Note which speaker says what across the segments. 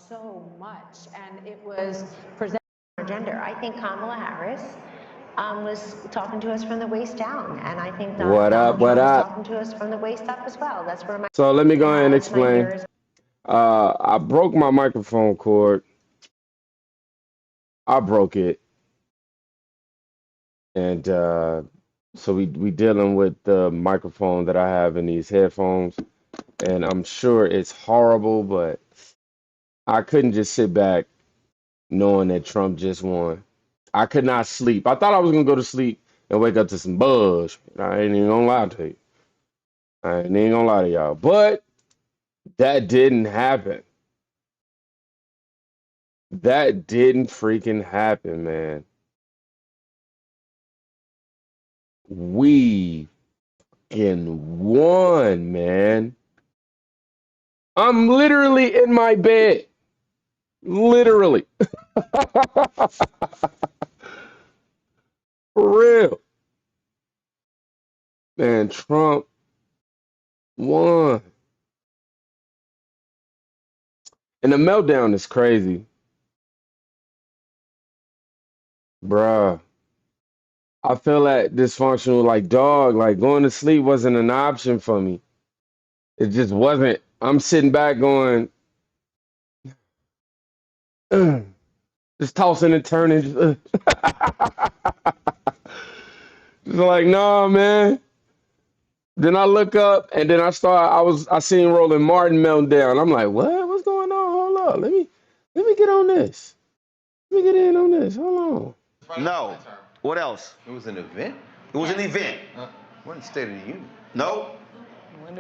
Speaker 1: so much, and it was presented on gender. I think Kamala Harris was talking to us from the waist down, and I think
Speaker 2: What up?
Speaker 1: Donald
Speaker 2: What
Speaker 1: Trump is
Speaker 2: up?
Speaker 1: talking to us from the waist up as well. That's where my
Speaker 2: So let me go ahead and
Speaker 1: highlights my year
Speaker 2: explain.
Speaker 1: is.
Speaker 2: I broke my microphone cord. I broke it, and so we dealing with the microphone that I have in these headphones, and I'm sure it's horrible, but I couldn't just sit back knowing that Trump just won. I could not sleep. I thought I was gonna go to sleep and wake up to some buzz. I ain't even gonna lie to you. I ain't even gonna lie to y'all. But that didn't happen. That didn't freaking happen, man. We in one, man. I'm literally in my bed. Literally. For real. Man, Trump won. And the meltdown is crazy. Bruh. I feel that dysfunctional, like, dog, like going to sleep wasn't an option for me. It just wasn't. I'm sitting back going, "Ugh," just tossing and turning. Just like, nah, man. Then I look up and then I seen Roland Martin melt down. I'm like, what? What's going on? Hold up. Let me get on this. Let me get in on this. Hold
Speaker 3: on. No. What else?
Speaker 4: It was an event?
Speaker 3: It was an event.
Speaker 4: When State of the Union?
Speaker 3: No.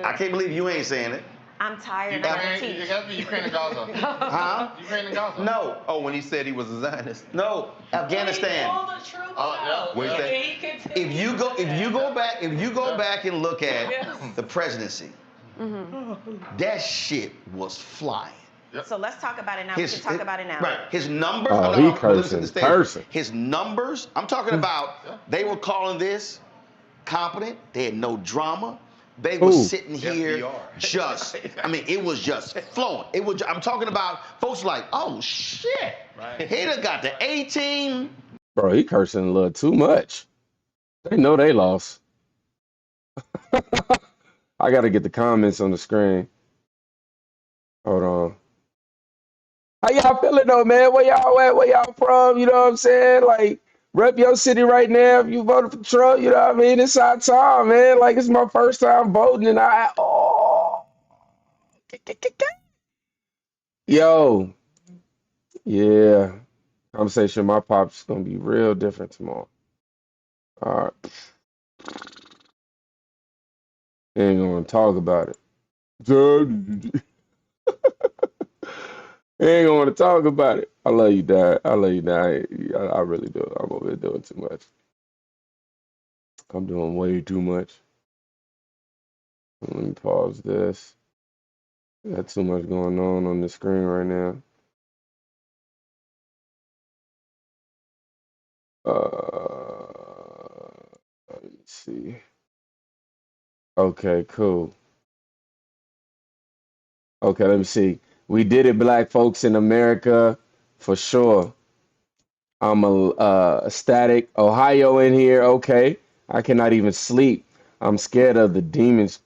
Speaker 3: I can't believe you ain't saying it.
Speaker 1: I'm tired. I'm gonna teach.
Speaker 4: It got to be Ukraine and Gaza.
Speaker 3: Huh?
Speaker 4: Ukraine and Gaza.
Speaker 3: No.
Speaker 4: Oh, when he said he was a Zionist.
Speaker 3: No. Afghanistan.
Speaker 4: Yeah.
Speaker 3: What you say? If you go back and look at the presidency, that shit was flying.
Speaker 1: So let's talk about it now. We can talk about it now.
Speaker 3: Right. His numbers.
Speaker 2: Oh, he cursing.
Speaker 3: His numbers. I'm talking about. They were calling this competent. They had no drama. They were sitting here
Speaker 4: FDR.
Speaker 3: just. I mean, it was just flowing. It was. I'm talking about folks like, oh shit.
Speaker 4: Right.
Speaker 3: He done got the 18.
Speaker 2: Bro, he cursing a little too much. They know they lost. I gotta get the comments on the screen. Hold on. How y'all feeling though, man? Where y'all at? Where y'all from? You know what I'm saying? Like, rep your city right now. If you voted for Trump, you know what I mean? It's our time, man. Like, it's my first time voting, and yo, yeah. Conversation with my pops is gonna be real different tomorrow. All right. Ain't gonna talk about it. Ain't gonna want to talk about it. I love you, Dad. I love you, Dad. I really do. I'm over here doing too much. I'm doing way too much. Let me pause this. Got too much going on the screen right now. Let me see. Okay, cool. Okay, let me see. We did it, black folks in America, for sure. I'm ecstatic. Ohio in here. Okay. I cannot even sleep. I'm scared of the demons.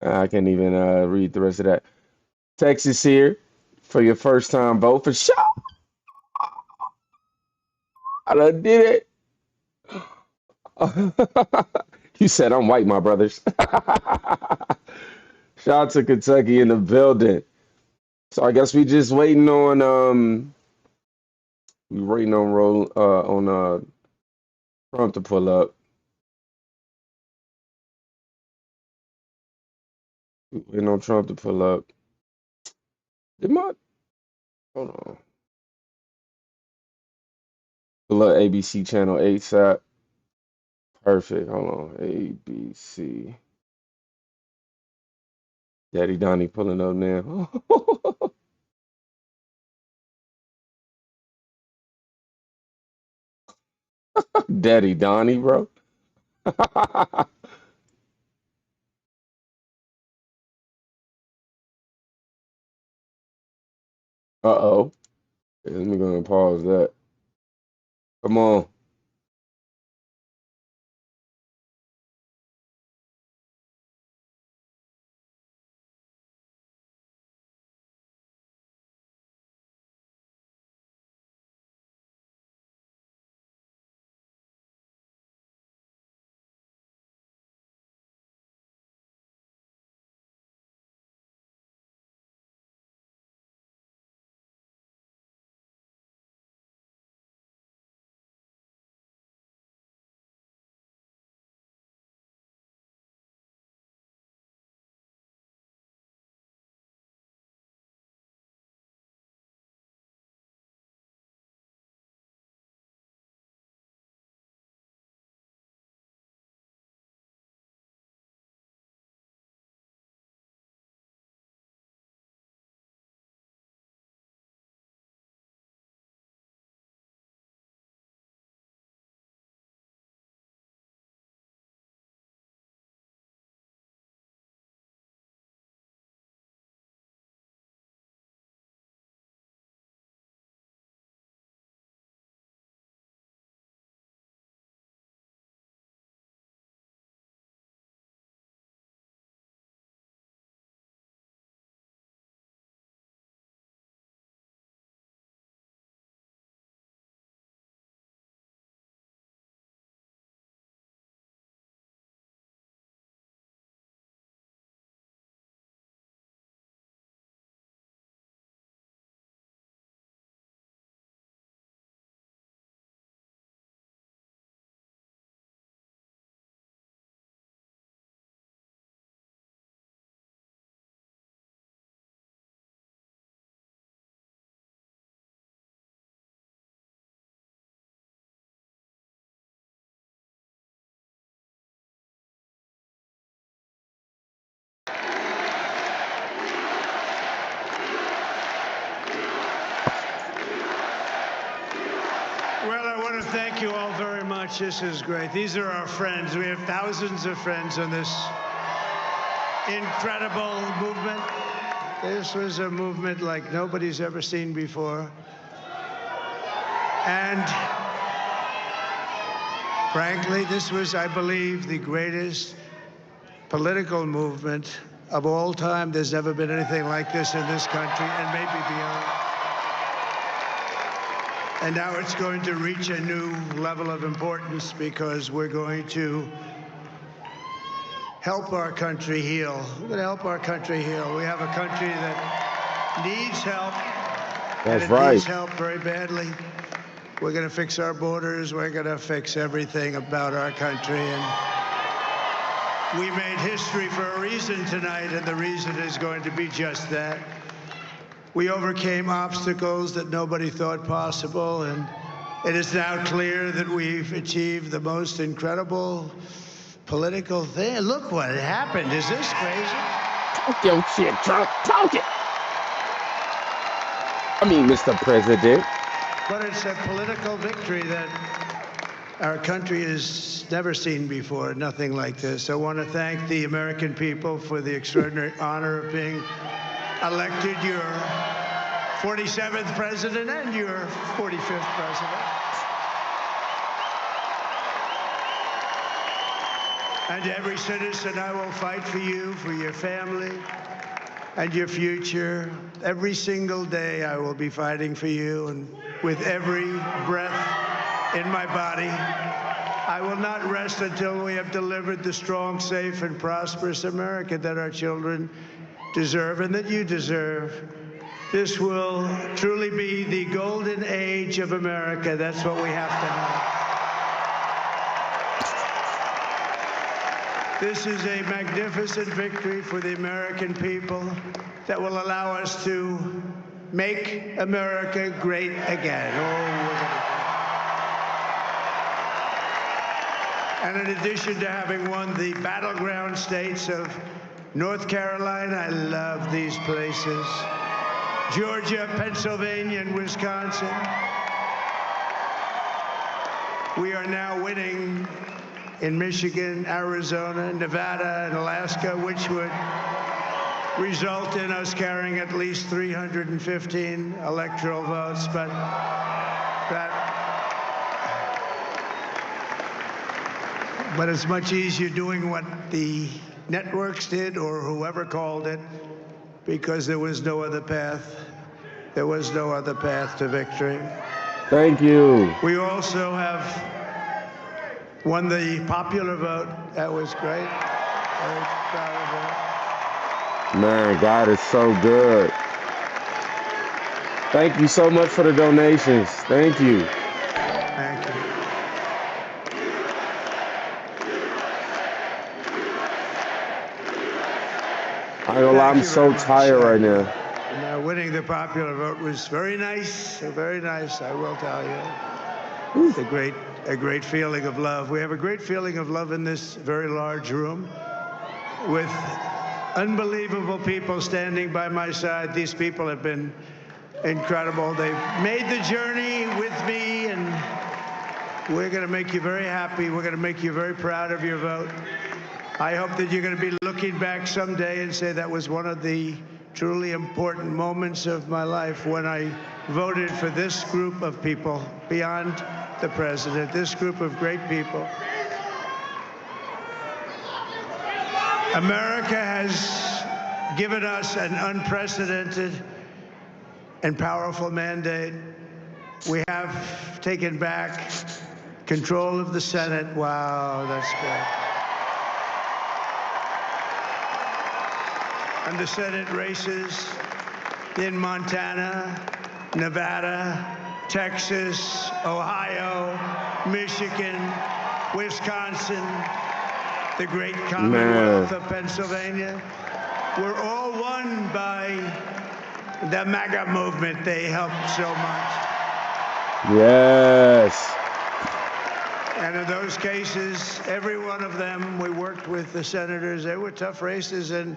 Speaker 2: I can't even read the rest of that. Texas here for your first time vote for sure. I done did it. You said I'm white, my brothers. Shout out to Kentucky in the building. So I guess we just waiting on Trump to pull up. Waiting on Trump to pull up. Hold on. Pull up ABC channel ASAP. Perfect. Hold on. ABC. Daddy Donnie pulling up now. Daddy Donnie, bro. Uh-oh. Let me go and pause that. Come on.
Speaker 5: Well, I want to thank you all very much. This is great. These are our friends. We have thousands of friends on this incredible movement. This was a movement like nobody's ever seen before. And frankly, this was, I believe, the greatest political movement of all time. There's never been anything like this in this country and maybe beyond. And now it's going to reach a new level of importance because we're going to help our country heal. We're going to help our country heal. We have a country that needs help.
Speaker 2: That's
Speaker 5: and it
Speaker 2: right.
Speaker 5: needs help very badly. We're going to fix our borders. We're going to fix everything about our country. And we made history for a reason tonight, and the reason is going to be just that. We overcame obstacles that nobody thought possible, and it is now clear that we've achieved the most incredible political thing. Look what happened. Is this crazy?
Speaker 2: Talk your shit, Trump. Talk it. I mean, Mr. President.
Speaker 5: But it's a political victory that our country has never seen before, nothing like this. I want to thank the American people for the extraordinary honor of being elected your 47th president and your 45th president. And to every citizen, I will fight for you, for your family, and your future. Every single day, I will be fighting for you, and with every breath in my body, I will not rest until we have delivered the strong, safe, and prosperous America that our children deserve and that you deserve. This will truly be the golden age of America. That's what we have to have. This is a magnificent victory for the American people that will allow us to make America great again. And in addition to having won the battleground states of North Carolina, I love these places, Georgia, Pennsylvania, and Wisconsin, we are now winning in Michigan, Arizona, Nevada, and Alaska, which would result in us carrying at least 315 electoral votes, but it's much easier doing what the networks did or whoever called it, because there was no other path. There was no other path to victory.
Speaker 2: Thank you.
Speaker 5: We also have won the popular vote. That was great. Very proud of that.
Speaker 2: Man, God is so good. Thank you so much for the donations. Thank you.
Speaker 5: Thank you.
Speaker 2: I ain't gonna lie, I'm
Speaker 5: Thank you
Speaker 2: so
Speaker 5: very much.
Speaker 2: tired right now.
Speaker 5: Winning the popular vote was very nice, I will tell you. It's a great feeling of love. We have a great feeling of love in this very large room with unbelievable people standing by my side. These people have been incredible. They've made the journey with me, and we're going to make you very happy. We're going to make you very proud of your vote. I hope that you're going to be looking back someday and say that was one of the truly important moments of my life when I voted for this group of people beyond the president, this group of great people. America has given us an unprecedented and powerful mandate. We have taken back control of the Senate. Wow, that's good. And the Senate races in Montana, Nevada, Texas, Ohio, Michigan, Wisconsin, the great Commonwealth of Pennsylvania, were all won by the MAGA movement. They helped so much.
Speaker 2: Yes.
Speaker 5: And in those cases, every one of them, we worked with the senators. They were tough races, and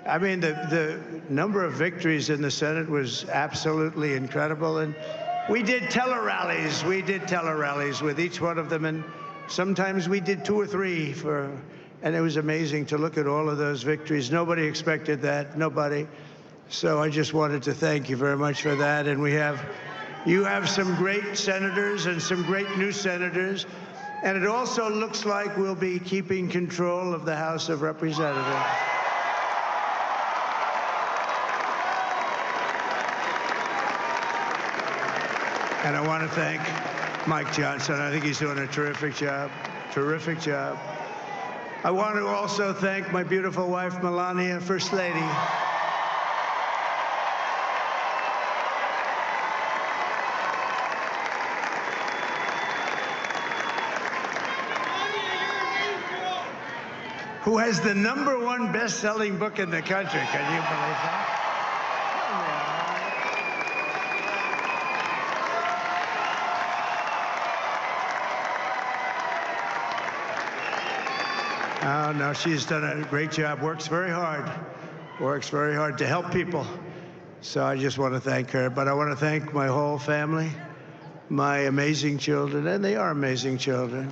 Speaker 5: I mean, the number of victories in the Senate was absolutely incredible. And we did tele-rallies. We did tele-rallies with each one of them. And sometimes we did 2 or 3 and it was amazing to look at all of those victories. Nobody expected that, nobody. So I just wanted to thank you very much for that. And you have some great senators and some great new senators. And it also looks like we'll be keeping control of the House of Representatives. And I want to thank Mike Johnson. I think he's doing a terrific job. Terrific job. I want to also thank my beautiful wife, Melania, First Lady. Who has the #1 best-selling book in the country. Can you believe that? Oh, no, she's done a great job, works very hard to help people. So I just want to thank her. But I want to thank my whole family, my amazing children, and they are amazing children.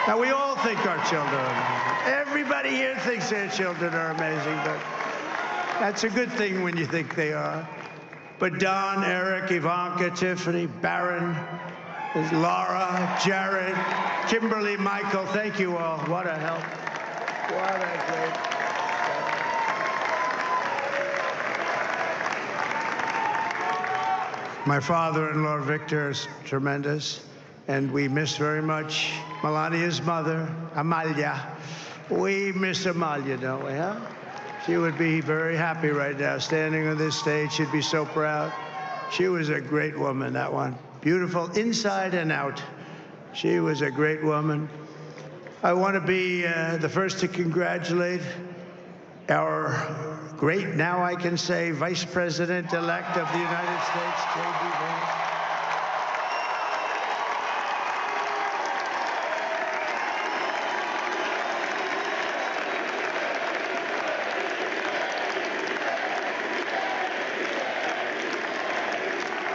Speaker 5: Now, we all think our children are amazing. Everybody here thinks their children are amazing, but that's a good thing when you think they are. But Don, Eric, Ivanka, Tiffany, Barron, Laura, Jared, Kimberly, Michael, thank you all. What a help. What a great help. My father-in-law, Victor, is tremendous, and we miss very much Melania's mother, Amalia. We miss Amalia, don't we, huh? She would be very happy right now, standing on this stage. She'd be so proud. She was a great woman, that one. Beautiful inside and out. She was a great woman. I want to be the first to congratulate our great, now I can say, Vice President-elect of the United States, J.D. Vance.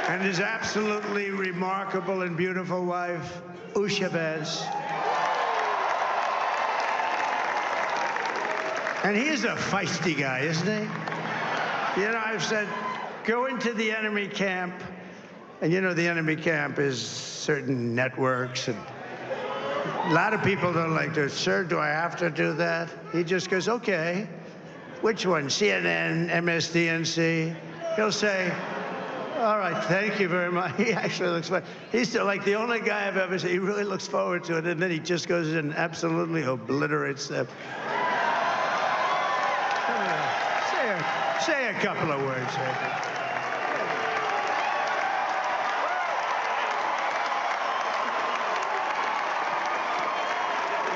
Speaker 5: And his absolutely remarkable and beautiful wife, Usha Vance. And he is a feisty guy, isn't he? You know, I've said, go into the enemy camp. And you know, the enemy camp is certain networks. And a lot of people don't like to, sir, do I have to do that? He just goes, okay. Which one? CNN, MSDNC? He'll say, all right, thank you very much. He actually looks fine. He's still like the only guy I've ever seen. He really looks forward to it. And then he just goes in and absolutely obliterates them. Come here. Say a couple of words.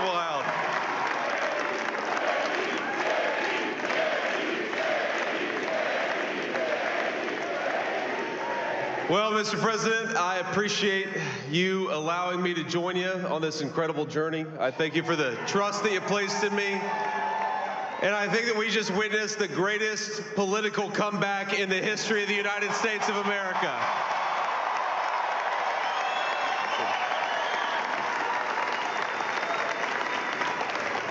Speaker 6: Wow. Well, Mr. President, I appreciate you allowing me to join you on this incredible journey. I thank you for the trust that you placed in me. And I think that we just witnessed the greatest political comeback in the history of the United States of America.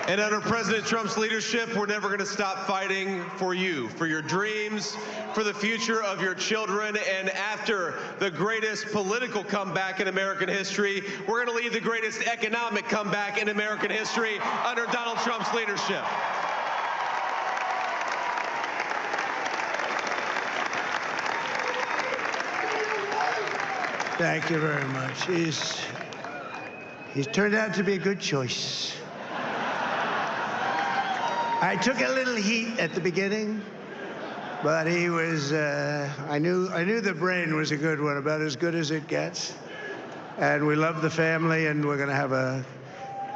Speaker 6: And under President Trump's leadership, we're never going to stop fighting for you, for your dreams, for the future of your children. And after the greatest political comeback in American history, we're going to lead the greatest economic comeback in American history under Donald Trump's leadership.
Speaker 5: Thank you very much. He's turned out to be a good choice. I took a little heat at the beginning, but he was, I knew the brain was a good one, about as good as it gets. And we love the family, and we're going to have a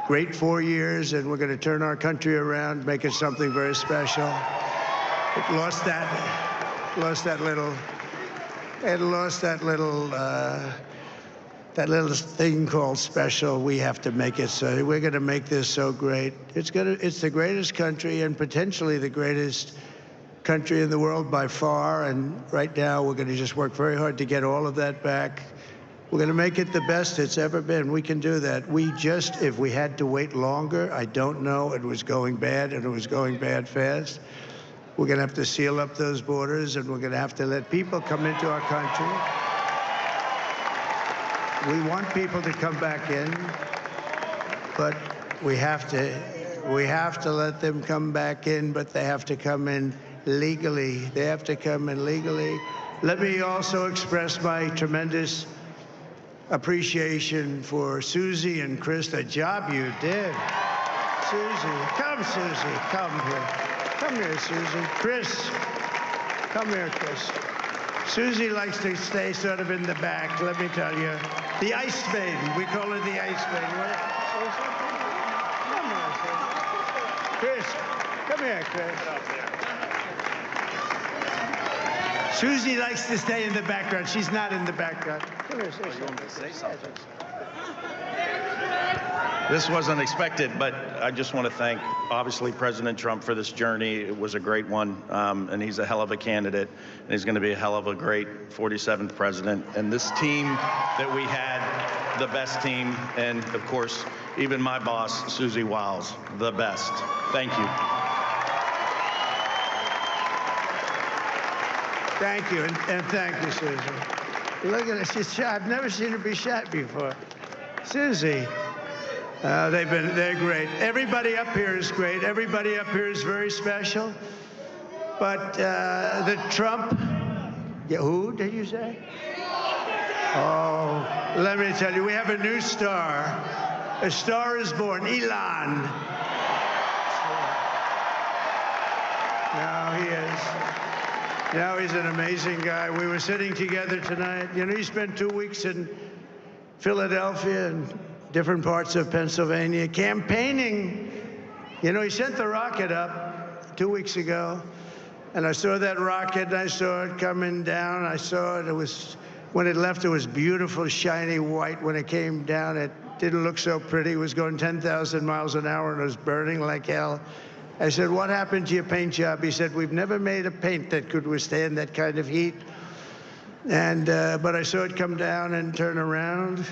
Speaker 5: great 4 years, and we're going to turn our country around, make it something very special. It lost that little thing called special. We have to make it so. We're going to make this so great. It's the greatest country and potentially the greatest country in the world by far. And right now, we're going to just work very hard to get all of that back. We're going to make it the best it's ever been. We can do that. If we had to wait longer, I don't know. It was going bad, and it was going bad fast. We're going to have to seal up those borders, and we're going to have to let people come into our country. We want people to come back in, but we have to let them come back in, but they have to come in legally. They have to come in legally. Let me also express my tremendous appreciation for Susie and Chris, the job you did. Susie, come here. Come here, Susie. Chris, come here, Chris. Susie likes to stay sort of in the back, let me tell you. The Ice Maiden, we call her the Ice Maiden. Come here, Chris. Come here, Chris. Susie likes to stay in the background. She's not in the background. Come here, Susie. You want me to say something?
Speaker 7: This wasn't expected, but I just want to thank, obviously, President Trump for this journey. It was a great one, and he's a hell of a candidate, and he's going to be a hell of a great 47th president. And this team that we had, the best team, and, of course, even my boss, Susie Wiles, the best. Thank you.
Speaker 5: Thank you, and thank you, Susie. Look at her. She's shy. I've never seen her be shy before. Susie. They're great. Everybody up here is great. Everybody up here is very special. But the Trump, who did you say? Oh, let me tell you, we have a new star. A star is born, Elon. Now he is. Now he's an amazing guy. We were sitting together tonight. You know, he spent 2 weeks in Philadelphia and different parts of Pennsylvania, campaigning. You know, he sent the rocket up 2 weeks ago, and I saw that rocket, and I saw it coming down. I saw it. It was, when it left, it was beautiful, shiny white. When it came down, it didn't look so pretty. It was going 10,000 miles an hour, and it was burning like hell. I said, what happened to your paint job? He said, we've never made a paint that could withstand that kind of heat. And, but I saw it come down and turn around.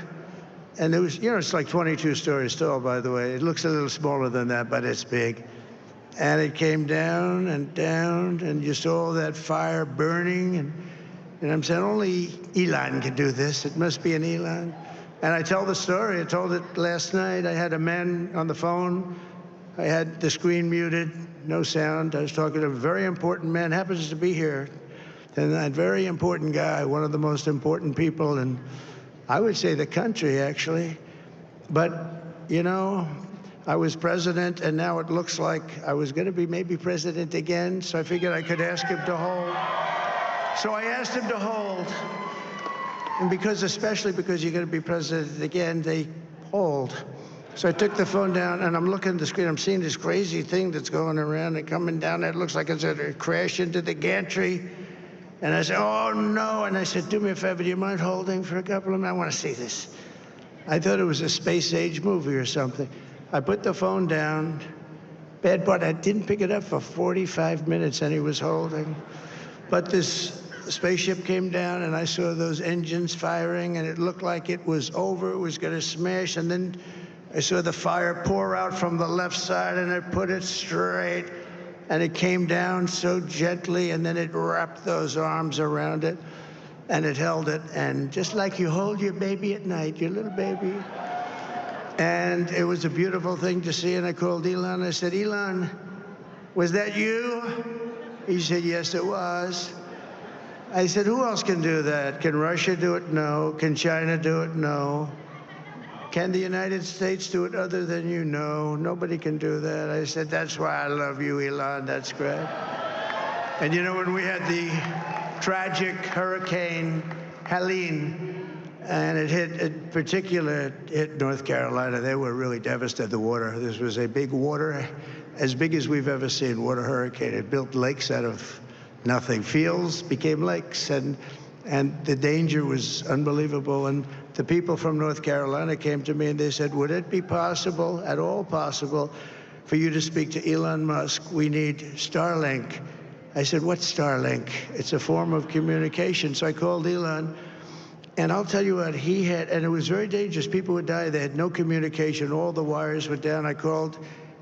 Speaker 5: And it was, you know, it's like 22 stories tall, by the way. It looks a little smaller than that, but it's big. and it came down, and you saw all that fire burning, and I'm saying, only Elon can do this. It must be an Elon. And I tell the story. I told it last night. I had a man on the phone. I had the screen muted, no sound. I was talking to a very important man, happens to be here. And that very important guy, one of the most important people in, I would say, the country, actually. But, you know, I was president, and now it looks like I was going to be maybe president again, so I figured I could ask him to hold. So I asked him to hold. And especially because you're going to be president again, they hold. So I took the phone down, and I'm looking at the screen. I'm seeing this crazy thing that's going around and coming down. It looks like it's going to crash into the gantry. And I said, oh, no. And I said, do me a favor, do you mind holding for a couple of minutes? I want to see this. I thought it was a space-age movie or something. I put the phone down. Bad part, I didn't pick it up for 45 minutes, and he was holding. But this spaceship came down, and I saw those engines firing, and it looked like it was over. It was going to smash. And then I saw the fire pour out from the left side, and it put it straight. And it came down so gently, and then it wrapped those arms around it, and it held it. And just like you hold your baby at night, your little baby. And it was a beautiful thing to see. And I called Elon. I said, Elon, was that you? He said, yes, it was. I said, who else can do that? Can Russia do it? No. Can China do it? No. Can the United States do it other than you? No. Nobody can do that. I said, that's why I love you, Elon. That's great. And you know, when we had the tragic Hurricane Helene, and it hit North Carolina, they were really devastated. The water, this was a big water, as big as we've ever seen, water hurricane. It built lakes out of nothing. Fields became lakes, and the danger was unbelievable. And the people from North Carolina came to me and they said, would it be possible, at all possible, for you to speak to Elon Musk? We need Starlink. I said, what's Starlink? It's a form of communication. So I called Elon, and I'll tell you what, he had, and it was very dangerous. People would die. They had no communication. All the wires were down. I called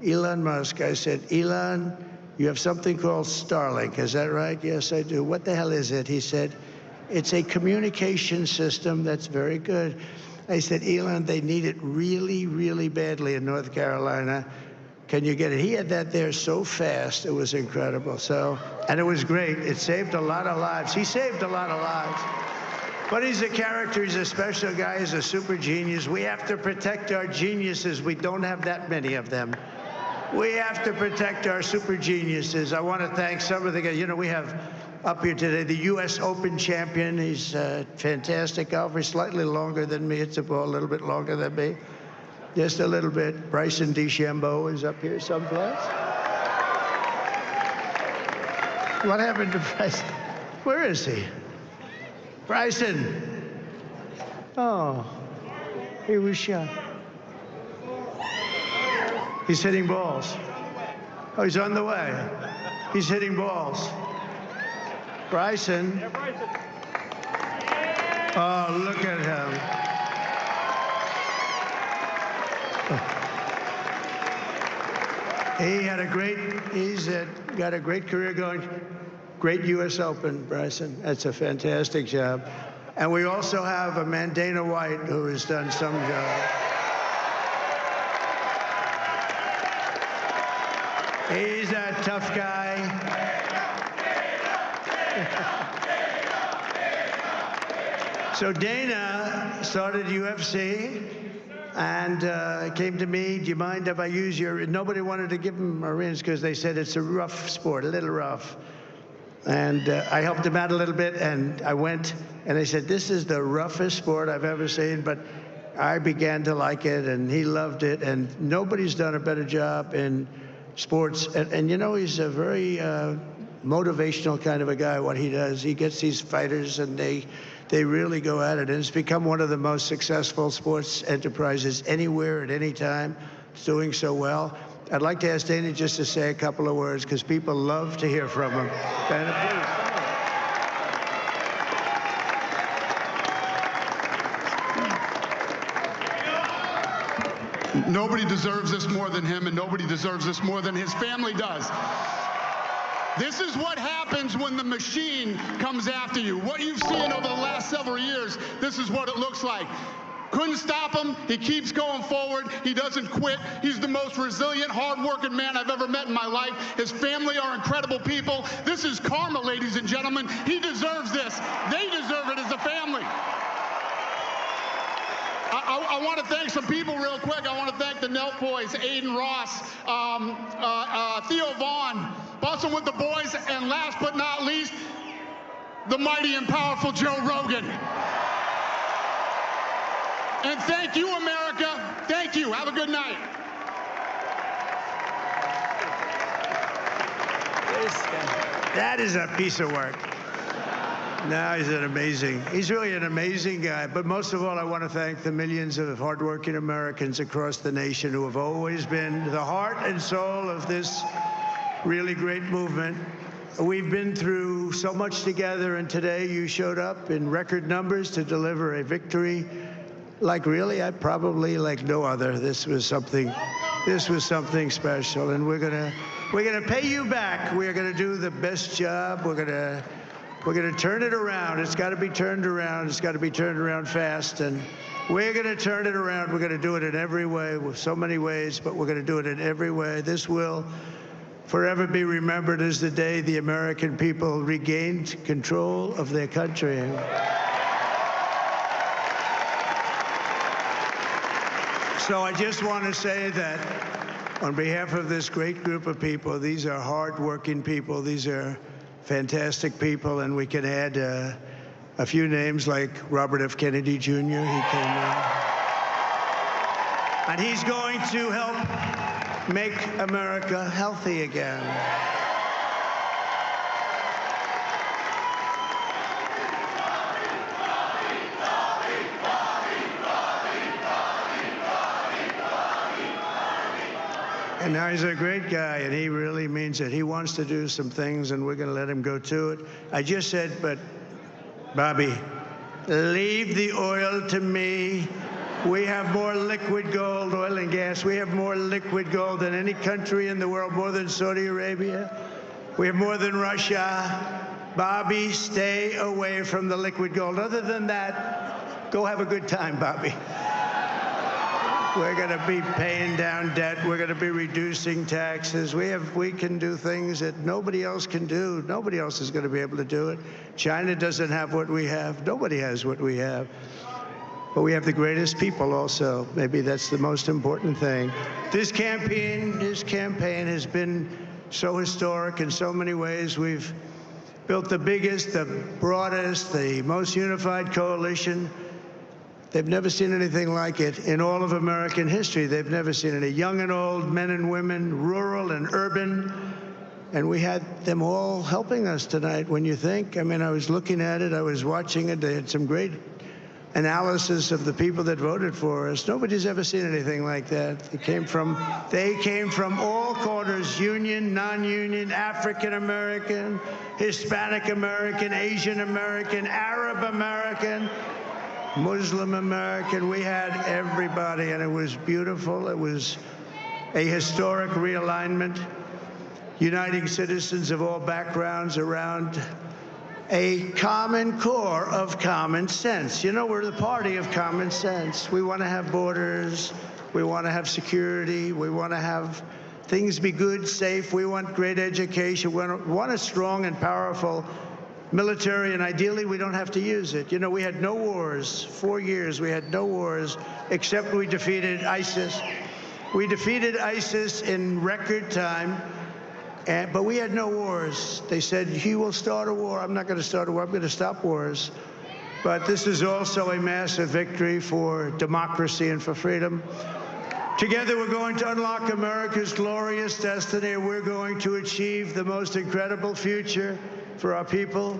Speaker 5: Elon Musk. I said, Elon, you have something called Starlink. Is that right? Yes, I do. What the hell is it? He said, it's a communication system that's very good. I said, Elon, they need it really, really badly in North Carolina. Can you get it? He had that there so fast, it was incredible. So, and it was great. It saved a lot of lives. He saved a lot of lives. But he's a character, he's a special guy, he's a super genius. We have to protect our geniuses. We don't have that many of them. We have to protect our super geniuses. I want to thank some of the guys. You know, we have up here today the U.S. Open champion. He's a fantastic golfer, slightly longer than me. It's a little bit longer than me. Just a little bit. Bryson DeChambeau is up here someplace. What happened to Bryson? Where is he? Bryson. Oh, he was shot. He's hitting balls. Oh, he's on the way. He's hitting balls. Bryson. Oh, look at him. He's got a great career going. Great U.S. Open, Bryson. That's a fantastic job. And we also have a man, Dana White, who has done some job. He's a tough guy. So Dana started UFC and came to me, do you mind if I use your, nobody wanted to give him a rinse because they said it's a rough sport, a little rough. And I helped him out a little bit, and I went, and I said, this is the roughest sport I've ever seen, but I began to like it, and he loved it, and nobody's done a better job in sports. And you know, he's a very motivational kind of a guy, what he does. He gets these fighters, and they really go at it, and it's become one of the most successful sports enterprises anywhere at any time. It's doing so well. I'd like to ask Dana just to say a couple of words, because people love to hear from him. Dana, please.
Speaker 8: Nobody deserves this more than him, and nobody deserves this more than his family does. This is what happens when the machine comes after you. What you've seen over the last several years, this is what it looks like. Couldn't stop him. He keeps going forward. He doesn't quit. He's the most resilient, hard-working man I've ever met in my life. His family are incredible people. This is karma, ladies and gentlemen. He deserves this. They deserve it as a family. I want to thank some people real quick. I want to thank the Nelk boys, Aiden Ross, Theo Vaughn, busting with the boys, and last but not least, the mighty and powerful Joe Rogan. And thank you, America. Thank you. Have a good night.
Speaker 5: That is a piece of work. No, he's really an amazing guy. But most of all, I want to thank the millions of hardworking Americans across the nation who have always been the heart and soul of this really great movement. We've been through so much together, and today you showed up in record numbers to deliver a victory like probably like no other. This was something special, and we're gonna pay you back. We're gonna do the best job. We're gonna turn it around. It's got to be turned around. It's got to be turned around fast, and we're gonna turn it around. We're gonna do it in every way, with so many ways, but we're gonna do it in every way. This will forever be remembered as the day the American people regained control of their country. So I just want to say that on behalf of this great group of people, these are hard-working people. These are fantastic people, and we can add a few names like Robert F. Kennedy Jr. He came in. And he's going to help make America healthy again. And now he's a great guy, and he really means it. He wants to do some things, and we're going to let him go to it. I just said, but Bobby, leave the oil to me. We have more liquid gold, oil and gas. We have more liquid gold than any country in the world, more than Saudi Arabia. We have more than Russia. Bobby, stay away from the liquid gold. Other than that, go have a good time, Bobby. We're going to be paying down debt. We're going to be reducing taxes. We can do things that nobody else can do. Nobody else is going to be able to do it. China doesn't have what we have. Nobody has what we have. But we have the greatest people also. Maybe that's the most important thing. This campaign has been so historic in so many ways. We've built the biggest, the broadest, the most unified coalition. They've never seen anything like it in all of American history. They've never seen it. Young and old, men and women, rural and urban. And we had them all helping us tonight, when you think. I mean, I was looking at it. I was watching it. They had some great analysis of the people that voted for us. Nobody's ever seen anything like that. They came from all corners, union, non-union, African American, Hispanic American, Asian American, Arab American, Muslim American. We had everybody, and it was beautiful. It was a historic realignment, uniting citizens of all backgrounds around a common core of common sense. You know, we're the party of common sense. We want to have borders. We want to have security. We want to have things be good, safe. We want great education. We want a strong and powerful military, and ideally we don't have to use it. You know, we had no wars. 4 years we had no wars, except we defeated ISIS. We defeated ISIS in record time, but we had no wars. They said, he will start a war. I'm not going to start a war. I'm going to stop wars. But this is also a massive victory for democracy and for freedom. Together, we're going to unlock America's glorious destiny, and we're going to achieve the most incredible future for our people.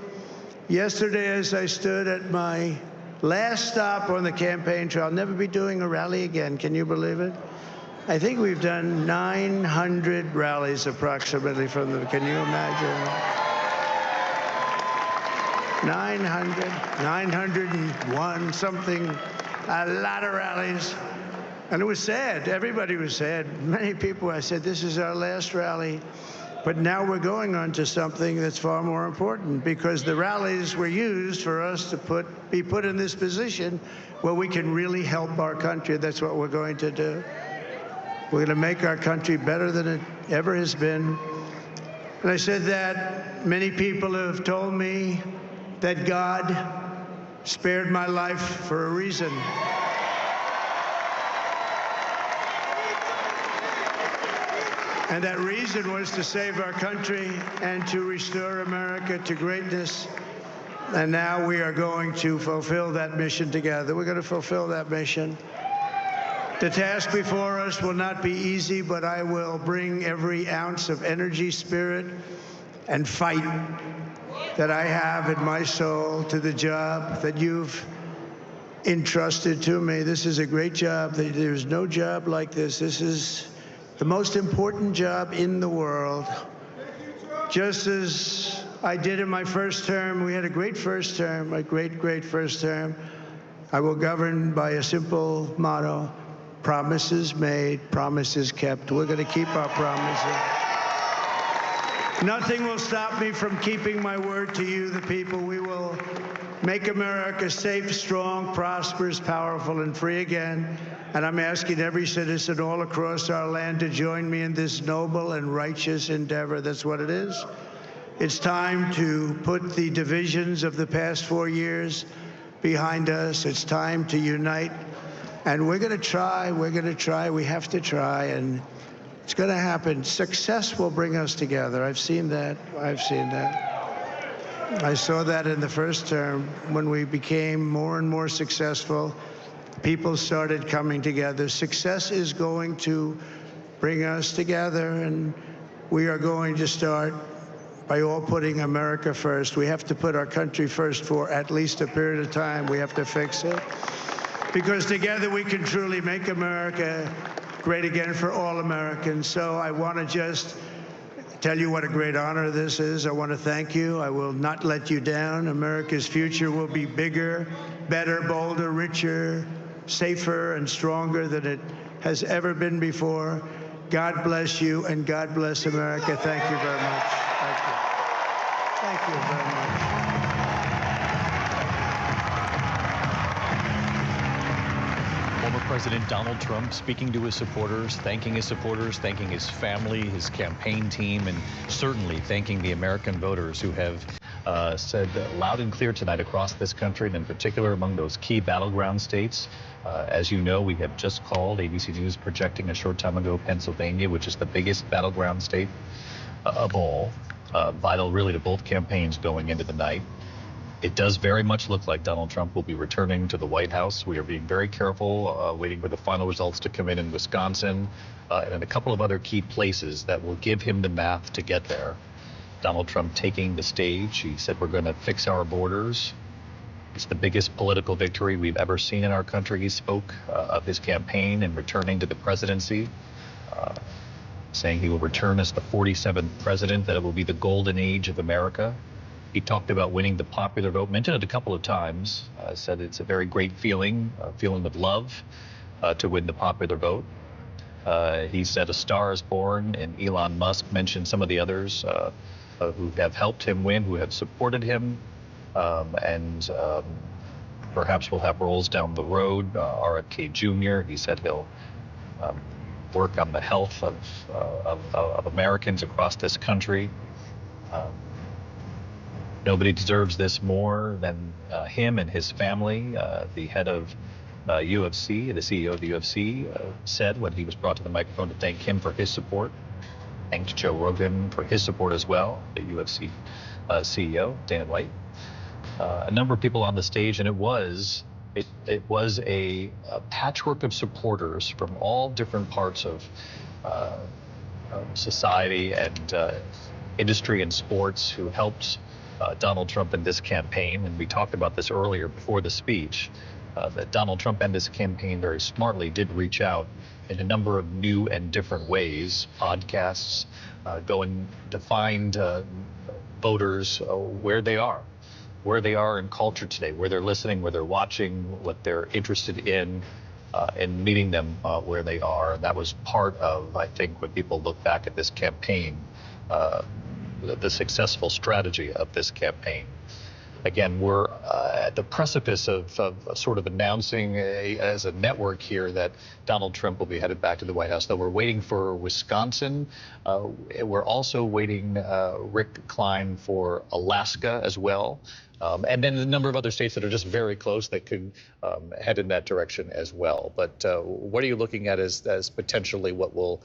Speaker 5: Yesterday, as I stood at my last stop on the campaign trail, I'll never be doing a rally again. Can you believe it? I think we've done 900 rallies approximately from them. Can you imagine? 900, 901, something, a lot of rallies. And it was sad. Everybody was sad. Many people, I said, this is our last rally. But now we're going on to something that's far more important, because the rallies were used for us to be put in this position where we can really help our country. That's what we're going to do. We're going to make our country better than it ever has been. And I said that many people have told me that God spared my life for a reason. And that reason was to save our country and to restore America to greatness. And now we are going to fulfill that mission together. We're going to fulfill that mission. The task before us will not be easy, but I will bring every ounce of energy, spirit, and fight that I have in my soul to the job that you've entrusted to me. This is a great job. There's no job like this. This is the most important job in the world. Just as I did in my first term, we had a great first term, a great first term. I will govern by a simple motto: promises made, promises kept. We're going to keep our promises. Nothing will stop me from keeping my word to you, the people. We will make America safe, strong, prosperous, powerful, and free again. And I'm asking every citizen all across our land to join me in this noble and righteous endeavor. That's what it is. It's time to put the divisions of the past 4 years behind us. It's time to unite. And we're going to try. We're going to try. We have to try. And it's going to happen. Success will bring us together. I've seen that. I've seen that. I saw that in the first term when we became more and more successful. People started coming together. Success is going to bring us together, and we are going to start by all putting America first. We have to put our country first for at least a period of time. We have to fix it, because together we can truly make America great again for all Americans. So I want to just tell you what a great honor this is. I want to thank you. I will not let you down. America's future will be bigger, better, bolder, richer, safer, and stronger than it has ever been before. God bless you, and God bless America. Thank you very much. Thank you. Thank you very much.
Speaker 9: Former President Donald Trump speaking to his supporters, thanking his family, his campaign team, and certainly thanking the American voters who have said loud and clear tonight across this country, and in particular among those key battleground states. As you know, we have just called, ABC News projecting a short time ago, Pennsylvania, which is the biggest battleground state of all, vital really to both campaigns going into the night. It does very much look like Donald Trump will be returning to the White House. We are being very careful, waiting for the final results to come in Wisconsin and in a couple of other key places that will give him the math to get there. Donald Trump taking the stage. He said, we're going to fix our borders. It's the biggest political victory we've ever seen in our country. He spoke of his campaign and returning to the presidency, saying he will return as the 47th president, that it will be the golden age of America. He talked about winning the popular vote, mentioned it a couple of times, said it's a very great feeling, a feeling of love to win the popular vote. He said a star is born, and Elon Musk mentioned some of the others who have helped him win, who have supported him, and perhaps will have roles down the road. RFK Jr., he said he'll work on the health of Americans across this country. Nobody deserves this more than him and his family. The head of UFC, the CEO of the UFC, said when he was brought to the microphone to thank him for his support. Thanked Joe Rogan for his support as well, the UFC CEO, Dana White. A number of people on the stage, and it was a patchwork of supporters from all different parts of society and industry and sports who helped Donald Trump in this campaign. And we talked about this earlier before the speech, that Donald Trump and this campaign very smartly did reach out in a number of new and different ways, podcasts, going to find voters where they are in culture today, where they're listening, where they're watching, what they're interested in. and meeting them where they are. And that was part of, I think, when people look back at this campaign, the successful strategy of this campaign. Again, we're at the precipice of sort of announcing as a network here that Donald Trump will be headed back to the White House, though we're waiting for Wisconsin. We're also waiting Rick Klein for Alaska as well. And then a number of other states that are just very close that could head in that direction as well. But what are you looking at as potentially what will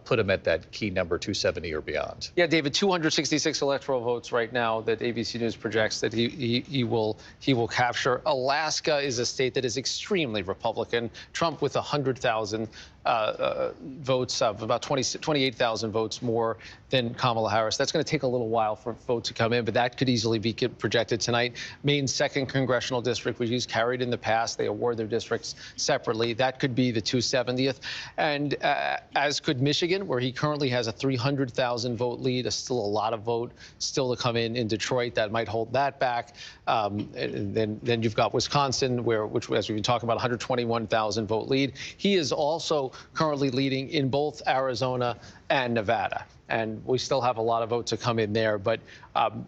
Speaker 9: put him at that key number 270 or beyond?
Speaker 10: Yeah, David, 266 electoral votes right now that ABC News projects that he will capture. Alaska is a state that is extremely Republican. Trump with 100,000 votes, of about 28,000 votes more than Kamala Harris. That's going to take a little while for votes to come in, but that could easily be projected tonight. Maine's 2nd congressional district, which he's carried in the past, they award their districts separately. That could be the 270th, and as could Michigan, where he currently has a 300,000 vote lead. Still a lot of vote still to come in Detroit. That might hold that back. And then you've got Wisconsin, which as we've been talking about, 121,000 vote lead. He is also currently leading in both Arizona and Nevada. And we still have a lot of votes to come in there, but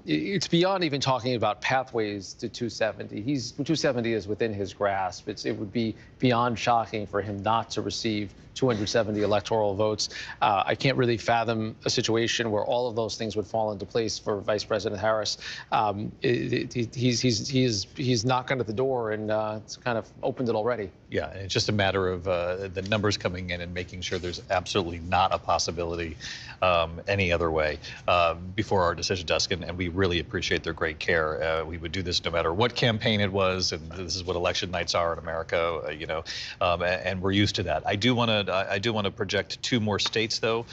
Speaker 10: it's beyond even talking about pathways to 270. 270 is within his grasp. It would be beyond shocking for him not to receive 270 electoral votes. I can't really fathom a situation where all of those things would fall into place for Vice President Harris. He's knocking at the door, and it's kind of opened it already.
Speaker 9: Yeah, and it's just a matter of the numbers coming in and making sure there's absolutely not a possibility any other way before our decision desk, and we really appreciate their great care. We would do this no matter what campaign it was, and this is what election nights are in America, and we're used to that. I do want to project 2 more states, though.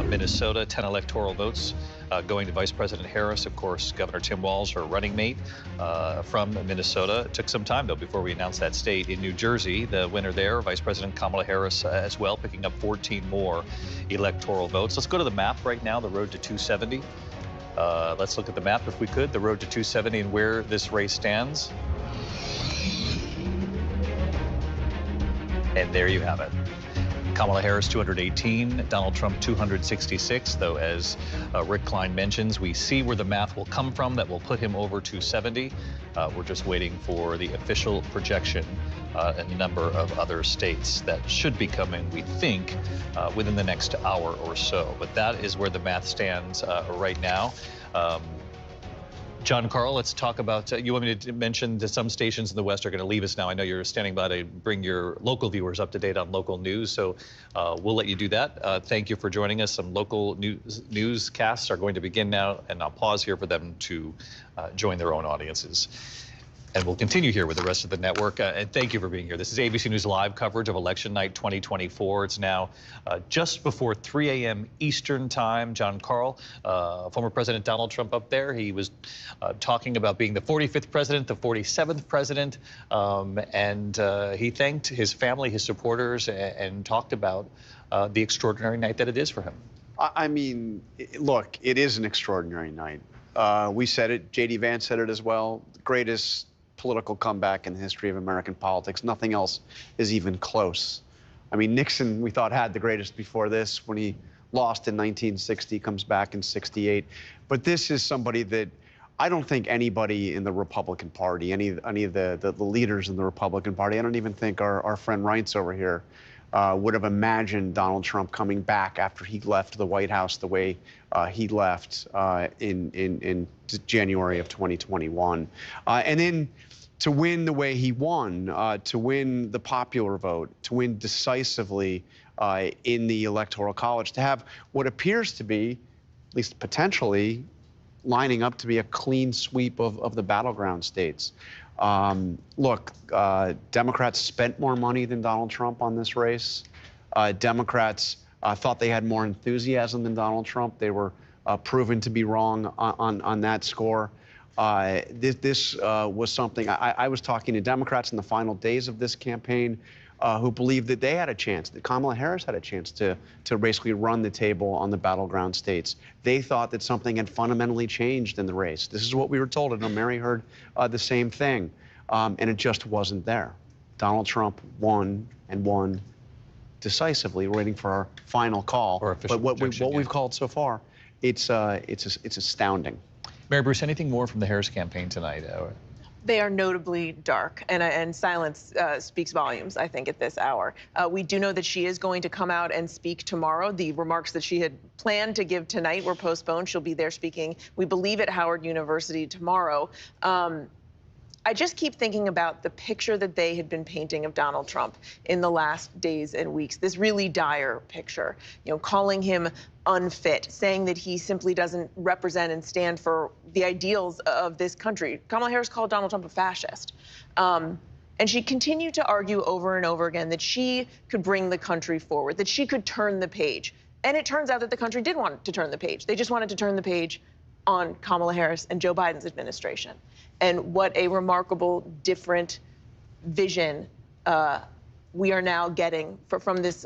Speaker 9: Minnesota, 10 electoral votes. Going to Vice President Harris, of course, Governor Tim Walz, her running mate from Minnesota. It took some time, though, before we announced that state. In New Jersey, the winner there, Vice President Kamala Harris as well, picking up 14 more electoral votes. Let's go to the map right now, the road to 270. Let's look at the map, if we could, the road to 270 and where this race stands. And there you have it. Kamala Harris, 218, Donald Trump, 266, though, as Rick Klein mentions, we see where the math will come from that will put him over 270. We're just waiting for the official projection in a number of other states that should be coming, we think, within the next hour or so. But that is where the math stands right now. John Carl, let's talk about, you want me to mention that some stations in the West are going to leave us now. I know you're standing by to bring your local viewers up to date on local news, so we'll let you do that. Thank you for joining us. Some local newscasts are going to begin now, and I'll pause here for them to join their own audiences. And we'll continue here with the rest of the network. And thank you for being here. This is ABC News Live coverage of Election Night 2024. It's now just before 3 a.m. Eastern Time. John Carl, former President Donald Trump up there, he was talking about being the 45th president, the 47th president, and he thanked his family, his supporters, and talked about the extraordinary night that it is for him.
Speaker 11: I mean, look, it is an extraordinary night. We said it, J.D. Vance said it as well, the greatest political comeback in the history of American politics. Nothing else is even close. I mean, Nixon, we thought, had the greatest before this when he lost in 1960, comes back in 68. But this is somebody that I don't think anybody in the Republican Party, any of the leaders in the Republican Party, I don't even think our friend Reince over here would have imagined Donald Trump coming back after he left the White House the way he left in January of 2021. And then to win the way he won, to win the popular vote, to win decisively in the Electoral College, to have what appears to be, at least potentially, lining up to be a clean sweep of the battleground states. Look, Democrats spent more money than Donald Trump on this race. Democrats thought they had more enthusiasm than Donald Trump. They were proven to be wrong on that score. This was something, I was talking to Democrats in the final days of this campaign who believed that they had a chance, that Kamala Harris had a chance to basically run the table on the battleground states. They thought that something had fundamentally changed in the race. This is what we were told. I know Mary heard the same thing, and it just wasn't there. Donald Trump won and won decisively. We're waiting for our final call.
Speaker 9: Or official
Speaker 11: But what
Speaker 9: projection,
Speaker 11: we've called so far, it's astounding.
Speaker 9: Mary Bruce, anything more from the Harris campaign tonight?
Speaker 12: They are notably dark, and silence speaks volumes, I think, at this hour. We do know that she is going to come out and speak tomorrow. The remarks that she had planned to give tonight were postponed. She'll be there speaking, we believe, at Howard University tomorrow. I just keep thinking about the picture that they had been painting of Donald Trump in the last days and weeks, this really dire picture, you know, calling him unfit, saying that he simply doesn't represent and stand for the ideals of this country. Kamala Harris called Donald Trump a fascist. And she continued to argue over and over again that she could bring the country forward, that she could turn the page. And it turns out that the country did want to turn the page. They just wanted to turn the page on Kamala Harris and Joe Biden's administration. And what a remarkable, different vision we are now getting from this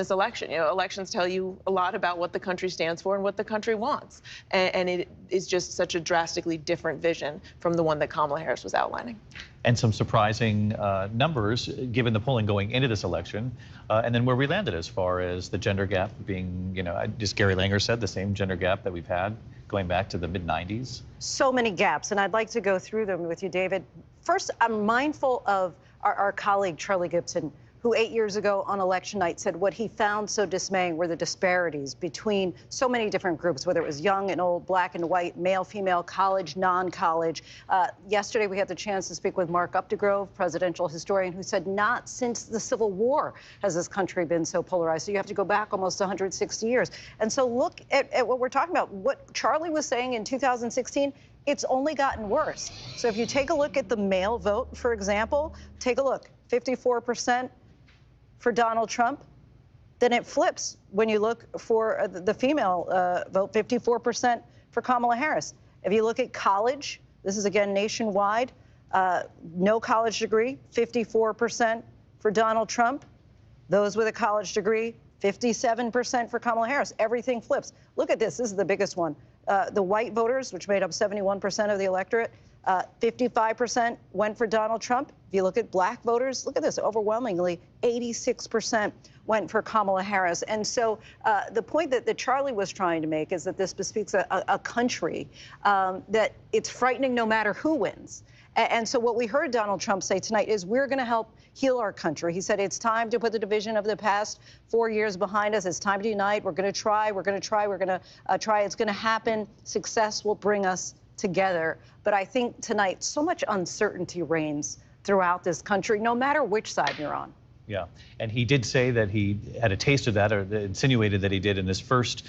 Speaker 12: election. You know, elections tell you a lot about what the country stands for and what the country wants. And it is just such a drastically different vision from the one that Kamala Harris was outlining.
Speaker 9: And some surprising numbers, given the polling going into this election, and then where we landed as far as the gender gap being, you know, just Gary Langer said, the same gender gap that we've had going back to the mid-90s.
Speaker 13: So many gaps, and I'd like to go through them with you, David. First, I'm mindful of our colleague, Charlie Gibson, who 8 years ago on election night said what he found so dismaying were the disparities between so many different groups, whether it was young and old, black and white, male, female, college, non-college. Yesterday, we had the chance to speak with Mark Updegrove, presidential historian, who said not since the Civil War has this country been so polarized. So you have to go back almost 160 years. And so look at what we're talking about. What Charlie was saying in 2016, it's only gotten worse. So if you take a look at the male vote, for example, take a look, 54% for Donald Trump, then it flips when you look for the female vote, 54% for Kamala Harris. If you look at college, this is again nationwide, no college degree, 54% for Donald Trump. Those with a college degree, 57% for Kamala Harris. Everything flips. Look at this. This is the biggest one. The white voters, which made up 71% of the electorate, 55% went for Donald Trump. If you look at black voters, look at this, overwhelmingly, 86% went for Kamala Harris. And so the point that Charlie was trying to make is that this bespeaks a country that it's frightening no matter who wins. And so what we heard Donald Trump say tonight is we're going to help heal our country. He said it's time to put the division of the past 4 years behind us. It's time to unite. We're going to try. We're going to try. We're going to try. It's going to happen. Success will bring us together. But I think tonight so much uncertainty reigns throughout this country, no matter which side you're on.
Speaker 9: Yeah, and he did say that he had a taste of that, or insinuated that he did in his first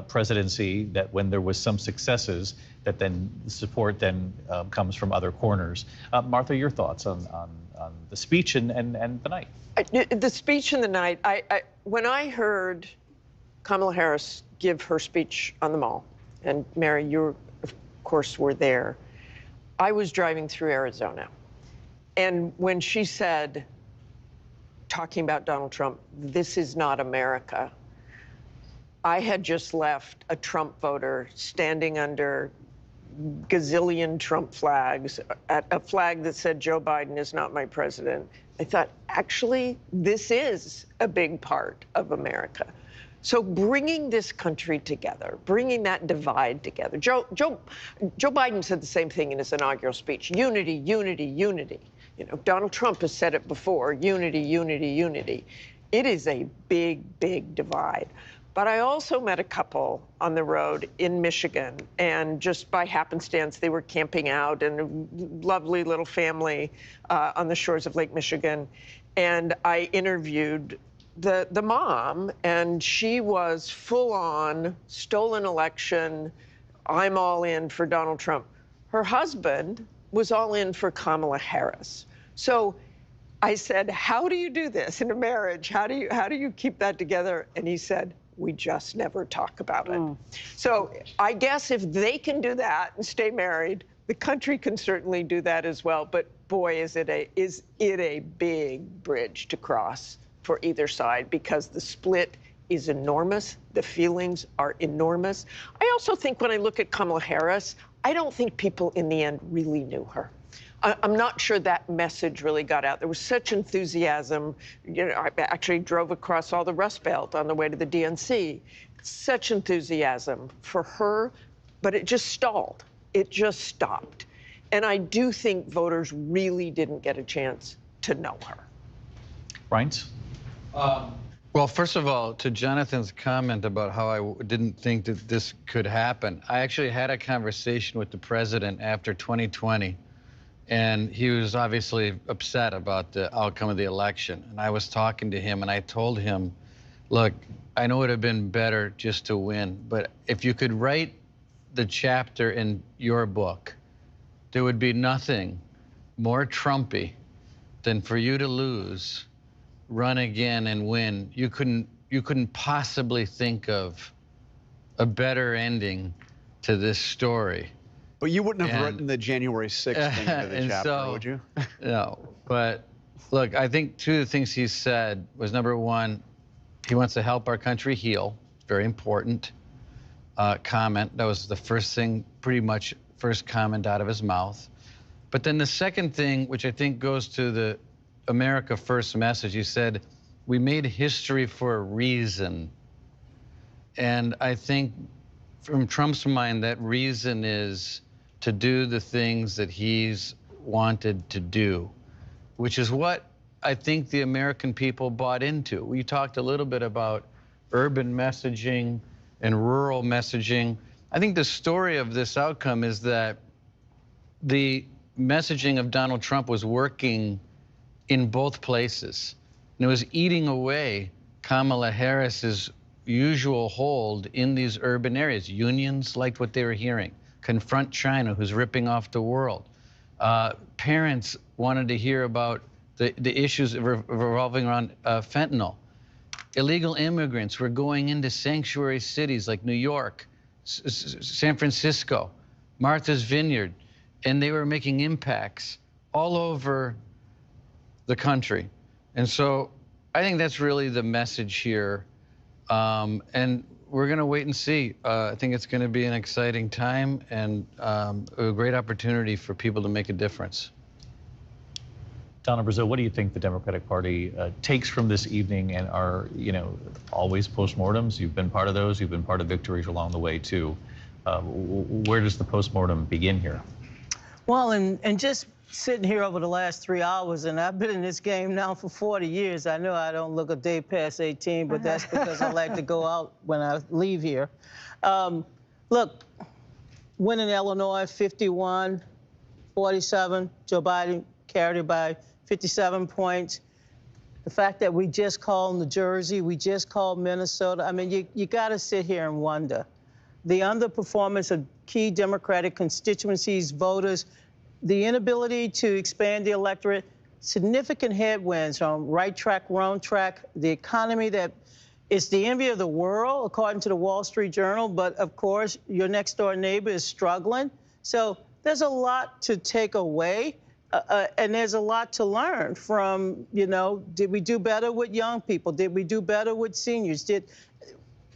Speaker 9: presidency, that when there was some successes, that then support then comes from other corners. Martha, your thoughts on the speech and the night?
Speaker 14: The speech and the night, when I heard Kamala Harris give her speech on the Mall, and Mary, you of course were there, I was driving through Arizona. And when she said, talking about Donald Trump, this is not America, I had just left a Trump voter standing under gazillion Trump flags, at a flag that said, Joe Biden is not my president. I thought, actually, this is a big part of America. So bringing this country together, bringing that divide together. Joe Biden said the same thing in his inaugural speech, unity, unity, unity. You know, Donald Trump has said it before, unity, unity, unity. It is a big, big divide. But I also met a couple on the road in Michigan, and just by happenstance, they were camping out in a lovely little family on the shores of Lake Michigan. And I interviewed the mom, and she was full on, stolen election, I'm all in for Donald Trump. Her husband was all in for Kamala Harris. So I said, how do you do this in a marriage? How do you keep that together? And he said, we just never talk about it. So I guess if they can do that and stay married, the country can certainly do that as well. But boy, is it a big bridge to cross for either side, because the split is enormous. The feelings are enormous. I also think when I look at Kamala Harris, I don't think people in the end really knew her. I'm not sure that message really got out. There was such enthusiasm. You know, I actually drove across all the Rust Belt on the way to the DNC. Such enthusiasm for her, but it just stalled. It just stopped. And I do think voters really didn't get a chance to know her.
Speaker 9: Reince?
Speaker 15: Well, first of all, to Jonathan's comment about how I didn't think that this could happen, I actually had a conversation with the president after 2020, and he was obviously upset about the outcome of the election. And I was talking to him, and I told him, look, I know it would have been better just to win, but if you could write the chapter in your book, there would be nothing more Trumpy than for you to lose, run again and win. You couldn't possibly think of a better ending to this story.
Speaker 11: But you wouldn't have written the January 6th thing into the chapter, would you?
Speaker 15: No, but look, I think two of the things he said was, number one, he wants to help our country heal. Very important comment. That was the first thing, pretty much first comment out of his mouth. But then the second thing, which I think goes to the America First message, he said, we made history for a reason. And I think from Trump's mind, that reason is to do the things that he's wanted to do, which is what I think the American people bought into. We talked a little bit about urban messaging and rural messaging. I think the story of this outcome is that the messaging of Donald Trump was working in both places. And it was eating away Kamala Harris's usual hold in these urban areas. Unions liked what they were hearing. Confront China, who's ripping off the world. Parents wanted to hear about the issues revolving around fentanyl. Illegal immigrants were going into sanctuary cities like New York, San Francisco, Martha's Vineyard, and they were making impacts all over the country. And so I think that's really the message here. And we're going to wait and see. I think it's going to be an exciting time and a great opportunity for people to make a difference.
Speaker 9: Donna Brazil, what do you think the Democratic Party takes from this evening, and are, you know, always postmortems? You've been part of those. You've been part of victories along the way, too. Where does the postmortem begin here?
Speaker 16: Well, and just sitting here over the last 3 hours, and I've been in this game now for 40 years. I know I don't look a day past 18, but that's because I like to go out when I leave here. Look, winning Illinois 51-47, Joe Biden carried it by 57 points. The fact that we just called New Jersey, we just called Minnesota, I mean, you got to sit here and wonder. The underperformance of key Democratic constituencies, voters, the inability to expand the electorate, significant headwinds on right track, wrong track, the economy that is the envy of the world, according to the Wall Street Journal, but of course, your next door neighbor is struggling. So there's a lot to take away. And there's a lot to learn from, you know, did we do better with young people? Did we do better with seniors?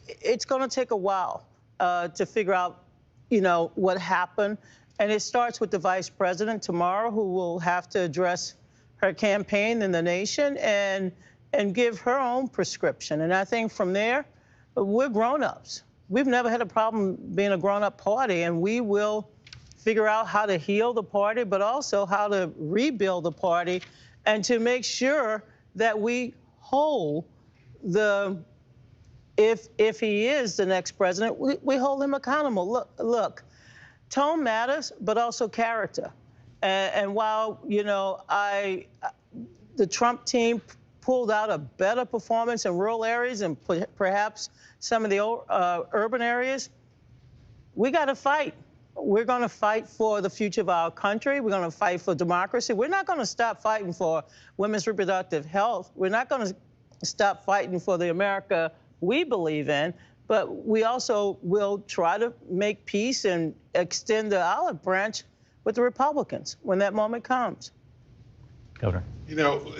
Speaker 16: It's going to take a while to figure out, you know, what happened. And it starts with the vice president tomorrow, who will have to address her campaign in the nation and give her own prescription. And I think from there, we're grown-ups. We've never had a problem being a grown-up party, and we will figure out how to heal the party, but also how to rebuild the party and to make sure that we hold if he is the next president, we hold him accountable. Look, tone matters, but also character. And while, you know, the Trump team pulled out a better performance in rural areas and perhaps some of the urban areas, we got to fight. We're going to fight for the future of our country. We're going to fight for democracy. We're not going to stop fighting for women's reproductive health. We're not going to stop fighting for the America we believe in, but we also will try to make peace and extend the olive branch with the Republicans when that moment comes.
Speaker 9: Governor.
Speaker 17: You know,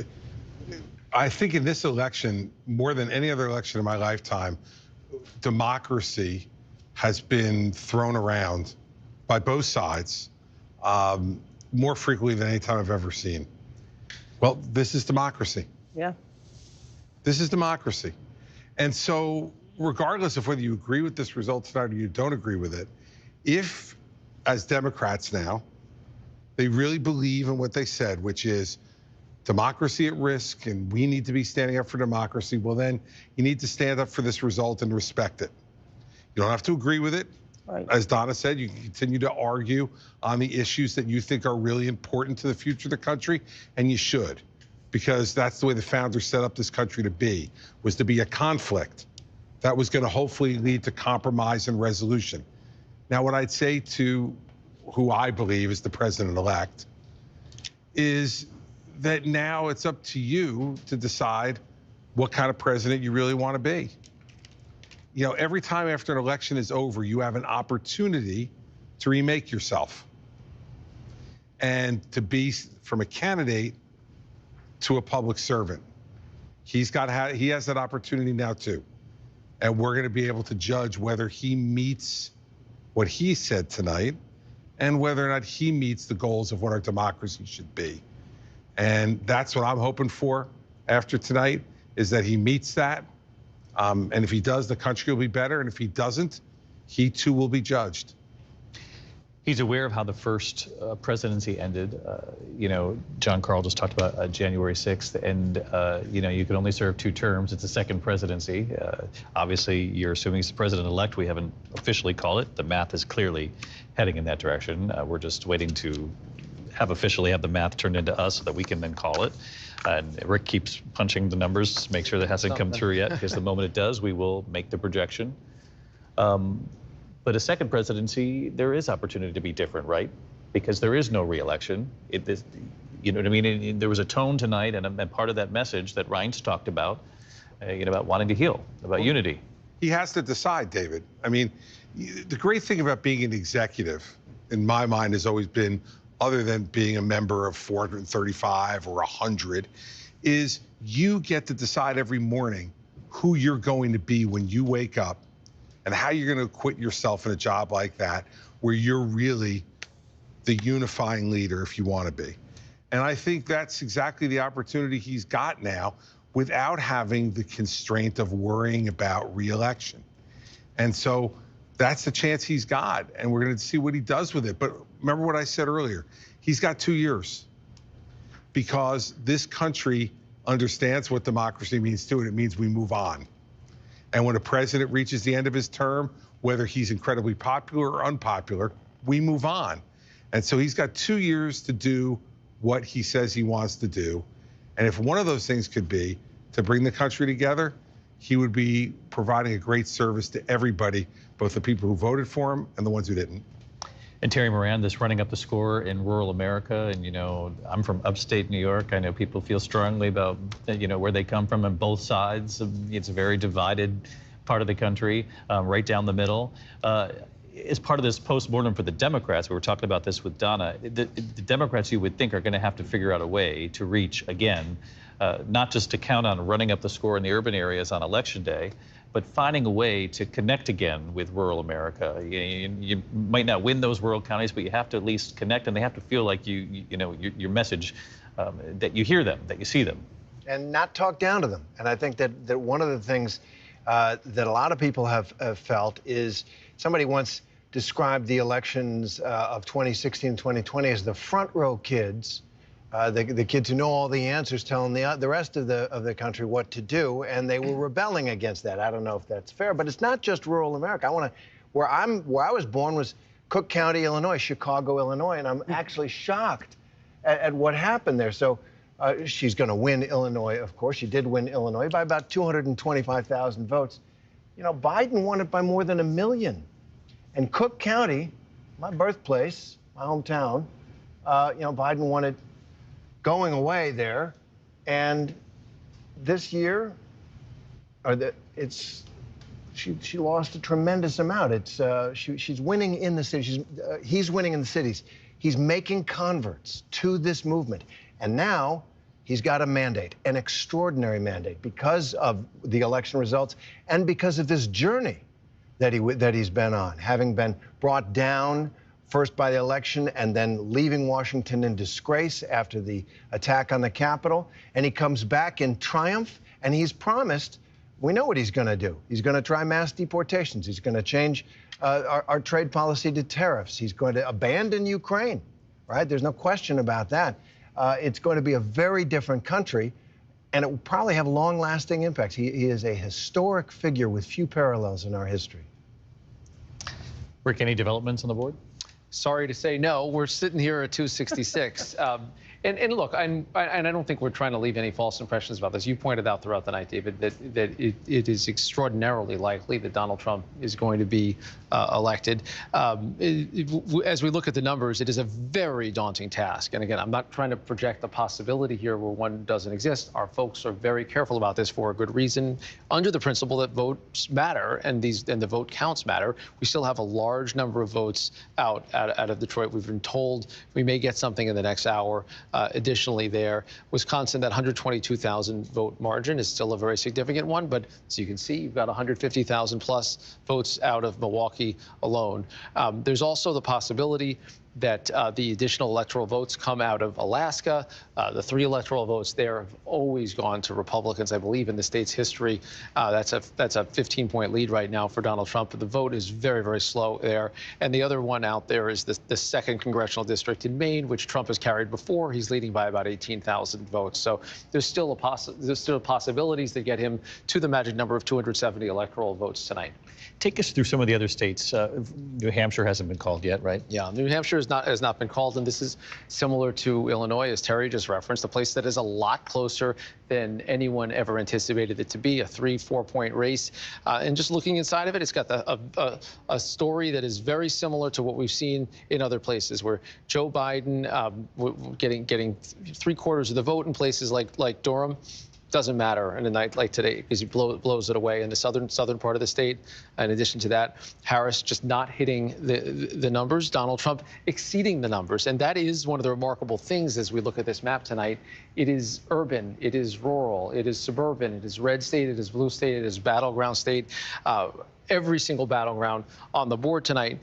Speaker 17: I think in this election, more than any other election in my lifetime, democracy has been thrown around by both sides. more frequently than any time I've ever seen. Well, this is democracy.
Speaker 16: Yeah.
Speaker 17: This is democracy. And so, regardless of whether you agree with this result tonight or you don't agree with it, if, as Democrats now, they really believe in what they said, which is democracy at risk and we need to be standing up for democracy, well, then you need to stand up for this result and respect it. You don't have to agree with it.
Speaker 16: Right.
Speaker 17: As Donna said, you can continue to argue on the issues that you think are really important to the future of the country, and you should, because that's the way the founders set up this country to be, was to be a conflict that was going to hopefully lead to compromise and resolution. Now, what I'd say to who I believe is the president-elect is that now it's up to you to decide what kind of president you really want to be. You know, every time after an election is over, you have an opportunity to remake yourself and to be from a candidate to a public servant. He has that opportunity now too. And we're going to be able to judge whether he meets what he said tonight and whether or not he meets the goals of what our democracy should be. And that's what I'm hoping for after tonight, is that he meets that. And if he does, the country will be better. And if he doesn't, he too will be judged.
Speaker 9: He's aware of how the first presidency ended. You know, John Carl just talked about January 6th, and you know, you can only serve 2 terms. It's a second presidency. Obviously, you're assuming he's the president-elect. We haven't officially called it. The math is clearly heading in that direction. We're just waiting to officially have the math turned into us so that we can then call it. And Rick keeps punching the numbers to make sure that hasn't come through yet, because the moment it does, we will make the projection. But a second presidency, there is opportunity to be different, right? Because there is no re-election. You know what I mean? And there was a tone tonight, and part of that message that Reince talked about, you know, about wanting to heal, about unity.
Speaker 17: He has to decide, David. I mean, the great thing about being an executive, in my mind, has always been, other than being a member of 435 or 100, is you get to decide every morning who you're going to be when you wake up and how you're going to acquit yourself in a job like that, where you're really the unifying leader if you want to be. And I think that's exactly the opportunity he's got now, without having the constraint of worrying about re-election. And so that's the chance he's got, and we're going to see what he does with it. But remember what I said earlier, he's got 2 years, because this country understands what democracy means too, and it means we move on. And when a president reaches the end of his term, whether he's incredibly popular or unpopular, we move on. And so he's got 2 years to do what he says he wants to do. And if one of those things could be to bring the country together, he would be providing a great service to everybody, both the people who voted for him and the ones who didn't.
Speaker 9: And Terry Moran, this running up the score in rural America, and you know, I'm from upstate New York. I know people feel strongly about, you know, where they come from on both sides. It's a very divided part of the country, right down the middle. As part of this postmortem for the Democrats, we were talking about this with Donna, the Democrats, you would think, are going to have to figure out a way to reach again, not just to count on running up the score in the urban areas on Election Day, but finding a way to connect again with rural America. You might not win those rural counties, but you have to at least connect, and they have to feel like you know your message, that you hear them, that you see them,
Speaker 18: and not talk down to them. And I think that one of the things that a lot of people have felt is, somebody once described the elections of 2016 and 2020 as the front row kids. The kids who know all the answers telling the rest of the country what to do, and they were rebelling against that. I don't know if that's fair, but it's not just rural America. Where I was born was Cook County, Illinois, Chicago, Illinois, and I'm actually shocked at what happened there. So she's going to win Illinois, of course. She did win Illinois by about 225,000 votes. You know, Biden won it by more than 1 million. And Cook County, my birthplace, my hometown, you know, Biden won it going away there, and this year, she lost a tremendous amount. She's winning in the cities. He's winning in the cities. He's making converts to this movement, and now he's got a mandate, an extraordinary mandate, because of the election results and because of this journey that he's been on, having been brought down first by the election and then leaving Washington in disgrace after the attack on the Capitol. And he comes back in triumph, and he's promised, we know what he's going to do. He's going to try mass deportations. He's going to change our trade policy to tariffs. He's going to abandon Ukraine, right? There's no question about that. It's going to be a very different country, and it will probably have long-lasting impacts. He is a historic figure with few parallels in our history.
Speaker 9: Rick, any developments on the board?
Speaker 10: Sorry to say no. We're sitting here at 266. And look, and I don't think we're trying to leave any false impressions about this. You pointed out throughout the night, David, that it is extraordinarily likely that Donald Trump is going to be elected. As we look at the numbers, it is a very daunting task. And again, I'm not trying to project a possibility here where one doesn't exist. Our folks are very careful about this for a good reason. Under the principle that votes matter and the vote counts matter, we still have a large number of votes out of Detroit. We've been told we may get something in the next hour. Additionally there, Wisconsin, that 122,000 vote margin is still a very significant one, but as you can see, you've got 150,000 plus votes out of Milwaukee alone. There's also the possibility that the additional electoral votes come out of Alaska. The 3 electoral votes there have always gone to Republicans, I believe, in the state's history. That's a 15-point lead right now for Donald Trump. The vote is very, very slow there. And the other one out there is the 2nd congressional district in Maine, which Trump has carried before. He's leading by about 18,000 votes. So there's still possibilities that get him to the magic number of 270 electoral votes tonight.
Speaker 9: Take us through some of the other states. New Hampshire hasn't been called yet, right?
Speaker 10: Yeah, New Hampshire has not been called, and this is similar to Illinois, as Terry just referenced, a place that is a lot closer than anyone ever anticipated it to be, a 3-4 point race. And just looking inside of it, it's got a story that is very similar to what we've seen in other places, where Joe Biden getting 3/4 of the vote in places like Durham. Doesn't matter in a night like today because he blows it away in the southern part of the state. In addition to that, Harris just not hitting the numbers, Donald Trump exceeding the numbers. And that is one of the remarkable things as we look at this map tonight. It is urban, it is rural, it is suburban, it is red state, it is blue state, it is battleground state. Every single battleground on the board tonight,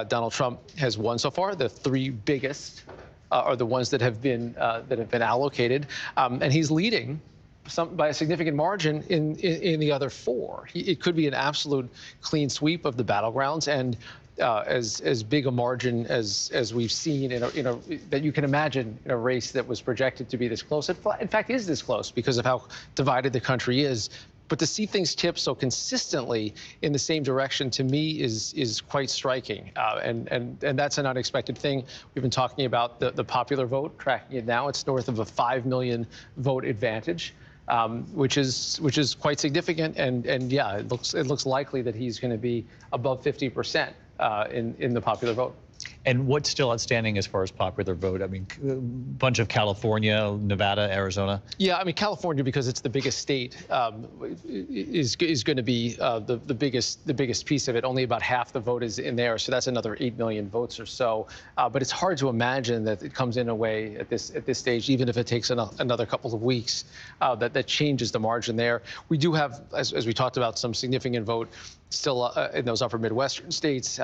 Speaker 10: Donald Trump has won so far. The 3 biggest are the ones that have been allocated, and he's leading by a significant margin in the other 4. It could be an absolute clean sweep of the battlegrounds, and as big a margin as we've seen that you can imagine in a race that was projected to be this close. It, in fact, is this close because of how divided the country is. But to see things tip so consistently in the same direction, to me, is quite striking. And that's an unexpected thing. We've been talking about the popular vote, tracking it now. It's north of a 5 million vote advantage. Which is quite significant, and yeah, it looks likely that he's going to be above 50% in the popular vote.
Speaker 9: And what's still outstanding as far as popular vote? I mean, a bunch of California, Nevada, Arizona.
Speaker 10: Yeah, I mean, California, because it's the biggest state, is going to be the biggest piece of it. Only about half the vote is in there, so that's another 8 million votes or so. But it's hard to imagine that it comes in a way at this stage, even if it takes another couple of weeks, that changes the margin there. We do have, as we talked about, some significant vote still in those upper Midwestern states.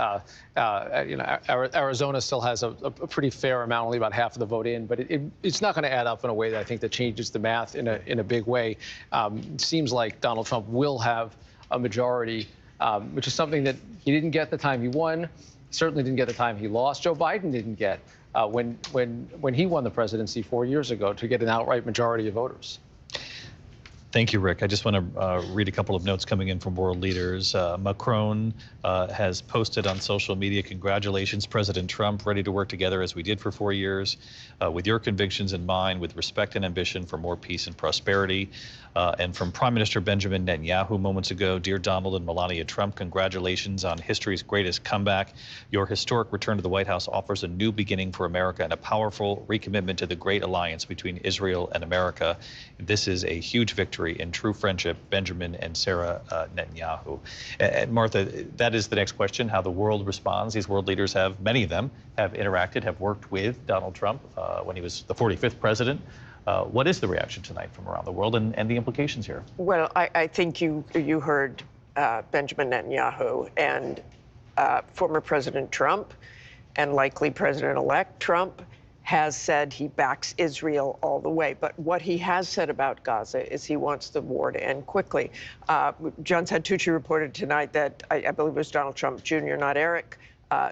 Speaker 10: Arizona still has a pretty fair amount, only about half of the vote in, but it's not going to add up in a way that I think that changes the math in a big way. It seems like Donald Trump will have a majority, which is something that he didn't get the time he won, certainly didn't get the time he lost. Joe Biden didn't get when he won the presidency 4 years ago, to get an outright majority of voters.
Speaker 9: Thank you, Rick. I just want to read a couple of notes coming in from world leaders. Macron has posted on social media, "Congratulations, President Trump, ready to work together as we did for 4 years, with your convictions in mind, with respect and ambition for more peace and prosperity." And from Prime Minister Benjamin Netanyahu moments ago, "Dear Donald and Melania Trump, congratulations on history's greatest comeback. Your historic return to the White House offers a new beginning for America and a powerful recommitment to the great alliance between Israel and America. This is a huge victory in true friendship, Benjamin and Sarah Netanyahu." And Martha, that is the next question, how the world responds. These world leaders have, many of them, have interacted, have worked with Donald Trump when he was the 45th president. What is the reaction tonight from around the world and the implications here?
Speaker 14: Well, I think you heard Benjamin Netanyahu and former President Trump and likely President-elect Trump has said he backs Israel all the way. But what he has said about Gaza is he wants the war to end quickly. John Santucci reported tonight that, I believe it was Donald Trump Jr., not Eric,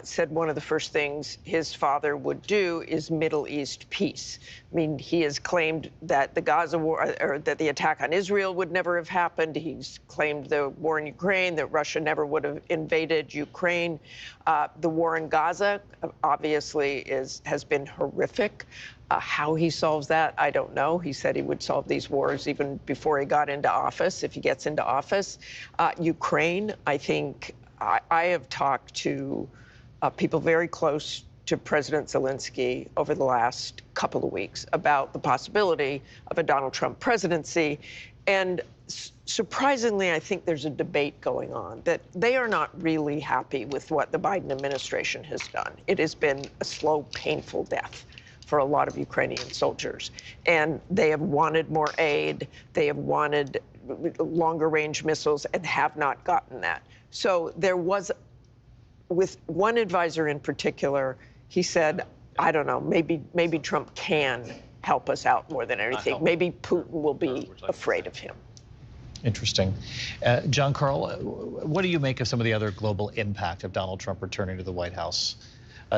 Speaker 14: said one of the first things his father would do is Middle East peace. I mean, he has claimed that the Gaza war, or that the attack on Israel would never have happened. He's claimed the war in Ukraine, that Russia never would have invaded Ukraine. The war in Gaza, obviously, has been horrific. How he solves that, I don't know. He said he would solve these wars even before he got into office, if he gets into office. Ukraine, I think, I have talked to people very close to President Zelensky over the last couple of weeks about the possibility of a Donald Trump presidency. And surprisingly, I think there's a debate going on that they are not really happy with what the Biden administration has done. It has been a slow, painful death for a lot of Ukrainian soldiers. And they have wanted more aid. They have wanted longer range missiles and have not gotten that. So there was, with one advisor in particular, he said, I don't know, maybe Trump can help us out more than anything. Maybe Putin will be afraid of him.
Speaker 9: Interesting. John Carl, what do you make of some of the other global impact of Donald Trump returning to the White House?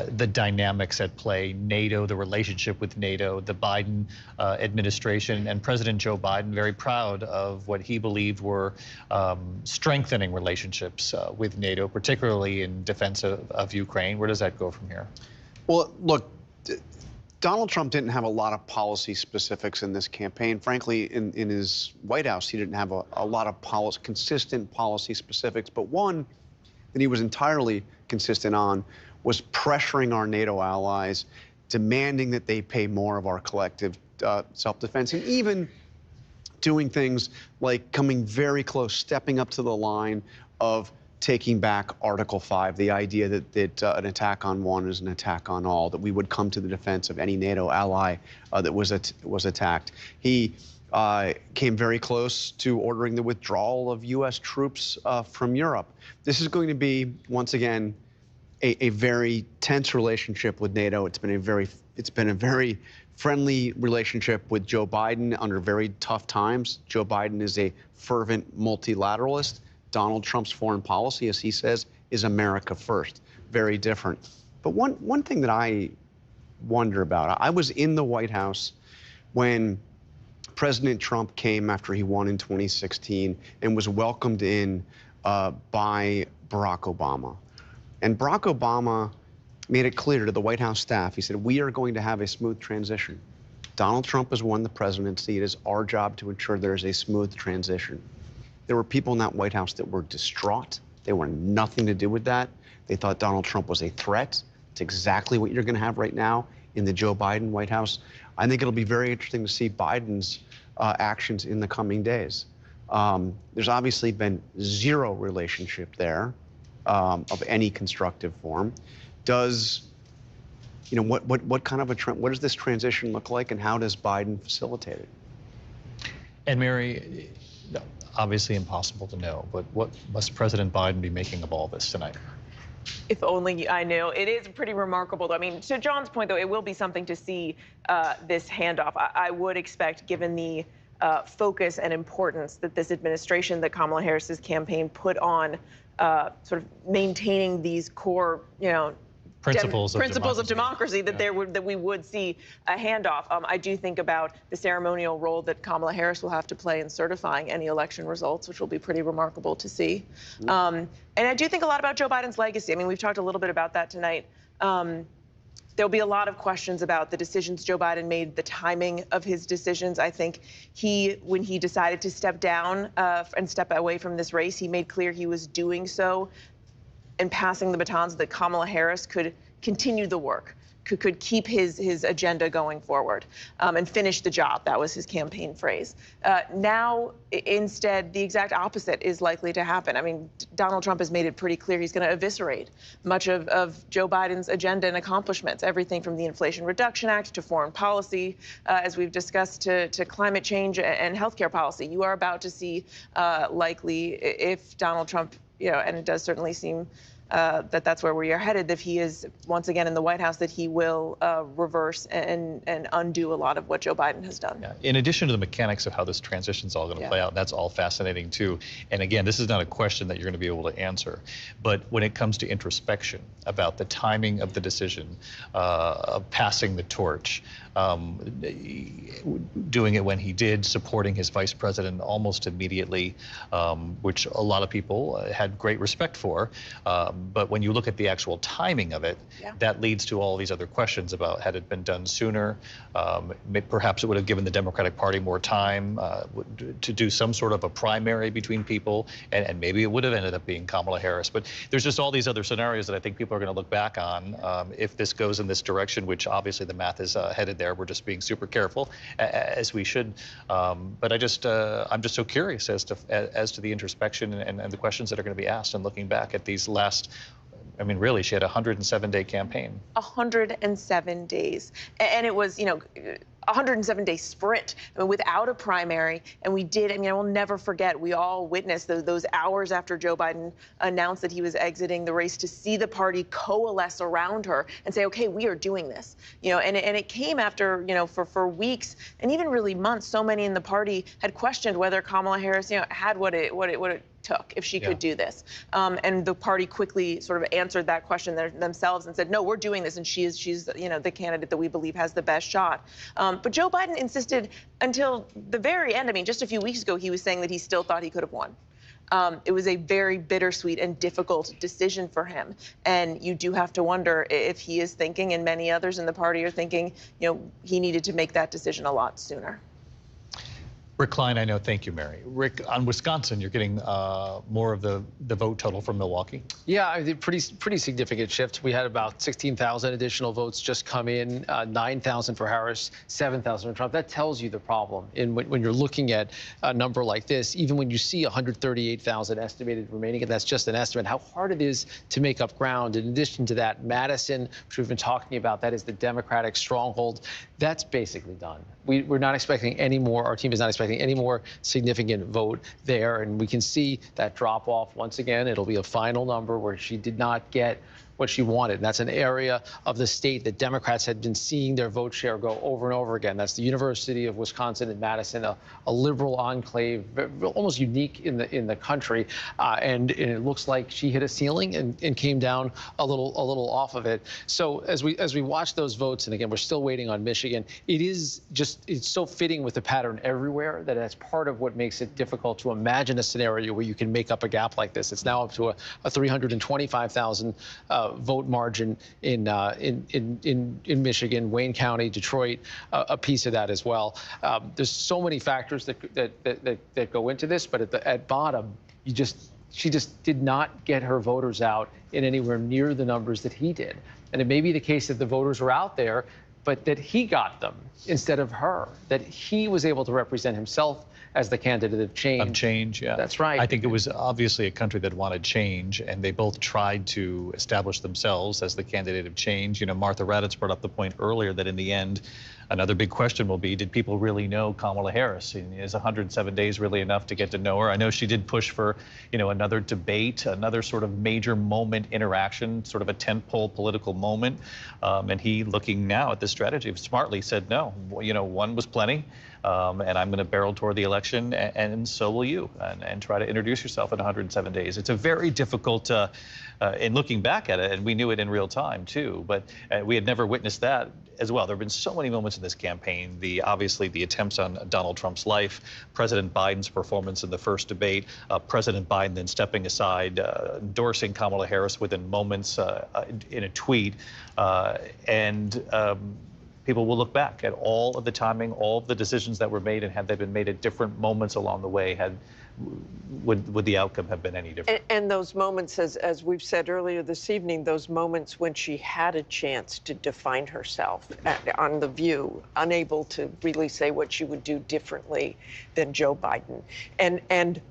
Speaker 9: The dynamics at play, NATO, the relationship with NATO, the Biden administration, and President Joe Biden very proud of what he believed were strengthening relationships with NATO, particularly in defense of Ukraine. Where does that go from here?
Speaker 11: Well, look, Donald Trump didn't have a lot of policy specifics in this campaign. Frankly, in his White House, he didn't have a lot of consistent policy specifics. But one that he was entirely consistent on was pressuring our NATO allies, demanding that they pay more of our collective self-defense, and even doing things like coming very close, stepping up to the line of taking back Article 5, the idea that an attack on one is an attack on all, that we would come to the defense of any NATO ally that was attacked. He came very close to ordering the withdrawal of U.S. troops from Europe. This is going to be, once again, a very tense relationship with NATO. It's been a very friendly relationship with Joe Biden under very tough times. Joe Biden is a fervent multilateralist. Donald Trump's foreign policy, as he says, is America first. Very different. But one thing that I wonder about, I was in the White House when President Trump came after he won in 2016 and was welcomed in by Barack Obama. And Barack Obama made it clear to the White House staff, he said, we are going to have a smooth transition. Donald Trump has won the presidency. It is our job to ensure there is a smooth transition. There were people in that White House that were distraught. They wanted nothing to do with that. They thought Donald Trump was a threat. It's exactly what you're going to have right now in the Joe Biden White House. I think it'll be very interesting to see Biden's actions in the coming days. There's obviously been zero relationship there of any constructive form. Does, you know, what kind of what does this transition look like, and how does Biden facilitate it?
Speaker 9: And Mary, obviously impossible to know, but what must President Biden be making of all this tonight?
Speaker 12: If only I knew. It is pretty remarkable. I mean, to John's point, though, it will be something to see this handoff. I would expect, given the focus and importance that this administration, that Kamala Harris's campaign put on sort of maintaining these core, you know, principles of democracy, that we would see a handoff. I do think about the ceremonial role that Kamala Harris will have to play in certifying any election results, which will be pretty remarkable to see. And I do think a lot about Joe Biden's legacy. I mean, we've talked a little bit about that tonight. There'll be a lot of questions about the decisions Joe Biden made, the timing of his decisions. I think when he decided to step down and step away from this race, he made clear he was doing so and passing the batons so that Kamala Harris could continue the work, could keep his agenda going forward and finish the job. That was his campaign phrase. Now, instead, the exact opposite is likely to happen. I mean, Donald Trump has made it pretty clear he's going to eviscerate much of Joe Biden's agenda and accomplishments, everything from the Inflation Reduction Act to foreign policy, as we've discussed, to climate change and healthcare policy. You are about to see likely, if Donald Trump, you know, and it does certainly seem that's where we are headed. If he is once again in the White House, that he will reverse and undo a lot of what Joe Biden has done.
Speaker 9: Yeah. In addition to the mechanics of how this transition is all going to play out, that's all fascinating too. And again, this is not a question that you're going to be able to answer. But when it comes to introspection about the timing of the decision, of passing the torch, doing it when he did, supporting his vice president almost immediately, which a lot of people had great respect for. But when you look at the actual timing of it, that leads to all these other questions about had it been done sooner, perhaps it would have given the Democratic Party more time to do some sort of a primary between people, and maybe it would have ended up being Kamala Harris. But there's just all these other scenarios that I think people are going to look back on if this goes in this direction, which obviously the math is headed there. We're just being super careful, as we should. But I'm just so curious as to the introspection and the questions that are going to be asked and looking back at these last. I mean, really, she had a 107-day campaign.
Speaker 12: 107 days. And it was, 107-day sprint, I mean, without a primary. And we did, I will never forget, we all witnessed those hours after Joe Biden announced that he was exiting the race to see the party coalesce around her and say, okay, we are doing this. And it came after, for weeks and even really months, so many in the party had questioned whether Kamala Harris, had what it took if she could do this. And the party quickly sort of answered that question themselves and said, no, we're doing this. And she's the candidate that we believe has the best shot. But Joe Biden insisted until the very end. I mean, just a few weeks ago, he was saying that he still thought he could have won. It was a very bittersweet and difficult decision for him. And you do have to wonder if he is thinking, and many others in the party are thinking, he needed to make that decision a lot sooner.
Speaker 9: Rick Klein, I know. Thank you, Mary. Rick, on Wisconsin, you're getting more of the vote total from Milwaukee.
Speaker 10: Yeah, pretty significant shift. We had about 16,000 additional votes just come in, 9,000 for Harris, 7,000 for Trump. That tells you the problem. And when you're looking at a number like this, even when you see 138,000 estimated remaining, and that's just an estimate, how hard it is to make up ground. In addition to that, Madison, which we've been talking about, that is the Democratic stronghold, that's basically done. We're not expecting any more. Our team is not expecting any more significant vote there. And we can see that drop off once again. It'll be a final number where she did not get what she wanted. And that's an area of the state that Democrats had been seeing their vote share go over and over again. That's the University of Wisconsin in Madison, a liberal enclave, almost unique in the country. And it looks like she hit a ceiling and came down a little off of it. So as we watch those votes, and again, we're still waiting on Michigan, it's so fitting with the pattern everywhere that that's part of what makes it difficult to imagine a scenario where you can make up a gap like this. It's now up to a 325,000 vote margin in Michigan, Wayne County, Detroit, a piece of that as well. There's so many factors that go into this, but at bottom, she just did not get her voters out in anywhere near the numbers that he did. And it may be the case that the voters were out there, but that he got them instead of her, that he was able to represent himself as the candidate of change.
Speaker 9: Of change, yeah.
Speaker 10: That's right.
Speaker 9: I think it was obviously a country that wanted change, and they both tried to establish themselves as the candidate of change. Martha Raddatz brought up the point earlier that in the end, another big question will be, did people really know Kamala Harris? Is 107 days really enough to get to know her? I know she did push for, another debate, another sort of major moment interaction, sort of a tentpole political moment. And he, looking now at this strategy, smartly said, no, one was plenty. And I'm going to barrel toward the election, and so will you, and try to introduce yourself in 107 days. It's a very difficult, in looking back at it, and we knew it in real time, too, but we had never witnessed that as well. There have been so many moments in this campaign, obviously the attempts on Donald Trump's life, President Biden's performance in the first debate, President Biden then stepping aside, endorsing Kamala Harris within moments in a tweet, people will look back at all of the timing, all of the decisions that were made, and had they been made at different moments along the way, would the outcome have been any different?
Speaker 14: And those moments, as we've said earlier this evening, those moments when she had a chance to define herself on The View, unable to really say what she would do differently than Joe Biden. And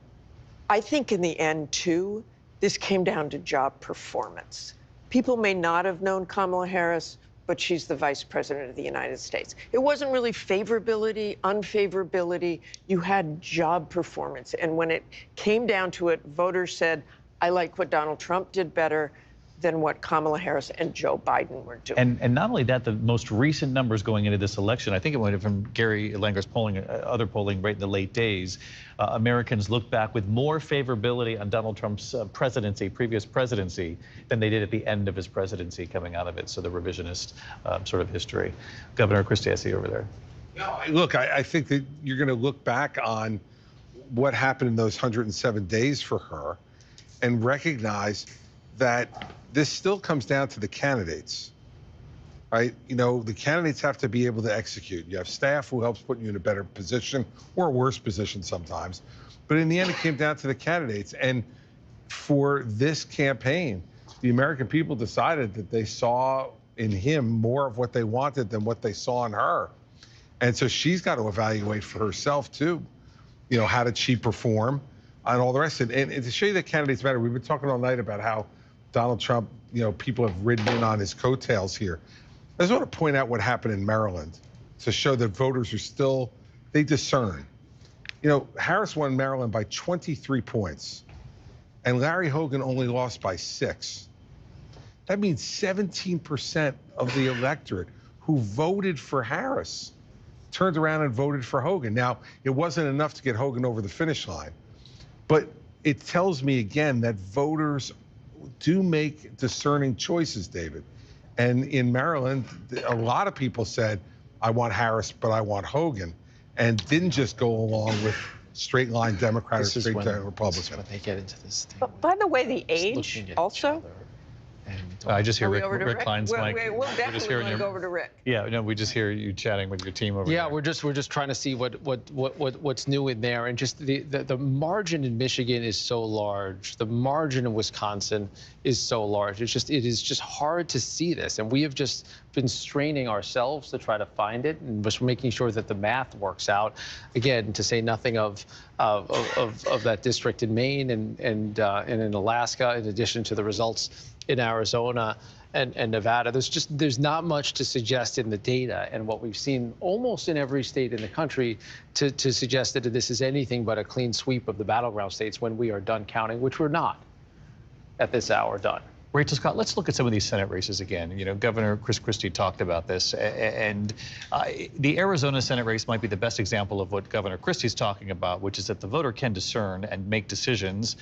Speaker 14: I think in the end, too, this came down to job performance. People may not have known Kamala Harris, but she's the vice president of the United States. It wasn't really favorability, unfavorability. You had job performance. And when it came down to it, voters said, I like what Donald Trump did better. than what Kamala Harris and Joe Biden were doing.
Speaker 9: And not only that, the most recent numbers going into this election, I think it went from Gary Langer's polling, other polling right in the late days, Americans look back with more favorability on Donald Trump's presidency, previous presidency, than they did at the end of his presidency coming out of it. So the revisionist sort of history. Governor Christie, I see you over there.
Speaker 17: No, look, I think that you're going to look back on what happened in those 107 days for her and recognize that this still comes down to the candidates, right? You know, the candidates have to be able to execute. You have staff who helps put you in a better position or a worse position sometimes. But in the end, it came down to the candidates. And for this campaign, the American people decided that they saw in him more of what they wanted than what they saw in her. And so she's got to evaluate for herself, too. You know, how did she perform and all the rest of it. And to show you that candidates matter, we've been talking all night about how Donald Trump, you know, people have ridden in on his coattails here. I just want to point out what happened in Maryland to show that voters are still, they discern. You know, Harris won Maryland by 23 points, and Larry Hogan only lost by 6. That means 17% of the electorate who voted for Harris turned around and voted for Hogan. Now, it wasn't enough to get Hogan over the finish line, but it tells me again that voters do make discerning choices, David. And in Maryland, a lot of people said, I want Harris, but I want Hogan, and didn't just go along with straight line Democrat or straight line Republican.
Speaker 10: When they get into this thing.
Speaker 14: But by the way, the age also.
Speaker 9: I just hear
Speaker 14: Are we
Speaker 9: Rick,
Speaker 14: over to
Speaker 9: Rick
Speaker 14: Rick?
Speaker 9: Klein's mic.
Speaker 14: We'll
Speaker 9: We're just
Speaker 14: definitely
Speaker 9: hearing
Speaker 14: want to
Speaker 9: your-
Speaker 14: go over to Rick.
Speaker 9: Yeah, no, we just hear you chatting with your team over there.
Speaker 10: Yeah, we're just trying to see what's new in there, and just the margin in Michigan is so large. The margin in Wisconsin is so large. It is just hard to see this, and we have just been straining ourselves to try to find it, and just making sure that the math works out. Again, to say nothing of that district in Maine and in Alaska, in addition to the results in Arizona and Nevada. There's not much to suggest in the data, and what we've seen almost in every state in the country to suggest that this is anything but a clean sweep of the battleground states when we are done counting, which we're not at this hour done.
Speaker 9: Rachel Scott, let's look at some of these Senate races again. You know, Governor Chris Christie talked about this, and the Arizona Senate race might be the best example of what Governor Christie's talking about, which is that the voter can discern and make decisions.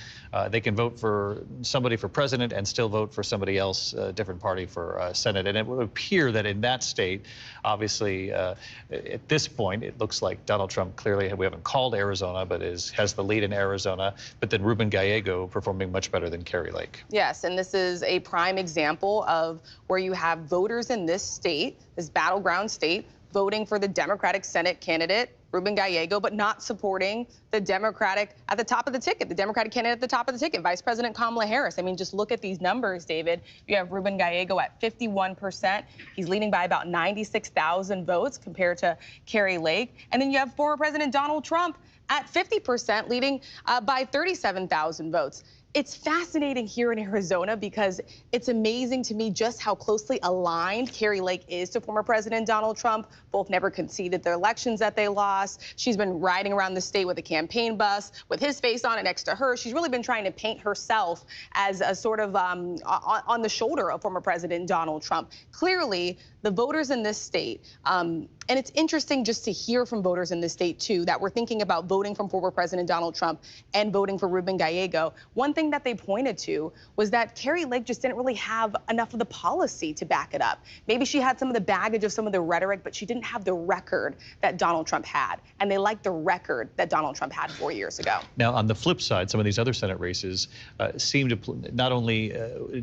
Speaker 9: They can vote for somebody for president and still vote for somebody else, a different party for Senate. And it would appear that in that state, obviously, at this point, it looks like Donald Trump clearly, we haven't called Arizona, but has the lead in Arizona, but then Ruben Gallego performing much better than Kerry Lake.
Speaker 19: Yes, and this is a prime example of where you have voters in this state, this battleground state, voting for the Democratic Senate candidate, Ruben Gallego, but not supporting the Democratic at the top of the ticket, the Democratic candidate at the top of the ticket, Vice President Kamala Harris. I mean, just look at these numbers, David. You have Ruben Gallego at 51%. He's leading by about 96,000 votes compared to Kerry Lake. And then you have former President Donald Trump at 50%, leading by 37,000 votes. It's fascinating here in Arizona because it's amazing to me just how closely aligned Kerry Lake is to former President Donald Trump. Both never conceded their elections that they lost. She's been riding around the state with a campaign bus with his face on it next to her. She's really been trying to paint herself as a sort of on the shoulder of former President Donald Trump. Clearly, the voters in this state, and it's interesting just to hear from voters in this state, too, that were thinking about voting for former President Donald Trump and voting for Ruben Gallego. One thing that they pointed to was that Kerry Lake just didn't really have enough of the policy to back it up. Maybe she had some of the baggage of some of the rhetoric, but she didn't have the record that Donald Trump had. And they liked the record that Donald Trump had 4 years ago.
Speaker 9: Now, on the flip side, some of these other Senate races seem to not only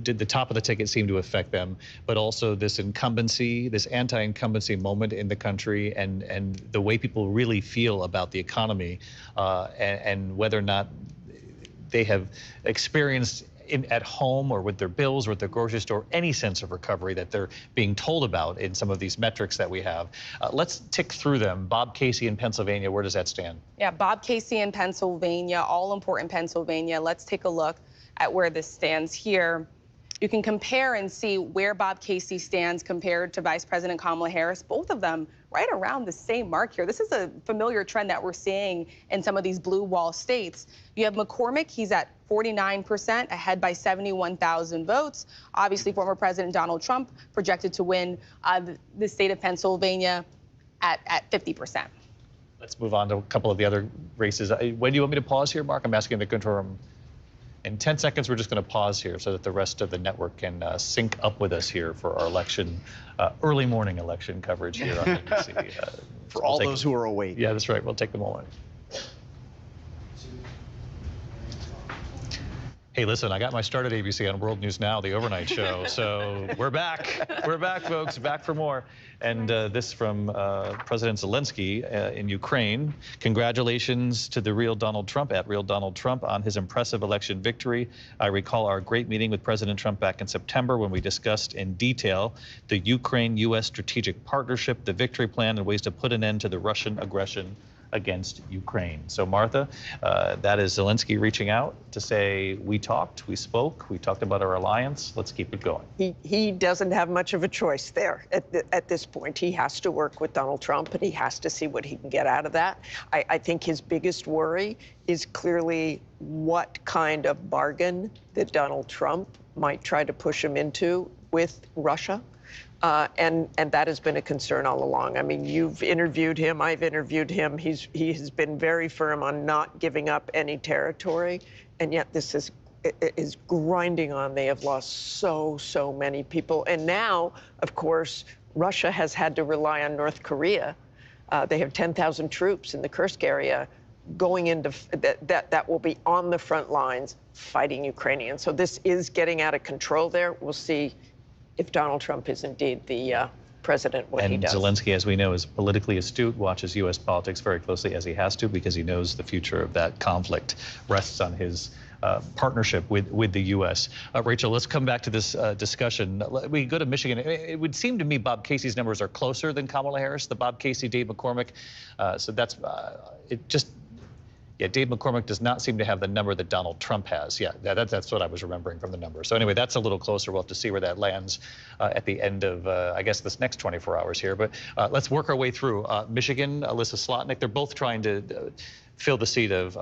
Speaker 9: did the top of the ticket seem to affect them, but also this incumbency, this anti-incumbency moment in the country, and the way people really feel about the economy, and whether or not they have experienced at home or with their bills or at their grocery store any sense of recovery that they're being told about in some of these metrics that we have. Let's tick through them. Bob Casey in Pennsylvania, where does that stand?
Speaker 19: Yeah, Bob Casey in Pennsylvania, all important Pennsylvania. Let's take a look at where this stands here. you can compare and see where Bob Casey stands compared to Vice President Kamala Harris. Both of them right around the same mark here. This is a familiar trend that we're seeing in some of these blue wall states. You have McCormick, he's at 49%, ahead by 71,000 votes. Obviously, former President Donald Trump projected to win the state of Pennsylvania at 50%.
Speaker 9: Let's move on to a couple of the other races. When do you want me to pause here, Mark? I'm asking the control room. In 10 seconds, we're just going to pause here so that the rest of the network can sync up with us here for our election, early morning election coverage here on ABC.
Speaker 11: For all those who are awake.
Speaker 9: Yeah, that's right. We'll take them all in. Hey, listen, I got my start at ABC on World News Now, the overnight show. So we're back. We're back, folks. Back for more. And this from President Zelensky in Ukraine. Congratulations to the real Donald Trump, at real Donald Trump, on his impressive election victory. I recall our great meeting with President Trump back in September when we discussed in detail the Ukraine-U.S. strategic partnership, the victory plan, and ways to put an end to the Russian aggression against Ukraine. So, Martha, that is Zelensky reaching out to say, we talked, we spoke, we talked about our alliance, let's keep it going.
Speaker 14: He doesn't have much of a choice there at this point. He has to work with Donald Trump, and he has to see what he can get out of that. I think his biggest worry is clearly what kind of bargain that Donald Trump might try to push him into with Russia. And that has been a concern all along. I mean, you've interviewed him, I've interviewed him. He has been very firm on not giving up any territory, and yet this is grinding on. They have lost so many people. And now, of course, Russia has had to rely on North Korea. They have 10,000 troops in the Kursk area going into that will be on the front lines fighting Ukrainians. So this is getting out of control there. We'll see if Donald Trump is indeed the president, what he does.
Speaker 9: And Zelensky, as we know, is politically astute, watches U.S. politics very closely, as he has to, because he knows the future of that conflict rests on his partnership with the U.S. Rachel, let's come back to this discussion. We go to Michigan. It would seem to me Bob Casey's numbers are closer than Kamala Harris, the Bob Casey, Dave McCormick. So that's it just... Yeah, Dave McCormick does not seem to have the number that Donald Trump has. Yeah, that's what I was remembering from the number. So anyway, that's a little closer. We'll have to see where that lands at the end of, I guess, this next 24 hours here. But let's work our way through. Michigan, Alyssa Slotnick, they're both trying to fill the seat of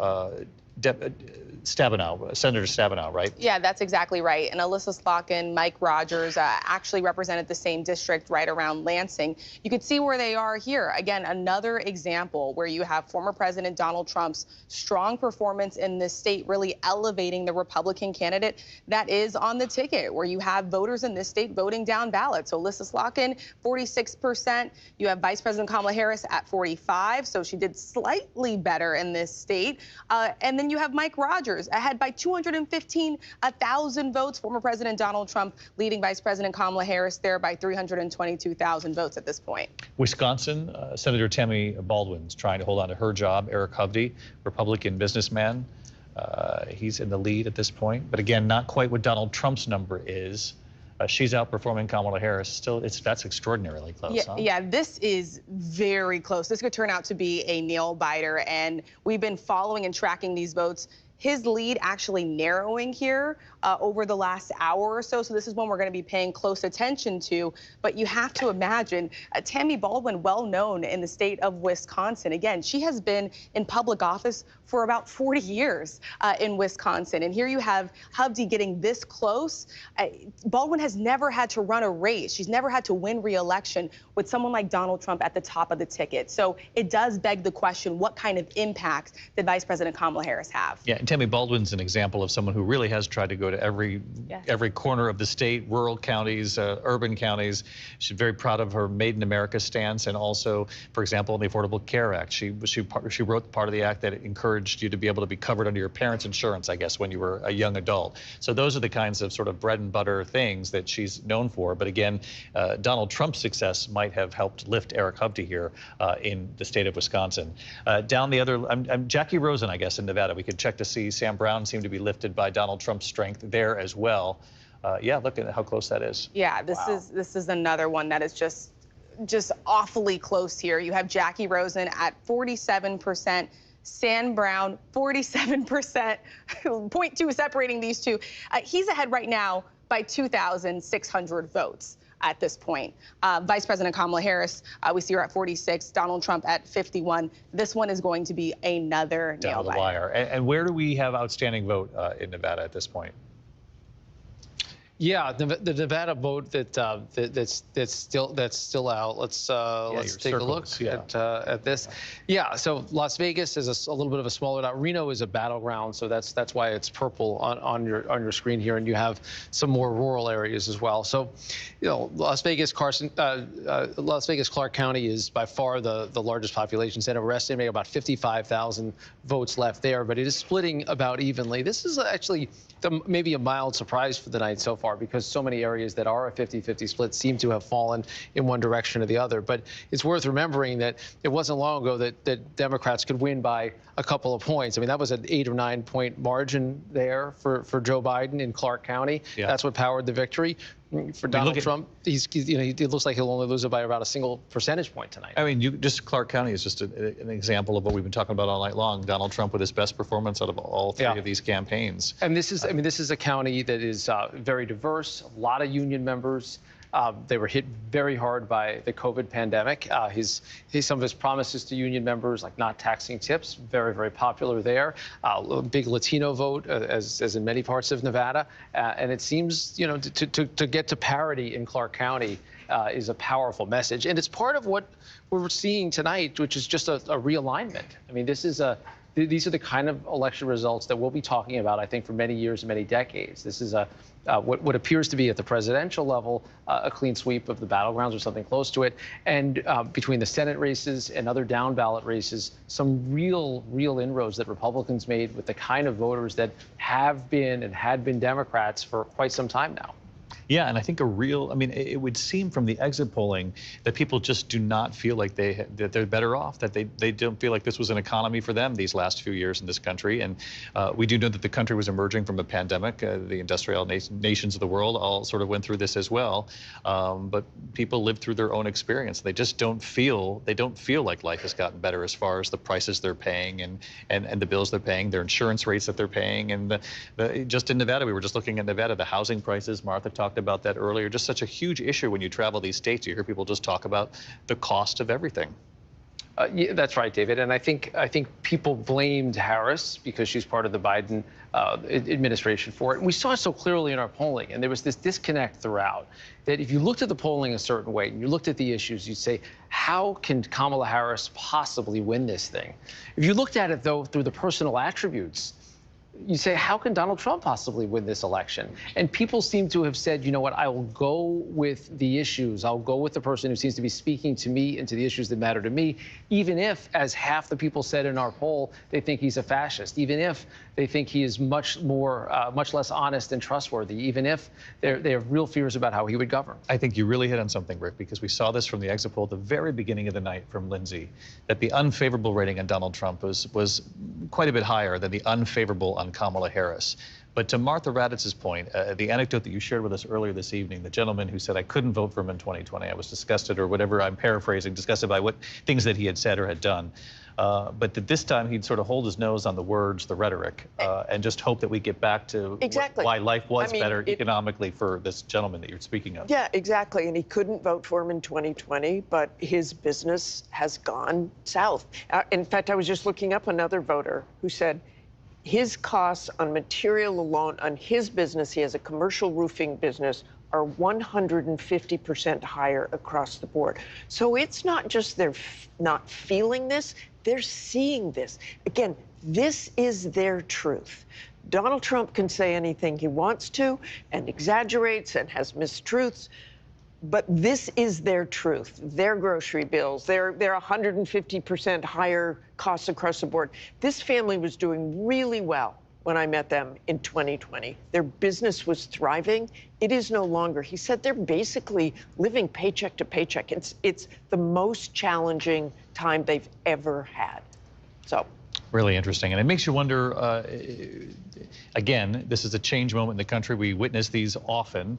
Speaker 9: Stabenow, Senator Stabenow, right?
Speaker 19: Yeah, that's exactly right. And Alyssa Slotkin, Mike Rogers actually represented the same district right around Lansing. You could see where they are here. Again, another example where you have former President Donald Trump's strong performance in this state really elevating the Republican candidate that is on the ticket, where you have voters in this state voting down ballots. So Alyssa Slotkin, 46%. You have Vice President Kamala Harris at 45%. So she did slightly better in this state. And then you have Mike Rogers ahead by 215,000 votes. Former President Donald Trump leading Vice President Kamala Harris there by 322,000 votes at this point.
Speaker 9: Wisconsin, Senator Tammy Baldwin's trying to hold on to her job. Eric Hovde, Republican businessman. He's in the lead at this point. But again, not quite what Donald Trump's number is. She's outperforming Kamala Harris. Still, that's extraordinarily close.
Speaker 19: Yeah,
Speaker 9: huh?
Speaker 19: yeah, this is very close. This could turn out to be a nail biter, and we've been following and tracking these votes. His lead actually narrowing here over the last hour or so. So this is one we're going to be paying close attention to. But you have to imagine Tammy Baldwin, well known in the state of Wisconsin. Again, she has been in public office for about 40 years in Wisconsin. And here you have Hovde getting this close. Baldwin has never had to run a race. She's never had to win re-election with someone like Donald Trump at the top of the ticket. So it does beg the question, what kind of impact did Vice President Kamala Harris have?
Speaker 9: Yeah, and Tammy Baldwin's an example of someone who really has tried to go to every corner of the state, rural counties, urban counties. She's very proud of her Made in America stance, and also, for example, in the Affordable Care Act. She wrote the part of the act that encouraged you to be able to be covered under your parents' insurance, I guess, when you were a young adult. So those are the kinds of sort of bread and butter things that she's known for. But again, Donald Trump's success might have helped lift Eric Hovde here in the state of Wisconsin. Down the other, Jackie Rosen, I guess, in Nevada. We could check to see Sam Brown seemed to be lifted by Donald Trump's strength there as well. Yeah, look at how close that is.
Speaker 19: Yeah, this is another one that is just awfully close here. You have Jackie Rosen at 47%. Sam Brown, 47%, 0.2 separating these two. He's ahead right now by 2,600 votes at this point. Vice President Kamala Harris, we see her at 46, Donald Trump at 51. This one is going to be another nail
Speaker 9: Down the
Speaker 19: biter.
Speaker 9: wire. And where do we have outstanding vote in Nevada at this point?
Speaker 10: Yeah, the Nevada vote that's still out. Let's take a look at this. Yeah, so Las Vegas is a little bit of a smaller dot. Reno is a battleground, so that's why it's purple on your screen here, and you have some more rural areas as well. So, Las Vegas, Clark County is by far the largest population center. We're estimating about 55,000 votes left there, but it is splitting about evenly. This is actually maybe a mild surprise for the night so far, because so many areas that are a 50-50 split seem to have fallen in one direction or the other. But it's worth remembering that it wasn't long ago that Democrats could win by a couple of points. I mean, that was an 8 or 9 point margin there for Joe Biden in Clark County. Yeah. That's what powered the victory. For Donald Trump, it looks like he'll only lose it by about a single percentage point tonight.
Speaker 9: I mean, just Clark County is just an example of what we've been talking about all night long. Donald Trump with his best performance out of all three of these campaigns.
Speaker 10: And this is a county that is very diverse, a lot of union members. They were hit very hard by the COVID pandemic. Some of his promises to union members, like not taxing tips, very, very popular there. A big Latino vote, as in many parts of Nevada. And it seems, to get to parity in Clark County is a powerful message. And it's part of what we're seeing tonight, which is just a realignment. I mean, these are the kind of election results that we'll be talking about, I think, for many years and many decades. This is what appears to be at the presidential level a clean sweep of the battlegrounds or something close to it. And between the Senate races and other down ballot races, some real inroads that Republicans made with the kind of voters that have been and had been Democrats for quite some time now.
Speaker 9: Yeah, and I think it would seem from the exit polling that people just do not feel like that they're better off, that they don't feel like this was an economy for them these last few years in this country. And we do know that the country was emerging from a pandemic. The industrial nations of the world all sort of went through this as well. But people live through their own experience. They just don't feel like life has gotten better as far as the prices they're paying and the bills they're paying, their insurance rates that they're paying. And just in Nevada, we were just looking at Nevada, the housing prices. Martha talked about that earlier. Just such a huge issue when you travel these states. You hear people just talk about the cost of everything.
Speaker 10: Yeah, that's right, David. And I think people blamed Harris because she's part of the Biden administration for it. And we saw it so clearly in our polling. And there was this disconnect throughout that if you looked at the polling a certain way and you looked at the issues, you'd say, how can Kamala Harris possibly win this thing? If you looked at it, though, through the personal attributes, you say, how can Donald Trump possibly win this election? And people seem to have said, you know what, I will go with the issues. I'll go with the person who seems to be speaking to me and to the issues that matter to me, even if, as half the people said in our poll, they think he's a fascist, even if they think he is much less honest and trustworthy, even if they have real fears about how he would govern.
Speaker 9: I think you really hit on something, Rick, because we saw this from the exit poll at the very beginning of the night from Lindsay, that the unfavorable rating on Donald Trump was quite a bit higher than the unfavorable on Kamala Harris. But to Martha Raditz's point, the anecdote that you shared with us earlier this evening, the gentleman who said, I couldn't vote for him in 2020. I was disgusted, or whatever, I'm paraphrasing, disgusted by what things that he had said or had done. But that this time he'd sort of hold his nose on the words, the rhetoric, and just hope that we get back to why life was better economically for this gentleman that you're speaking of.
Speaker 14: Yeah, exactly. And he couldn't vote for him in 2020, but his business has gone south. In fact, I was just looking up another voter who said his costs on material alone on his business, he has a commercial roofing business, are 150% higher across the board. So it's not just they're not feeling this, they're seeing this. Again, this is their truth. Donald Trump can say anything he wants to and exaggerates and has mistruths, but this is their truth. Their grocery bills, their 150% higher costs across the board. This family was doing really well when I met them in 2020. Their business was thriving. It is no longer. He said they're basically living paycheck to paycheck. It's the most challenging time they've ever had. So.
Speaker 9: Really interesting. And it makes you wonder, again, this is a change moment in the country. We witness these often.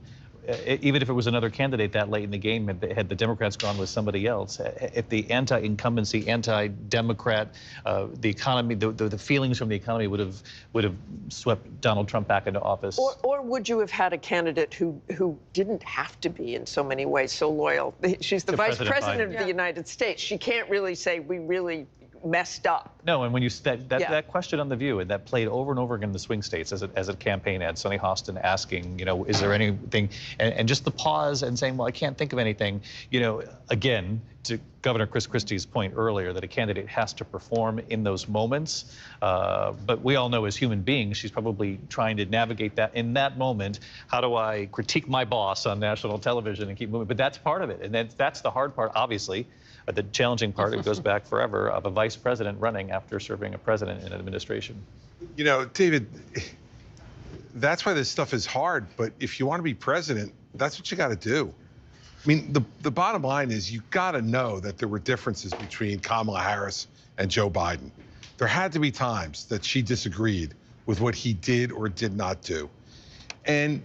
Speaker 9: even if it was another candidate that late in the game, had the Democrats gone with somebody else, if the anti-incumbency, anti-Democrat, the economy, the feelings from the economy would have swept Donald Trump back into office.
Speaker 14: Or would you have had a candidate who didn't have to be in so many ways so loyal? She's the vice president of the United States. She can't really say we really messed up.
Speaker 9: No, and when you that question on The View, and that played over and over again in the swing states as a campaign ad, Sonny Hostin asking, you know, is there anything, and just the pause and saying, well, I can't think of anything, you know, again, to Governor Chris Christie's point earlier that a candidate has to perform in those moments, but we all know as human beings, she's probably trying to navigate that in that moment. How do I critique my boss on national television and keep moving? But that's part of it, and that's the hard part, obviously. The challenging part, it goes back forever, of a vice president running after serving a president in an administration.
Speaker 17: You know, David, that's why this stuff is hard. But if you want to be president, that's what you got to do. I mean, the bottom line is you got to know that there were differences between Kamala Harris and Joe Biden. There had to be times that she disagreed with what he did or did not do. And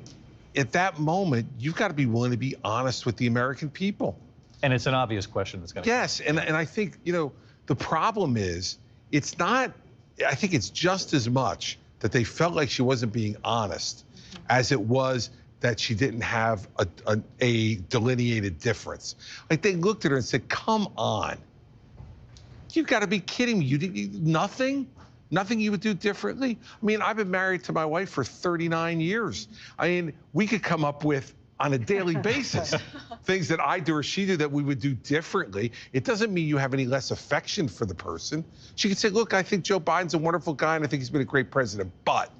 Speaker 17: at that moment, you've got to be willing to be honest with the American people.
Speaker 9: And it's an obvious question that's going to
Speaker 17: Yes, and I think, you know, the problem is, it's not, I think it's just as much that they felt like she wasn't being honest as it was that she didn't have a delineated difference. Like, they looked at her and said, come on, you've got to be kidding me. You did nothing you would do differently? I mean, I've been married to my wife for 39 years. I mean, we could come up with, on a daily basis, things that I do or she do that we would do differently. It doesn't mean you have any less affection for the person. She could say, look, I think Joe Biden's a wonderful guy and I think he's been a great president, but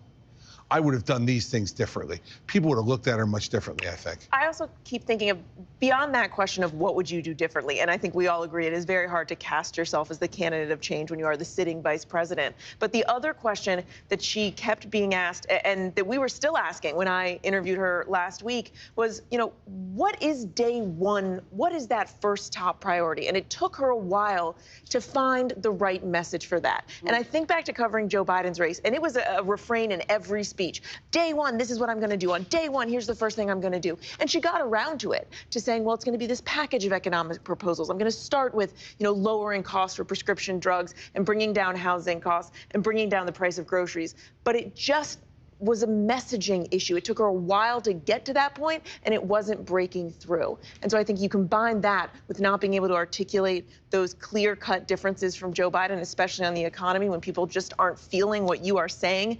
Speaker 17: I would have done these things differently. People would have looked at her much differently, I think.
Speaker 12: I also keep thinking of beyond that question of what would you do differently, and I think we all agree it is very hard to cast yourself as the candidate of change when you are the sitting vice president. But the other question that she kept being asked, and that we were still asking when I interviewed her last week, was, you know, what is day one? What is that first top priority? And it took her a while to find the right message for that. And I think back to covering Joe Biden's race, and it was a refrain in every speech. Day one, this is what I'm going to do. On day one, here's the first thing I'm going to do. And she got around to it, to saying, well, it's going to be this package of economic proposals. I'm going to start with, you know, lowering costs for prescription drugs and bringing down housing costs and bringing down the price of groceries. But it just was a messaging issue. It took her a while to get to that point, and it wasn't breaking through. And so I think you combine that with not being able to articulate those clear-cut differences from Joe Biden, especially on the economy, when people just aren't feeling what you are saying.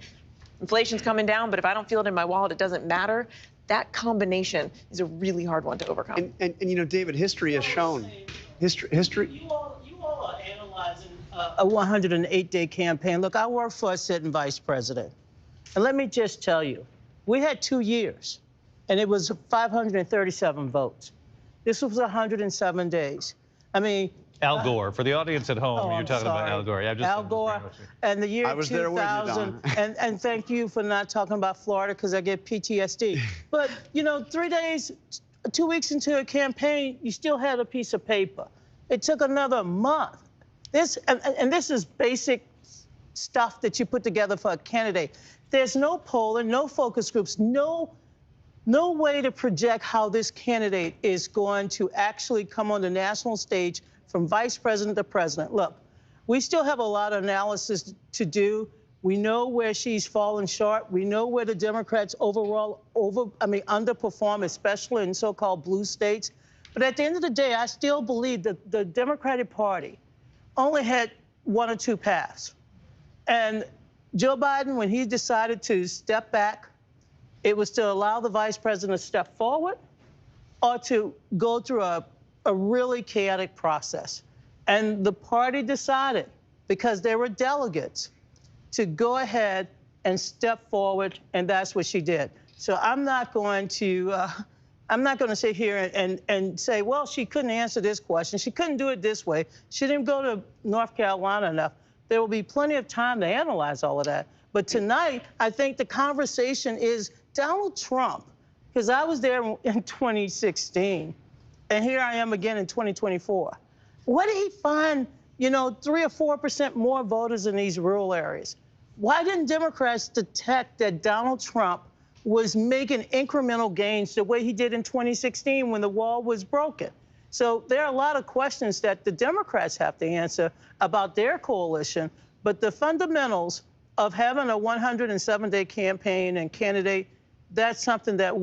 Speaker 12: Inflation's coming down, but if I don't feel it in my wallet, it doesn't matter. That combination is a really hard one to overcome.
Speaker 11: And you know, David, history has shown. History.
Speaker 16: You all are analyzing a 108-day campaign. Look, I worked for a sitting vice president. And let me just tell you, we had 2 years, and it was 537 votes. This was 107 days. I mean,
Speaker 9: Al Gore, for the audience at home, you're
Speaker 16: I'm
Speaker 9: talking about
Speaker 16: sorry.
Speaker 9: Al Gore. Yeah,
Speaker 16: Al Gore and the year
Speaker 11: I was there with you,
Speaker 16: 2000.
Speaker 11: Don.
Speaker 16: And thank you for not talking about Florida, because I get PTSD. But, you know, 3 days, 2 weeks into a campaign, you still had a piece of paper. It took another month. This is basic stuff that you put together for a candidate. There's no polling, no focus groups, no way to project how this candidate is going to actually come on the national stage from vice president to president. Look, we still have a lot of analysis to do. We know where she's fallen short. We know where the Democrats overall underperform, especially in so-called blue states. But at the end of the day, I still believe that the Democratic Party only had 1 or 2 paths. And Joe Biden, when he decided to step back, it was to allow the vice president to step forward or to go through a really chaotic process. And the party decided, because there were delegates, to go ahead and step forward, and that's what she did. So I'm not going to sit here and say, well, she couldn't answer this question. She couldn't do it this way. She didn't go to North Carolina enough. There will be plenty of time to analyze all of that. But tonight, I think the conversation is Donald Trump, because I was there in 2016, and here I am again in 2024. Where did he find, you know, 3 or 4% more voters in these rural areas? Why didn't Democrats detect that Donald Trump was making incremental gains the way he did in 2016 when the wall was broken. So there are a lot of questions that the Democrats have to answer about their coalition, but the fundamentals of having a 107-day campaign and candidate, that's something that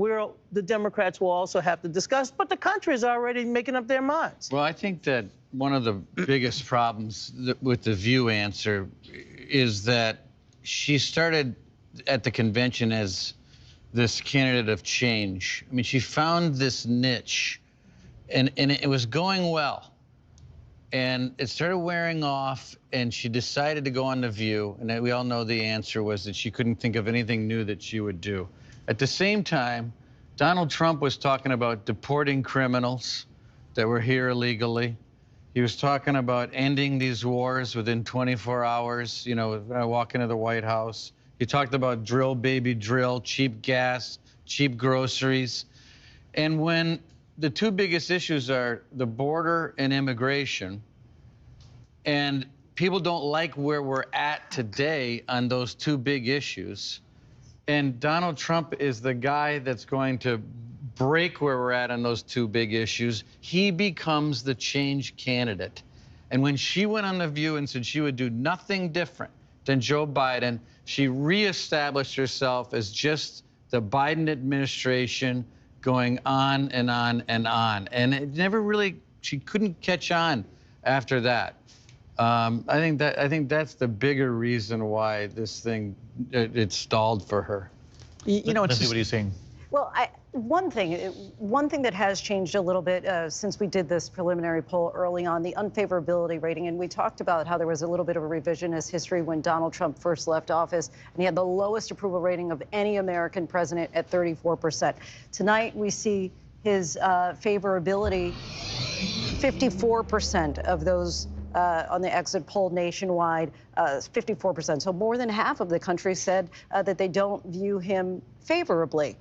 Speaker 16: the Democrats will also have to discuss, but the country is already making up their minds.
Speaker 15: Well, I think that one of the biggest problems with the View answer is that she started at the convention as this candidate of change. I mean, she found this niche, and it was going well. And it started wearing off, and she decided to go on The View, and we all know the answer was that she couldn't think of anything new that she would do. At the same time, Donald Trump was talking about deporting criminals that were here illegally. He was talking about ending these wars within 24 hours, you know, when I walk into the White House. He talked about drill, baby, drill, cheap gas, cheap groceries. And when the two biggest issues are the border and immigration, and people don't like where we're at today on those two big issues, and Donald Trump is the guy that's going to break where we're at on those two big issues, he becomes the change candidate. And when she went on The View and said she would do nothing different than Joe Biden, she reestablished herself as just the Biden administration going on and on and on. And it never really, she couldn't catch on after that. I think that's the bigger reason why this thing, it stalled for her.
Speaker 9: You know, Lindsay, what are you saying?
Speaker 13: Well, one thing that has changed a little bit since we did this preliminary poll early on, the unfavorability rating, and we talked about how there was a little bit of a revisionist history when Donald Trump first left office, and he had the lowest approval rating of any American president at 34%. Tonight, we see his favorability, 54% of those on the exit poll nationwide, 54%. So more than half of the country said that they don't view him favorably.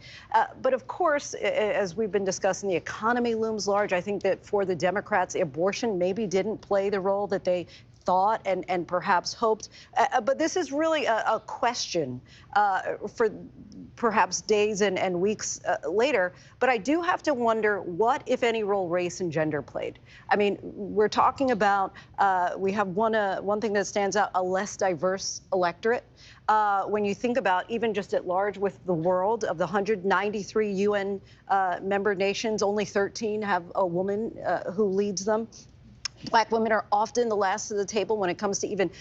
Speaker 13: But of course, as we've been discussing, the economy looms large. I think that for the Democrats, abortion maybe didn't play the role that they thought and perhaps hoped. But this is really a question for perhaps days and weeks later. But I do have to wonder what, if any, role race and gender played. I mean, we're talking about, we have one thing that stands out, a less diverse electorate. When you think about even just at large with the world, of the 193 UN member nations, only 13 have a woman who leads them. Black women are often the last of the table when it comes to even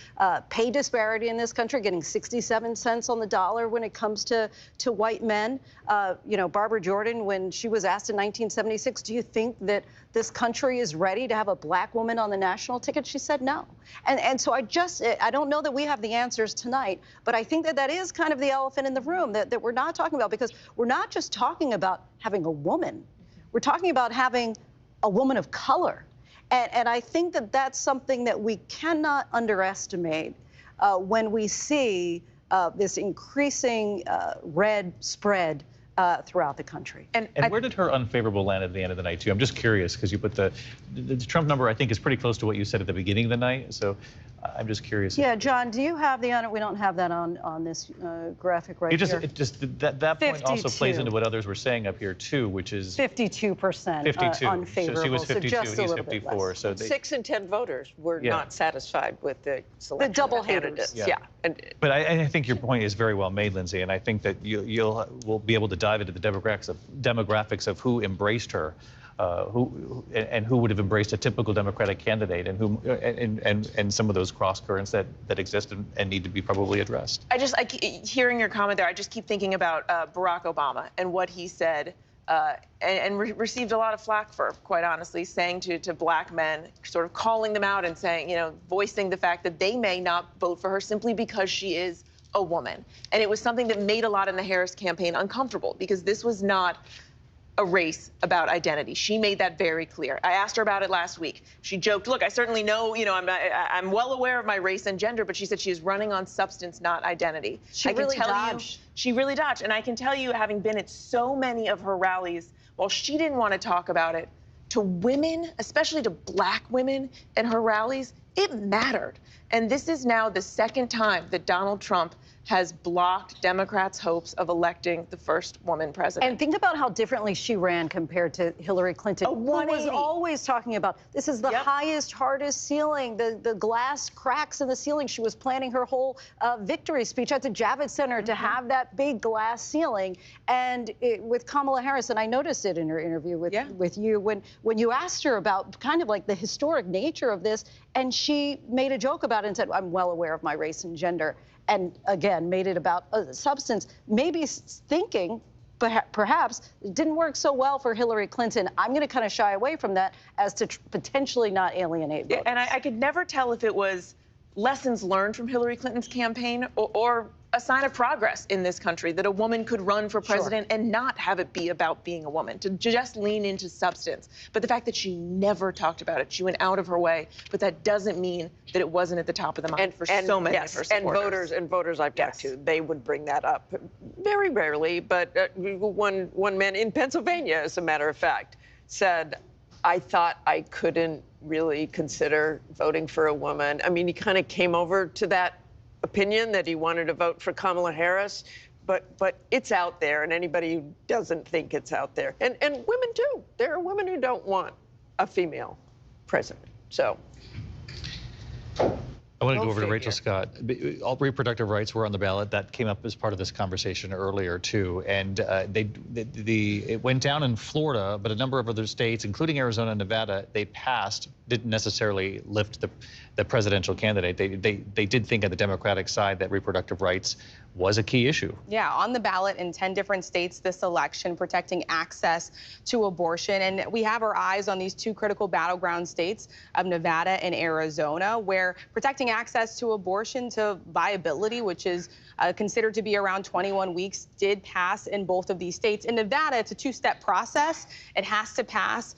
Speaker 13: pay disparity in this country, getting 67 cents on the dollar when it comes to white men. You know, Barbara Jordan, when she was asked in 1976, do you think that this country is ready to have a black woman on the national ticket? She said no. And so I don't know that we have the answers tonight, but I think that that is kind of the elephant in the room that we're not talking about, because we're not just talking about having a woman. We're talking about having a woman of color. And I think that that's something that we cannot underestimate when we see this increasing red spread throughout the country.
Speaker 9: And where did her unfavorable land at the end of the night, too? I'm just curious, because you put the Trump number, I think, is pretty close to what you said at the beginning of the night. So I'm just curious.
Speaker 13: Yeah, John, do you have the, we don't have that on this graphic right here.
Speaker 9: That point also plays into what others were saying up here, too, which is
Speaker 13: 52%
Speaker 9: 52.
Speaker 13: unfavorable.
Speaker 9: So she was 52,
Speaker 13: so just
Speaker 9: he's
Speaker 13: a little
Speaker 9: 54. So
Speaker 14: 6 in 10 voters were not satisfied with the selection.
Speaker 13: The double
Speaker 14: of candidates.
Speaker 13: haters.
Speaker 14: Yeah.
Speaker 9: But I think your point is very well made, Lindsay, and I think that we'll be able to dive into the demographics of who embraced her, who would have embraced a typical Democratic candidate, and some of those cross currents that exist and need to be probably addressed.
Speaker 12: Hearing your comment there, I just keep thinking about Barack Obama and what he said. And received a lot of flack for, quite honestly, saying to black men, sort of calling them out and saying, you know, voicing the fact that they may not vote for her simply because she is a woman. And it was something that made a lot in the Harris campaign uncomfortable, because this was not a race about identity. She made that very clear. I asked her about it last week. She joked, look, I certainly know, you know, I'm well aware of my race and gender, but she said she is running on substance, not identity.
Speaker 13: She really dodged.
Speaker 12: She really dodged. And I can tell you, having been at so many of her rallies, while she didn't want to talk about it, to women, especially to black women in her rallies, It mattered. And this is now the second time that Donald Trump has blocked Democrats' hopes of electing the first woman president.
Speaker 13: And think about how differently she ran compared to Hillary Clinton, who was always talking about this is the highest, hardest ceiling, the glass cracks in the ceiling. She was planning her whole victory speech at the Javits Center to have that big glass ceiling. And with Kamala Harris, and I noticed it in her interview with you, when you asked her about kind of like the historic nature of this, and she made a joke about it and said, I'm well aware of my race and gender. And again, made it about substance, maybe thinking perhaps it didn't work so well for Hillary Clinton. I'm going to kind of shy away from that as to potentially not alienate voters.
Speaker 12: And I could never tell if it was lessons learned from Hillary Clinton's campaign or a sign of progress in this country that a woman could run for president and not have it be about being a woman, to just lean into substance. But the fact that she never talked about it, she went out of her way, but that doesn't mean that it wasn't at the top of the mind for so many of her supporters.
Speaker 14: And voters I've talked to, they would bring that up very rarely. But one man in Pennsylvania, as a matter of fact, said, I thought I couldn't really consider voting for a woman. I mean, he kind of came over to that opinion that he wanted to vote for Kamala Harris, but it's out there, and anybody who doesn't think it's out there, and women too. There are women who don't want a female president. So
Speaker 9: I want to go over to Rachel Scott. All reproductive rights were on the ballot. That came up as part of this conversation earlier too, and it went down in Florida, but a number of other states, including Arizona and Nevada, they passed. Didn't necessarily lift the presidential candidate. They did think on the Democratic side that reproductive rights was a key issue.
Speaker 19: Yeah, on the ballot in 10 different states this election, protecting access to abortion. And we have our eyes on these two critical battleground states of Nevada and Arizona, where protecting access to abortion to viability, which is considered to be around 21 weeks, did pass in both of these states. In Nevada, it's a two-step process. It has to pass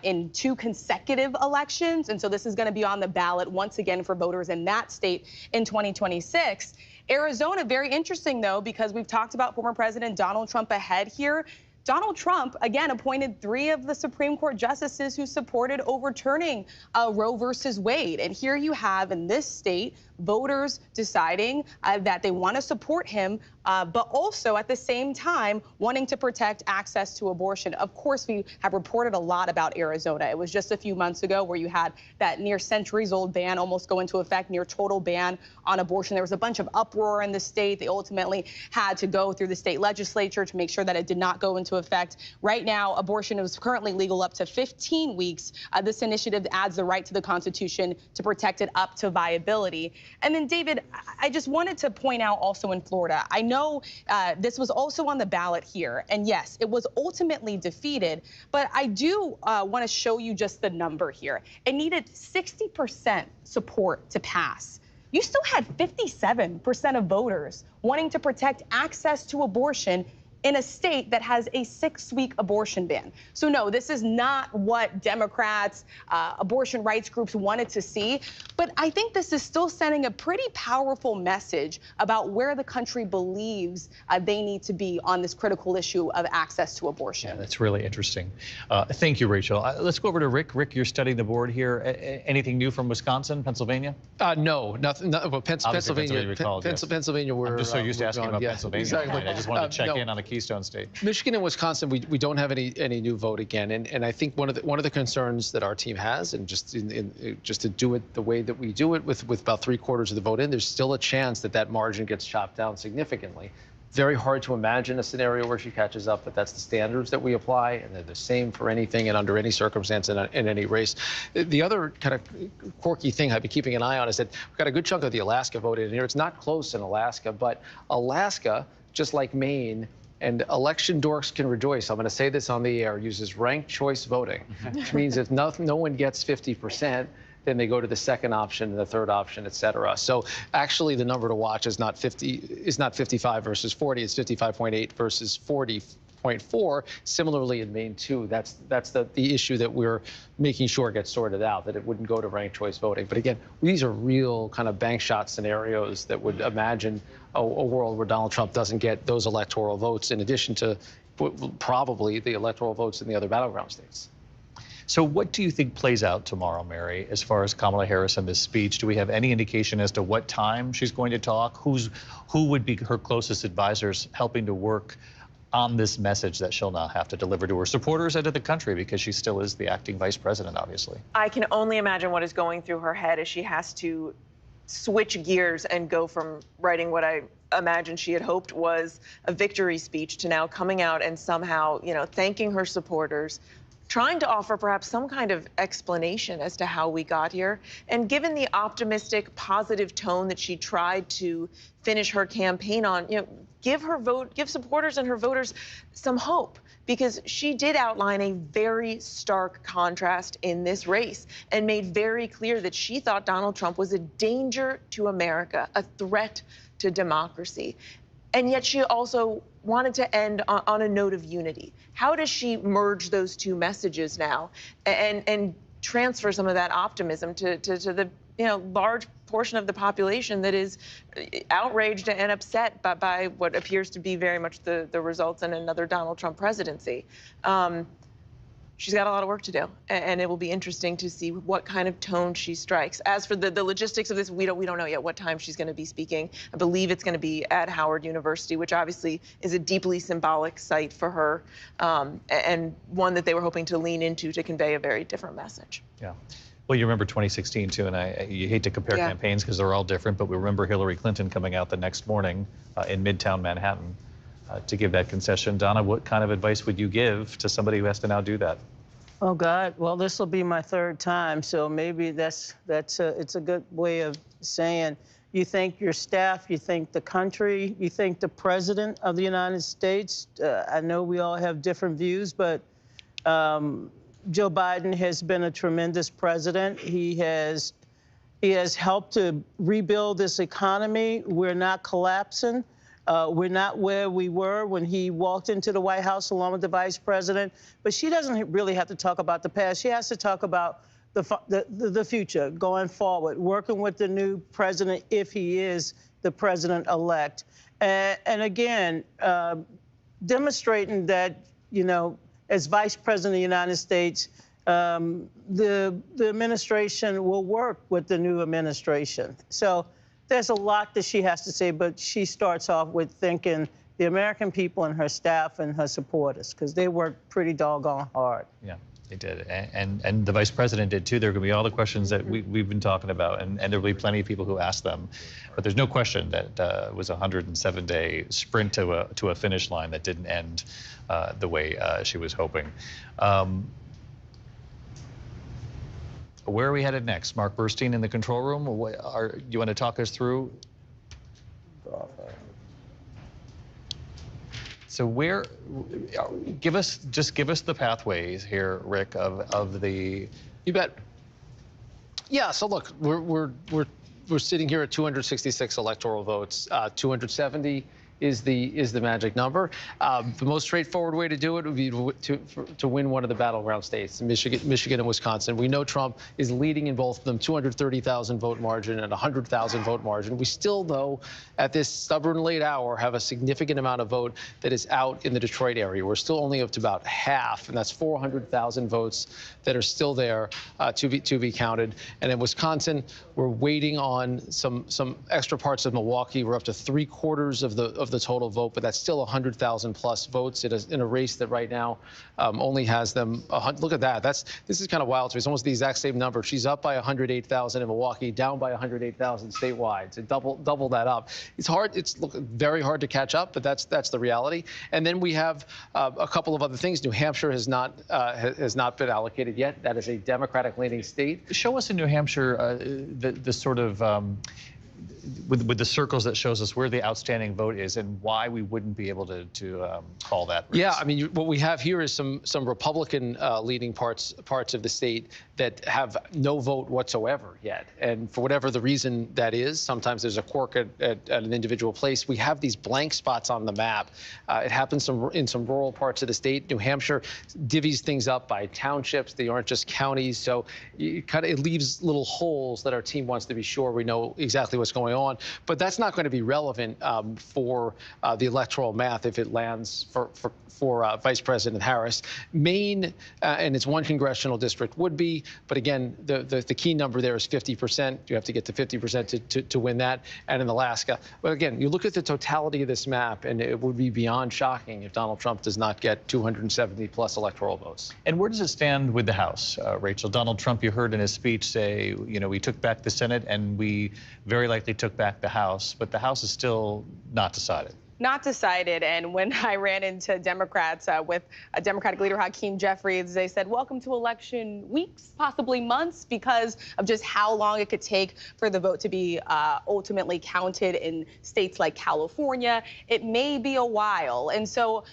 Speaker 19: in 2 consecutive elections. And so this is going to be on the ballot once again for voters in that state in 2026. Arizona, very interesting, though, because we've talked about former President Donald Trump ahead here. Donald Trump, again, appointed 3 of the Supreme Court justices who supported overturning Roe versus Wade. And here you have, in this state, voters deciding that they want to support him, but also at the same time wanting to protect access to abortion. Of course, we have reported a lot about Arizona. It was just a few months ago where you had that near centuries-old ban almost go into effect, near total ban on abortion. There was a bunch of uproar in the state. They ultimately had to go through the state legislature to make sure that it did not go into effect. Right now, abortion is currently legal up to 15 weeks. This initiative adds the right to the Constitution to protect it up to viability. And then, David, I just wanted to point out also in Florida, I know this was also on the ballot here. And yes, it was ultimately defeated. But I do want to show you just the number here. It needed 60% support to pass. You still had 57% of voters wanting to protect access to abortion in a state that has a 6-week abortion ban. So no, this is not what Democrats, abortion rights groups wanted to see. But I think this is still sending a pretty powerful message about where the country believes they need to be on this critical issue of access to abortion.
Speaker 9: Yeah, that's really interesting. Thank you, Rachel. Let's go over to Rick. Rick, you're studying the board here. Anything new from Wisconsin, Pennsylvania?
Speaker 10: No, nothing. Well, Pennsylvania, Pennsylvania, we're
Speaker 9: I'm just so used to asking about Pennsylvania.
Speaker 10: Exactly.
Speaker 9: I just wanted to check in on the Keystone State.
Speaker 10: Michigan and Wisconsin, we don't have any new vote again, and I think one of the concerns that our team has, and just to do it the way that we do it with about 3/4 of the vote in, there's still a chance that margin gets chopped down significantly. Very hard to imagine a scenario where she catches up, but that's the standards that we apply, and they're the same for anything and under any circumstance in any race. The other kind of quirky thing I'd be keeping an eye on is that we've got a good chunk of the Alaska vote in here. It's not close in Alaska, but Alaska, just like Maine, and election dorks can rejoice, I'm going to say this on the air, uses ranked choice voting, which means if no one gets 50%, then they go to the second option and the third option, et cetera. So actually the number to watch is not 55 versus 40, it's 55.8 versus 40.4. Similarly in Maine too, that's the issue that we're making sure gets sorted out, that it wouldn't go to ranked choice voting. But again, these are real kind of bank shot scenarios that would imagine a world where Donald Trump doesn't get those electoral votes in addition to probably the electoral votes in the other battleground states.
Speaker 9: So what do you think plays out tomorrow, Mary, as far as Kamala Harris and this speech? Do we have any indication as to what time she's going to talk? Who would be her closest advisors helping to work on this message that she'll now have to deliver to her supporters and to the country, because she still is the acting vice president, obviously?
Speaker 12: I can only imagine what is going through her head as she has to switch gears and go from writing what I imagine she had hoped was a victory speech to now coming out and somehow, thanking her supporters, trying to offer perhaps some kind of explanation as to how we got here. And given the optimistic, positive tone that she tried to finish her campaign on, give supporters and her voters some hope, because she did outline a very stark contrast in this race and made very clear that she thought Donald Trump was a danger to America, a threat to democracy. And yet she also wanted to end on a note of unity. How does she merge those two messages now and transfer some of that optimism to the large portion of the population that is outraged and upset by what appears to be very much the results in another Donald Trump presidency? She's got a lot of work to do, and it will be interesting to see what kind of tone she strikes. As for the logistics of this, we don't know yet what time she's going to be speaking. I believe it's going to be at Howard University, which obviously is a deeply symbolic site for her, and one that they were hoping to lean into to convey a very different message.
Speaker 9: Yeah. Well, you remember 2016 too, and you hate to compare campaigns because they're all different, but we remember Hillary Clinton coming out the next morning in Midtown Manhattan to give that concession. Donna, what kind of advice would you give to somebody who has to now do that?
Speaker 16: Oh God, well, this will be my third time, so maybe it's a good way of saying, you thank your staff, you thank the country, you thank the President of the United States. I know we all have different views, but Joe Biden has been a tremendous president. He has helped to rebuild this economy. We're not collapsing. We're not where we were when he walked into the White House along with the vice president. But she doesn't really have to talk about the past. She has to talk about the future, going forward, working with the new president if he is the president-elect. And again, demonstrating that, as vice president of the United States, the administration will work with the new administration. So there's a lot that she has to say, but she starts off with thanking the American people and her staff and her supporters, because they worked pretty doggone hard.
Speaker 9: Yeah, they did. And the vice president did too. There are going to be all the questions that we've been talking about, and there will be plenty of people who ask them. But there's no question that it was a 107-day sprint to a finish line that didn't end the way she was hoping. Where are we headed next? Mark Burstein in the control room? Do you want to talk us through? So give us the pathways here, Rick, of the.
Speaker 10: You bet. Yeah. So look, we're sitting here at 266 electoral votes. 270 is the magic number. The most straightforward way to do it would be to win one of the battleground states, Michigan and Wisconsin. We know Trump is leading in both of them, 230,000 vote margin and 100,000 vote margin. We still, though, at this stubborn late hour, have a significant amount of vote that is out in the Detroit area. We're still only up to about half, and that's 400,000 votes that are still there to be counted. And in Wisconsin, we're waiting on some extra parts of Milwaukee. We're up to 3/4 of the total vote, but that's still 100,000 plus votes in a race that right now only has them. Look at that. This is kind of wild. So it's almost the exact same number. She's up by 108,000 in Milwaukee, down by 108,000 statewide. So double that up. It's hard. It's very hard to catch up, but that's the reality. And then we have a couple of other things. New Hampshire has not been allocated yet. That is a Democratic-leaning state.
Speaker 9: Show us in New Hampshire the sort of. With the circles that shows us where the outstanding vote is and why we wouldn't be able to call that race.
Speaker 10: Yeah, I mean, what we have here is some Republican leading parts of the state that have no vote whatsoever yet. And for whatever the reason that is, sometimes there's a quirk at an individual place. We have these blank spots on the map. It happens in some rural parts of the state. New Hampshire divvies things up by townships. They aren't just counties. So it leaves little holes that our team wants to be sure we know exactly what's going going on. But that's not going to be relevant for the electoral math if it lands for Vice President Harris. Maine and its one congressional district would be, but again, the key number there is 50%. You have to get to 50% to win that. And in Alaska, but again, you look at the totality of this map, and it would be beyond shocking if Donald Trump does not get 270 plus electoral votes.
Speaker 9: And where does it stand with the House, Rachel? Donald Trump, you heard in his speech say, you know, we took back the Senate and we very likely took back the House, but the House is still not decided.
Speaker 19: Not decided. And when I ran into Democrats with Democratic leader Hakeem Jeffries, they said, welcome to election weeks, possibly months, because of just how long it could take for the vote to be ultimately counted in states like California. It may be a while. And so,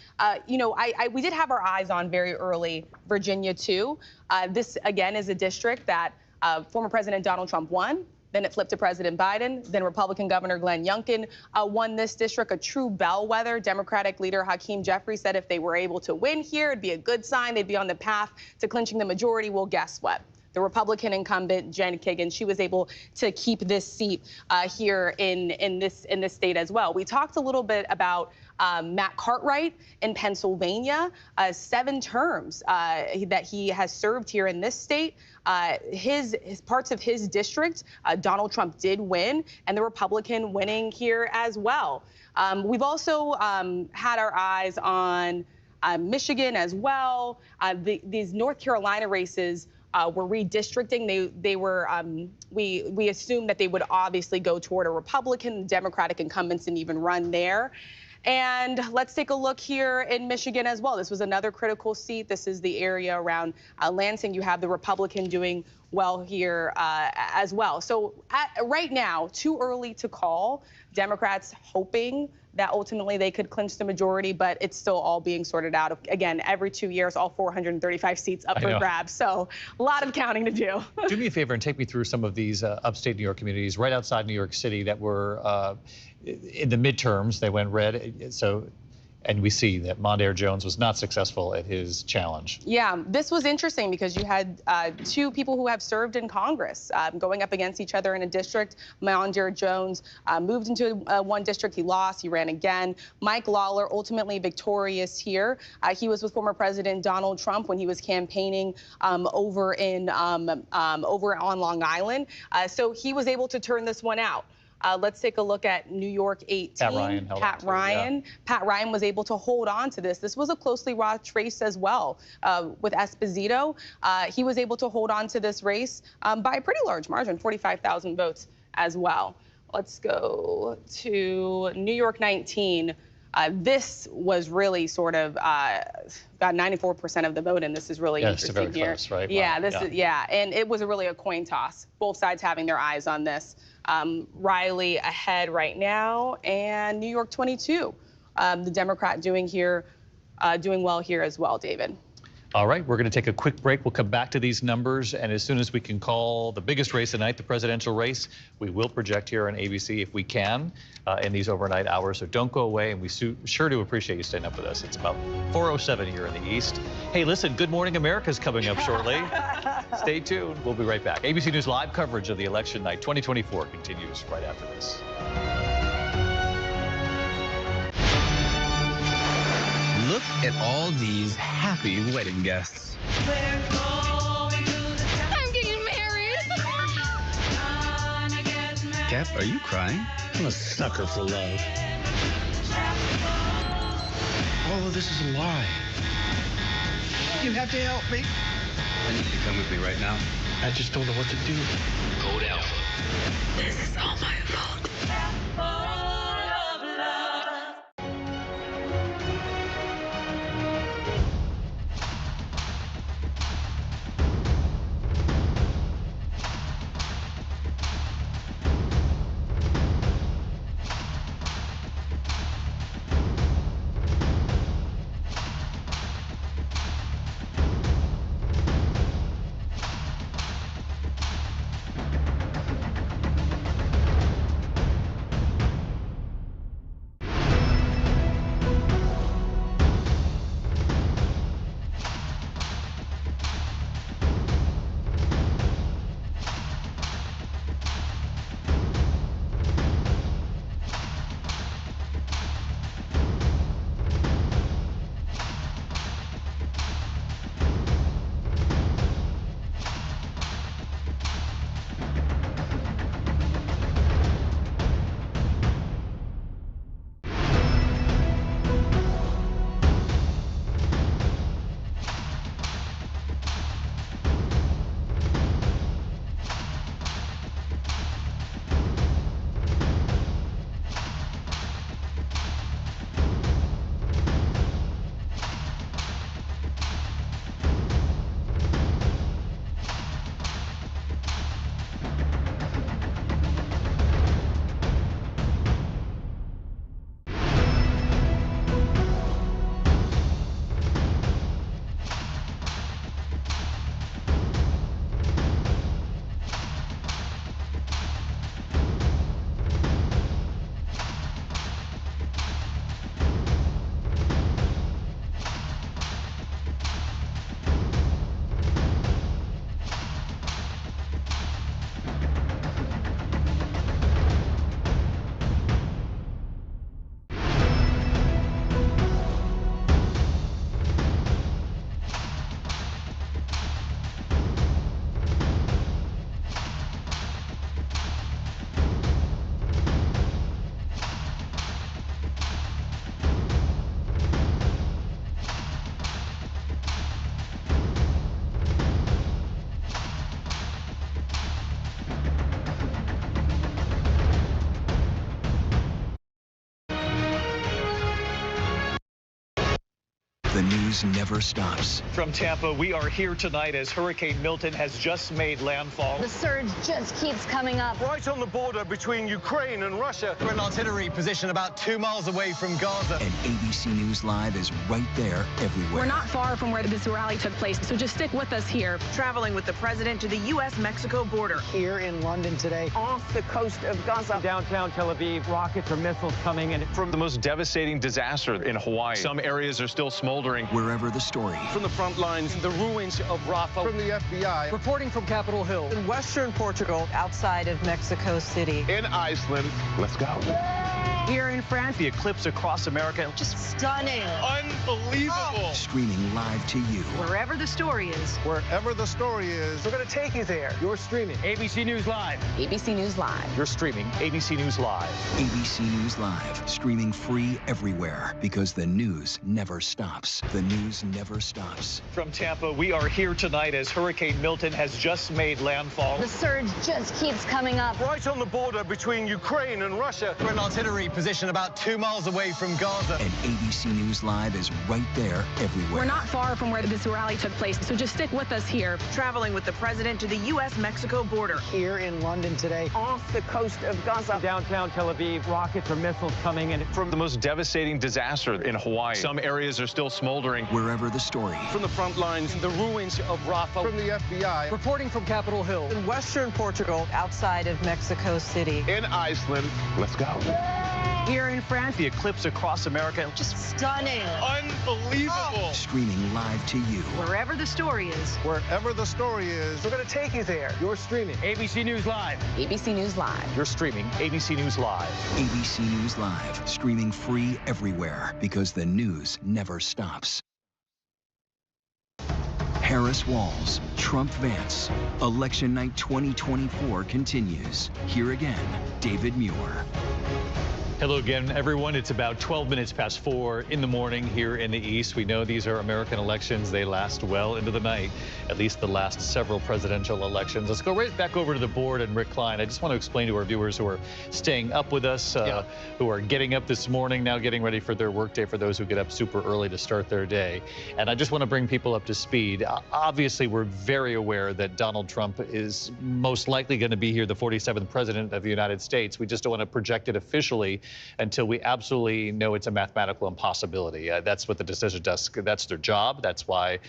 Speaker 19: you know, we did have our eyes on very early Virginia, too. This, again, is a district that former President Donald Trump won. Then it flipped to President Biden. Then Republican Governor Glenn Youngkin won this district, a true bellwether. Democratic leader Hakeem Jeffries said if they were able to win here, it'd be a good sign. They'd be on the path to clinching the majority. Well, guess what? The Republican incumbent, Jen Kagan, she was able to keep this seat here in this state as well. We talked a little bit about Matt Cartwright in Pennsylvania, 7 terms that he has served here in this state. His parts of his district, Donald Trump did win, and the Republican winning here as well. We've also had our eyes on Michigan as well. These North Carolina races were redistricting. They were we assumed that they would obviously go toward a Republican. Democratic incumbents didn't even run there. And let's take a look here in Michigan as well. This was another critical seat. This is the area around Lansing. You have the Republican doing well here as well. So right now, too early to call. Democrats hoping that ultimately they could clinch the majority, but it's still all being sorted out. Again, every 2 years, all 435 seats up for grabs. So a lot of counting to do.
Speaker 9: Do me a favor and take me through some of these upstate New York communities right outside New York City that were in the midterms. They went red. So, and we see that Mondaire Jones was not successful at his challenge.
Speaker 19: Yeah, this was interesting because you had 2 people who have served in Congress going up against each other in a district. Mondaire Jones moved into one district. He lost. He ran again. Mike Lawler ultimately victorious here. He was with former President Donald Trump when he was campaigning over on Long Island. So he was able to turn this one out. Let's take a look at New York 18. Pat Ryan was able to hold on to this. This was a closely watched race as well with Esposito. He was able to hold on to this race by a pretty large margin, 45,000 votes as well. Let's go to New York 19. This was really sort of got 94% of the vote, and this is really interesting
Speaker 9: very
Speaker 19: here.
Speaker 9: Close, right?
Speaker 19: Yeah,
Speaker 9: Wow.
Speaker 19: And it was really a coin toss. Both sides having their eyes on this. Riley ahead right now, and New York 22. The Democrat doing well here as well, David.
Speaker 9: All right, we're going to take a quick break. We'll come back to these numbers, and as soon as we can call the biggest race tonight, the presidential race, we will project here on ABC if we can in these overnight hours. So don't go away, and we sure do appreciate you staying up with us. It's about 4:07 here in the East. Hey, listen, Good Morning America is coming up shortly. Stay tuned. We'll be right back. ABC News live coverage of the election night 2024 continues right after this.
Speaker 20: Look at all these happy wedding guests.
Speaker 21: I'm getting married.
Speaker 20: Cap, are you crying?
Speaker 22: I'm a sucker for love. All of this is a lie. You have to help me.
Speaker 20: I need you to come with me right now.
Speaker 22: I just don't know what to do.
Speaker 20: Code Alpha.
Speaker 21: This is all my fault.
Speaker 1: The news never stops.
Speaker 9: From Tampa, we are here tonight as Hurricane Milton has just made landfall.
Speaker 21: The surge just keeps coming up.
Speaker 4: Right on the border between Ukraine and Russia.
Speaker 23: We're in artillery position about 2 miles away from Gaza.
Speaker 1: And ABC News Live is right there everywhere.
Speaker 24: We're not far from where this rally took place, so just stick with us here.
Speaker 12: Traveling with the president to the U.S.-Mexico border.
Speaker 25: Here in London today.
Speaker 14: Off the coast of Gaza.
Speaker 26: Downtown Tel Aviv, rockets or missiles coming in.
Speaker 6: From the most devastating disaster in Hawaii. Some areas are still smoldering.
Speaker 1: Wherever the story.
Speaker 4: From the front lines.
Speaker 26: The ruins of Rafah.
Speaker 4: From the FBI.
Speaker 26: Reporting from Capitol Hill.
Speaker 14: In western Portugal.
Speaker 12: Outside of Mexico City.
Speaker 4: In Iceland. Let's go.
Speaker 24: Here in France.
Speaker 9: The eclipse across America.
Speaker 12: Just stunning.
Speaker 4: Unbelievable.
Speaker 1: Streaming live to you.
Speaker 12: Wherever the story is.
Speaker 4: Wherever the story is.
Speaker 25: We're going to take you there.
Speaker 26: You're streaming ABC News Live.
Speaker 19: ABC News Live.
Speaker 9: You're streaming ABC News Live.
Speaker 1: ABC News Live. Streaming free everywhere because the news never stops. The news never stops.
Speaker 9: From Tampa, we are here tonight as Hurricane Milton has just made landfall.
Speaker 21: The surge just keeps coming up.
Speaker 4: Right on the border between Ukraine and Russia.
Speaker 23: We're in artillery position about 2 miles away from Gaza.
Speaker 1: And ABC News Live is right there everywhere.
Speaker 24: We're not far from where this rally took place, so just stick with us here.
Speaker 12: Traveling with the president to the U.S.-Mexico border.
Speaker 25: Here in London today.
Speaker 14: Off the coast of Gaza.
Speaker 26: Downtown Tel Aviv, rockets or missiles coming in.
Speaker 6: From the most devastating disaster in Hawaii. Some areas are still smoldering.
Speaker 1: Wherever the story.
Speaker 4: From the front lines.
Speaker 26: The ruins of Rafah.
Speaker 4: From the FBI.
Speaker 26: Reporting from Capitol Hill.
Speaker 14: In western Portugal.
Speaker 12: Outside of Mexico City.
Speaker 4: In Iceland. Let's go.
Speaker 24: Here in France.
Speaker 9: The eclipse across America.
Speaker 12: Just stunning.
Speaker 4: Unbelievable.
Speaker 1: Streaming live to you.
Speaker 12: Wherever the story is.
Speaker 4: Wherever the story is.
Speaker 25: We're going to take you there.
Speaker 26: You're streaming ABC News Live.
Speaker 19: ABC News Live.
Speaker 9: You're streaming ABC News Live.
Speaker 1: ABC News Live. Streaming free everywhere because the news never stops. Harris Walls, Trump Vance. Election night 2024 continues. Here again, David Muir.
Speaker 9: Hello again, everyone. It's about 12 minutes past 4 in the morning here in the East. We know these are American elections. They last well into the night, at least the last several presidential elections. Let's go right back over to the board and Rick Klein. I just want to explain to our viewers who are staying up with us, who are getting up this morning, now getting ready for their workday, for those who get up super early to start their day. And I just want to bring people up to speed. Obviously, we're very aware that Donald Trump is most likely going to be here, the 47th president of the United States. We just don't want to project it officially until we absolutely know it's a mathematical impossibility. That's what the decision desk, that's their job. That's why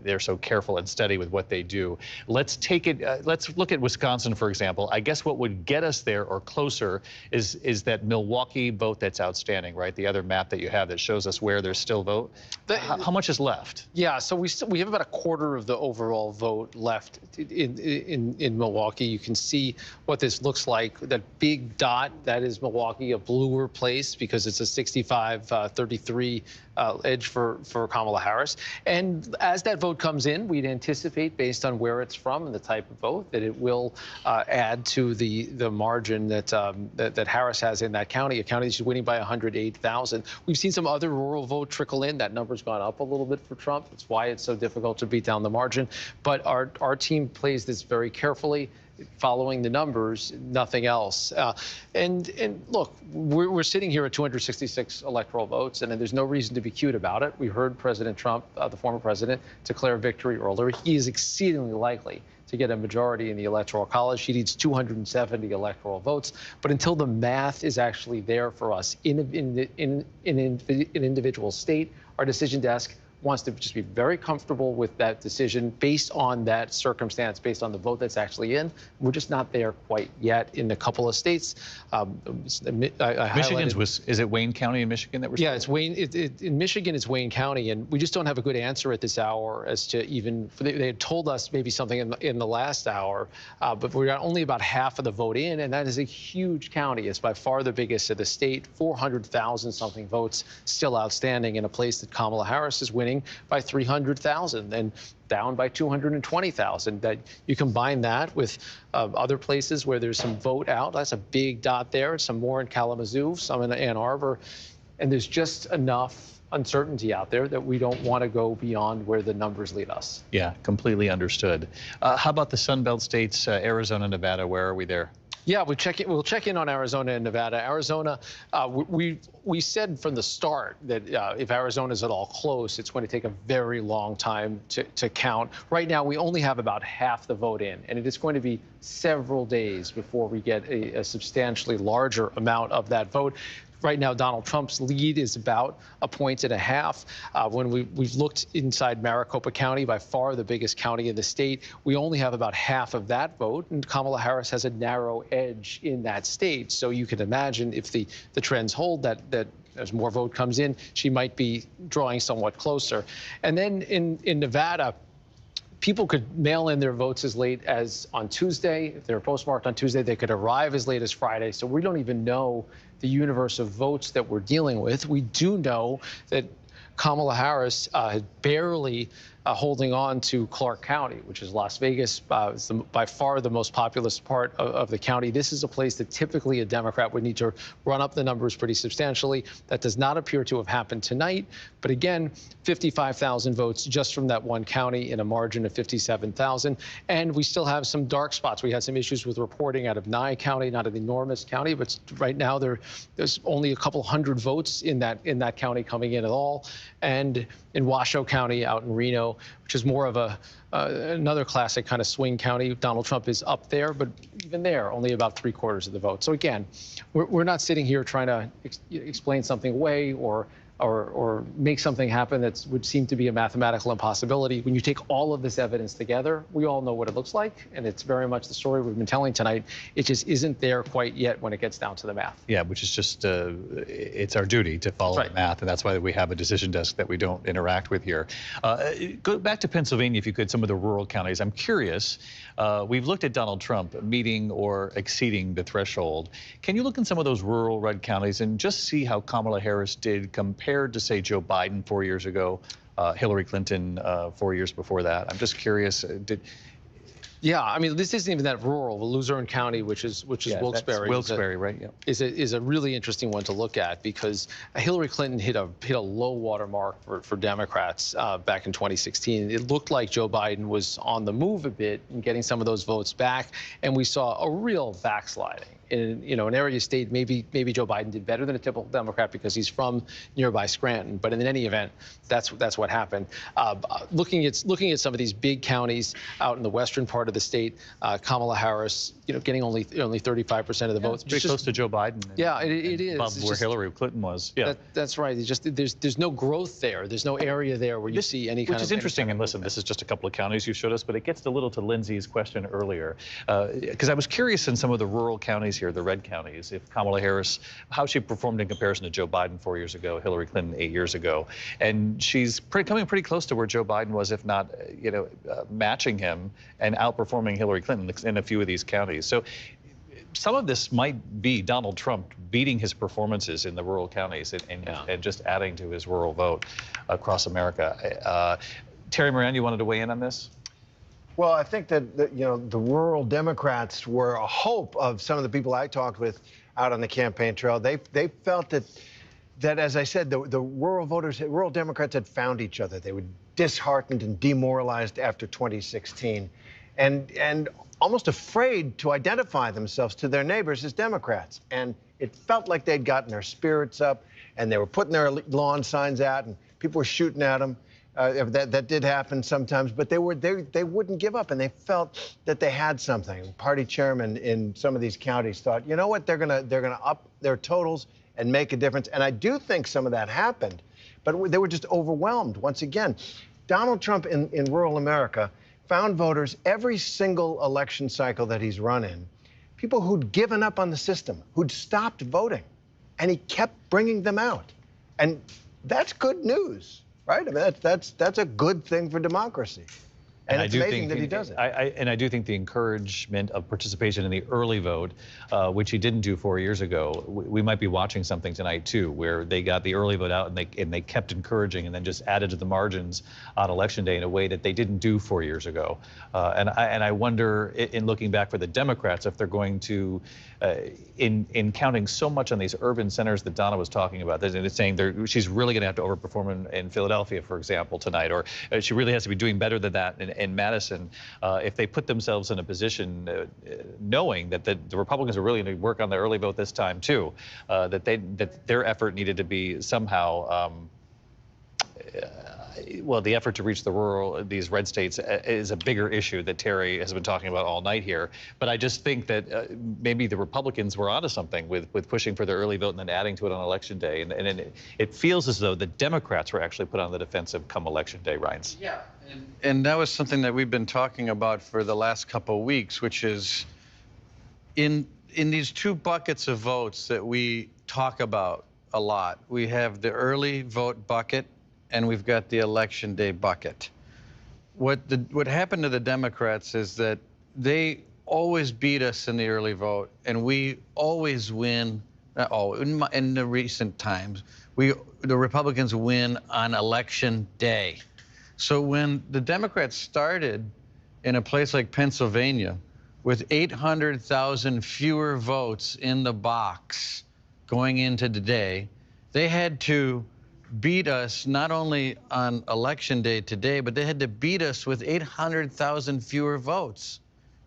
Speaker 9: they're so careful and steady with what they do. Let's take it, let's look at Wisconsin, for example. I guess what would get us there or closer is that Milwaukee vote that's outstanding, right? The other map that you have that shows us where there's still vote. How much is left?
Speaker 10: Yeah, so we have about a quarter of the overall vote left in Milwaukee. You can see what this looks like. That big dot, that is Milwaukee, a bluer place because it's a 65-33 edge for Kamala Harris. And as that vote comes in, we'd anticipate, based on where it's from and the type of vote, that it will add to the margin that Harris has in that county, a county that she's winning by 108,000. We've seen some other rural vote trickle in. That number's gone up a little bit for Trump. That's why it's so difficult to beat down the margin. But our team plays this very carefully, following the numbers, nothing else. And look, we're sitting here at 266 electoral votes, and there's no reason to be cute about it. We heard President Trump, the former president, declare victory earlier. He is exceedingly likely to get a majority in the Electoral College. He needs 270 electoral votes. But until the math is actually there for us in an individual state, our decision desk wants to just be very comfortable with that decision based on that circumstance, based on the vote that's actually in. We're just not there quite yet in a couple of states.
Speaker 9: Michigan's is it Wayne County in Michigan that we're?
Speaker 10: Yeah, it's Wayne. In Michigan, it's Wayne County, and we just don't have a good answer at this hour as to even. They had told us maybe something in the last hour, but we got only about half of the vote in, and that is a huge county. It's by far the biggest of the state. 400,000 something votes still outstanding in a place that Kamala Harris is winning by 300,000 and down by 220,000. That you combine that with other places where there's some vote out. That's a big dot there. Some more in Kalamazoo, some in Ann Arbor, and there's just enough uncertainty out there that we don't want to go beyond where the numbers lead us.
Speaker 9: Yeah, completely understood. How about the Sun Belt states, Arizona, Nevada? Where are we there?
Speaker 10: Yeah, we'll check in on Arizona and Nevada. Arizona, we said from the start that if Arizona's at all close, it's going to take a very long time to count. Right now, we only have about half the vote in, and it is going to be several days before we get a substantially larger amount of that vote. Right now, Donald Trump's lead is about 1.5 points. When we've looked inside Maricopa County, by far the biggest county in the state, we only have about half of that vote, and Kamala Harris has a narrow edge in that state. So you can imagine if the trends hold, that as more vote comes in, she might be drawing somewhat closer. And then in Nevada, people could mail in their votes as late as on Tuesday. If they're postmarked on Tuesday, they could arrive as late as Friday. So we don't even know the universe of votes that we're dealing with. We do know that Kamala Harris barely holding on to Clark County, which is Las Vegas, is by far the most populous part of the county. This is a place that typically a Democrat would need to run up the numbers pretty substantially. That does not appear to have happened tonight. But again, 55,000 votes just from that one county in a margin of 57,000. And we still have some dark spots. We had some issues with reporting out of Nye County, not an enormous county, but right now there's only a couple hundred votes in that county coming in at all. And in Washoe County out in Reno, which is more of another classic kind of swing county, Donald Trump is up there, but even there, only about 3/4 of the vote. So again, we're not sitting here trying to explain something away or make something happen that would seem to be a mathematical impossibility. When you take all of this evidence together, we all know what it looks like, and it's very much the story we've been telling tonight. It just isn't there quite yet when it gets down to the math.
Speaker 9: Yeah, which is just, it's our duty to follow the math, and that's why we have a decision desk that we don't interact with here. Go back to Pennsylvania, if you could, some of the rural counties. I'm curious, we've looked at Donald Trump meeting or exceeding the threshold. Can you look in some of those rural red counties and just see how Kamala Harris did compared to, say, Joe Biden 4 years ago, Hillary Clinton 4 years before that? I'm just curious.
Speaker 10: Yeah, I mean, this isn't even that rural. Luzerne County, which is Wilkes-Barre.
Speaker 9: Wilkes-Barre, right? Yeah.
Speaker 10: Is a really interesting one to look at because Hillary Clinton hit a low water mark for Democrats back in 2016. It looked like Joe Biden was on the move a bit and getting some of those votes back, and we saw a real backsliding. In an area state, maybe Joe Biden did better than a typical Democrat because he's from nearby Scranton. But in any event, that's what happened. Looking at some of these big counties out in the western part of the state, Kamala Harris, getting only 35% of the votes.
Speaker 9: Pretty close to Joe Biden.
Speaker 10: Yeah, it is.
Speaker 9: Above where Hillary Clinton was. Yeah,
Speaker 10: that's right. There's no growth there. There's no area there where you see any kind of.
Speaker 9: Which is interesting. And listen, this is just a couple of counties you showed us, but it gets a little to Lindsay's question earlier, because I was curious in some of the rural counties here, the red counties, if Kamala Harris, how she performed in comparison to Joe Biden 4 years ago, Hillary Clinton 8 years ago, and she's coming pretty close to where Joe Biden was, if not, matching him and outperforming Hillary Clinton in a few of these counties. So some of this might be Donald Trump beating his performances in the rural counties and just adding to his rural vote across America. Terry Moran, you wanted to weigh in on this?
Speaker 2: Well, I think that the rural Democrats were a hope of some of the people I talked with out on the campaign trail. They felt that as I said, the rural Democrats had found each other. They were disheartened and demoralized after 2016, and almost afraid to identify themselves to their neighbors as Democrats. And it felt like they'd gotten their spirits up, and they were putting their lawn signs out, and people were shooting at them. That did happen sometimes, but they wouldn't give up, and they felt that they had something. Party chairman in some of these counties thought, you know what, they're gonna up their totals and make a difference. And I do think some of that happened, but they were just overwhelmed. Once again, Donald Trump in rural America found voters every single election cycle that he's run in, people who'd given up on the system, who'd stopped voting, and he kept bringing them out. And that's good news. Right? I mean, that's a good thing for democracy. And it's amazing that he does it.
Speaker 9: And I do think the encouragement of participation in the early vote, which he didn't do 4 years ago, we might be watching something tonight too, where they got the early vote out and they kept encouraging and then just added to the margins on Election Day in a way that they didn't do 4 years ago. And I wonder, in looking back for the Democrats, if they're going to, in counting so much on these urban centers that Donna was talking about, they're saying she's really going to have to overperform in Philadelphia, for example, tonight, or she really has to be doing better than that. in Madison, if they put themselves in a position knowing that the Republicans are really going to work on the early vote this time too, that their effort needed to be somehow well, the effort to reach these red states is a bigger issue that Terry has been talking about all night here. But I just think that maybe the Republicans were onto something with pushing for the early vote and then adding to it on Election Day. And it feels as though the Democrats were actually put on the defensive come Election Day, Rines.
Speaker 15: Yeah. And that was something that we've been talking about for the last couple of weeks, which is in these two buckets of votes that we talk about a lot. We have the early vote bucket, and we've got the Election Day bucket. What happened to the Democrats is that they always beat us in the early vote, and we always win. In the recent times, the Republicans win on Election Day. So when the Democrats started in a place like Pennsylvania with 800,000 fewer votes in the box going into the day, they had to beat us not only on Election Day today, but they had to beat us with 800,000 fewer votes.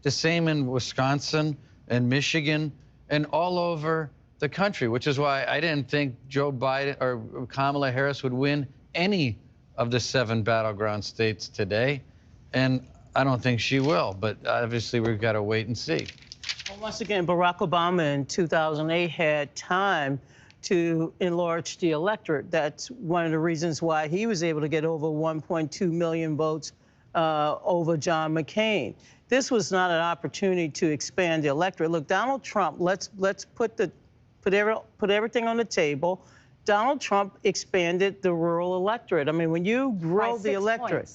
Speaker 15: The same in Wisconsin and Michigan and all over the country, which is why I didn't think Joe Biden or Kamala Harris would win any of the 7 battleground states today. And I don't think she will, but obviously we've got to wait and see.
Speaker 16: Well, once again, Barack Obama in 2008 had time to enlarge the electorate. That's one of the reasons why he was able to get over 1.2 million votes over John McCain. This was not an opportunity to expand the electorate. Look, Donald Trump, let's put everything on the table. Donald Trump expanded the rural electorate. I mean, when you grow the electorate,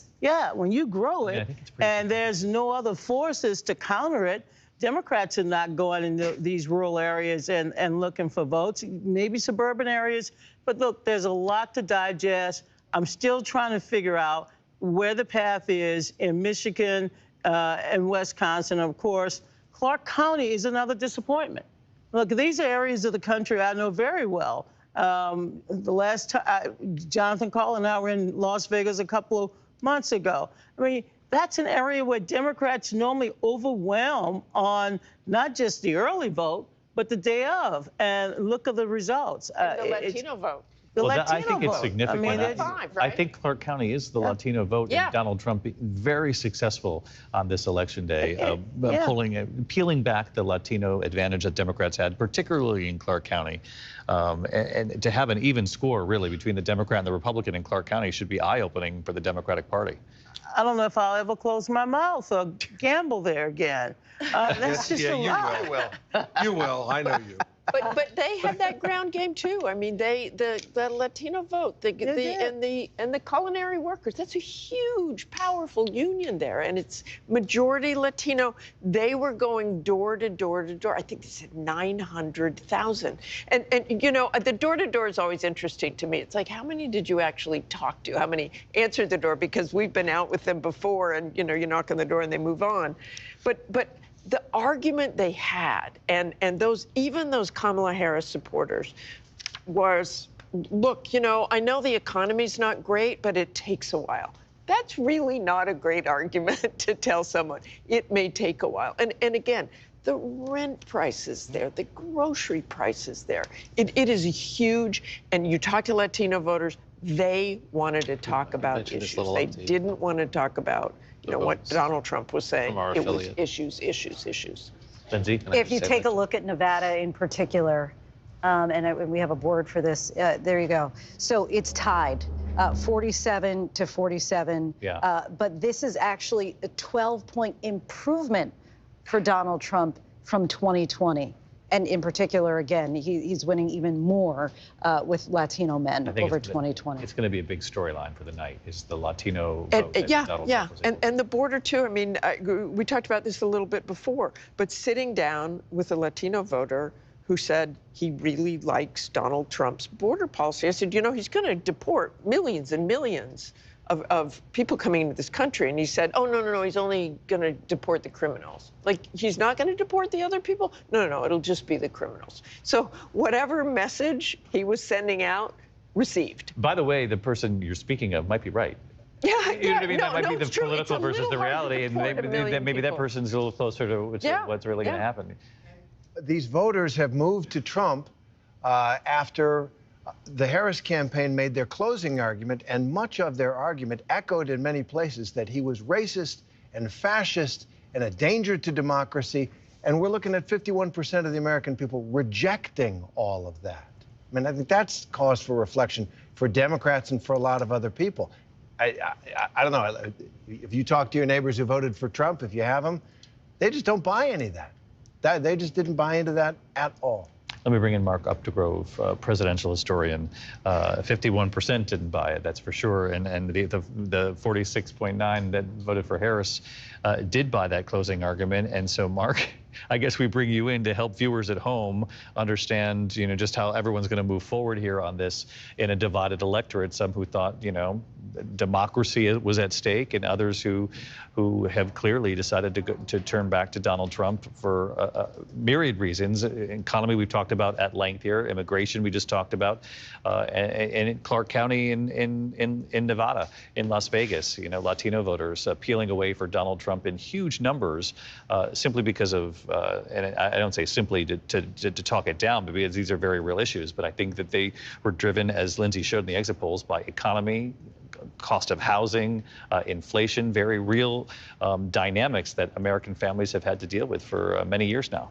Speaker 16: when you grow it, and there's no other forces to counter it, Democrats are not going into these rural areas and looking for votes, maybe suburban areas. But look, there's a lot to digest. I'm still trying to figure out where the path is in Michigan and Wisconsin. Of course, Clark County is another disappointment. Look, these are areas of the country I know very well. The last time, Jonathan Call and I were in Las Vegas a couple of months ago. I mean, that's an area where Democrats normally overwhelm on not just the early vote, but the day of. And look at the results.
Speaker 14: The Latino vote.
Speaker 9: I think it's significant. I think Clark County is the Latino vote, and Donald Trump being very successful on this Election Day, peeling back the Latino advantage that Democrats had, particularly in Clark County. And to have an even score, really, between the Democrat and the Republican in Clark County should be eye-opening for the Democratic Party.
Speaker 16: I don't know if I'll ever close my mouth or gamble there again. That's just a lot.
Speaker 4: You will. You will. I know you.
Speaker 14: But they had that ground game too. I mean, the Latino vote, and the culinary workers. That's a huge, powerful union there, and it's majority Latino. They were going door to door to door. I think they said 900,000. And you know, the door to door is always interesting to me. It's like, how many did you actually talk to? How many answered the door? Because we've been out with them before, and you know, you knock on the door and they move on. But the argument they had, and even those Kamala Harris supporters, was, look, you know, I know the economy's not great, but it takes a while. That's really not a great argument to tell someone. It may take a while. And again, the rent prices there, the grocery prices there, it is huge. And you talk to Latino voters, they wanted to talk about issues. They didn't want to talk about what Donald Trump was saying. It was issues.
Speaker 9: Lindsay,
Speaker 13: if you take a look at Nevada in particular, and we have a board for this, there you go. So it's tied, 47 to 47.
Speaker 9: Yeah.
Speaker 13: But this is actually a 12-point improvement for Donald Trump from 2020. And in particular, again, he's winning even more with Latino men over 2020.
Speaker 9: It's going to be a big storyline for the night, is the Latino vote.
Speaker 14: And the border, too. I mean, we talked about this a little bit before, but sitting down with a Latino voter who said he really likes Donald Trump's border policy. I said, you know, he's going to deport millions and millions of people coming into this country. And he said, oh, no, he's only going to deport the criminals. Like, he's not going to deport the other people? No, it'll just be the criminals. So whatever message he was sending out, received.
Speaker 9: By the way, the person you're speaking of might be right.
Speaker 14: Yeah,
Speaker 9: You know what I mean?
Speaker 14: no,
Speaker 9: That might
Speaker 14: no,
Speaker 9: be the
Speaker 14: it's true.
Speaker 9: political
Speaker 14: It's a
Speaker 9: versus
Speaker 14: little
Speaker 9: the
Speaker 14: hard to
Speaker 9: reality, and
Speaker 14: deport a million
Speaker 9: maybe that
Speaker 14: people.
Speaker 9: person's a little closer to what's really going to happen.
Speaker 2: These voters have moved to Trump after the Harris campaign made their closing argument, and much of their argument echoed in many places that he was racist and fascist and a danger to democracy. And we're looking at 51% of the American people rejecting all of that. I mean, I think that's cause for reflection for Democrats and for a lot of other people. I don't know. If you talk to your neighbors who voted for Trump, if you have them, they just don't buy any of that. They just didn't buy into that at all.
Speaker 9: Let me bring in Mark Updegrove, presidential historian. 51% didn't buy it, that's for sure. And the 46.9 that voted for Harris did buy that closing argument. And so, Mark, I guess we bring you in to help viewers at home understand, just how everyone's going to move forward here on this in a divided electorate. Some who thought, democracy was at stake, and others who have clearly decided to turn back to Donald Trump for myriad reasons. Economy we've talked about at length here, immigration we just talked about, and in Clark County in Nevada, in Las Vegas, Latino voters peeling away for Donald Trump in huge numbers simply because of, and I don't say simply to talk it down, but because these are very real issues, but I think that they were driven, as Lindsay showed in the exit polls, by economy, cost of housing, inflation, very real dynamics that American families have had to deal with for many years now.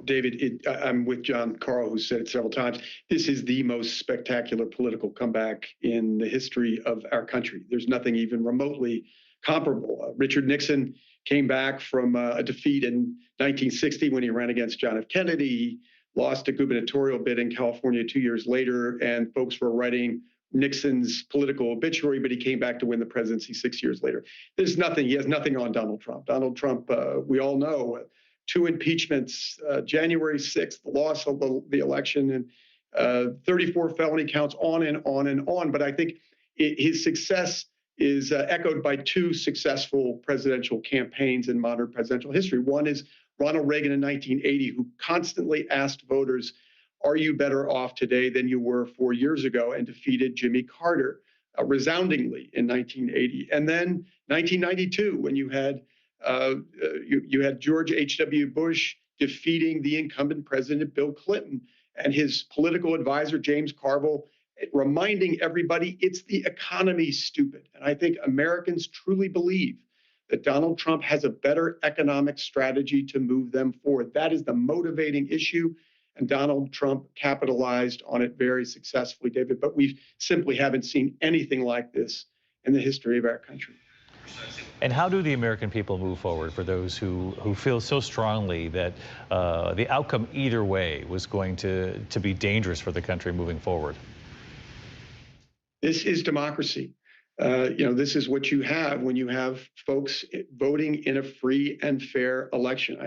Speaker 3: David, I'm with John Carl, who said it several times. This is the most spectacular political comeback in the history of our country. There's nothing even remotely comparable. Richard Nixon came back from a defeat in 1960 when he ran against John F. Kennedy. He lost a gubernatorial bid in California 2 years later, and folks were writing Nixon's political obituary, but he came back to win the presidency 6 years later. He has nothing on Donald Trump. Donald Trump, we all know, 2 impeachments, January 6th, the loss of the election, and 34 felony counts, on and on and on. But I think his success is echoed by 2 successful presidential campaigns in modern presidential history. One is Ronald Reagan in 1980, who constantly asked voters, are you better off today than you were 4 years ago, and defeated Jimmy Carter resoundingly in 1980. And then 1992, when you had George H.W. Bush defeating the incumbent president, Bill Clinton, and his political advisor, James Carville, reminding everybody it's the economy, stupid. And I think Americans truly believe that Donald Trump has a better economic strategy to move them forward. That is the motivating issue. And Donald Trump capitalized on it very successfully, David. But we simply haven't seen anything like this in the history of our country.
Speaker 9: And how do the American people move forward for those who feel so strongly that the outcome either way was going to be dangerous for the country moving forward?
Speaker 3: This is democracy. This is what you have when you have folks voting in a free and fair election.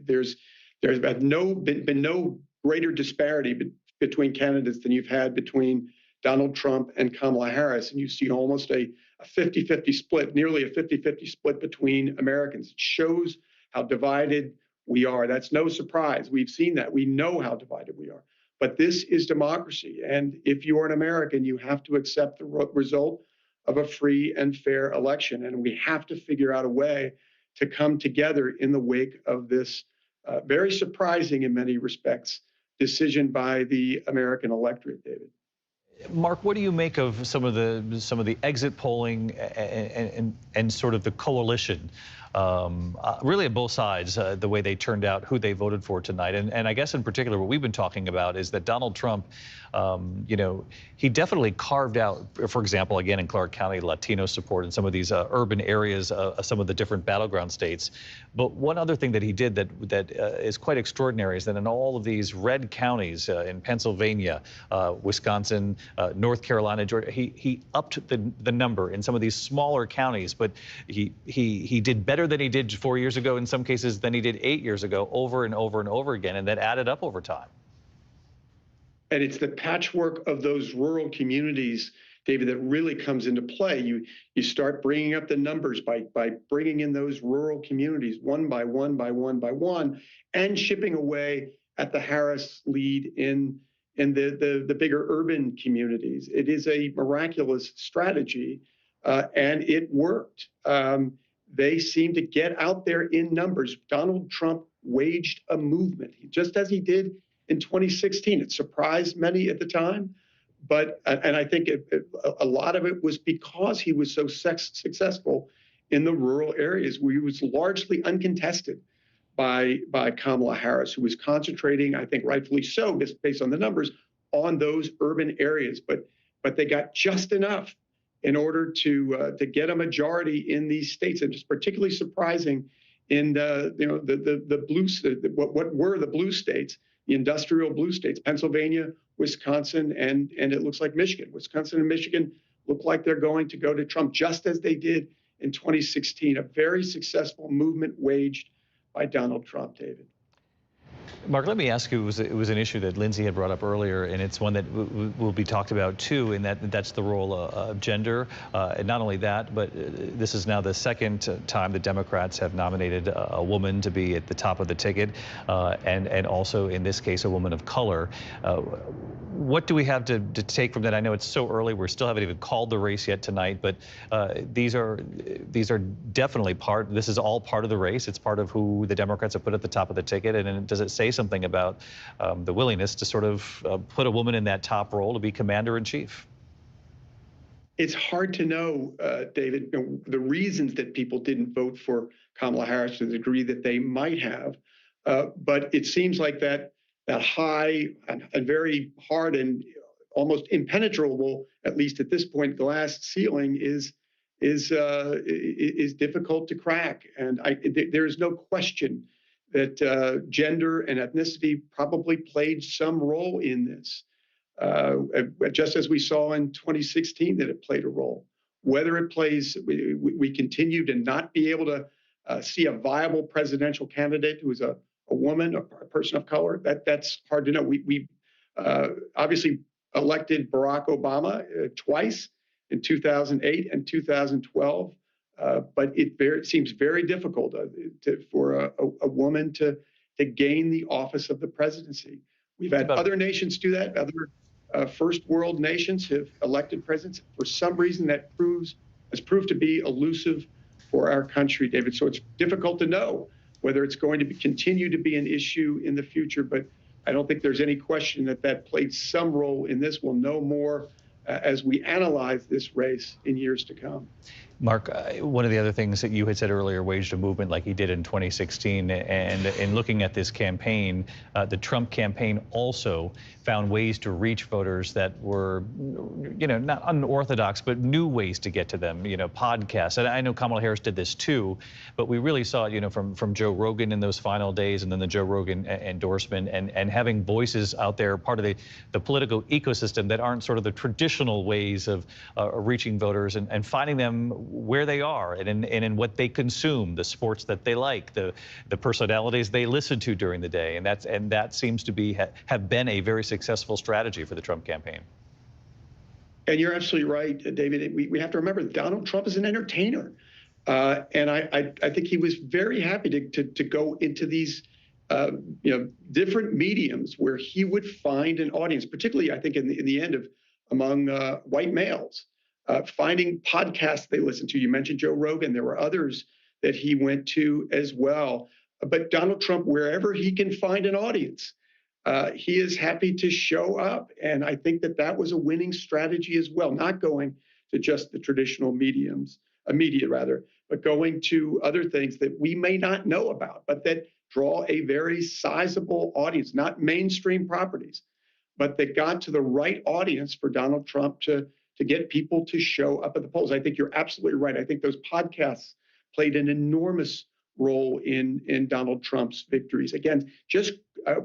Speaker 3: There's been no greater disparity between candidates than you've had between Donald Trump and Kamala Harris. And you see almost a 50-50 split, nearly a 50-50 split between Americans. It shows how divided we are. That's no surprise. We've seen that. We know how divided we are. But this is democracy. And if you're an American, you have to accept the result of a free and fair election. And we have to figure out a way to come together in the wake of this very surprising in many respects decision by the American electorate, David.
Speaker 9: Mark, what do you make of some of the exit polling and sort of the coalition, really on both sides, the way they turned out, who they voted for tonight? And I guess in particular, what we've been talking about is that Donald Trump, he definitely carved out, for example, again, in Clark County, Latino support in some of these urban areas, some of the different battleground states. But one other thing that he did that is quite extraordinary is that in all of these red counties in Pennsylvania, Wisconsin, North Carolina, Georgia, he upped the number in some of these smaller counties, but he did better than he did 4 years ago, in some cases than he did 8 years ago, over and over and over again, and that added up over time.
Speaker 3: And it's the patchwork of those rural communities, David, that really comes into play. You start bringing up the numbers by bringing in those rural communities one by one by one by one, and chipping away at the Harris lead in in the bigger urban communities. It is a miraculous strategy, and it worked. They seem to get out there in numbers. Donald Trump waged a movement, just as he did in 2016. It surprised many at the time, and I think a lot of it was because he was so successful in the rural areas where he was largely uncontested by Kamala Harris, who was concentrating, I think rightfully so, based on the numbers, on those urban areas. But they got just enough in order to get a majority in these states. And just particularly surprising in the blue, what were the blue states, the industrial blue states, Pennsylvania, Wisconsin, and it looks like Michigan. Wisconsin and Michigan look like they're going to go to Trump, just as they did in 2016. A very successful movement waged by Donald Trump, David.
Speaker 9: Mark, let me ask you, it was an issue that Lindsay had brought up earlier, and it's one that will be talked about too, and that's the role of gender. And not only that, but this is now the second time the Democrats have nominated a woman to be at the top of the ticket, and also in this case a woman of color. What do we have to take from that? I know it's so early; we still haven't even called the race yet tonight, but these are definitely part. This is all part of the race. It's part of who the Democrats have put at the top of the ticket, and does it say something about the willingness to sort of put a woman in that top role to be commander-in-chief?
Speaker 3: It's hard to know, David, the reasons that people didn't vote for Kamala Harris to the degree that they might have. But it seems like that high and very hard and almost impenetrable, at least at this point, glass ceiling is difficult to crack. And there is no question that gender and ethnicity probably played some role in this, just as we saw in 2016 that it played a role. Whether it plays, we continue to not be able to see a viable presidential candidate who is a woman, a person of color. That's hard to know. We obviously elected Barack Obama twice in 2008 and 2012. But it seems very difficult for a woman to gain the office of the presidency. We've had other nations do that. Other first world nations have elected presidents. For some reason, that has proved to be elusive for our country, David. So it's difficult to know whether it's going to continue to be an issue in the future. But I don't think there's any question that played some role in this. We'll know more as we analyze this race in years to come.
Speaker 9: Mark, one of the other things that you had said earlier, waged a movement like he did in 2016, and in looking at this campaign, the Trump campaign also found ways to reach voters that were, not unorthodox, but new ways to get to them, podcasts. And I know Kamala Harris did this too, but we really saw it, from Joe Rogan in those final days, and then the Joe Rogan endorsement, and having voices out there, part of the political ecosystem that aren't sort of the traditional ways of reaching voters, and finding them where they are and in what they consume, the sports that they like, the personalities they listen to during the day, and that seems to have been a very successful strategy for the Trump campaign.
Speaker 3: And you're absolutely right, David. We have to remember that Donald Trump is an entertainer, and I think he was very happy to go into these different mediums where he would find an audience, particularly I think in the end among white males. Finding podcasts they listen to. You mentioned Joe Rogan. There were others that he went to as well. But Donald Trump, wherever he can find an audience, he is happy to show up. And I think that was a winning strategy as well, not going to just the traditional media, but going to other things that we may not know about, but that draw a very sizable audience, not mainstream properties, but that got to the right audience for Donald Trump to get people to show up at the polls. I think you're absolutely right. I think those podcasts played an enormous role in Donald Trump's victories. Again, just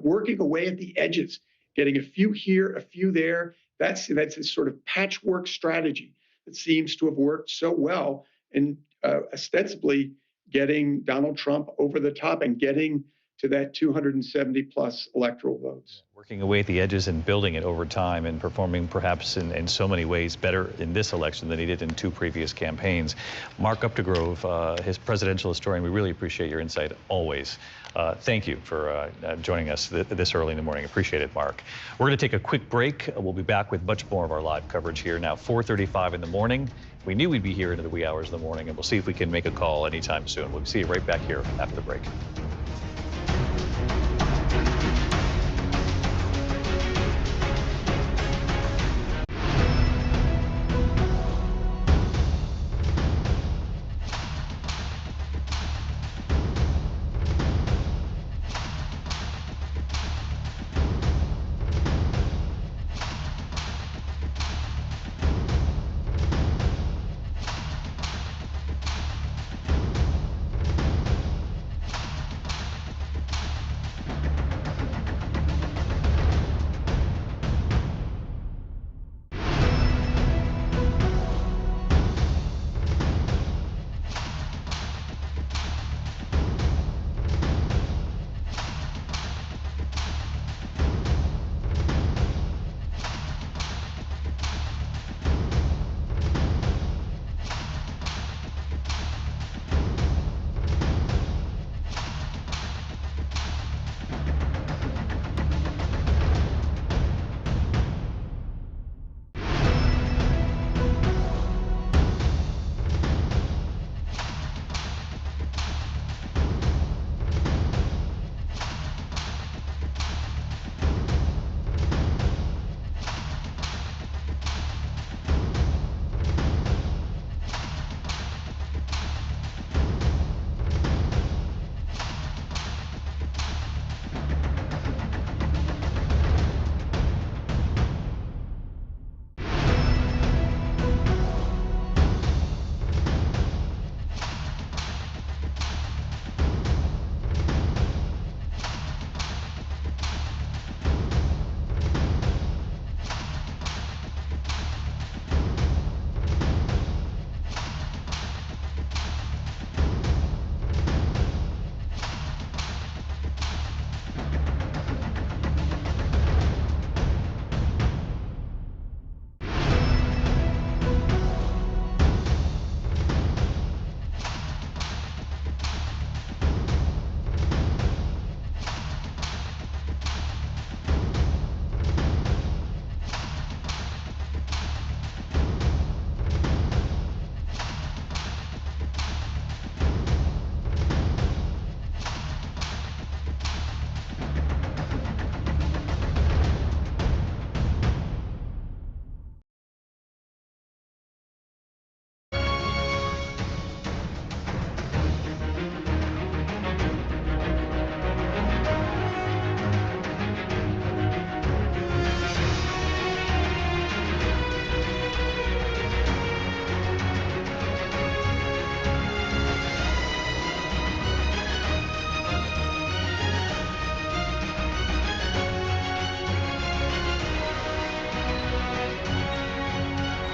Speaker 3: working away at the edges, getting a few here, a few there. That's a sort of patchwork strategy that seems to have worked so well in ostensibly getting Donald Trump over the top and getting to that 270-plus electoral votes.
Speaker 9: Working away at the edges and building it over time and performing perhaps in so many ways better in this election than he did in 2 previous campaigns. Mark Updegrove, his presidential historian, we really appreciate your insight always. Thank you for joining us this early in the morning. Appreciate it, Mark. We're going to take a quick break. We'll be back with much more of our live coverage here now, 4:35 in the morning. We knew we'd be here into the wee hours of the morning, and we'll see if we can make a call anytime soon. We'll see you right back here after the break.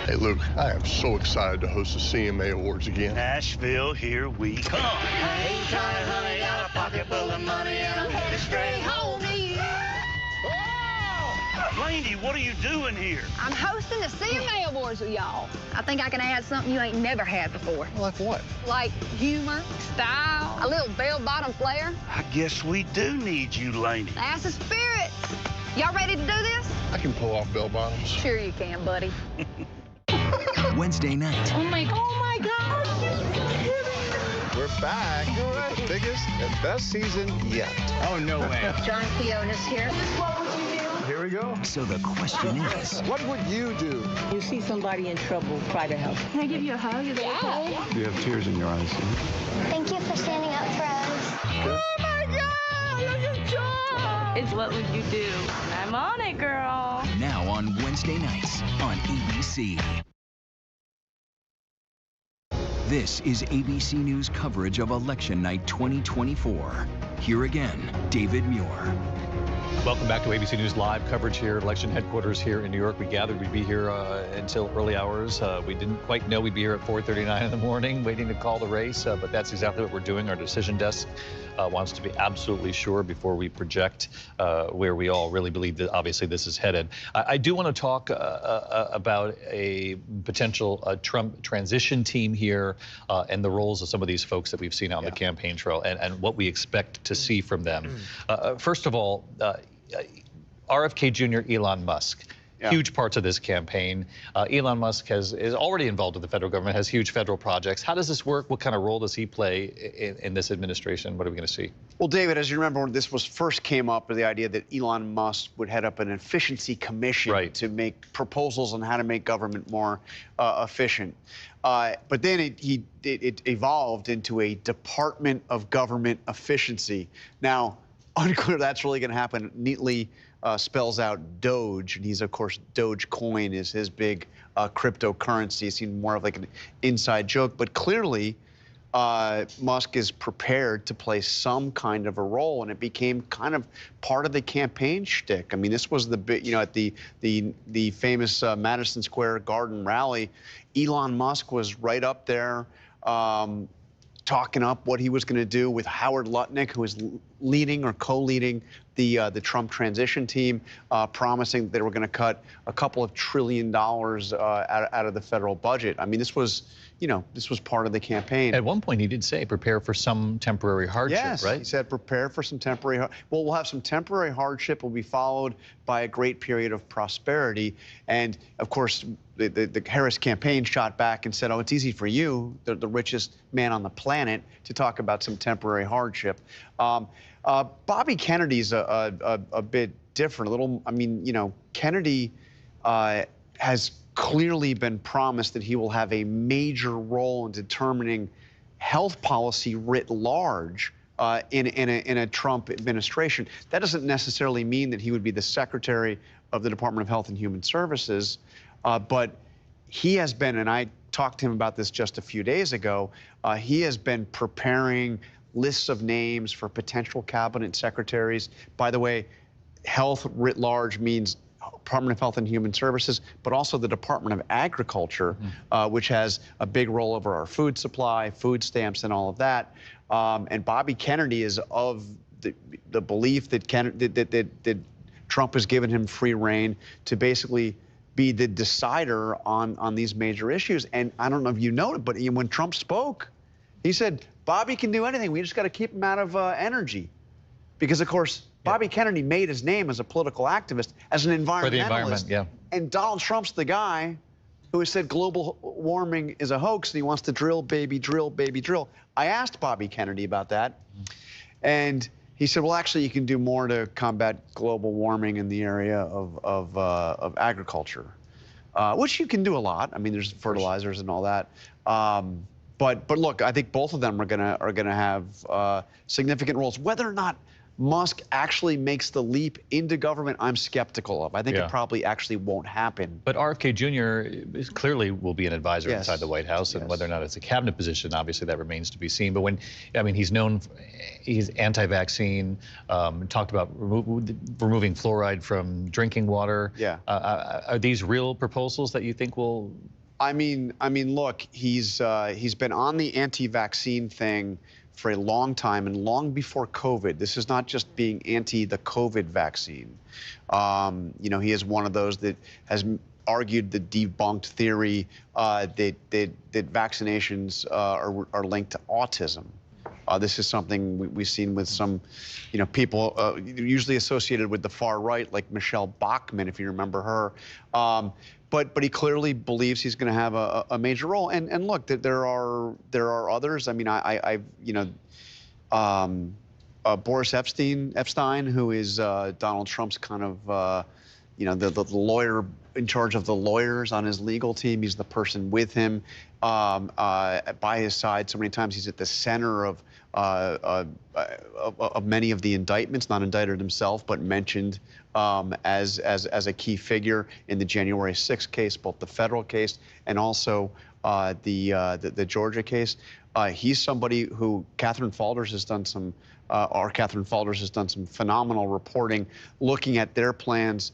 Speaker 5: Hey, Luke, I am so excited to host the CMA Awards again.
Speaker 7: Nashville, here we come.
Speaker 8: Hang tight, honey, got a pocket full of money, and I'm headed straight home to you.
Speaker 7: Laney, what are you doing here?
Speaker 21: I'm hosting the CMA Awards with y'all. I think I can add something you ain't never had before.
Speaker 5: Like what?
Speaker 21: Like humor, style, a little bell-bottom flair.
Speaker 7: I guess we do need you, Laney.
Speaker 21: That's the spirit. Y'all ready to do this?
Speaker 5: I can pull off bell bottoms.
Speaker 21: Sure you can, buddy.
Speaker 1: Wednesday night.
Speaker 21: Oh my God.
Speaker 11: We're back with the biggest and best season yet.
Speaker 7: Oh, no way.
Speaker 21: John Fiona's here.
Speaker 11: What would you do? Here we go.
Speaker 1: So the question is,
Speaker 11: what would you do?
Speaker 17: You see somebody in trouble, try to help.
Speaker 21: Can I give you a hug? Is that okay?
Speaker 11: You have tears in your eyes.
Speaker 21: Thank you for standing up for us.
Speaker 17: Oh my God! Look at John!
Speaker 21: It's what would you do? I'm on it, girl.
Speaker 1: now on Wednesday nights on ABC. This is ABC News coverage of Election Night 2024. Here again, David Muir.
Speaker 9: Welcome back to ABC News Live coverage here at election headquarters here in New York. We gathered we'd be here until early hours. We didn't quite know we'd be here at 4:39 in the morning waiting to call the race, but that's exactly what we're doing. Our decision desk wants to be absolutely sure before we project where we all really believe that obviously this is headed. I do want to talk about a potential Trump transition team here and the roles of some of these folks that we've seen on the campaign trail and what we expect to see from them. First of all, RFK Jr. Elon Musk. Huge parts of this campaign. Elon Musk is already involved with the federal government, has huge federal projects. How does this work? What kind of role does he play in this administration? What are we going to see?
Speaker 6: Well, David, as you remember, when this first came up, the idea that Elon Musk would head up an efficiency commission to make proposals on how to make government more efficient. But then it evolved into a Department of Government Efficiency. Now, unclear that's really going to happen. Neatly spells out Doge, and he's, of course, Dogecoin is his big cryptocurrency. It seemed more of like an inside joke, but clearly Musk is prepared to play some kind of a role, and it became kind of part of the campaign shtick. I mean, this was the big, at the famous Madison Square Garden rally, Elon Musk was right up there talking up what he was going to do with Howard Lutnick, who is leading or co-leading the Trump transition team, promising that they were going to cut a couple of $1 trillion out of the federal budget. I mean, this was, this was part of the campaign.
Speaker 9: At one point, he did say, prepare for some temporary hardship, right?
Speaker 6: He said, prepare for some temporary, well, we'll have some temporary hardship, will be followed by a great period of prosperity. And of course, the Harris campaign shot back and said, oh, it's easy for you, the richest man on the planet, to talk about some temporary hardship. Bobby Kennedy's a bit different, Kennedy has clearly been promised that he will have a major role in determining health policy writ large in a Trump administration. That doesn't necessarily mean that he would be the Secretary of the Department of Health and Human Services, but he has been, and I talked to him about this just a few days ago, he has been preparing lists of names for potential cabinet secretaries. By the way, health writ large means Department of Health and Human Services, but also the Department of Agriculture, which has a big role over our food supply, food stamps, and all of that. And Bobby Kennedy is of the belief that Trump has given him free rein to basically be the decider on these major issues. And I don't know if you know it, but when Trump spoke, he said, Bobby can do anything. We just got to keep him out of energy. Because, of course, Bobby Kennedy made his name as a political activist, as an environmentalist.
Speaker 9: For the environment,
Speaker 6: And Donald Trump's the guy who has said global warming is a hoax, and he wants to drill, baby, drill, baby, drill. I asked Bobby Kennedy about that, and he said, well, actually, you can do more to combat global warming in the area of agriculture, which you can do a lot. I mean, there's fertilizers and all that. But look, I think both of them are gonna have significant roles. Whether or not Musk actually makes the leap into government, I'm skeptical of. I think it probably actually won't happen.
Speaker 9: But RFK Jr. clearly will be an advisor inside the White House, and whether or not it's a cabinet position, obviously that remains to be seen. But he's known, he's anti-vaccine, talked about removing fluoride from drinking water. Are these real proposals that you think will?
Speaker 6: I mean, look, he's been on the anti-vaccine thing for a long time, and long before COVID. This is not just being anti the COVID vaccine. He is one of those that has argued the debunked theory that vaccinations are linked to autism. This is something we've seen with some, people usually associated with the far right, like Michelle Bachmann, if you remember her. But he clearly believes he's going to have a major role. And look, there are others. I mean, Boris Epstein, who is Donald Trump's kind of, the lawyer in charge of the lawyers on his legal team. He's the person with him by his side so many times. He's at the center of many of the indictments, not indicted himself, but mentioned as a key figure in the January 6th case, both the federal case and also the Georgia case. He's somebody who Catherine Falders has done some phenomenal reporting, looking at their plans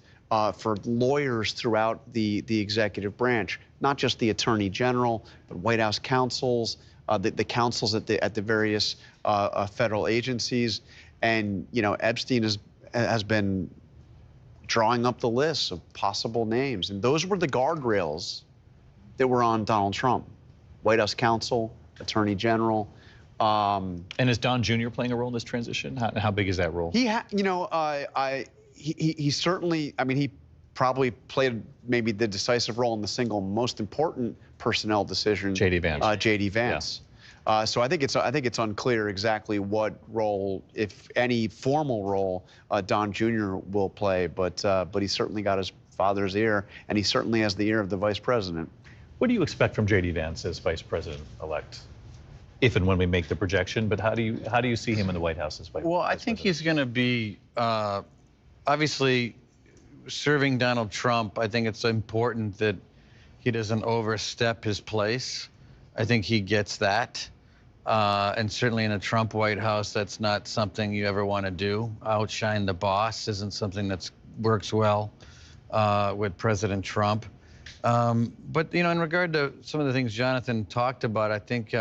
Speaker 6: for lawyers throughout the executive branch, not just the Attorney General, but White House counsels, the councils at the various federal agencies, and Epstein has been drawing up the list of possible names, and those were the guardrails that were on Donald Trump: White House counsel, Attorney General.
Speaker 9: And is Don Jr. playing a role in this transition? How big is that role?
Speaker 6: He certainly, I mean, he probably played maybe the decisive role in the single most important personnel decision.
Speaker 9: J.D. Vance.
Speaker 6: J.D. Vance. Yeah. So I think it's unclear exactly what role, if any formal role, Don Jr. will play. But he certainly got his father's ear, and he certainly has the ear of the vice president.
Speaker 9: What do you expect from J.D. Vance as vice president-elect? If and when we make the projection, but how do you see him in the White House as vice president?
Speaker 15: Well, I think he's going to be obviously serving Donald Trump. I think it's important that he doesn't overstep his place. I think he gets that. And certainly in a Trump White House, that's not something you ever want to do. Outshine the boss isn't something that works well with President Trump. But, in regard to some of the things Jonathan talked about, I think,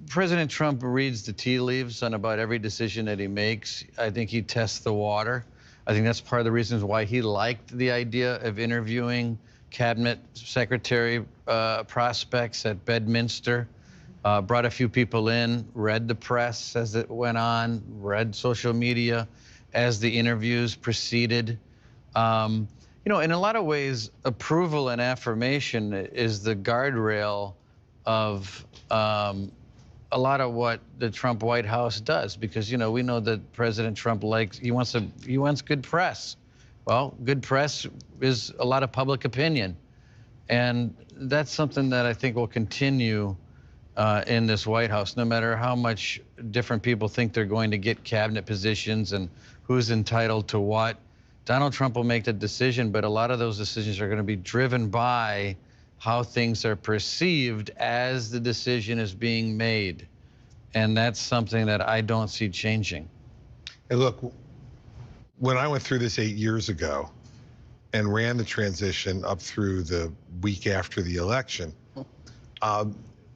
Speaker 15: President Trump reads the tea leaves on about every decision that he makes. I think he tests the water. I think that's part of the reasons why he liked the idea of interviewing cabinet secretary prospects at Bedminster. Brought a few people in, read the press as it went on, read social media as the interviews proceeded. In a lot of ways, approval and affirmation is the guardrail of a lot of what the Trump White House does, because we know that President Trump he wants good press. Well, good press is a lot of public opinion, and that's something that I think will continue in this White House, no matter how much different people think they're going to get cabinet positions and who's entitled to what. Donald Trump will make the decision, but a lot of those decisions are going to be driven by how things are perceived as the decision is being made. And that's something that I don't see changing.
Speaker 4: And look, when I went through this 8 years ago and ran the transition up through the week after the election,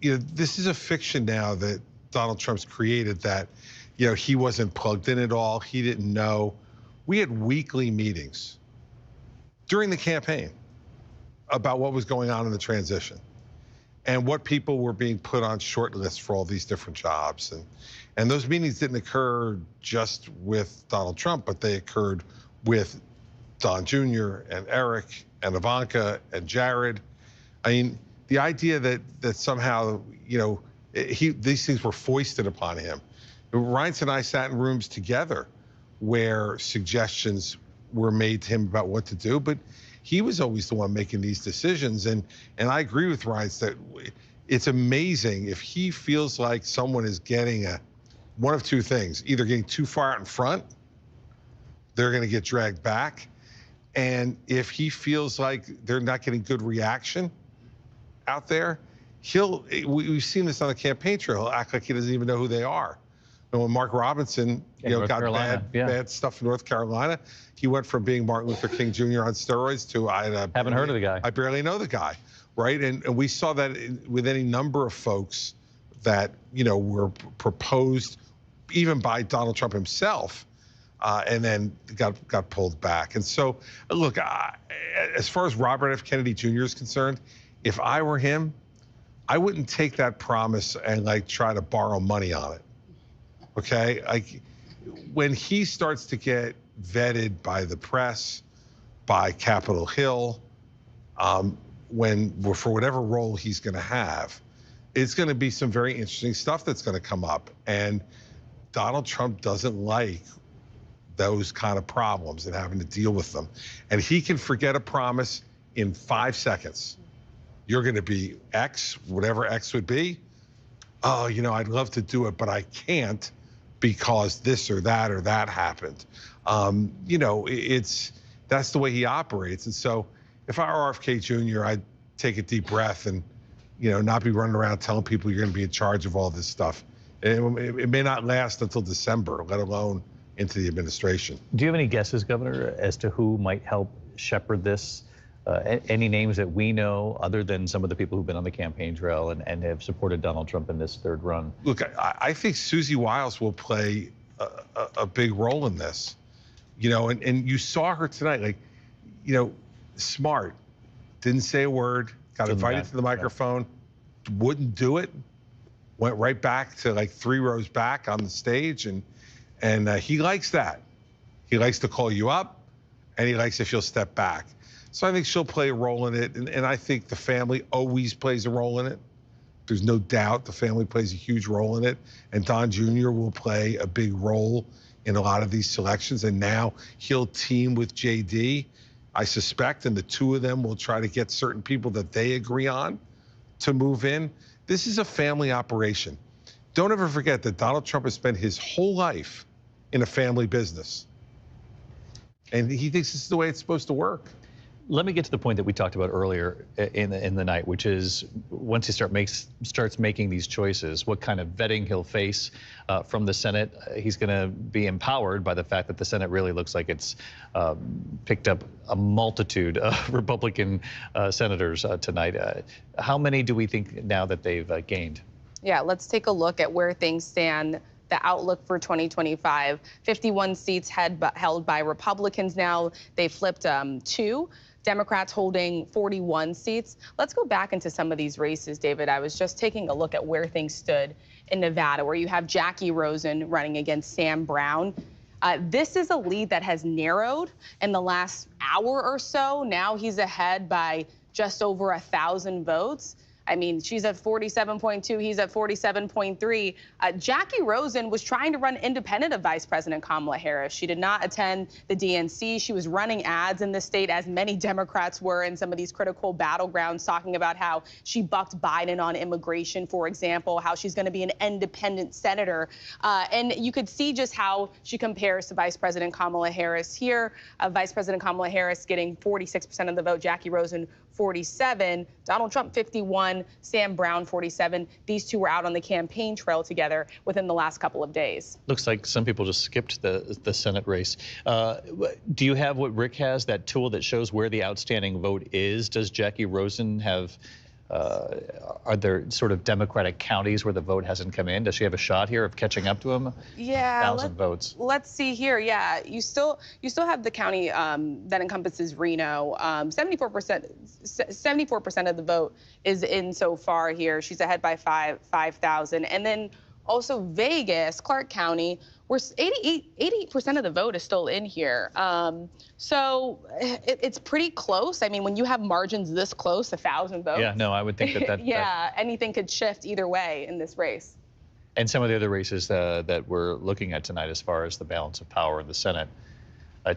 Speaker 4: this is a fiction now that Donald Trump's created, that, he wasn't plugged in at all. He didn't know. We had weekly meetings during the campaign about what was going on in the transition and what people were being put on short lists for all these different jobs. And those meetings didn't occur just with Donald Trump, but they occurred with Don Jr. and Eric and Ivanka and Jared. I mean, the idea that somehow, these things were foisted upon him. Reince and I sat in rooms together where suggestions were made to him about what to do, but he was always the one making these decisions. And I agree with Reince that it's amazing if he feels like someone is getting one of two things: either getting too far out in front, they're going to get dragged back, and if he feels like they're not getting good reaction out there, we've seen this on the campaign trail, he'll act like he doesn't even know who they are. And when Mark Robinson, got bad stuff in North Carolina, he went from being Martin Luther King Jr. on steroids to
Speaker 9: haven't heard of the guy.
Speaker 4: I barely know the guy, right? And we saw that with any number of folks that were proposed, even by Donald Trump himself, and then got pulled back. And so, look, as far as Robert F. Kennedy Jr. is concerned, if I were him, I wouldn't take that promise and try to borrow money on it. Okay, when he starts to get vetted by the press, by Capitol Hill, for whatever role he's going to have, it's going to be some very interesting stuff that's going to come up. And Donald Trump doesn't like those kind of problems and having to deal with them. And he can forget a promise in 5 seconds. You're going to be X, whatever X would be. Oh, I'd love to do it, but I can't because this or that happened. That's the way he operates. And so if I were RFK Jr., I'd take a deep breath and, not be running around telling people you're going to be in charge of all this stuff. It may not last until December, let alone into the administration.
Speaker 9: Do you have any guesses, Governor, as to who might help shepherd this? Any names that we know other than some of the people who've been on the campaign trail and have supported Donald Trump in this third run?
Speaker 4: Look, I think Susie Wiles will play a big role in this, you know, and you saw her tonight, like, you know, smart, didn't say a word, got invited to the microphone, wouldn't do it, went right back to like 3 rows back on the stage, and he likes that. He likes to call you up, and he likes if you'll step back. So I think she'll play a role in it, and I think the family always plays a role in it. There's no doubt the family plays a huge role in it, and Don Jr. will play a big role in a lot of these selections, and now he'll team with JD, I suspect, and the two of them will try to get certain people that they agree on to move in. This is a family operation. Don't ever forget that Donald Trump has spent his whole life in a family business, and he thinks this is the way it's supposed to work.
Speaker 9: Let me get to the point that we talked about earlier in the night, which is once he starts making these choices, what kind of vetting he'll face from the Senate. He's going to be empowered by the fact that the Senate really looks like it's picked up a multitude of Republican senators tonight. How many do we think now that they've gained?
Speaker 19: Yeah, let's take a look at where things stand. The outlook for 2025, 51 seats held by Republicans now. They flipped 2. Democrats holding 41 seats. Let's go back into some of these races, David. I was just taking a look at where things stood in Nevada, where you have Jackie Rosen running against Sam Brown. This is a lead that has narrowed in the last hour or so. Now he's ahead by just over 1,000 votes. I mean, she's at 47.2, he's at 47.3. Jackie Rosen was trying to run independent of Vice President Kamala Harris. She did not attend the DNC. She was running ads in the state, as many Democrats were in some of these critical battlegrounds, talking about how she bucked Biden on immigration, for example, how she's going to be an independent senator. And you could see just how she compares to Vice President Kamala Harris here. Vice President Kamala Harris getting 46% of the vote, Jackie Rosen 47, Donald Trump 51, Sam Brown 47. These two were out on the campaign trail together within the last couple of days.
Speaker 9: Looks like some people just skipped the Senate race. Do you have what Rick has, that tool that shows where the outstanding vote is? Does Jackie Rosen have, are there sort of Democratic counties where the vote hasn't come in? Does she have a shot here of catching up to him?
Speaker 19: Yeah,
Speaker 9: 1,000 votes.
Speaker 19: Let's see here. Yeah, you still have the county that encompasses Reno. 74% of the vote is in so far here. She's ahead by 5,000, and then also Vegas, Clark County, where 88% of the vote is still in here. So it's pretty close. I mean, when you have margins this close, 1,000 votes.
Speaker 9: Yeah, no, I would think that.
Speaker 19: Yeah, anything could shift either way in this race.
Speaker 9: And some of the other races that we're looking at tonight, as far as the balance of power in the Senate.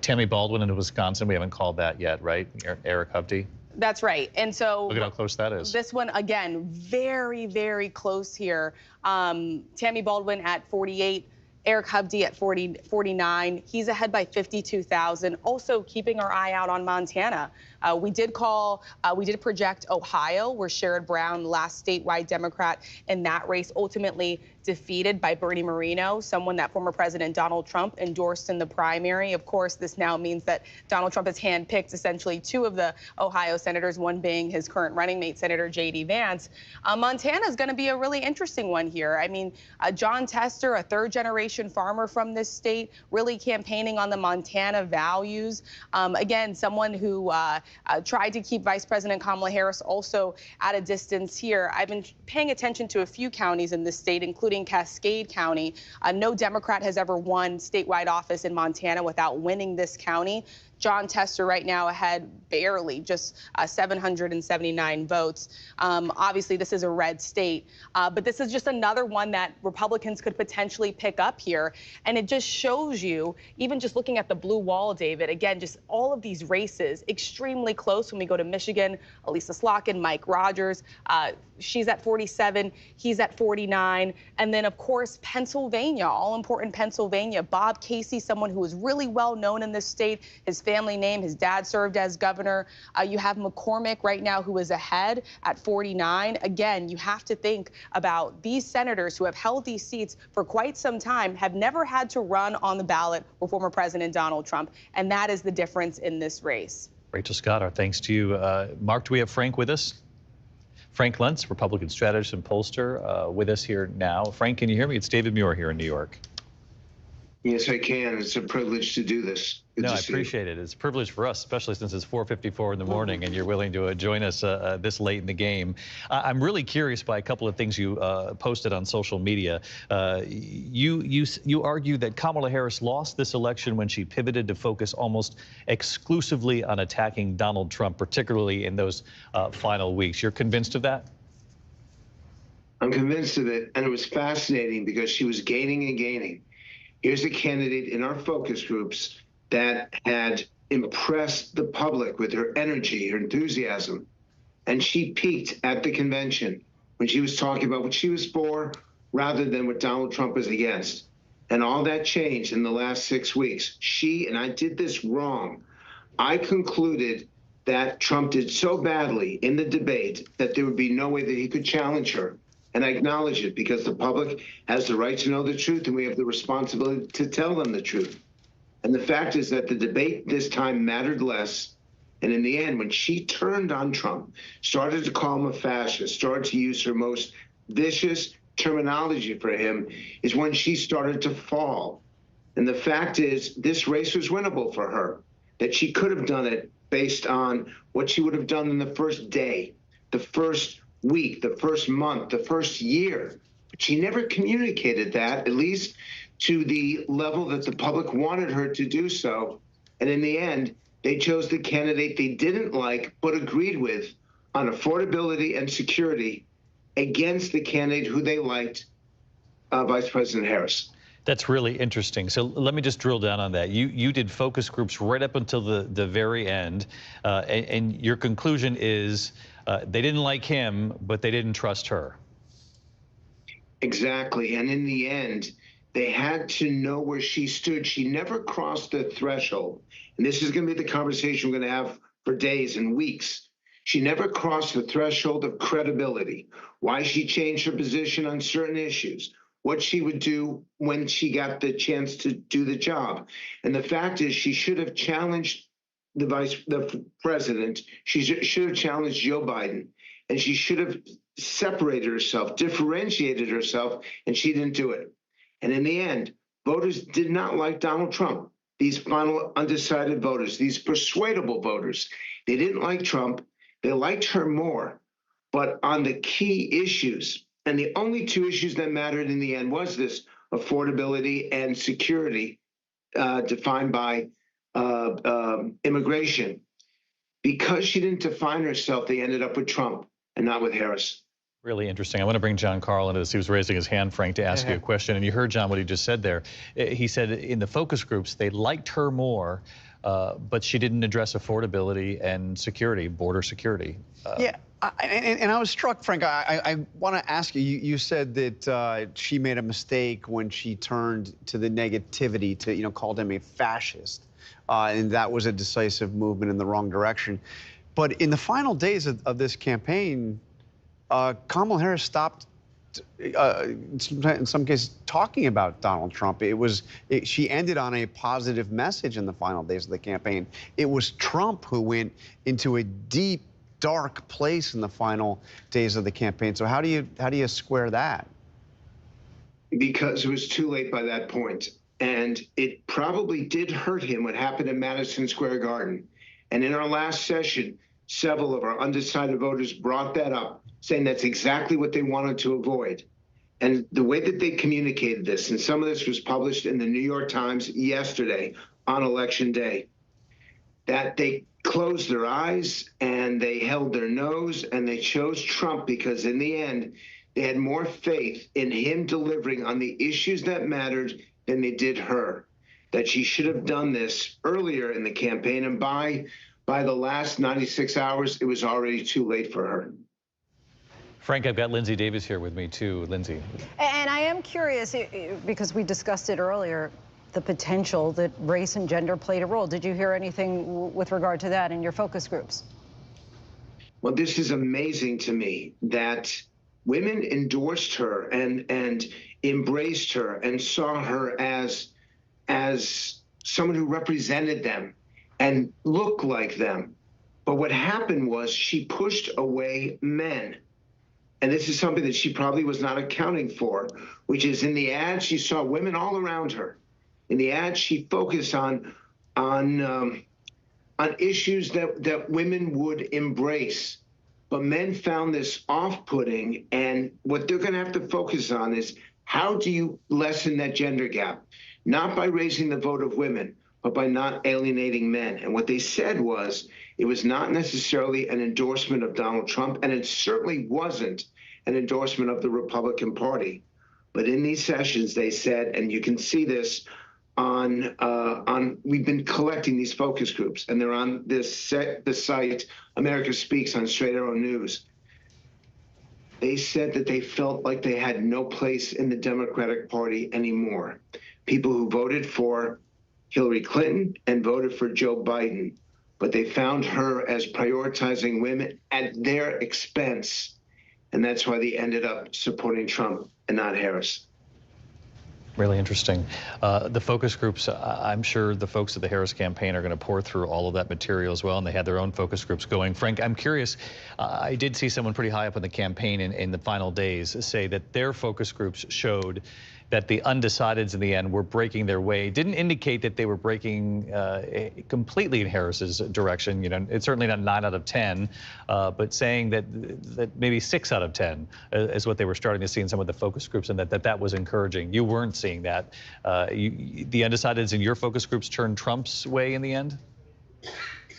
Speaker 9: Tammy Baldwin in Wisconsin, we haven't called that yet, right? Eric Hovde.
Speaker 19: That's right. And so
Speaker 9: look at how close that is.
Speaker 19: This one, again, very, very close here. Tammy Baldwin at 48. Eric Hovde at 49. He's ahead by 52,000. Also keeping our eye out on Montana. We did project Ohio, where Sherrod Brown, last statewide Democrat in that race, ultimately defeated by Bernie Moreno, someone that former President Donald Trump endorsed in the primary. Of course, this now means that Donald Trump has handpicked essentially 2 of the Ohio senators, one being his current running mate, Senator J.D. Vance. Montana is going to be a really interesting one here. I mean, John Tester, a third-generation farmer from this state, really campaigning on the Montana values. Again, someone who tried to keep Vice President Kamala Harris also at a distance here. I've been paying attention to a few counties in this state, including Cascade County. No Democrat has ever won statewide office in Montana without winning this county. John Tester right now ahead barely, just 779 votes. Obviously, this is a red state, but this is just another one that Republicans could potentially pick up here. And it just shows you, even just looking at the blue wall, David, again, just all of these races extremely close. When we go to Michigan, Elisa Slotkin, Mike Rogers, she's at 47, he's at 49. And then, of course, Pennsylvania, all-important Pennsylvania. Bob Casey, someone who is really well known in this state, his family name, his dad served as governor. You have McCormick right now, who is ahead at 49. Again, you have to think about these senators who have held these seats for quite some time, have never had to run on the ballot with former President Donald Trump. And that is the difference in this race.
Speaker 9: Rachel Scott, our thanks to you. Mark, do we have Frank with us? Frank Luntz, Republican strategist and pollster, with us here now. Frank, can you hear me? It's David Muir here in New York.
Speaker 12: Yes, I can. It's a privilege to do this. Good
Speaker 9: No,
Speaker 12: to
Speaker 9: I
Speaker 12: see
Speaker 9: appreciate it. It's a privilege for us, especially since it's 4:54 in the morning and you're willing to join us this late in the game. I'm really curious by a couple of things you posted on social media. You argue that Kamala Harris lost this election when she pivoted to focus almost exclusively on attacking Donald Trump, particularly in those final weeks. You're convinced of that?
Speaker 12: I'm convinced of it, and it was fascinating because she was gaining and gaining. Here's a candidate in our focus groups that had impressed the public with her energy, her enthusiasm, and she peaked at the convention when she was talking about what she was for rather than what Donald Trump was against. And all that changed in the last 6 weeks. And I did this wrong. I concluded that Trump did so badly in the debate that there would be no way that he could challenge her. And I acknowledge it because the public has the right to know the truth and we have the responsibility to tell them the truth. And the fact is that the debate this time mattered less. And in the end, when she turned on Trump, started to call him a fascist, started to use her most vicious terminology for him, is when she started to fall. And the fact is, this race was winnable for her, that she could have done it based on what she would have done in the first day, the first week, the first month, the first year. But she never communicated that, at least to the level that the public wanted her to do so. And in the end, they chose the candidate they didn't like but agreed with on affordability and security against the candidate who they liked, Vice President Harris.
Speaker 9: That's really interesting. So let me just drill down on that. You did focus groups right up until the very end, and your conclusion is they didn't like him, but they didn't trust her.
Speaker 12: Exactly. And in the end, they had to know where she stood. She never crossed the threshold. And this is going to be the conversation we're going to have for days and weeks. She never crossed the threshold of credibility, why she changed her position on certain issues, what she would do when she got the chance to do the job. And the fact is, she should have challenged the president. She should have challenged Joe Biden, and she should have separated herself, differentiated herself, and she didn't do it. And in the end, voters did not like Donald Trump. These final undecided voters, these persuadable voters, they didn't like Trump. They liked her more. But on the key issues, and the only two issues that mattered in the end was this affordability and security defined by immigration. Because she didn't define herself, they ended up with Trump and not with Harris.
Speaker 9: Really interesting. I want to bring John Carl into this. He was raising his hand, Frank, to ask you a question. And you heard, John, what he just said there. He said in the focus groups, they liked her more, but she didn't address affordability and security, border security.
Speaker 6: Yeah. And I was struck, Frank. I want to ask you, you said that she made a mistake when she turned to the negativity, to, called him a fascist. And that was a decisive movement in the wrong direction. But in the final days of this campaign, Kamala Harris stopped, in some cases, talking about Donald Trump. She ended on a positive message in the final days of the campaign. It was Trump who went into a deep, dark place in the final days of the campaign. So how do you square that?
Speaker 12: Because it was too late by that point. And it probably did hurt him what happened in Madison Square Garden. And in our last session, several of our undecided voters brought that up, saying that's exactly what they wanted to avoid. And the way that they communicated this, and some of this was published in the New York Times yesterday on Election Day, that they closed their eyes and they held their nose and they chose Trump because in the end, they had more faith in him delivering on the issues that mattered than they did her. That she should have done this earlier in the campaign, and by the last 96 hours, it was already too late for her.
Speaker 9: Frank, I've got Lindsay Davis here with me too. Lindsay.
Speaker 13: And I am curious, because we discussed it earlier, the potential that race and gender played a role. Did you hear anything with regard to that in your focus groups?
Speaker 12: Well, this is amazing to me that women endorsed her and embraced her and saw her as someone who represented them. and look like them. But what happened was she pushed away men. And this is something that she probably was not accounting for, which is in the ads, she saw women all around her. In the ads, she focused on issues that women would embrace. But men found this off-putting, and what they're going to have to focus on is how do you lessen that gender gap? Not by raising the vote of women, but by not alienating men. And what they said was it was not necessarily an endorsement of Donald Trump, and it certainly wasn't an endorsement of the Republican Party. But in these sessions, they said, and you can see this we've been collecting these focus groups, and they're on the site America Speaks on Straight Arrow News. They said that they felt like they had no place in the Democratic Party anymore. People who voted for Hillary Clinton and voted for Joe Biden, but they found her as prioritizing women at their expense. And that's why they ended up supporting Trump and not Harris.
Speaker 9: Really interesting. The focus groups, I'm sure the folks at the Harris campaign are going to pour through all of that material as well, and they had their own focus groups going. Frank, I'm curious, I did see someone pretty high up in the campaign in the final days say that their focus groups showed that the undecideds in the end were breaking their way. Didn't indicate that they were breaking completely in Harris's direction. You know, it's certainly not 9 out of 10, but saying that maybe 6 out of 10 is what they were starting to see in some of the focus groups, and that was encouraging. You weren't seeing that. The undecideds in your focus groups turned Trump's way in the end?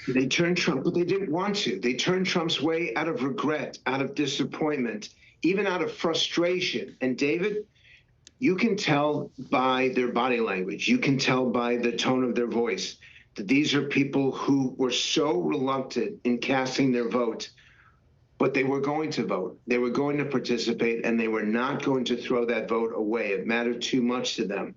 Speaker 12: They turned Trump, but they didn't want to. They turned Trump's way out of regret, out of disappointment, even out of frustration. And David, you can tell by their body language, you can tell by the tone of their voice that these are people who were so reluctant in casting their vote, but they were going to vote. They were going to participate, and they were not going to throw that vote away. It mattered too much to them.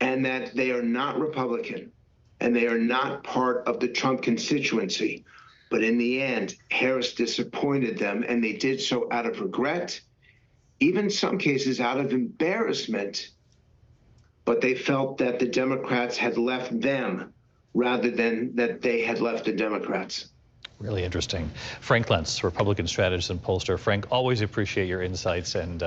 Speaker 12: And that they are not Republican, and they are not part of the Trump constituency. But in the end, Harris disappointed them, and they did so out of regret, even in some cases out of embarrassment, but they felt that the Democrats had left them rather than that they had left the Democrats.
Speaker 9: Really interesting. Frank Lentz, Republican strategist and pollster. Frank, always appreciate your insights, and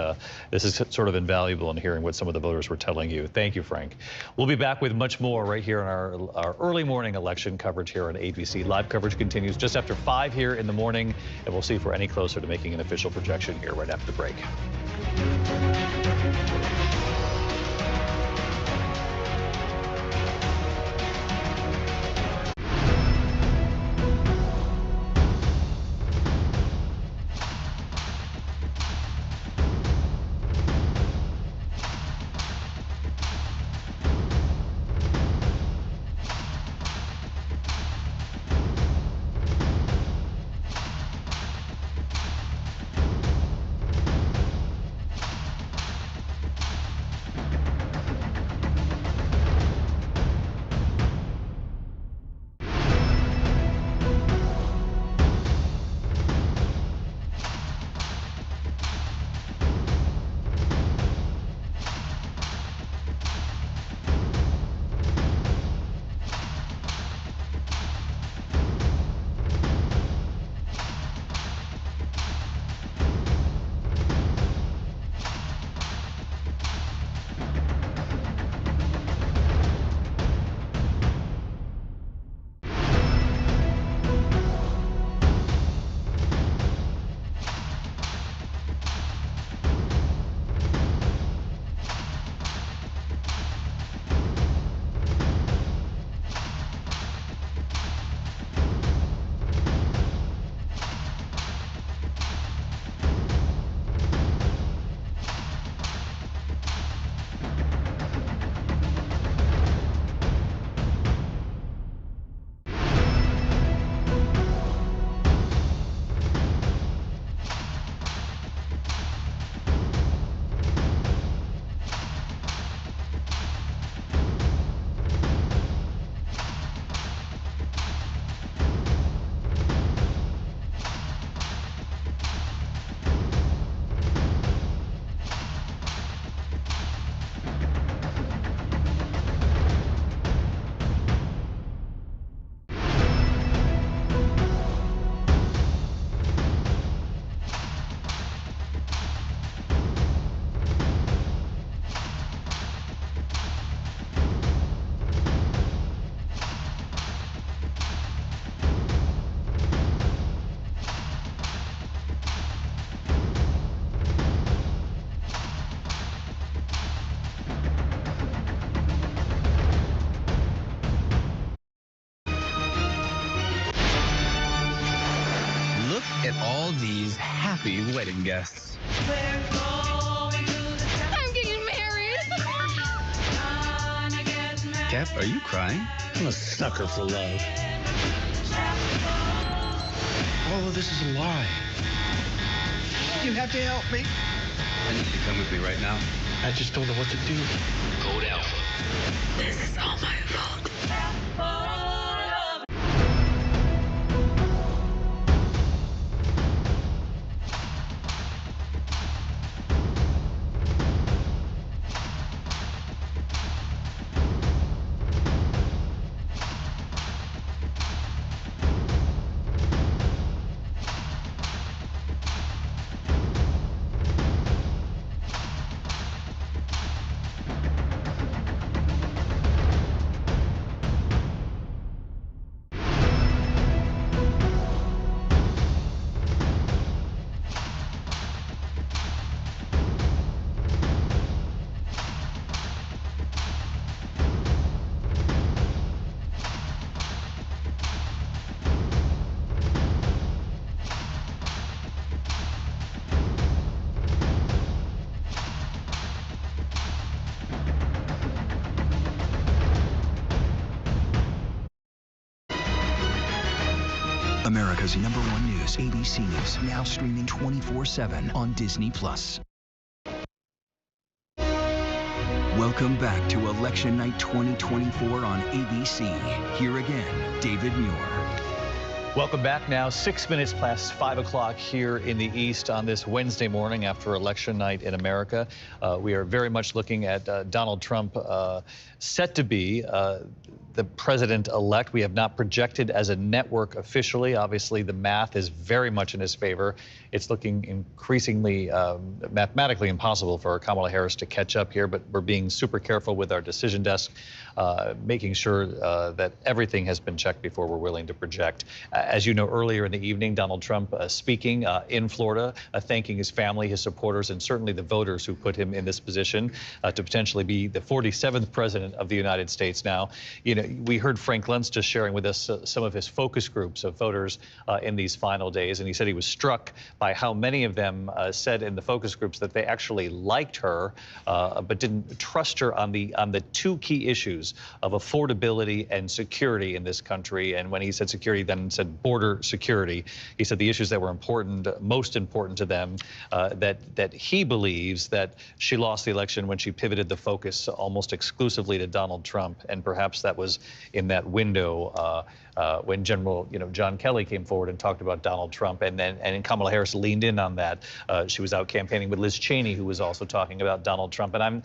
Speaker 9: this is sort of invaluable in hearing what some of the voters were telling you. Thank you, Frank. We'll be back with much more right here on our early morning election coverage here on ABC. Live coverage continues just after 5 here in the morning, and we'll see if we're any closer to making an official projection here right after the break.
Speaker 18: get all these happy wedding guests.
Speaker 21: I'm getting married.
Speaker 18: Cap, are you crying? I'm a sucker for love. All of this is a lie. You have to help me. I need you to come with me right now. I just don't know what to do. Code Alpha.
Speaker 21: This is all my fault.
Speaker 1: America's #1 news, ABC News, now streaming 24/7 on Disney+. Welcome back to Election Night 2024 on ABC. Here again, David Muir.
Speaker 9: Welcome back now, 6 minutes past 5 o'clock here in the East on this Wednesday morning after election night in America. We are very much looking at Donald Trump set to be the president-elect. We have not projected as a network officially. Obviously, the math is very much in his favor. It's looking increasingly mathematically impossible for Kamala Harris to catch up here, but we're being super careful with our decision desk, making sure that everything has been checked before we're willing to project. As you know, earlier in the evening, Donald Trump speaking in Florida, thanking his family, his supporters, and certainly the voters who put him in this position to potentially be the 47th president of the United States now. You know, we heard Frank Luntz just sharing with us some of his focus groups of voters in these final days, and he said he was struck by how many of them said in the focus groups that they actually liked her, but didn't trust her on the two key issues of affordability and security in this country. And when he said security, then said border security. He said the issues that were important, most important to them, that he believes that she lost the election when she pivoted the focus almost exclusively to Donald Trump, and perhaps that was in that window when General John Kelly came forward and talked about Donald Trump, and Kamala Harris leaned in on that. She was out campaigning with Liz Cheney, who was also talking about Donald Trump. And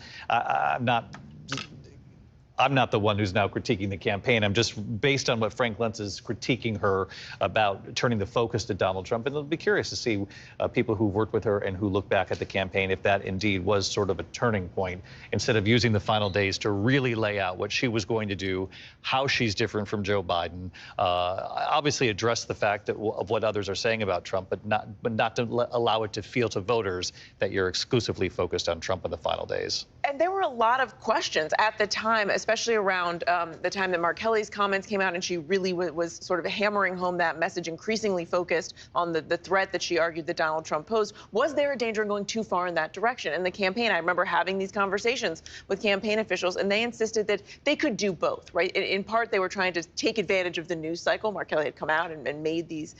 Speaker 9: I'm not the one who's now critiquing the campaign. I'm just based on what Frank Luntz is critiquing her about turning the focus to Donald Trump. And it'll be curious to see people who've worked with her and who look back at the campaign, if that indeed was sort of a turning point, instead of using the final days to really lay out what she was going to do, how she's different from Joe Biden, obviously address the fact of what others are saying about Trump, but not to allow it to feel to voters that you're exclusively focused on Trump in the final days.
Speaker 14: And there were a lot of questions at the time, especially around the time that Mark Kelly's comments came out, and she really was sort of hammering home that message, increasingly focused on the threat that she argued that Donald Trump posed. Was there a danger in going too far in that direction? And the campaign, I remember having these conversations with campaign officials, and they insisted that they could do both, right? In part, they were trying to take advantage of the news cycle. Mark Kelly had come out and made these,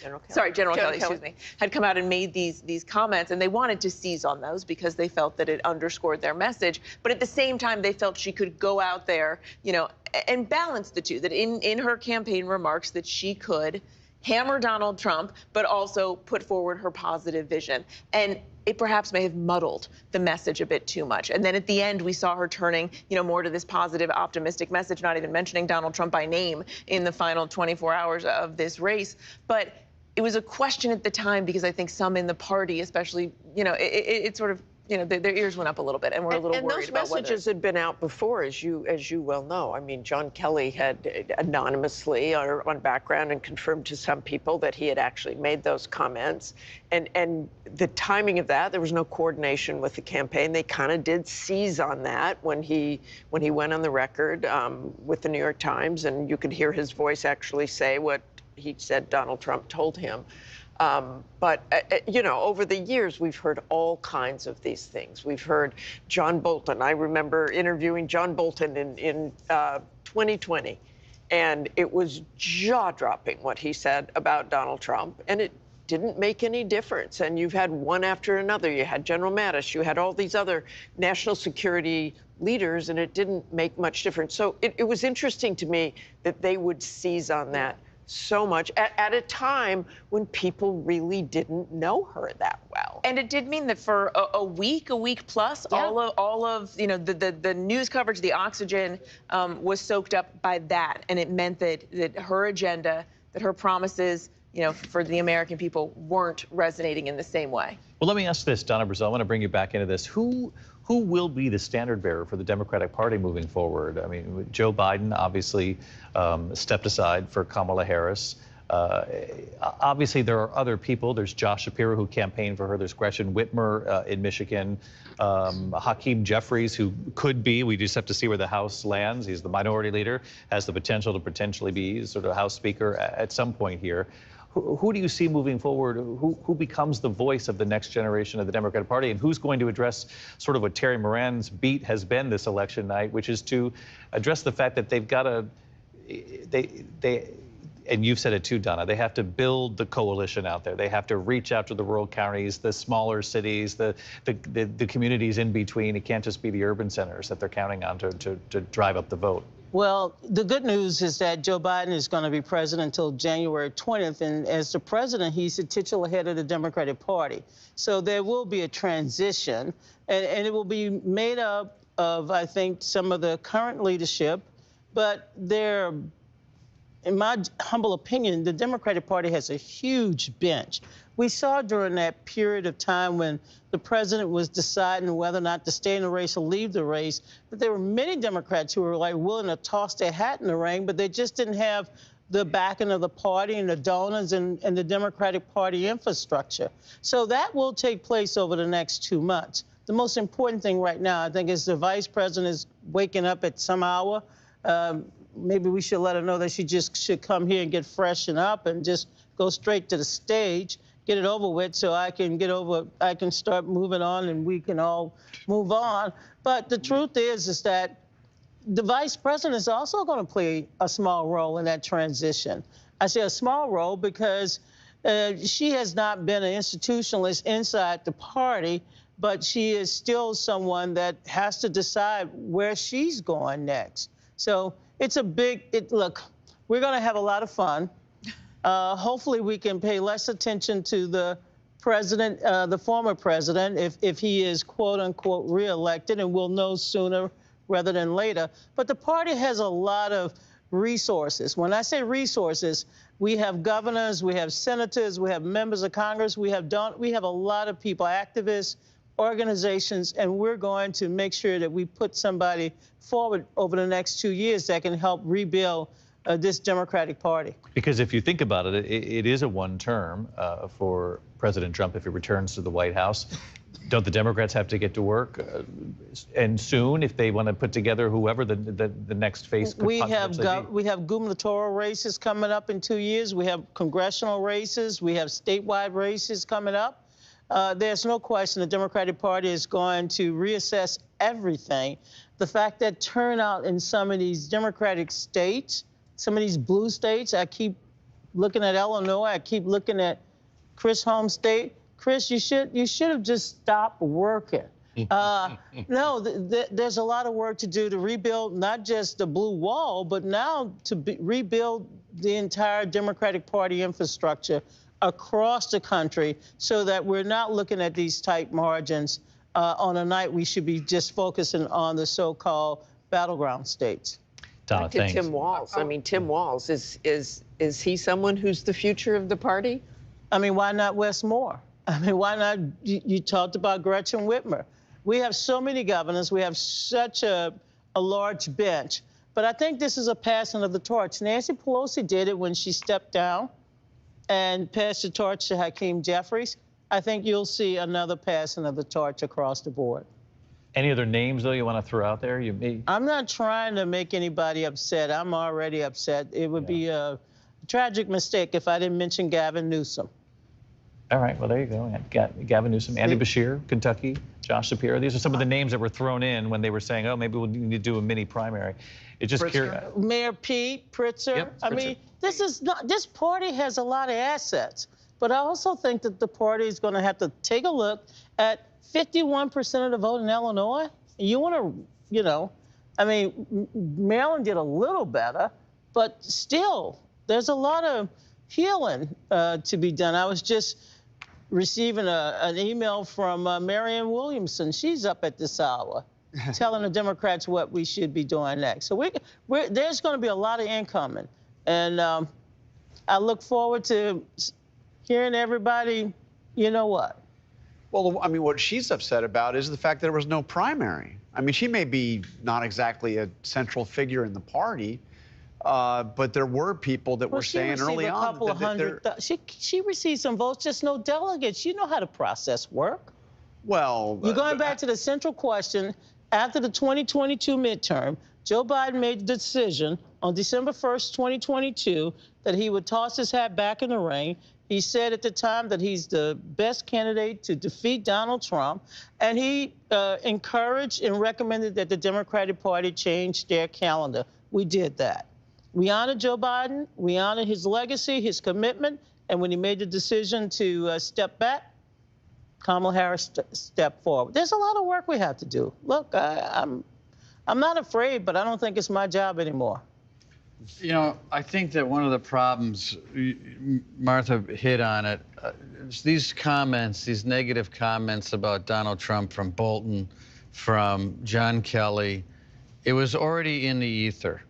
Speaker 14: General Kelly, excuse me, had come out and made these comments, and they wanted to seize on those because they felt that it underscored their message. But at the same time, they felt she could go out there, and balance the two, that in her campaign remarks that she could hammer Donald Trump, but also put forward her positive vision. And it perhaps may have muddled the message a bit too much. And then at the end, we saw her turning, more to this positive, optimistic message, not even mentioning Donald Trump by name in the final 24 hours of this race. But it was a question at the time because I think some in the party, especially, it sort of, their ears went up a little bit, and we're a little worried about whether. And those messages had been out before, as you well know. I mean, John Kelly had anonymously or on background and confirmed to some people that he had actually made those comments. And the timing of that, there was no coordination with the campaign. They kind of did seize on that when he went on the record with the New York Times, and you could hear his voice actually say what he said Donald Trump told him. But, you know, over the years, we've heard all kinds of these things. We've heard John Bolton. I remember interviewing John Bolton in 2020, and it was jaw-dropping what he said about Donald Trump, and it didn't make any difference. And you've had one after another. You had General Mattis. You had all these other national security leaders, and it didn't make much difference. So it was interesting to me that they would seize on that so much at a time when people really didn't know her that well.
Speaker 20: And it did mean that for a week plus, all of you know the news coverage, the oxygen was soaked up by that, and it meant that her agenda, that her promises, you know, for the American people weren't resonating in the same way.
Speaker 9: Well, let me ask this, Donna Brazil. I want to bring you back into this. Who will be the standard bearer for the Democratic Party moving forward? I mean, Joe Biden obviously stepped aside for Kamala Harris. Obviously, there are other people. There's Josh Shapiro, who campaigned for her. There's Gretchen Whitmer in Michigan. Hakeem Jeffries, who could be, we just have to see where the House lands. He's the minority leader, has the potential to potentially be sort of House Speaker at some point here. Who do you see moving forward? Who becomes the voice of the next generation of the Democratic Party, and who's going to address sort of what Terry Moran's beat has been this election night, which is to address the fact that they've got to, and you've said it too, Donna, they have to build the coalition out there. They have to reach out to the rural counties, the smaller cities, the communities in between. It can't just be the urban centers that they're counting on to drive up the vote.
Speaker 16: Well, the good news is that Joe Biden is going to be president until January 20th, and as the president, he's the titular head of the Democratic Party. So there will be a transition, and it will be made up of, I think, some of the current leadership, but there, in my humble opinion, the Democratic Party has a huge bench. We saw during that period of time when the president was deciding whether or not to stay in the race or leave the race, that there were many Democrats who were like willing to toss their hat in the ring, but they just didn't have the backing of the party and the donors and the Democratic Party infrastructure. So that will take place over the next 2 months. The most important thing right now, I think, is the vice president is waking up at some hour. Maybe we should let her know that she just should come here and get freshened up and just go straight to the stage, get it over with, so I can start moving on and we can all move on. But the truth is that the vice president is also going to play a small role in that transition. I say a small role because she has not been an institutionalist inside the party, but she is still someone that has to decide where she's going next. So it's a big, look, we're going to have a lot of fun. Hopefully we can pay less attention to the president, the former president, if he is quote unquote reelected, and we'll know sooner rather than later. But the party has a lot of resources. When I say resources, we have governors, we have senators, we have members of Congress, we have a lot of people, activists, organizations, and we're going to make sure that we put somebody forward over the next 2 years that can help rebuild this Democratic Party.
Speaker 9: Because if you think about it, it is a one term for President Trump if he returns to the White House. Don't the Democrats have to get to work and soon if they want to put together whoever the next face could possibly be?
Speaker 16: We have gubernatorial races coming up in 2 years. We have congressional races. We have statewide races coming up. There's no question the Democratic Party is going to reassess everything. The fact that turnout in some of these Democratic states, some of these blue states, I keep looking at Illinois, I keep looking at Chris' home state. Chris, you should have just stopped working. No, there's a lot of work to do to rebuild not just the blue wall, but now to rebuild the entire Democratic Party infrastructure across the country so that we're not looking at these tight margins on a night we should be just focusing on the so-called battleground states.
Speaker 9: Donna,
Speaker 14: Back to Tim Walz. I mean, Tim Walz, is he someone who's the future of the party?
Speaker 16: I mean, why not Wes Moore? I mean, why not? You talked about Gretchen Whitmer. We have so many governors. We have such a large bench. But I think this is a passing of the torch. Nancy Pelosi did it when she stepped down and passed the torch to Hakeem Jeffries. I think you'll see another passing of the torch across the board.
Speaker 9: Any other names, though, you want to throw out there?
Speaker 16: I'm not trying to make anybody upset. I'm already upset. It would be a tragic mistake if I didn't mention Gavin Newsom.
Speaker 9: All right, well, there you go. Gavin Newsom, Andy Beshear, Kentucky, Josh Shapiro. These are some of the names that were thrown in when they were saying, oh, maybe we'll need to do a mini primary. It just
Speaker 16: Mayor Pete, Pritzker.
Speaker 9: Yep,
Speaker 16: I mean, this party has a lot of assets, but I also think that the party is going to have to take a look at 51% of the vote in Illinois. You want to, you know, I mean, Maryland did a little better, but still, there's a lot of healing to be done. I was just receiving an email from Marianne Williamson. She's up at this hour telling the Democrats what we should be doing next. So there's going to be a lot of incoming. And I look forward to hearing everybody, you know what.
Speaker 6: Well, I mean, what she's upset about is the fact that there was no primary. I mean, she may be not exactly a central figure in the party, but there were people that were saying early on that
Speaker 16: she received some votes, just no delegates. You know how the process works.
Speaker 6: Well,
Speaker 16: you're going back to the central question. After the 2022 midterm, Joe Biden made the decision on December 1st, 2022, that he would toss his hat back in the ring. He said at the time that he's the best candidate to defeat Donald Trump, and he encouraged and recommended that the Democratic Party change their calendar. We did that. We honored Joe Biden. We honored his legacy, his commitment, and when he made the decision to step back, Kamala Harris stepped forward. There's a lot of work we have to do. Look, I'm not afraid, but I don't think it's my job anymore.
Speaker 15: You know, I think that one of the problems, Martha hit on it, these comments, these negative comments about Donald Trump from Bolton, from John Kelly, it was already in the ether.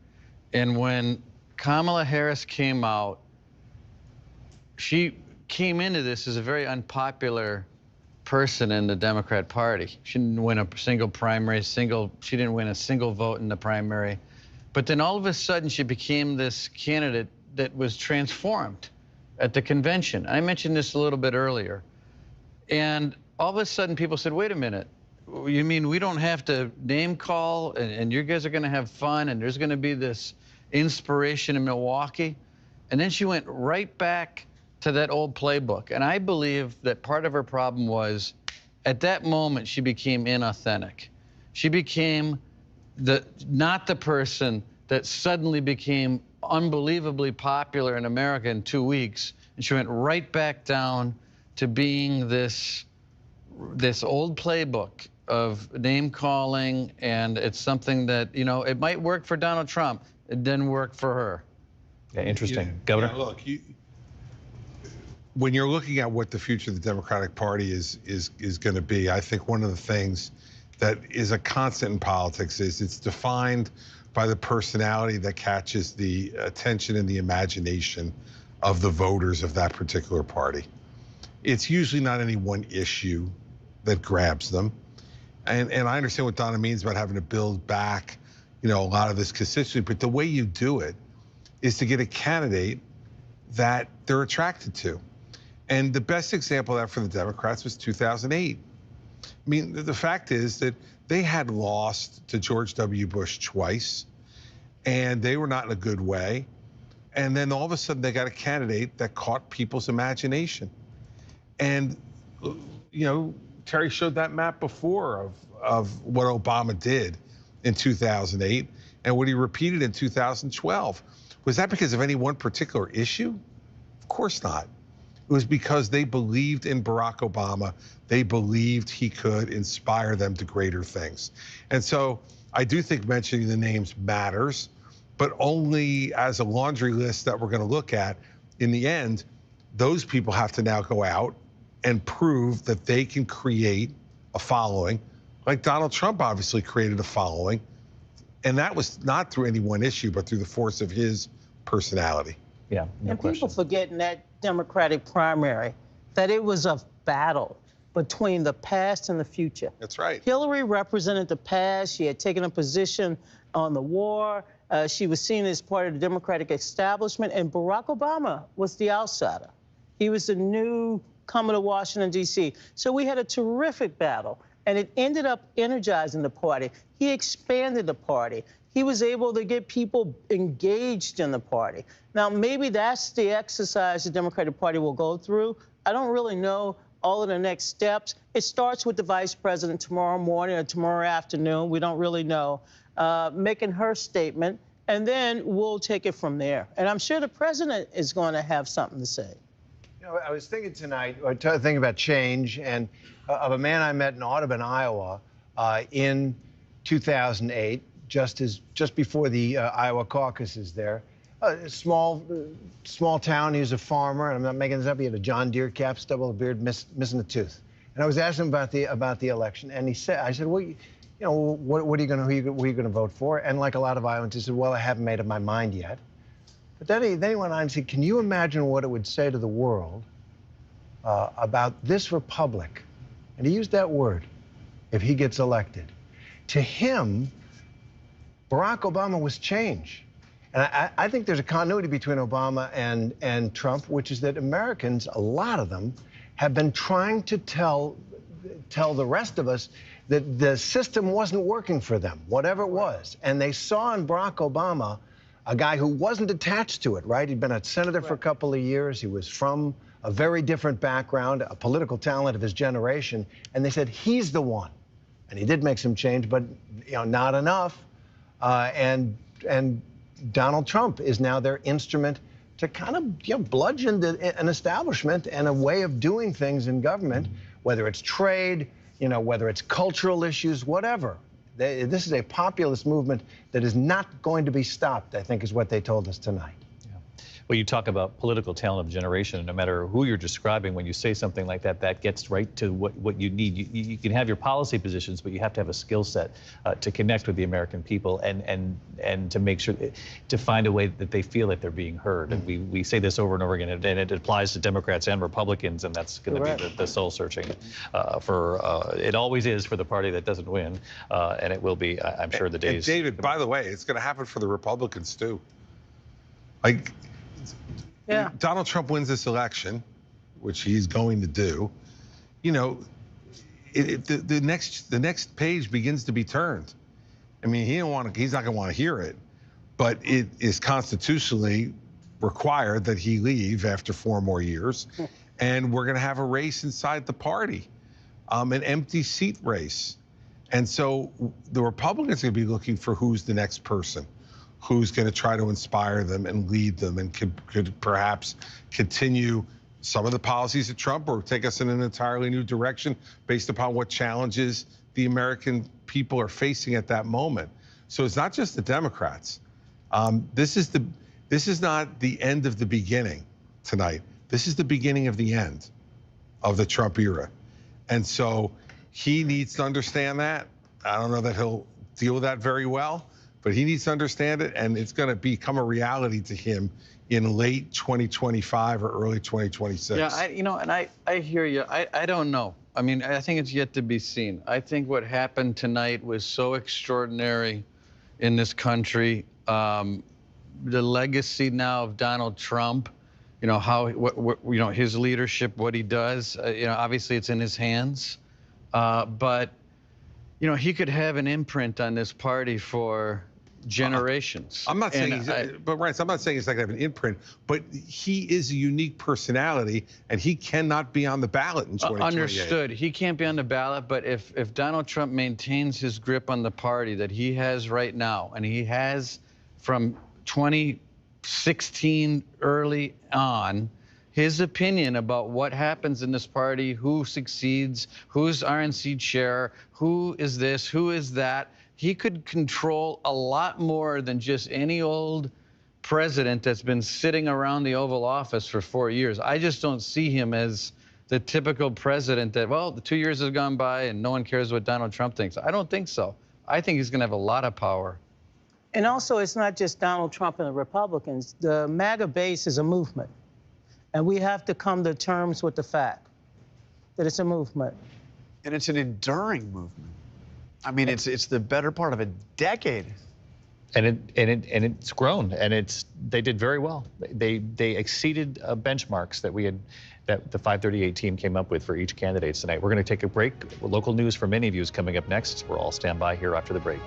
Speaker 15: And when Kamala Harris came out, she came into this as a very unpopular person in the Democrat Party. She didn't win a single primary, she didn't win a single vote in the primary. But then all of a sudden she became this candidate that was transformed at the convention. I mentioned this a little bit earlier. And all of a sudden people said, wait a minute, you mean we don't have to name call and you guys are gonna have fun and there's gonna be this inspiration in Milwaukee? And then she went right back to that old playbook. And I believe that part of her problem was, at that moment, she became inauthentic. She became not the person that suddenly became unbelievably popular in America in 2 weeks. And she went right back down to being this old playbook of name calling. And it's something that, you know, it might work for Donald Trump. It didn't work for her.
Speaker 9: Yeah, interesting. Governor?
Speaker 4: Yeah, look, when you're looking at what the future of the Democratic Party is going to be, I think one of the things that is a constant in politics is it's defined by the personality that catches the attention and the imagination of the voters of that particular party. It's usually not any one issue that grabs them. And I understand what Donna means about having to build back, you know, a lot of this constituency, but the way you do it is to get a candidate that they're attracted to. And the best example of that for the Democrats was 2008. I mean, the fact is that they had lost to George W. Bush twice, and they were not in a good way. And then all of a sudden, they got a candidate that caught people's imagination. And, you know, Terry showed that map before of what Obama did in 2008 and what he repeated in 2012. Was that because of any one particular issue? Of course not. It was because they believed in Barack Obama. They believed he could inspire them to greater things. And so I do think mentioning the names matters, but only as a laundry list that we're going to look at. In the end, those people have to now go out and prove that they can create a following, like Donald Trump obviously created a following. And that was not through any one issue, but through the force of his personality.
Speaker 9: Yeah, no
Speaker 16: and
Speaker 9: question.
Speaker 16: people forget in that Democratic primary that it was a battle between the past and the future.
Speaker 4: That's right.
Speaker 16: Hillary represented the past. She had taken a position on the war. She was seen as part of the Democratic establishment, and Barack Obama was the outsider. He was the new comer to Washington, D.C. So we had a terrific battle, and it ended up energizing the party. He expanded the party. he was able to get people engaged in the party. Now, maybe that's the exercise the Democratic Party will go through. I don't really know all of the next steps. It starts with the vice president tomorrow morning or tomorrow afternoon. We don't really know, making her statement, and then we'll take it from there. And I'm sure the president is going to have something to say.
Speaker 2: You know, I was thinking tonight, thinking about change, and of a man I met in Audubon, Iowa, in 2008, just before the Iowa caucuses there. A small town. He was a farmer, and I'm not making this up. He had a John Deere cap, stubble, a beard, missing a tooth. And I was asking him about the election, and I said, well, you know, what are you going to, who are you going to vote for? And like a lot of Iowans, he said, well, I haven't made up my mind yet. But then he went on and said, can you imagine what it would say to the world about this republic? And he used that word, if he gets elected. To him, Barack Obama was change. And I think there's a continuity between Obama and Trump, which is that Americans, a lot of them, have been trying to tell the rest of us that the system wasn't working for them, whatever it was. And they saw in Barack Obama a guy who wasn't attached to it, right? He'd been a senator for a couple of years. He was from a very different background, a political talent of his generation. And they said, he's the one. And he did make some change, but you know, not enough. And Donald Trump is now their instrument to kind of bludgeon an establishment and a way of doing things in government, whether it's trade, whether it's cultural issues, whatever. This is a populist movement that is not going to be stopped, I think, is what they told us tonight.
Speaker 9: Well, you talk about political talent of generation, and no matter who you're describing, when you say something like that, that gets right to what you need. You can have your policy positions, but you have to have a skill set to connect with the American people and to make sure, to find a way that they feel that they're being heard. And we say this over and over again, and it applies to Democrats and Republicans, and that's going to be the soul searching it always is for the party that doesn't win, and it will be, I'm sure, the days.
Speaker 4: And David, by the way, it's going to happen for the Republicans too. Like, yeah. Donald Trump wins this election, which he's going to do. The next page begins to be turned. I mean, he's not going to want to hear it, but it is constitutionally required that he leave after 4 more years, and we're going to have a race inside the party, an empty seat race, and so the Republicans are going to be looking for who's the next person, who's going to try to inspire them and lead them and could perhaps continue some of the policies of Trump or take us in an entirely new direction based upon what challenges the American people are facing at that moment. So it's not just the Democrats. This is not the end of the beginning tonight. This is the beginning of the end of the Trump era. And so he needs to understand that. I don't know that he'll deal with that very well, but he needs to understand it, and it's going to become a reality to him in late 2025 or early 2026.
Speaker 15: Yeah, and I hear you. I don't know. I mean, I think it's yet to be seen. I think what happened tonight was so extraordinary in this country. The legacy now of Donald Trump, his leadership, what he does, obviously it's in his hands. But he could have an imprint on this party for generations.
Speaker 4: I'm not saying, but Ryan, I'm not saying he's not going to have an imprint, but he is a unique personality, and he cannot be on the ballot in 2028.
Speaker 15: Understood. He can't be on the ballot, but if Donald Trump maintains his grip on the party that he has right now, and he has from 2016 early on, his opinion about what happens in this party, who succeeds, who's RNC chair, who is this, who is that, he could control a lot more than just any old president that's been sitting around the Oval Office for 4 years. I just don't see him as the typical president that, well, the 2 years has gone by and no one cares what Donald Trump thinks. I don't think so. I think he's going to have a lot of power.
Speaker 16: And also, it's not just Donald Trump and the Republicans. The MAGA base is a movement. And we have to come to terms with the fact that it's a movement.
Speaker 6: And it's an enduring movement. I mean, it's the better part of a decade.
Speaker 9: And it's grown, and they did very well. They exceeded benchmarks that the 538 team came up with for each candidate tonight. We're going to take a break. Local news for many of you is coming up next. We're all stand by here after the break.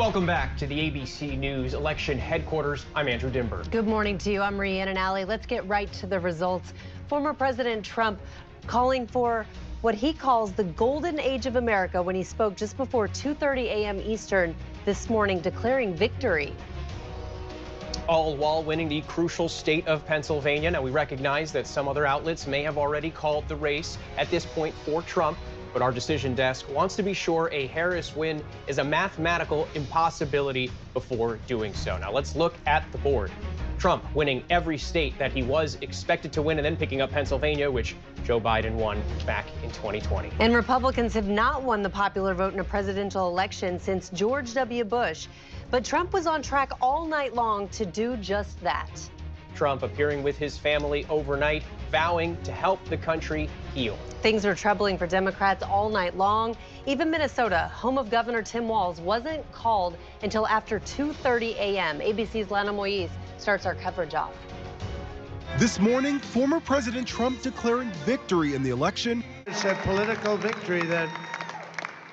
Speaker 10: Welcome back to the ABC News Election Headquarters. I'm Andrew Dimber.
Speaker 22: Good morning to you. I'm Rhiannon Alley. Let's get right to the results. Former President Trump calling for what he calls the golden age of America when he spoke just before 2:30 a.m. Eastern this morning, declaring victory.
Speaker 10: All while winning the crucial state of Pennsylvania. Now, we recognize that some other outlets may have already called the race at this point for Trump, but our decision desk wants to be sure a Harris win is a mathematical impossibility before doing so. Now, let's look at the board. Trump winning every state that he was expected to win, and then picking up Pennsylvania, which Joe Biden won back in 2020.
Speaker 22: And Republicans have not won the popular vote in a presidential election since George W. Bush. But Trump was on track all night long to do just that.
Speaker 10: Trump appearing with his family overnight, vowing to help the country heal.
Speaker 22: Things were troubling for Democrats all night long. Even Minnesota, home of Governor Tim Walz, wasn't called until after 2:30 a.m. ABC's Lana Moise starts our coverage off.
Speaker 23: This morning, former President Trump declaring victory in the election.
Speaker 24: It's a political victory that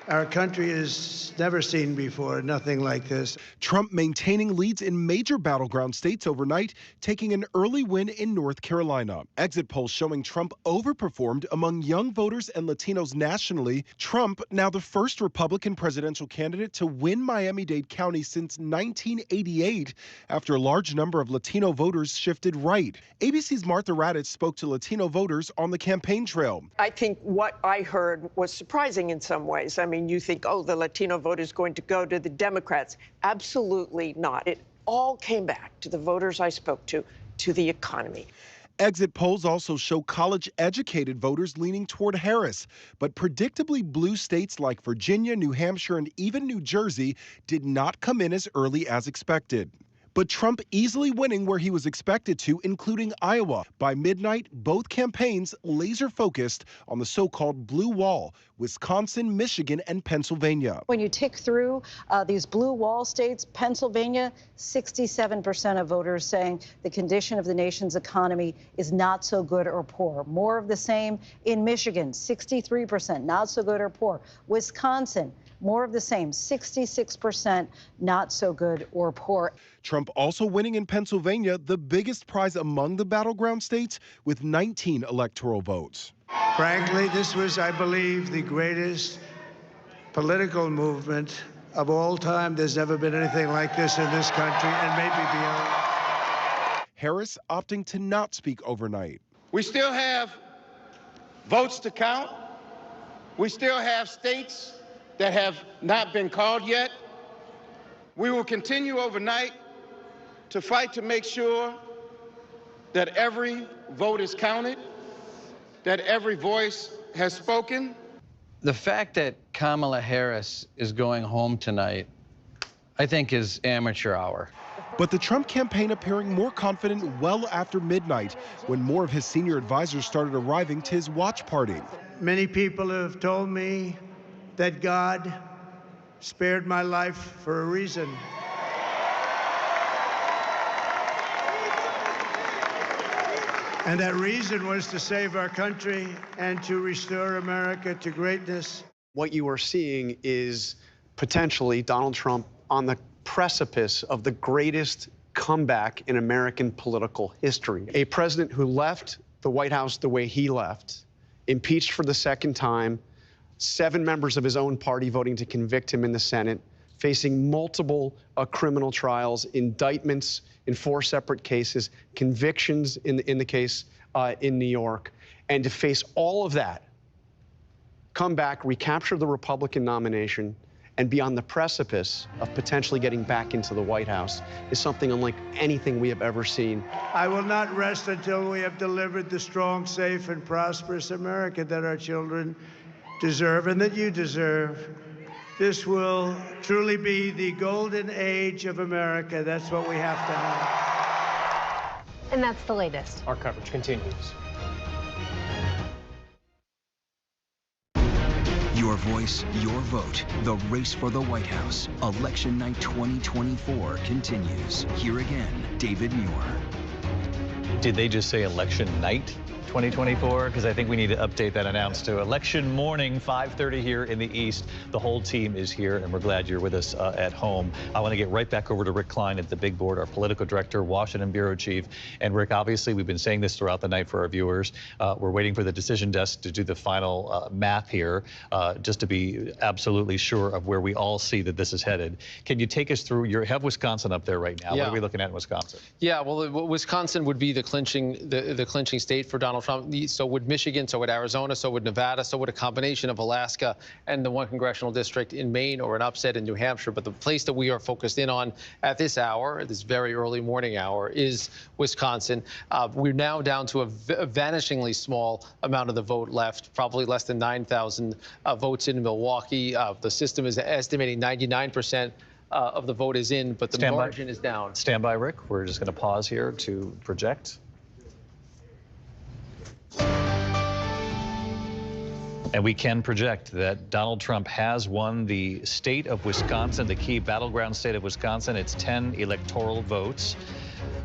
Speaker 24: our country has never seen before, nothing like this.
Speaker 23: Trump maintaining leads in major battleground states overnight, taking an early win in North Carolina. Exit polls showing Trump overperformed among young voters and Latinos nationally. Trump, now the first Republican presidential candidate to win Miami-Dade County since 1988, after a large number of Latino voters shifted right. ABC's Martha Raddatz spoke to Latino voters on the campaign trail.
Speaker 14: I think what I heard was surprising in some ways. I mean, you think, oh, the Latino vote is going to go to the Democrats. Absolutely not. It all came back to the voters I spoke to the economy.
Speaker 23: Exit polls also show college-educated voters leaning toward Harris, but predictably blue states like Virginia, New Hampshire, and even New Jersey did not come in as early as expected. But Trump easily winning where he was expected to, including Iowa. By midnight, both campaigns laser-focused on the so-called blue wall, Wisconsin, Michigan, and Pennsylvania.
Speaker 13: When you tick through these blue wall states, Pennsylvania, 67% of voters saying the condition of the nation's economy is not so good or poor. More of the same in Michigan, 63%, not so good or poor. Wisconsin, more of the same, 66% not so good or poor.
Speaker 23: Trump also winning in Pennsylvania, the biggest prize among the battleground states, with 19 electoral votes.
Speaker 24: Frankly, this was, I believe, the greatest political movement of all time. There's never been anything like this in this country, and maybe beyond.
Speaker 23: Harris opting to not speak overnight.
Speaker 25: We still have votes to count. We still have states that have not been called yet. We will continue overnight to fight to make sure that every vote is counted, that every voice has spoken.
Speaker 15: The fact that Kamala Harris is going home tonight, I think, is amateur hour.
Speaker 23: But the Trump campaign appearing more confident well after midnight, when more of his senior advisors started arriving to his watch party.
Speaker 24: Many people have told me that God spared my life for a reason. And that reason was to save our country and to restore America to greatness.
Speaker 6: What you are seeing is potentially Donald Trump on the precipice of the greatest comeback in American political history. A president who left the White House the way he left, impeached for the second time, 7 members of his own party voting to convict him in the Senate, facing multiple criminal trials, indictments in 4 separate cases, convictions in the case in New York, and to face all of that, come back, recapture the Republican nomination, and be on the precipice of potentially getting back into the White House is something unlike anything we have ever seen.
Speaker 24: I will not rest until we have delivered the strong, safe, and prosperous America that our children deserve and that you deserve. This will truly be the golden age of America. That's what we have to have.
Speaker 22: And that's the latest.
Speaker 10: Our coverage continues.
Speaker 1: Your voice, your vote. The race for the White House. Election night 2024 continues. Here again, David Muir.
Speaker 9: Did they just say election night? 2024? Because I think we need to update that announce to election morning, 5:30 here in the East. The whole team is here, and we're glad you're with us at home. I want to get right back over to Rick Klein at the big board, our political director, Washington bureau chief. And Rick, obviously, we've been saying this throughout the night for our viewers. We're waiting for the decision desk to do the final math here, just to be absolutely sure of where we all see that this is headed. Can you take us through? You have Wisconsin up there right now.
Speaker 3: Yeah.
Speaker 9: What are we looking at in Wisconsin?
Speaker 3: Yeah, well, Wisconsin would be the clinching state for Donald Trump. So would Michigan, so would Arizona, so would Nevada, so would a combination of Alaska and the one congressional district in Maine, or an upset in New Hampshire. But the place that we are focused in on at this hour, this very early morning hour, is Wisconsin. We're now down to a vanishingly small amount of the vote left, probably less than 9,000 votes in Milwaukee. The system is estimating 99% of the vote is in, but the margin is down.
Speaker 9: Stand by, Rick. We're just going to pause here to project. And we can project that Donald Trump has won the state of Wisconsin, the key battleground state of Wisconsin. It's 10 electoral votes.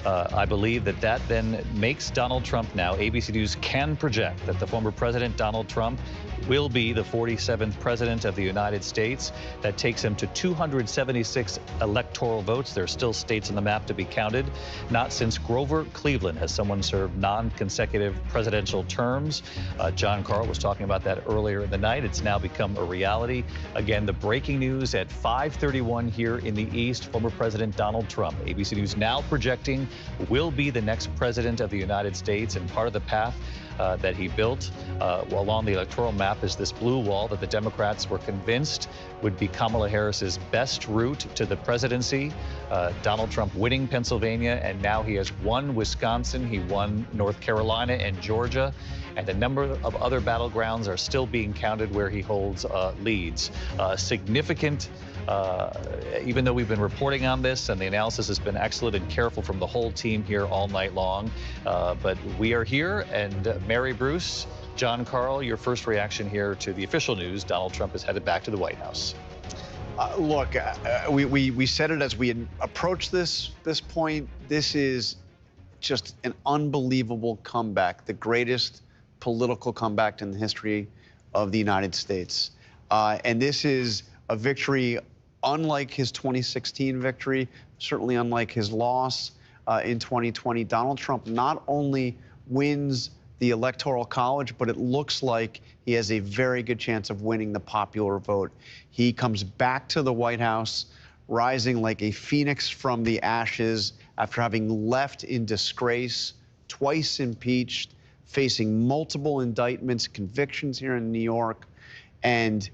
Speaker 9: I believe that then makes Donald Trump now, ABC News can project that the former President Donald Trump will be the 47th President of the United States. That takes him to 276 electoral votes. There are still states on the map to be counted. Not since Grover Cleveland has someone served non-consecutive presidential terms. John Carl was talking about that earlier in the night. It's now become a reality. Again, the breaking news at 5:31 here in the East, former President Donald Trump, ABC News now projecting, will be the next president of the United States, and part of the path that he built along the electoral map is this blue wall that the Democrats were convinced would be Kamala Harris's best route to the presidency. Donald Trump winning Pennsylvania, and now he has won Wisconsin. He won North Carolina and Georgia, and a number of other battlegrounds are still being counted where he holds leads. Significant, even though we've been reporting on this and the analysis has been excellent and careful from the whole team here all night long, but we are here, and Mary Bruce, John Carl, your first reaction here to the official news. Donald Trump is headed back to the White House.
Speaker 6: Look, we said it as we had approached this point. This is just an unbelievable comeback, the greatest political comeback in the history of the United States. And this is a victory unlike his 2016 victory, certainly unlike his loss in 2020. Donald Trump not only wins the Electoral College, but it looks like he has a very good chance of winning the popular vote. He comes back to the White House, rising like a phoenix from the ashes after having left in disgrace, twice impeached, facing multiple indictments, convictions here in New York, and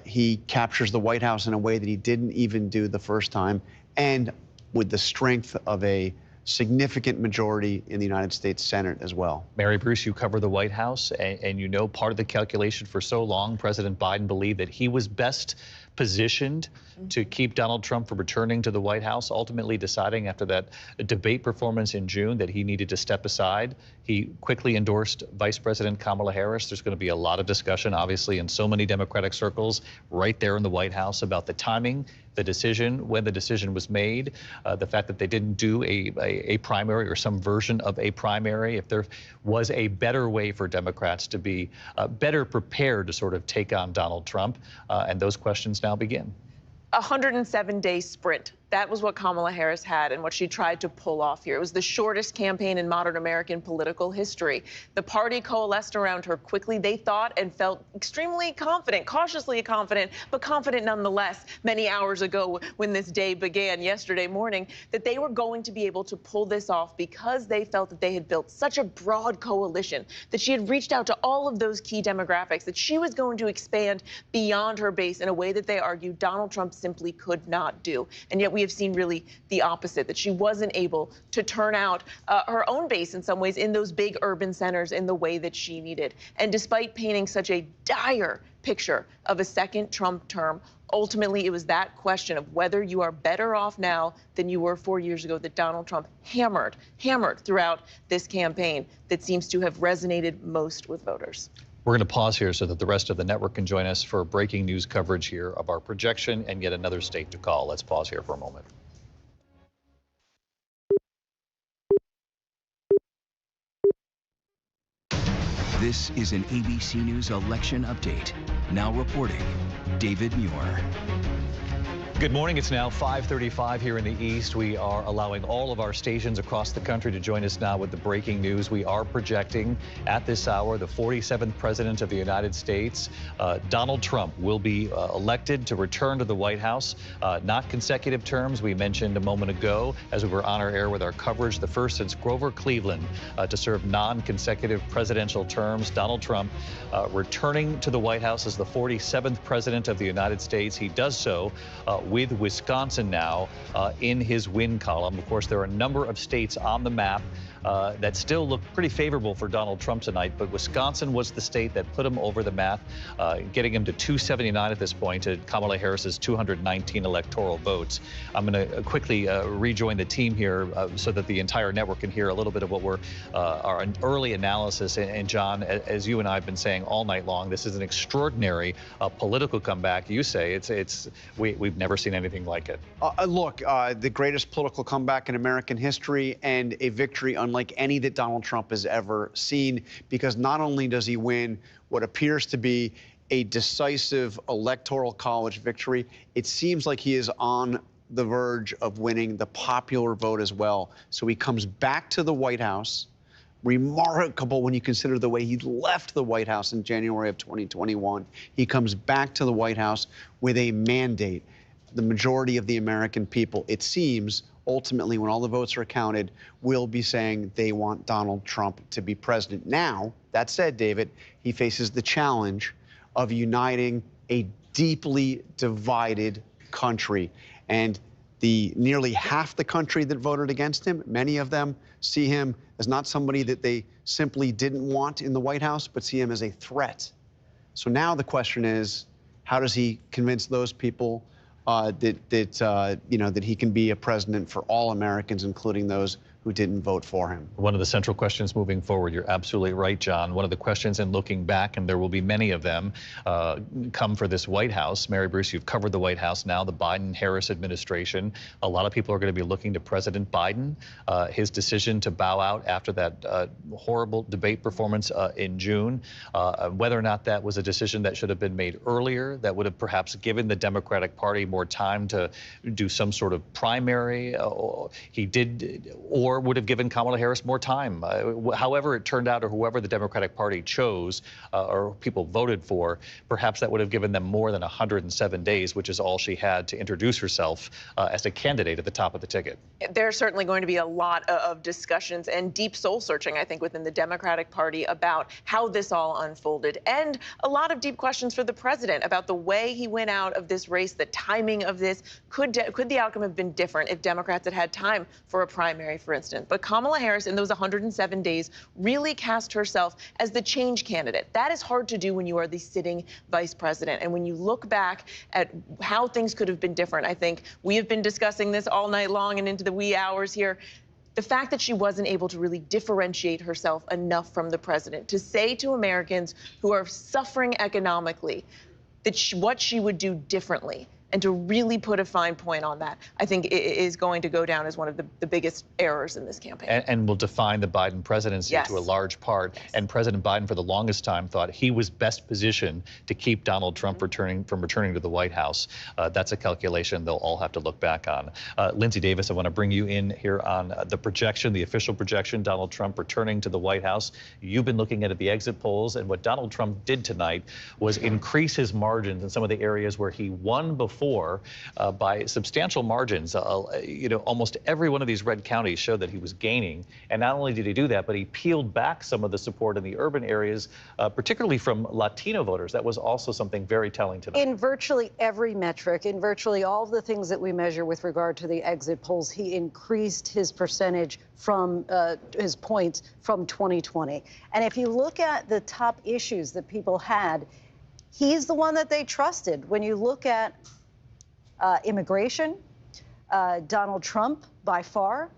Speaker 6: he captures the White House in a way that he didn't even do the first time, and with the strength of a significant majority in the United States Senate as well.
Speaker 9: Mary Bruce, you cover the White House, and you know part of the calculation for so long, President Biden believed that he was best positioned to keep Donald Trump from returning to the White House, ultimately deciding after that debate performance in June that he needed to step aside. He quickly endorsed Vice President Kamala Harris. There's going to be a lot of discussion, obviously, in so many Democratic circles right there in the White House about the timing, the decision, when the decision was made, the fact that they didn't do a primary or some version of a primary, if there was a better way for Democrats to be better prepared to sort of take on Donald Trump, and those questions now begin.
Speaker 20: 107-day sprint. That was what Kamala Harris had and what she tried to pull off here. It was the shortest campaign in modern American political history. The party coalesced around her quickly. They thought and felt extremely confident, cautiously confident, but confident nonetheless, many hours ago when this day began yesterday morning, that they were going to be able to pull this off because they felt that they had built such a broad coalition, that she had reached out to all of those key demographics, that she was going to expand beyond her base in a way that they argued Donald Trump simply could not do. And yet we have seen really the opposite, that she wasn't able to turn out her own base in some ways in those big urban centers in the way that she needed. And despite painting such a dire picture of a second Trump term, ultimately it was that question of whether you are better off now than you were 4 years ago that Donald Trump hammered throughout this campaign that seems to have resonated most with voters.
Speaker 9: We're going to pause here so that the rest of the network can join us for breaking news coverage here of our projection and yet another state to call. Let's pause here for a moment.
Speaker 1: This is an ABC News election update. Now reporting, David Muir.
Speaker 9: Good morning. It's now 5:35 here in the East. We are allowing all of our stations across the country to join us now with the breaking news. We are projecting at this hour the 47th President of the United States, Donald Trump, will be elected to return to the White House. Not consecutive terms. We mentioned a moment ago as we were on our air with our coverage, the first since Grover Cleveland to serve non-consecutive presidential terms. Donald Trump returning to the White House as the 47th President of the United States. He does so with Wisconsin now in his win column. Of course, there are a number of states on the map that still look pretty favorable for Donald Trump tonight, but Wisconsin was the state that put him over the map, getting him to 279 at this point, to Kamala Harris's 219 electoral votes. I'm going to quickly rejoin the team here so that the entire network can hear a little bit of what our early analysis. And John, as you and I have been saying all night long, this is an extraordinary political comeback. You say we've never seen anything like it.
Speaker 6: Look, the greatest political comeback in American history, and a victory unlike any that Donald Trump has ever seen, because not only does he win what appears to be a decisive electoral college victory, it seems like he is on the verge of winning the popular vote as well. So he comes back to the White House. Remarkable when you consider the way he left the White House in January of 2021. He comes back to the White House with a mandate. The majority of the American people, it seems, ultimately, when all the votes are counted, will be saying they want Donald Trump to be president. Now, that said, David, he faces the challenge of uniting a deeply divided country. And the nearly half the country that voted against him, many of them see him as not somebody that they simply didn't want in the White House, but see him as a threat. So now the question is, how does he convince those people that he can be a president for all Americans, including those who didn't vote for him?
Speaker 9: One of the central questions moving forward, you're absolutely right, John. One of the questions in looking back, and there will be many of them, come for this White House. Mary Bruce, you've covered the White House now, the Biden-Harris administration. A lot of people are going to be looking to President Biden, his decision to bow out after that horrible debate performance in June, whether or not that was a decision that should have been made earlier, that would have perhaps given the Democratic Party more time to do some sort of primary. He did, or would have given Kamala Harris more time. However it turned out, or whoever the Democratic Party chose or people voted for, perhaps that would have given them more than 107 days, which is all she had to introduce herself as a candidate at the top of the ticket.
Speaker 20: There's certainly going to be a lot of discussions and deep soul searching, I think, within the Democratic Party about how this all unfolded, and a lot of deep questions for the president about the way he went out of this race, the timing of this. Could the outcome have been different if Democrats had had time for a primary, for instance? But Kamala Harris, in those 107 days, really cast herself as the change candidate. That is hard to do when you are the sitting vice president. And when you look back at how things could have been different, I think we have been discussing this all night long and into the wee hours here. The fact that she wasn't able to really differentiate herself enough from the president to say to Americans who are suffering economically that what she would do differently, and to really put a fine point on that, I think it is going to go down as one of the biggest errors in this campaign.
Speaker 9: And will define the Biden presidency to a large part. Yes. And President Biden, for the longest time, thought he was best positioned to keep Donald Trump returning to the White House. That's a calculation they'll all have to look back on. Lindsay Davis, I want to bring you in here on the projection, the official projection, Donald Trump returning to the White House. You've been looking at the exit polls, and what Donald Trump did tonight was increase his margins in some of the areas where he won before by substantial margins. Almost every one of these red counties showed that he was gaining. And not only did he do that, but he peeled back some of the support in the urban areas, particularly from Latino voters. That was also something very telling tonight.
Speaker 13: In virtually every metric, in virtually all of the things that we measure with regard to the exit polls, he increased his percentage from his points from 2020. And if you look at the top issues that people had, he's the one that they trusted. When you look at immigration, Donald Trump, by far.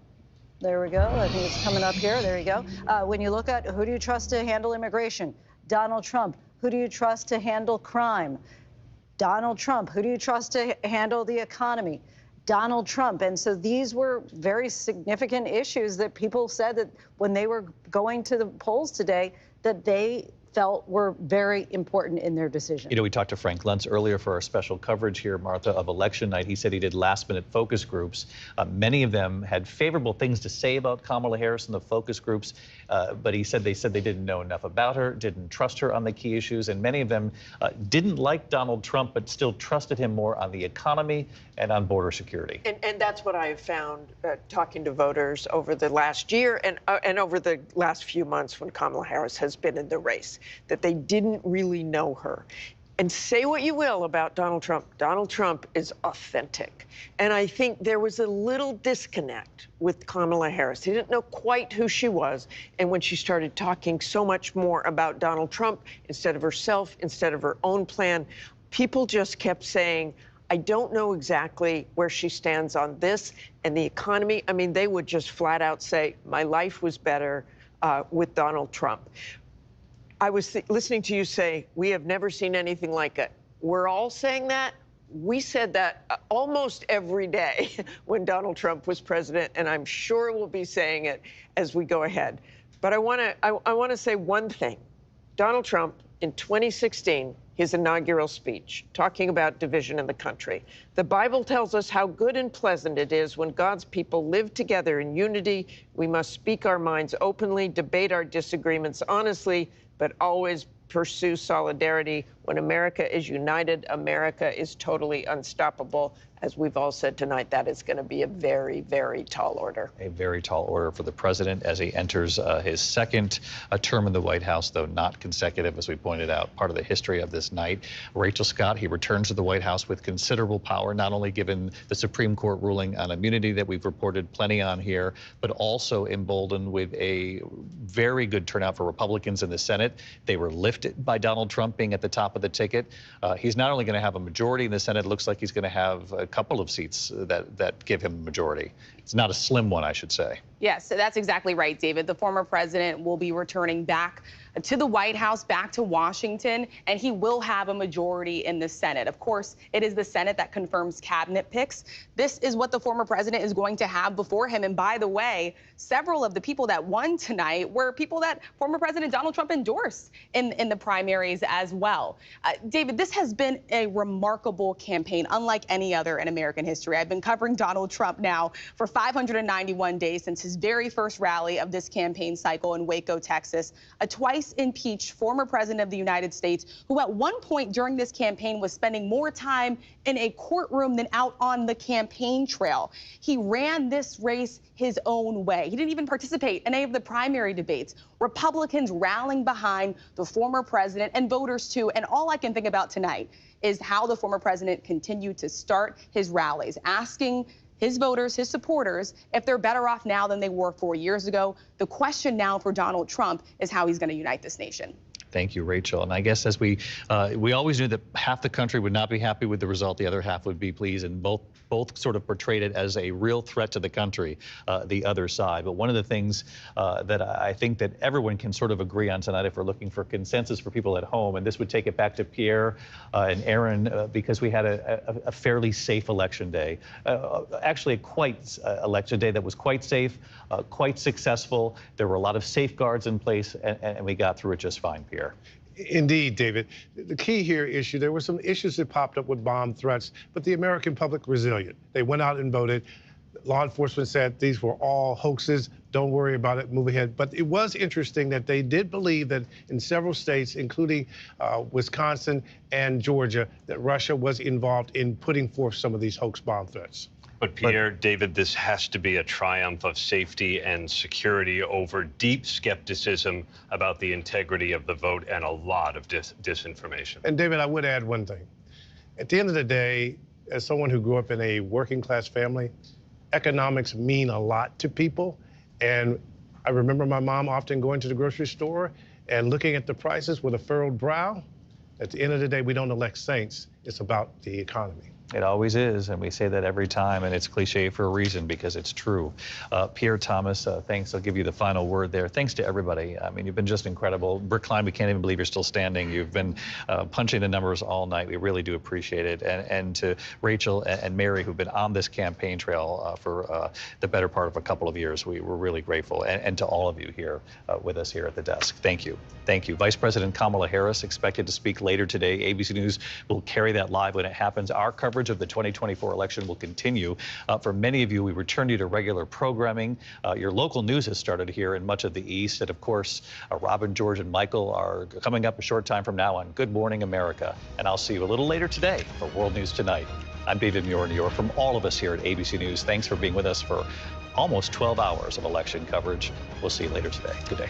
Speaker 13: There we go. I think it's coming up here. There you go. When you look at who do you trust to handle immigration? Donald Trump. Who do you trust to handle crime? Donald Trump. Who do you trust to handle the economy? Donald Trump. And so these were very significant issues that people said that when they were going to the polls today, that they felt were very important in their decision.
Speaker 9: You know, we talked to Frank Luntz earlier for our special coverage here, Martha, of election night. He said he did last-minute focus groups. Many of them had favorable things to say about Kamala Harris in the focus groups, but they said they didn't know enough about her, didn't trust her on the key issues, and many of them didn't like Donald Trump, but still trusted him more on the economy and on border security.
Speaker 14: And that's what I have found talking to voters over the last year and over the last few months when Kamala Harris has been in the race, that they didn't really know her. And say what you will about Donald Trump is authentic. And I think there was a little disconnect with Kamala Harris. He didn't know quite who she was. And when she started talking so much more about Donald Trump instead of herself, instead of her own plan, people just kept saying, I don't know exactly where she stands on this and the economy. I mean, they would just flat out say, my life was better with Donald Trump. I was listening to you say, we have never seen anything like it. We're all saying that. We said that almost every day when Donald Trump was president, and I'm sure we'll be saying it as we go ahead. But I want to say one thing. Donald Trump, in 2016, his inaugural speech, talking about division in the country. The Bible tells us how good and pleasant it is when God's people live together in unity. We must speak our minds openly, debate our disagreements honestly, but always pursue solidarity. When America is united, America is totally unstoppable. As we've all said tonight, that is going to be a very, very tall order.
Speaker 9: A very tall order for the president as he enters his second term in the White House, though not consecutive, as we pointed out, part of the history of this night. Rachel Scott, he returns to the White House with considerable power, not only given the Supreme Court ruling on immunity that we've reported plenty on here, but also emboldened with a very good turnout for Republicans in the Senate. They were lifted by Donald Trump being at the top of the ticket. He's not only going to have a majority in the Senate, it looks like he's going to have a couple of seats that give him a majority. It's not a slim one, I should say.
Speaker 19: Yes, that's exactly right, David. The former president will be returning back to the White House, back to Washington, and he will have a majority in the Senate. Of course, it is the Senate that confirms cabinet picks. This is what the former president is going to have before him. And by the way, several of the people that won tonight were people that former President Donald Trump endorsed in the primaries as well. David, this has been a remarkable campaign, unlike any other in American history. I've been covering Donald Trump now for 591 days since his very first rally of this campaign cycle in Waco, Texas. A twice impeached former president of the United States, who at one point during this campaign was spending more time in a courtroom than out on the campaign trail. He ran this race his own way. He didn't even participate in any of the primary debates. Republicans rallying behind the former president and voters too. And all I can think about tonight is how the former president continued to start his rallies, asking his voters, his supporters, if they're better off now than they were 4 years ago. The question now for Donald Trump is how he's going to unite this nation.
Speaker 9: Thank you, Rachel. And I guess as we always knew that half the country would not be happy with the result, the other half would be pleased, and both sort of portrayed it as a real threat to the country, the other side. But one of the things that I think that everyone can sort of agree on tonight, if we're looking for consensus for people at home, and this would take it back to Pierre and Aaron, because we had a fairly safe election day, actually election day that was quite safe, quite successful. There were a lot of safeguards in place, and we got through it just fine, Pierre.
Speaker 5: Indeed, David. The key here there were some issues that popped up with bomb threats, but the American public resilient. They went out and voted. Law enforcement said these were all hoaxes. Don't worry about it. Move ahead. But it was interesting that they did believe that in several states, including Wisconsin and Georgia, that Russia was involved in putting forth some of these hoax bomb threats.
Speaker 7: But Pierre, David, this has to be a triumph of safety and security over deep skepticism about the integrity of the vote and a lot of disinformation.
Speaker 5: And David, I would add one thing. At the end of the day, as someone who grew up in a working class family, economics mean a lot to people. And I remember my mom often going to the grocery store and looking at the prices with a furrowed brow. At the end of the day, we don't elect saints. It's about the economy.
Speaker 9: It always is, and we say that every time, and it's cliche for a reason because it's true. Pierre Thomas, thanks. I'll give you the final word there. Thanks to everybody. I mean, you've been just incredible. Brick Klein, we can't even believe you're still standing. You've been punching the numbers all night. We really do appreciate it. And to Rachel and Mary, who've been on this campaign trail for the better part of a couple of years, we're really grateful. And to all of you here with us here at the desk. Thank you. Thank you. Vice President Kamala Harris expected to speak later today. ABC News will carry that live when it happens. Our coverage of the 2024 election will continue. For many of you, we return you to regular programming. Your local news has started here in much of the East. And of course, Robin, George, and Michael are coming up a short time from now on Good Morning America. And I'll see you a little later today for World News Tonight. I'm David Muir, New York. From all of us here at ABC News, thanks for being with us for almost 12 hours of election coverage. We'll see you later today. Good day.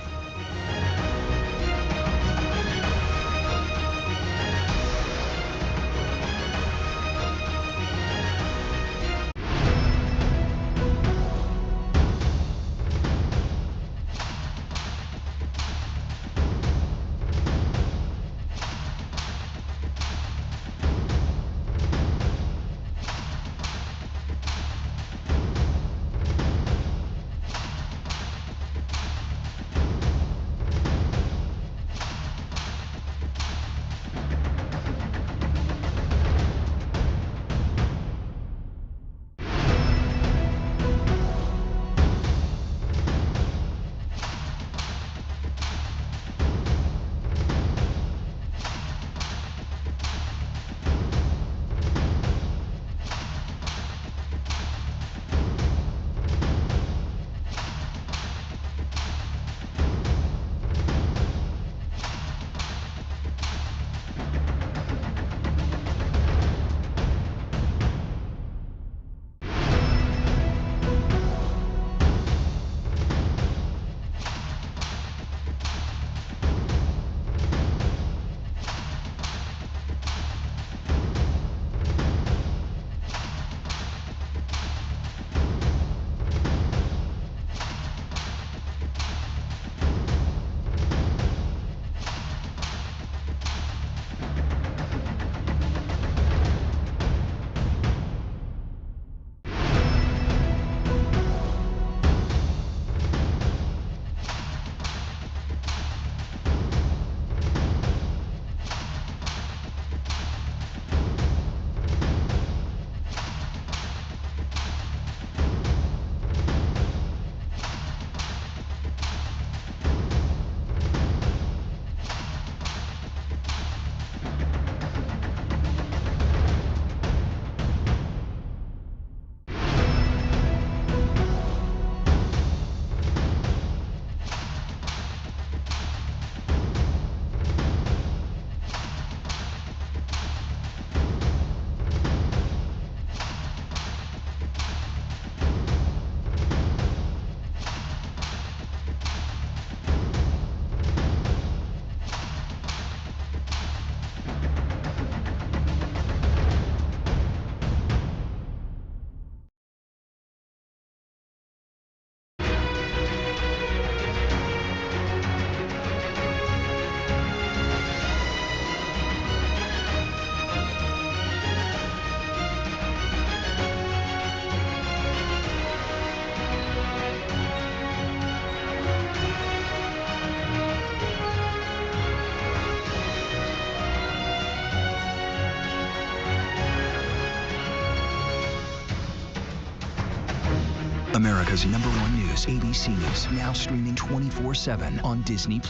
Speaker 1: America's #1 news, ABC News, now streaming 24/7 on Disney+.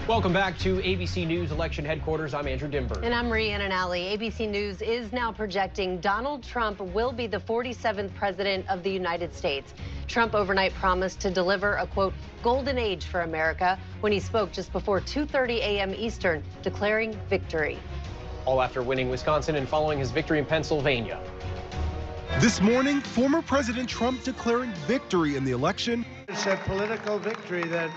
Speaker 10: Welcome back to ABC News Election Headquarters. I'm Andrew Dimberg.
Speaker 22: And I'm Rhiannon Alley. ABC News is now projecting Donald Trump will be the 47th president of the United States. Trump overnight promised to deliver a, quote, golden age for America when he spoke just before 2:30 a.m. Eastern, declaring victory.
Speaker 10: All after winning Wisconsin and following his victory in Pennsylvania.
Speaker 23: This morning, former President Trump declaring victory in the election.
Speaker 24: It's a political victory that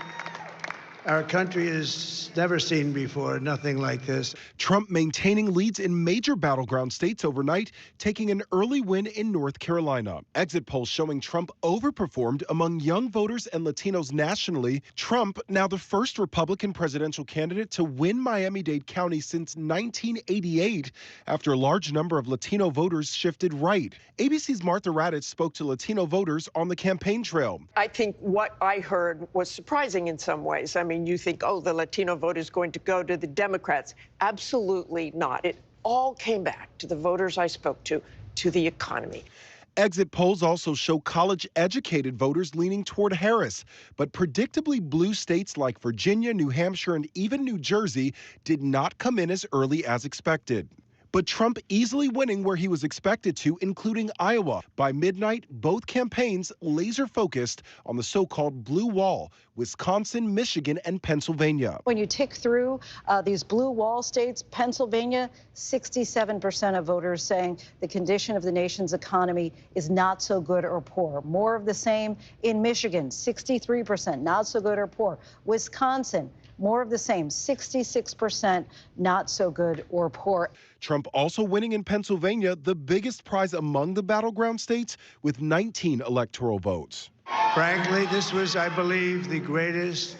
Speaker 24: our country has never seen before, nothing like this.
Speaker 23: Trump maintaining leads in major battleground states overnight, taking an early win in North Carolina. Exit polls showing Trump overperformed among young voters and Latinos nationally. Trump, now the first Republican presidential candidate to win Miami-Dade County since 1988, after a large number of Latino voters shifted right. ABC's Martha Raddatz spoke to Latino voters on the campaign trail.
Speaker 14: I think what I heard was surprising in some ways. I mean, you think, oh, the Latino vote is going to go to the Democrats. Absolutely not. It all came back to the voters I spoke to the economy.
Speaker 23: Exit polls also show college-educated voters leaning toward Harris, but predictably blue states like Virginia, New Hampshire, and even New Jersey did not come in as early as expected. But Trump easily winning where he was expected to, including Iowa. By midnight, both campaigns laser-focused on the so-called blue wall, Wisconsin, Michigan, and Pennsylvania.
Speaker 13: When you tick through these blue wall states, Pennsylvania, 67% of voters saying the condition of the nation's economy is not so good or poor. More of the same in Michigan, 63%, not so good or poor. Wisconsin, more of the same, 66% not so good or poor.
Speaker 23: Trump also winning in Pennsylvania, the biggest prize among the battleground states, with 19 electoral votes.
Speaker 24: Frankly, this was, I believe, the greatest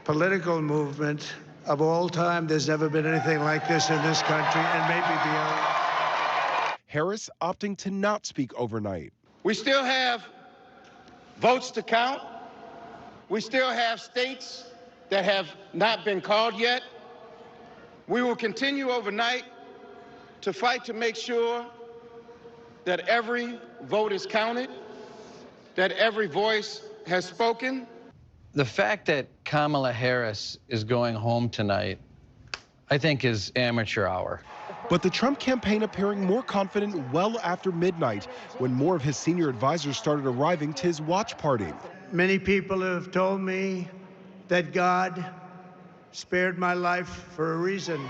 Speaker 24: political movement of all time. There's never been anything like this in this country and maybe beyond.
Speaker 23: Harris opting to not speak overnight.
Speaker 25: We still have votes to count. We still have states that have not been called yet. We will continue overnight to fight to make sure that every vote is counted, that every voice has spoken.
Speaker 15: The fact that Kamala Harris is going home tonight, I think, is amateur hour.
Speaker 23: But the Trump campaign appearing more confident well after midnight, when more of his senior advisors started arriving to his watch party.
Speaker 24: Many people have told me that God spared my life for a reason.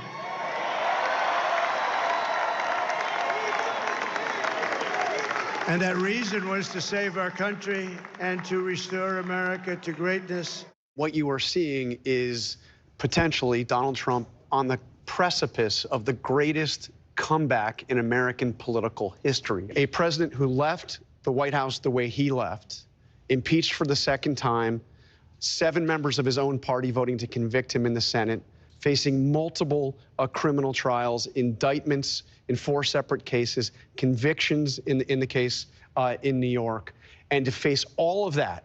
Speaker 24: And that reason was to save our country and to restore America to greatness.
Speaker 6: What you are seeing is potentially Donald Trump on the precipice of the greatest comeback in American political history. A president who left the White House the way he left, impeached for the second time, 7 members of his own party voting to convict him in the Senate, facing multiple criminal trials, indictments in 4 separate cases, convictions in the case in New York, and to face all of that,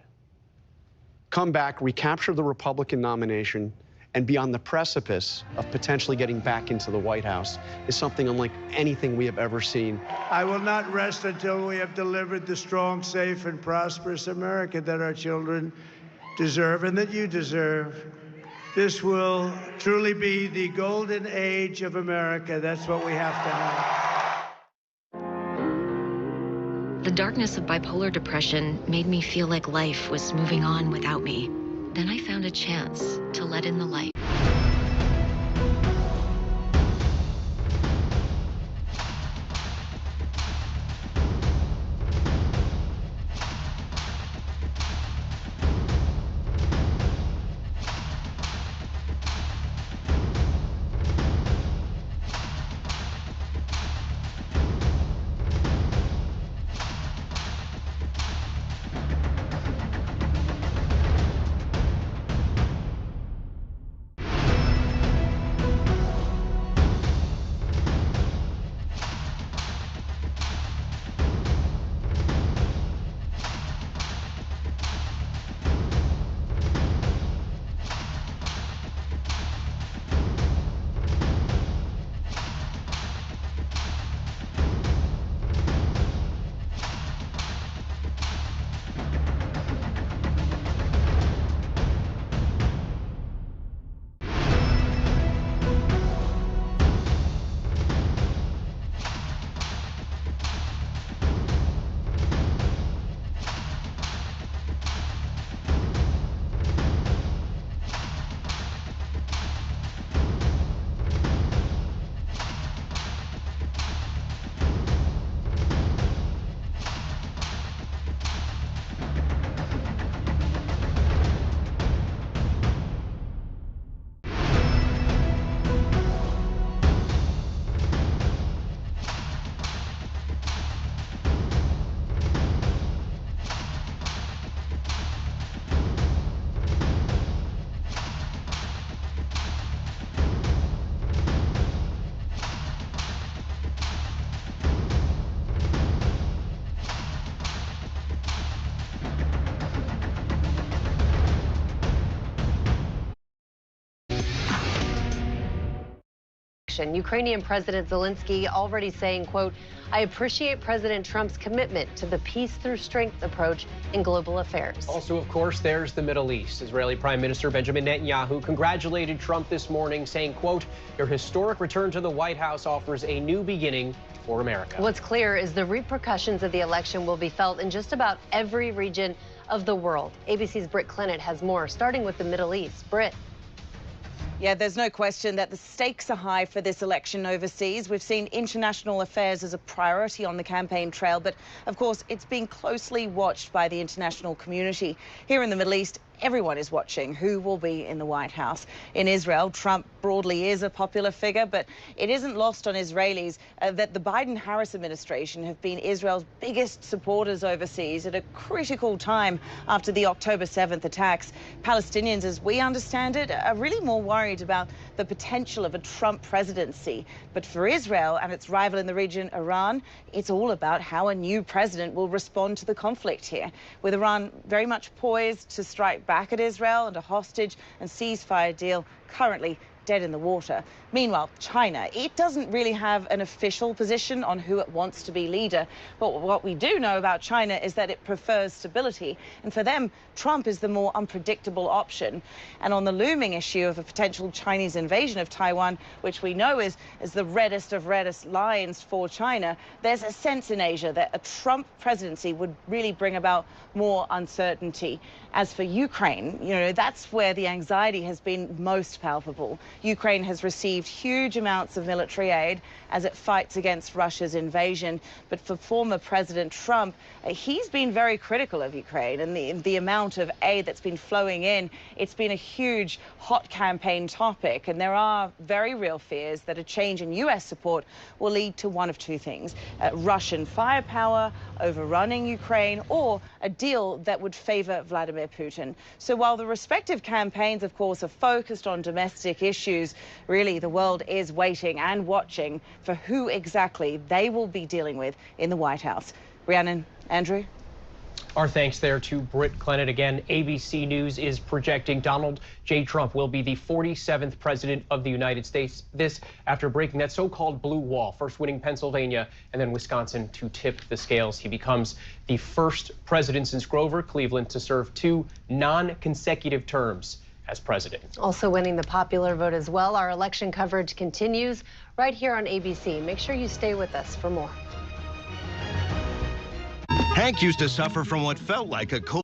Speaker 6: come back, recapture the Republican nomination, and be on the precipice of potentially getting back into the White House is something unlike anything we have ever seen.
Speaker 24: I will not rest until we have delivered the strong, safe, and prosperous America that our children deserve and that you deserve. This will truly be the golden age of America. That's what we have to have.
Speaker 8: The darkness of bipolar depression made me feel like life was moving on without me. Then I found a chance to let in the light.
Speaker 22: election. Ukrainian President Zelensky already saying, quote, I appreciate President Trump's commitment to the peace through strength approach in global affairs.
Speaker 10: Also, of course, there's the Middle East. Israeli Prime Minister Benjamin Netanyahu congratulated Trump this morning, saying, quote, your historic return to the White House offers a new beginning for America.
Speaker 22: What's clear is the repercussions of the election will be felt in just about every region of the world. ABC's Britt Clennett has more, starting with the Middle East. Britt.
Speaker 11: Yeah, there's no question that the stakes are high for this election overseas. We've seen international affairs as a priority on the campaign trail, but of course, it's being closely watched by the international community. Here in the Middle East, everyone is watching who will be in the White House. In Israel, Trump broadly is a popular figure, but it isn't lost on Israelis that the Biden-Harris administration have been Israel's biggest supporters overseas at a critical time after the October 7th attacks. Palestinians, as we understand it, are really more worried about the potential of a Trump presidency. But for Israel and its rival in the region, Iran, it's all about how a new president will respond to the conflict here, with Iran very much poised to strike back at Israel and a hostage and ceasefire deal currently dead in the water. Meanwhile, China, it doesn't really have an official position on who it wants to be leader. But what we do know about China is that it prefers stability. And for them, Trump is the more unpredictable option. And on the looming issue of a potential Chinese invasion of Taiwan, which we know is the reddest of reddest lines for China, there's a sense in Asia that a Trump presidency would really bring about more uncertainty. As for Ukraine, you know, that's where the anxiety has been most palpable. Ukraine has received huge amounts of military aid as it fights against Russia's invasion. But for former President Trump, he's been very critical of Ukraine and the amount of aid that's been flowing in. It's been a huge hot campaign topic, and there are very real fears that a change in U.S. support will lead to one of two things: Russian firepower overrunning Ukraine, or a deal that would favor Vladimir Putin. So while the respective campaigns, of course, are focused on domestic issues, really the world is waiting and watching for who exactly they will be dealing with in the White House. Rhiannon, Andrew?
Speaker 10: Our thanks there to Britt Clennett. Again, ABC News is projecting Donald J. Trump will be the 47th president of the United States. This after breaking that so-called blue wall, first winning Pennsylvania and then Wisconsin to tip the scales. He becomes the first president since Grover Cleveland to serve 2 non-consecutive terms as president.
Speaker 22: Also winning the popular vote as well. Our election coverage continues right here on ABC. Make sure you stay with us for more.
Speaker 12: Hank used to suffer from what felt like a cold.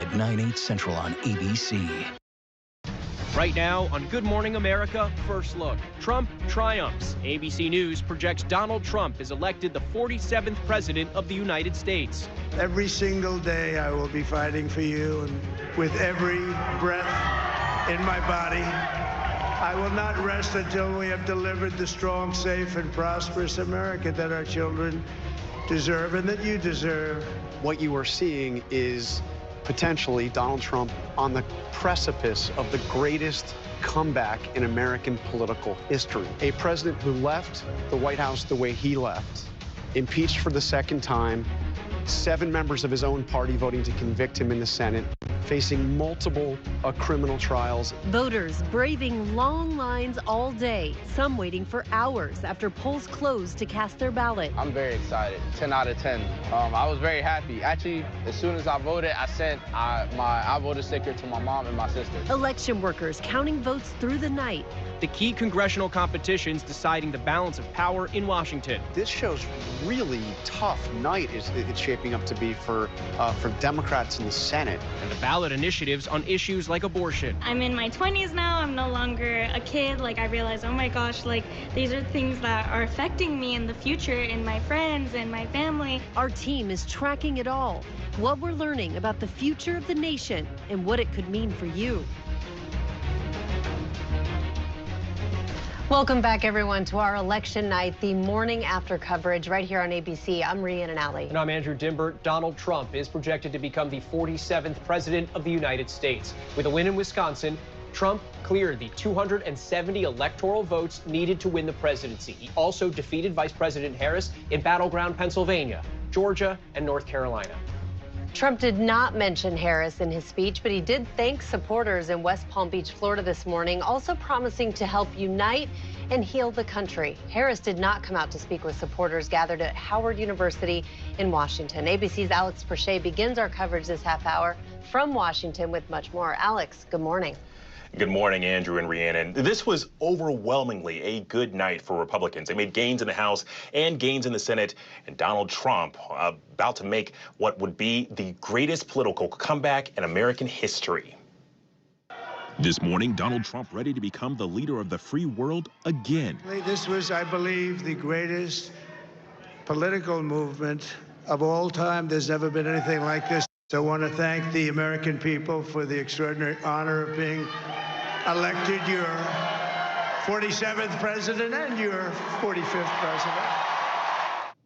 Speaker 1: At 9/8 Central on ABC.
Speaker 10: Right now on Good Morning America, First Look. Trump triumphs. ABC News projects Donald Trump is elected the 47th president of the United States.
Speaker 24: Every single day I will be fighting for you, and with every breath in my body, I will not rest until we have delivered the strong, safe, and prosperous America that our children deserve and that you deserve.
Speaker 6: What you are seeing is potentially Donald Trump on the precipice of the greatest comeback in American political history. A president who left the White House the way he left, impeached for the second time, 7 members of his own party voting to convict him in the Senate, facing multiple criminal trials.
Speaker 22: Voters braving long lines all day, some waiting for hours after polls closed to cast their ballot.
Speaker 2: I'm very excited, 10 out of 10. I was very happy. Actually, as soon as I voted, I sent my voter sticker to my mom and my sister.
Speaker 22: Election workers counting votes through the night.
Speaker 10: The key congressional competitions deciding the balance of power in Washington.
Speaker 6: This show's really tough night it's shaping up to be for Democrats in the Senate.
Speaker 10: And the ballot initiatives on issues like abortion.
Speaker 4: I'm in my 20s now. I'm no longer a kid. Like, I realize, oh my gosh, like, these are things that are affecting me in the future and my friends and my family.
Speaker 22: Our team is tracking it all. What we're learning about the future of the nation and what it could mean for you. Welcome back, everyone, to our election night, the morning after coverage right here on ABC. I'm Rhiannon Alley.
Speaker 10: And I'm Andrew Dimbert. Donald Trump is projected to become the 47th president of the United States. With a win in Wisconsin, Trump cleared the 270 electoral votes needed to win the presidency. He also defeated Vice President Harris in battleground Pennsylvania, Georgia, and North Carolina.
Speaker 22: Trump did not mention Harris in his speech, but he did thank supporters in West Palm Beach, Florida this morning, also promising to help unite and heal the country. Harris did not come out to speak with supporters gathered at Howard University in Washington. ABC's Alex Perche begins our coverage this half hour from Washington with much more. Alex, good morning.
Speaker 17: Good morning, Andrew and Rhiannon. This was overwhelmingly a good night for Republicans. They made gains in the House and gains in the Senate, and Donald Trump about to make what would be the greatest political comeback in American history.
Speaker 23: This morning, Donald Trump ready to become the leader of the free world again.
Speaker 24: This was, I believe, the greatest political movement of all time. There's never been anything like this. So I want to thank the American people for the extraordinary honor of being elected your 47th president and your 45th president.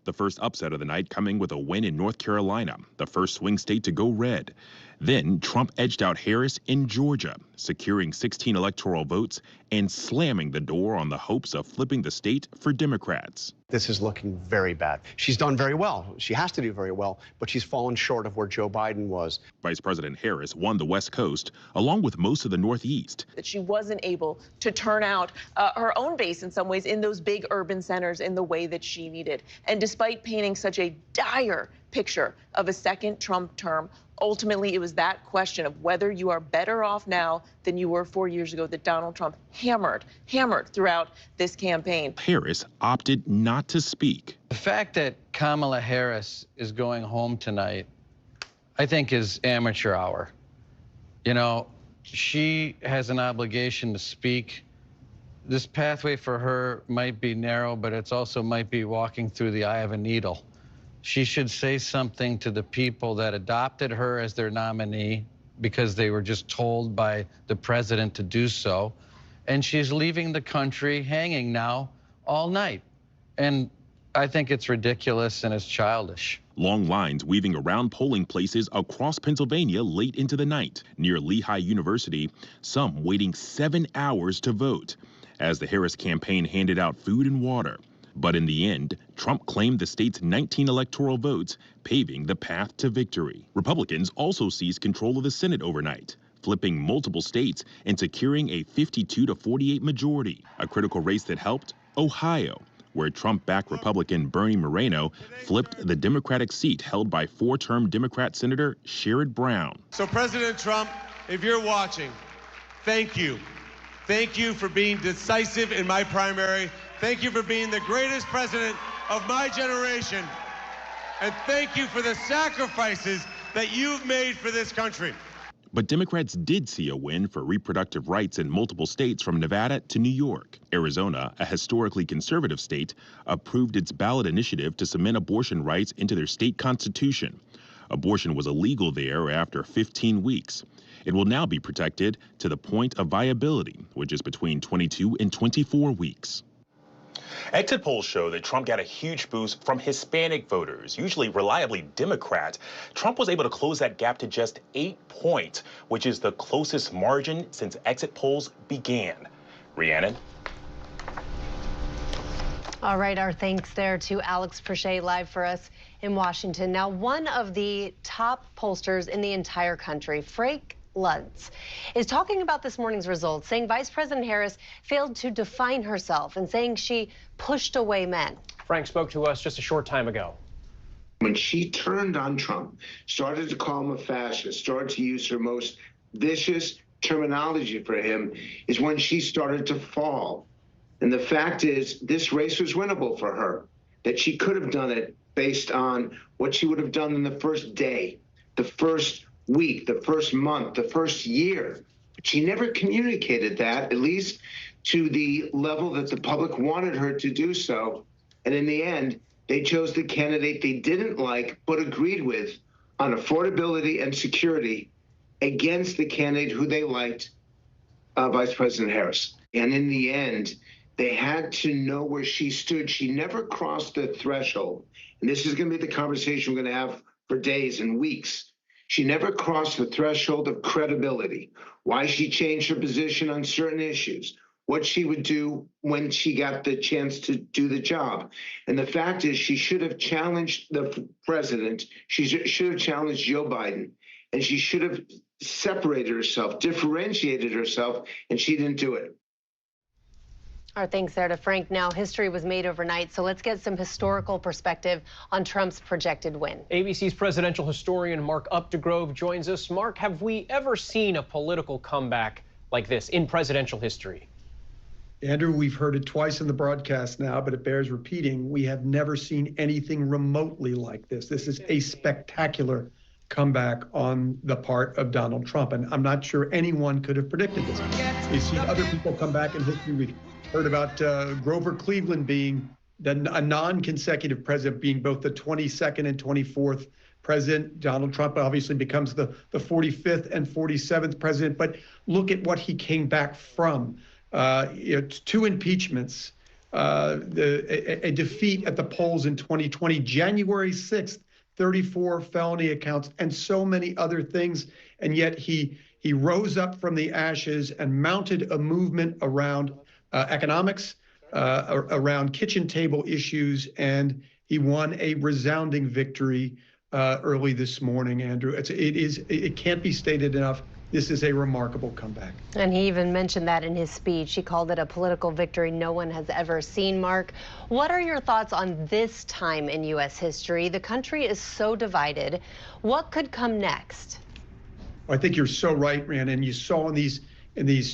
Speaker 23: The first upset of the night coming with a win in North Carolina, the first swing state to go red. Then Trump edged out Harris in Georgia, securing 16 electoral votes and slamming the door on the hopes of flipping the state for Democrats.
Speaker 6: This is looking very bad. She's done very well. She has to do very well, but she's fallen short of where Joe Biden was.
Speaker 23: Vice President Harris won the West Coast, along with most of the Northeast.
Speaker 20: That she wasn't able to turn out her own base in some ways in those big urban centers in the way that she needed. And despite painting such a dire picture of a second Trump term, ultimately, it was that question of whether you are better off now than you were 4 years ago that Donald Trump hammered throughout this campaign.
Speaker 23: Harris opted not to speak.
Speaker 15: The fact that Kamala Harris is going home tonight, I think, is amateur hour. You know, she has an obligation to speak. This pathway for her might be narrow, but it's also might be walking through the eye of a needle. She should say something to the people that adopted her as their nominee because they were just told by the president to do so. And she's leaving the country hanging now all night. And I think it's ridiculous and it's childish.
Speaker 23: Long lines weaving around polling places across Pennsylvania late into the night. Near Lehigh University, some waiting 7 hours to vote as the Harris campaign handed out food and water. But in the end, Trump claimed the state's 19 electoral votes, paving the path to victory. Republicans also seized control of the Senate overnight, flipping multiple states and securing a 52-48 majority. A critical race that helped Ohio, where Trump-backed Republican Bernie Moreno flipped the Democratic seat held by 4-term Democrat Senator Sherrod Brown.
Speaker 18: So President Trump, if you're watching, thank you. Thank you for being decisive in my primary. Thank you for being the greatest president of my generation. And thank you for the sacrifices that you've made for this country.
Speaker 3: But Democrats did see a win for reproductive rights in multiple states from Nevada to New York. Arizona, a historically conservative state, approved its ballot initiative to cement abortion rights into their state constitution. Abortion was illegal there after 15 weeks. It will now be protected to the point of viability, which is between 22 and 24 weeks.
Speaker 17: Exit polls show that Trump got a huge boost from Hispanic voters, usually reliably Democrat. Trump was able to close that gap to just 8 points, which is the closest margin since exit polls began. Rhiannon?
Speaker 22: All right, our thanks there to Alex Perche live for us in Washington. Now, one of the top pollsters in the entire country, Frank Luntz, is talking about this morning's results, saying Vice President Harris failed to define herself and saying she pushed away men.
Speaker 10: Frank spoke to us just a short time ago.
Speaker 24: When she turned on Trump, started to call him a fascist, started to use her most vicious terminology for him, is when she started to fall. And the fact is, this race was winnable for her, that she could have done it based on what she would have done in the first day, the first week, the first month, the first year. But she never communicated that, at least to the level that the public wanted her to do so. And in the end, they chose the candidate they didn't like but agreed with on affordability and security against the candidate who they liked, Vice President Harris. And in the end, they had to know where she stood. She never crossed the threshold. And this is going to be the conversation we're going to have for days and weeks. She never crossed the threshold of credibility, why she changed her position on certain issues, what she would do when she got the chance to do the job. And the fact is, she should have challenged the president. She should have challenged Joe Biden. And she should have separated herself, differentiated herself, and she didn't do it.
Speaker 22: Our thanks there to Frank. Now, history was made overnight, so let's get some historical perspective on Trump's projected win.
Speaker 10: ABC's presidential historian Mark Updegrove joins us. Mark, have we ever seen a political comeback like this in presidential history?
Speaker 7: Andrew, we've heard it twice in the broadcast now, but it bears repeating. We have never seen anything remotely like this. This is a spectacular comeback on the part of Donald Trump, and I'm not sure anyone could have predicted this. We've seen other people come back in history. We've heard about Grover Cleveland being a non-consecutive president, being both the 22nd and 24th president. Donald Trump obviously becomes the 45th and 47th president. But look at what he came back from. 2 impeachments, a defeat at the polls in 2020, January 6th, 34 felony accounts, and so many other things. And yet he rose up from the ashes and mounted a movement around economics, around kitchen table issues, and he won a resounding victory early this morning, Andrew. It can't be stated enough. This is a remarkable comeback.
Speaker 22: And he even mentioned that in his speech. He called it a political victory no one has ever seen. Mark, what are your thoughts on this time in U.S. history? The country is so divided. What could come next?
Speaker 7: I think you're so right, Rhiannon. You saw in these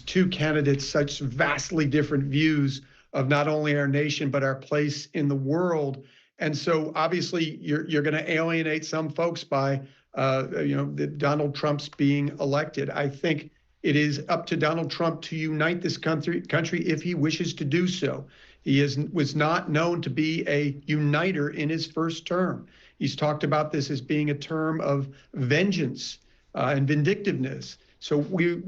Speaker 7: 2 candidates such vastly different views of not only our nation, but our place in the world. And so obviously you're going to alienate some folks by Donald Trump's being elected. I think it is up to Donald Trump to unite this country if he wishes to do so. He was not known to be a uniter in his first term. He's talked about this as being a term of vengeance and vindictiveness. So we'll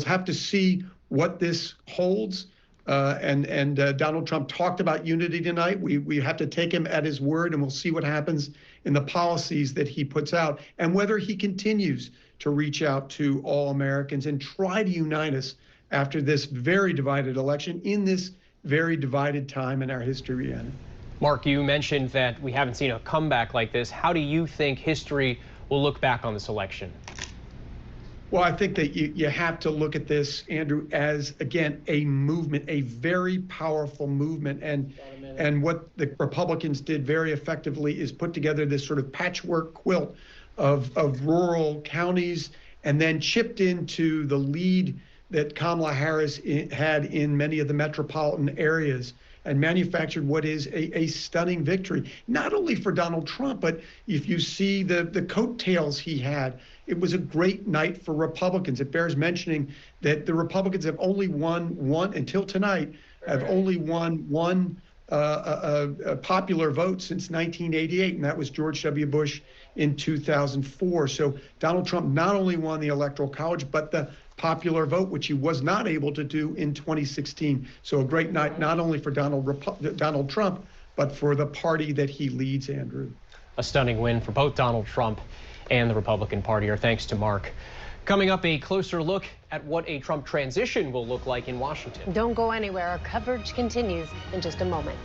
Speaker 7: have to see what this holds. And Donald Trump talked about unity tonight. We have to take him at his word, and we'll see what happens in the policies that he puts out and whether he continues to reach out to all Americans and try to unite us after this very divided election in this very divided time in our history, Rhiannon.
Speaker 10: Mark, you mentioned that we haven't seen a comeback like this. How do you think history will look back on this election?
Speaker 7: Well, I think that you have to look at this, Andrew, as, again, a movement, a very powerful movement. And what the Republicans did very effectively is put together this sort of patchwork quilt of rural counties and then chipped into the lead that Kamala Harris had in many of the metropolitan areas. and manufactured what is a stunning victory, not only for Donald Trump, but if you see the coattails he had, it was a great night for Republicans. It bears mentioning that the Republicans have only won one, until tonight, have only won one a popular vote since 1988, and that was George W. Bush in 2004. So Donald Trump not only won the Electoral College, but the popular vote, which he was not able to do in 2016. So a great night, not only for Donald Trump, but for the party that he leads, Andrew.
Speaker 10: A stunning win for both Donald Trump and the Republican Party. Our thanks to Mark. Coming up, a closer look at what a Trump transition will look like in Washington.
Speaker 22: Don't go anywhere. Our coverage continues in just a moment.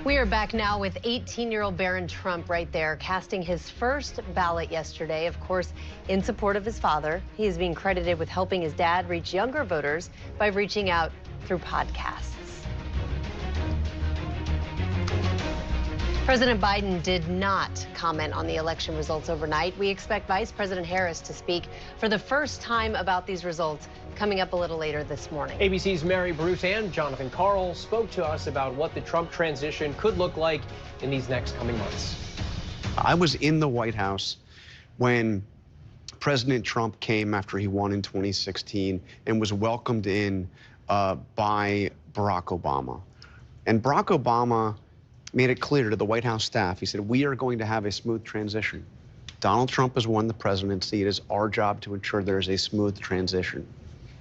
Speaker 22: We are back now with 18-year-old Barron Trump right there, casting his first ballot yesterday, of course, in support of his father. He is being credited with helping his dad reach younger voters by reaching out through podcasts. President Biden did not comment on the election results overnight. We expect Vice President Harris to speak for the first time about these results coming up a little later this morning.
Speaker 10: ABC's Mary Bruce and Jonathan Karl spoke to us about what the Trump transition could look like in these next coming months.
Speaker 6: I was in the White House when President Trump came after he won in 2016 and was welcomed in by Barack Obama. And Barack Obama made it clear to the White House staff, he said, we are going to have a smooth transition. Donald Trump has won the presidency. It is our job to ensure there is a smooth transition.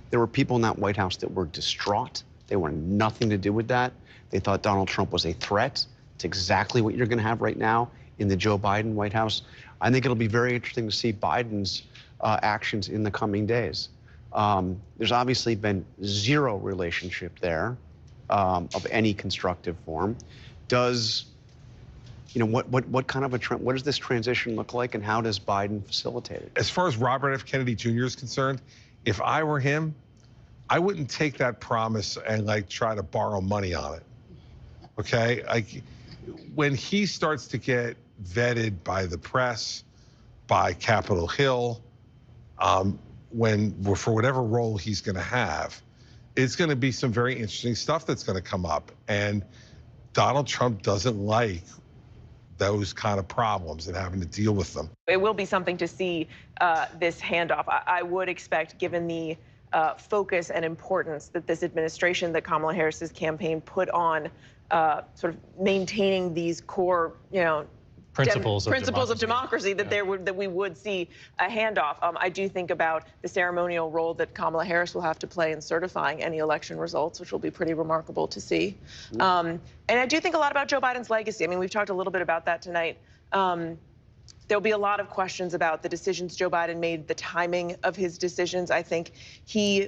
Speaker 6: There were people in that White House that were distraught. They wanted nothing to do with that. They thought Donald Trump was a threat. It's exactly what you're going to have right now in the Joe Biden White House. I think it'll be very interesting to see Biden's actions in the coming days. There's obviously been zero relationship there of any constructive form. Does, what kind of what does this transition look like, and how does Biden facilitate it?
Speaker 5: As far as Robert F. Kennedy Jr. is concerned, if I were him, I wouldn't take that promise and try to borrow money on it. Okay, when he starts to get vetted by the press, by Capitol Hill, for whatever role he's going to have, it's going to be some very interesting stuff that's going to come up. And Donald Trump doesn't like those kind of problems and having to deal with them.
Speaker 20: It will be something to see this handoff. I would expect, given the focus and importance that this administration, that Kamala Harris's campaign put on sort of maintaining these core,
Speaker 10: principles
Speaker 20: of democracy that we would see a handoff. I do think about the ceremonial role that Kamala Harris will have to play in certifying any election results, which will be pretty remarkable to see. And I do think a lot about Joe Biden's legacy. I mean, we've talked a little bit about that tonight. There'll be a lot of questions about the decisions Joe Biden made, the timing of his decisions. I think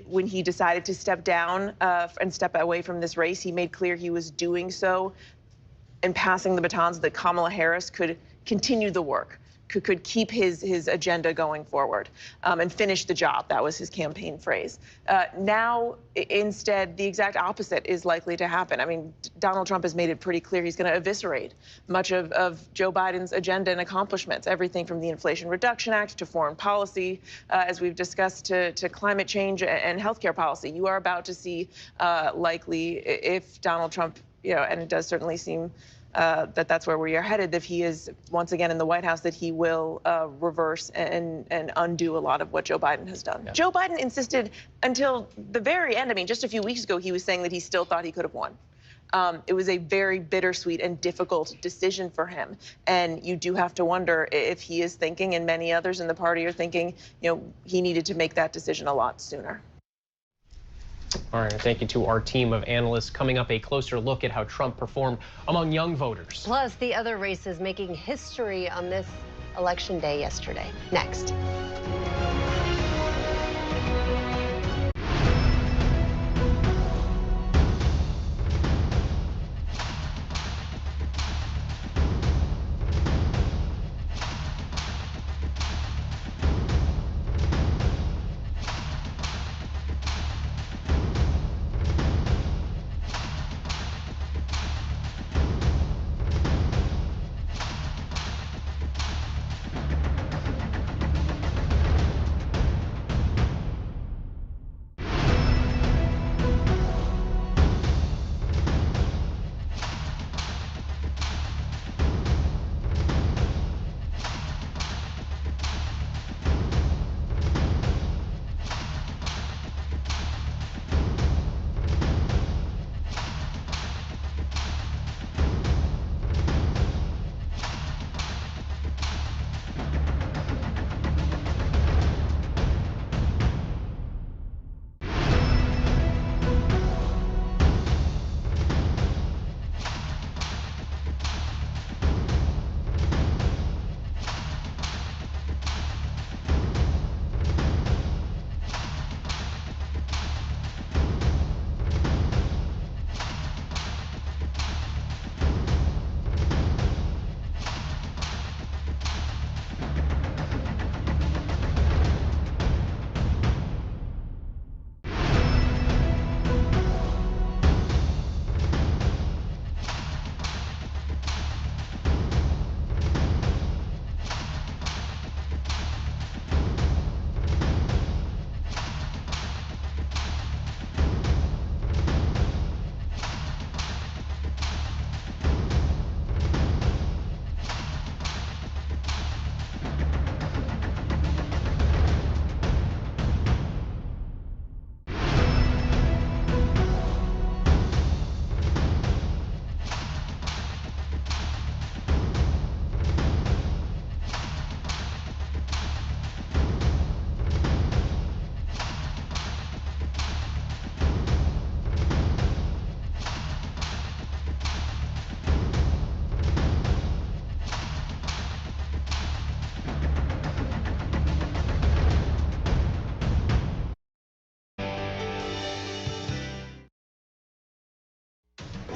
Speaker 20: when he decided to step down and step away from this race, he made clear he was doing so and passing the batons that Kamala Harris could continue the work, could keep his agenda going forward and finish the job. That was his campaign phrase. Now, instead, the exact opposite is likely to happen. I mean, Donald Trump has made it pretty clear he's going to eviscerate much of Joe Biden's agenda and accomplishments, everything from the Inflation Reduction Act to foreign policy, as we've discussed, to climate change and healthcare policy. You are about to see likely, if Donald Trump, and it does certainly seem that's where we are headed, if he is once again in the White House, that he will reverse and undo a lot of what Joe Biden has done. Yeah. Joe Biden insisted until the very end. I mean, just a few weeks ago, he was saying that he still thought he could have won. It was a very bittersweet and difficult decision for him. And you do have to wonder if he is thinking, and many others in the party are thinking, he needed to make that decision a lot sooner.
Speaker 10: All right, thank you to our team of analysts. Coming up, a closer look at how Trump performed among young voters.
Speaker 22: Plus, the other races making history on this election day yesterday. Next.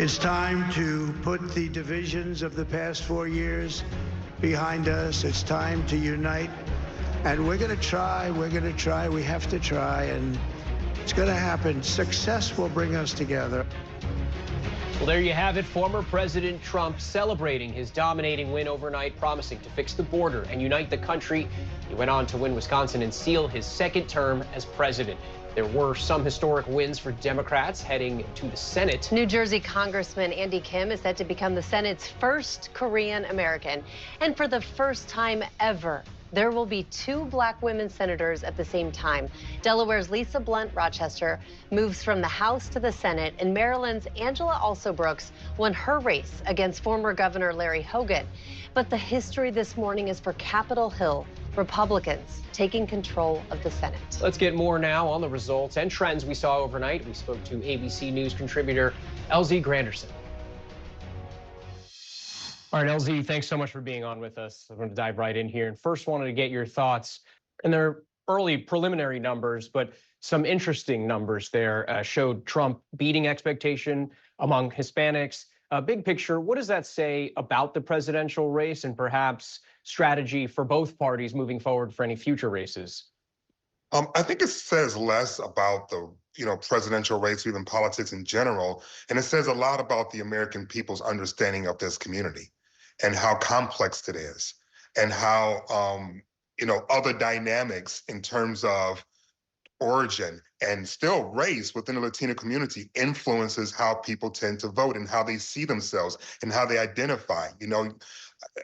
Speaker 24: It's time to put the divisions of the past 4 years behind us. It's time to unite. And we're going to try, we have to try, and it's going to happen. Success will bring us together.
Speaker 10: Well, there you have it. Former President Trump celebrating his dominating win overnight, promising to fix the border and unite the country. He went on to win Wisconsin and seal his second term as president. There were some historic wins for Democrats heading to the Senate.
Speaker 22: New Jersey Congressman Andy Kim is set to become the Senate's first Korean American. And for the first time ever, there will be 2 black women senators at the same time. Delaware's Lisa Blunt Rochester moves from the House to the Senate, and Maryland's Angela Alsobrooks won her race against former Governor Larry Hogan. But the history this morning is for Capitol Hill, Republicans taking control of the Senate.
Speaker 10: Let's get more now on the results and trends we saw overnight. We spoke to ABC News contributor LZ Granderson. All right, LZ, thanks so much for being on with us. I'm going to dive right in here. And first, wanted to get your thoughts. And they're early preliminary numbers, but some interesting numbers there showed Trump beating expectation among Hispanics. Big picture, what does that say about the presidential race and perhaps strategy for both parties moving forward for any future races?
Speaker 9: I think it says less about the presidential race or even politics in general, and it says a lot about the American people's understanding of this community and how complex it is, and how other dynamics in terms of origin and still race within the Latino community influences how people tend to vote and how they see themselves and how they identify.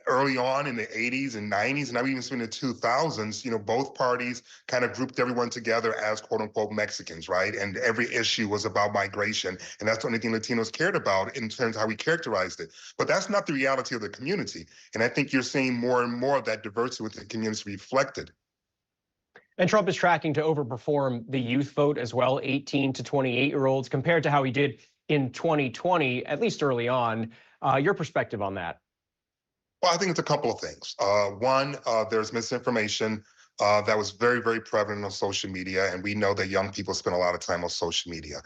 Speaker 9: Early on in the 80s and 90s, and I've even seen in the 2000s, both parties kind of grouped everyone together as quote unquote Mexicans, right? And every issue was about migration. And that's the only thing Latinos cared about in terms of how we characterized it. But that's not the reality of the community. And I think you're seeing more and more of that diversity within the community reflected.
Speaker 10: And Trump is tracking to overperform the youth vote as well, 18 to 28-year-olds, compared to how he did in 2020, at least early on. Your perspective on that?
Speaker 9: Well, I think it's a couple of things. One, there's misinformation that was very, very prevalent on social media, and we know that young people spend a lot of time on social media.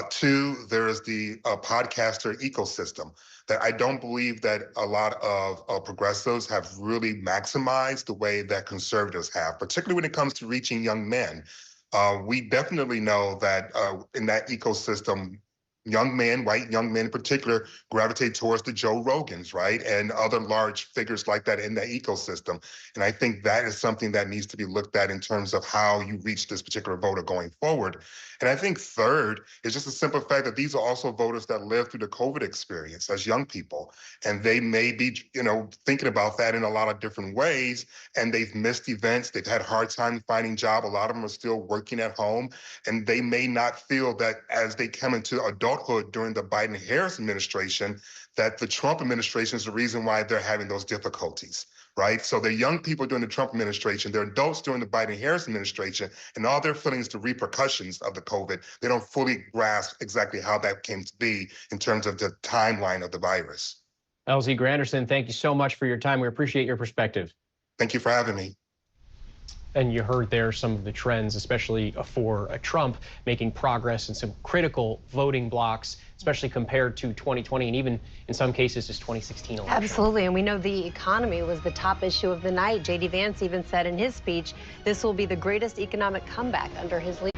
Speaker 9: Two, there is the podcaster ecosystem that I don't believe that a lot of progressives have really maximized the way that conservatives have, particularly when it comes to reaching young men. We definitely know that in that ecosystem, young men, white young men in particular, gravitate towards the Joe Rogans, right? And other large figures like that in the ecosystem. And I think that is something that needs to be looked at in terms of how you reach this particular voter going forward. And I think third is just a simple fact that these are also voters that lived through the COVID experience as young people. And they may be, thinking about that in a lot of different ways. And they've missed events. They've had a hard time finding jobs. A lot of them are still working at home. And they may not feel that as they come into adulthood during the Biden-Harris administration, that the Trump administration is the reason why they're having those difficulties, right? So they're young people during the Trump administration, they're adults during the Biden-Harris administration, and all their feelings, the repercussions of the COVID, they don't fully grasp exactly how that came to be in terms of the timeline of the virus.
Speaker 10: LZ Granderson, thank you so much for your time. We appreciate your perspective.
Speaker 9: Thank you for having me.
Speaker 10: And you heard there some of the trends, especially for Trump making progress in some critical voting blocks, especially compared to 2020 and even in some cases his 2016 election.
Speaker 22: Absolutely, and we know the economy was the top issue of the night. J.D. Vance even said in his speech, this will be the greatest economic comeback under his leadership.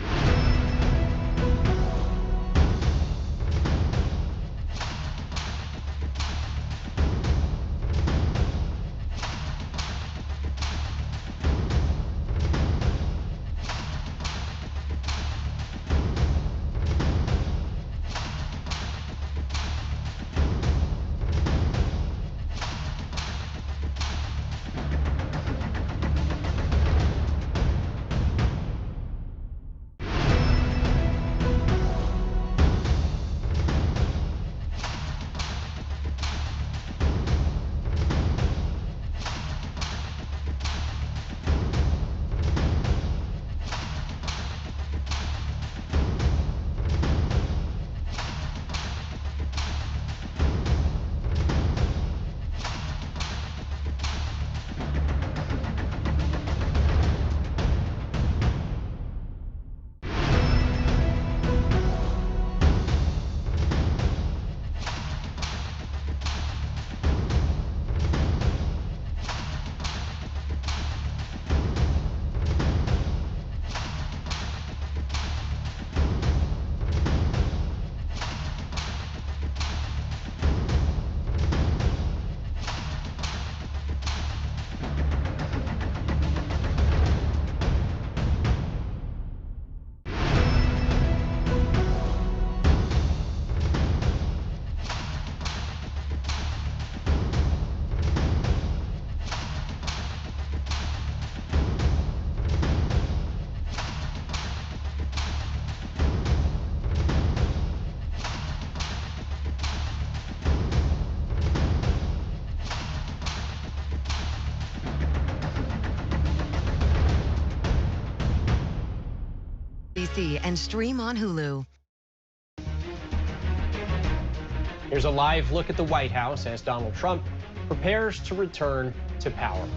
Speaker 13: NBC and stream on Hulu.
Speaker 10: Here's a live look at the White House as Donald Trump prepares to return to power.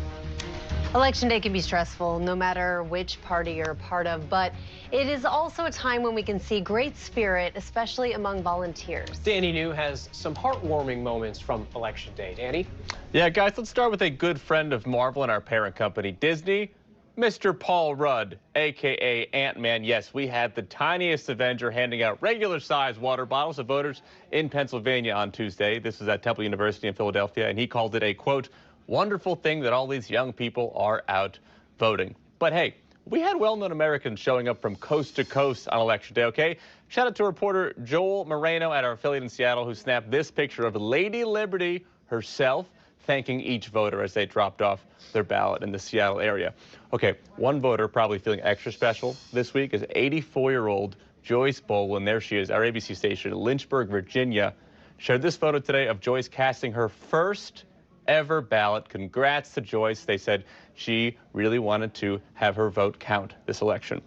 Speaker 22: Election day can be stressful, no matter which party you're a part of, but it is also a time when we can see great spirit, especially among volunteers.
Speaker 10: Danny New has some heartwarming moments from Election Day. Danny?
Speaker 14: Yeah, guys, let's start with a good friend of Marvel and our parent company, Disney, Mr. Paul Rudd, a.k.a. Ant-Man. Yes, we had the tiniest Avenger handing out regular-sized water bottles to voters in Pennsylvania on Tuesday. This is at Temple University in Philadelphia, and he called it a, quote, wonderful thing that all these young people are out voting. But hey, we had well-known Americans showing up from coast to coast on Election Day, okay? Shout out to reporter Joel Moreno at our affiliate in Seattle, who snapped this picture of Lady Liberty herself thanking each voter as they dropped off their ballot in the Seattle area. Okay, one voter probably feeling extra special this week is 84-year-old Joyce Bolin. There she is, our ABC station in Lynchburg, Virginia. Shared this photo today of Joyce casting her first ever ballot. Congrats to Joyce. They said she really wanted to have her vote count this election.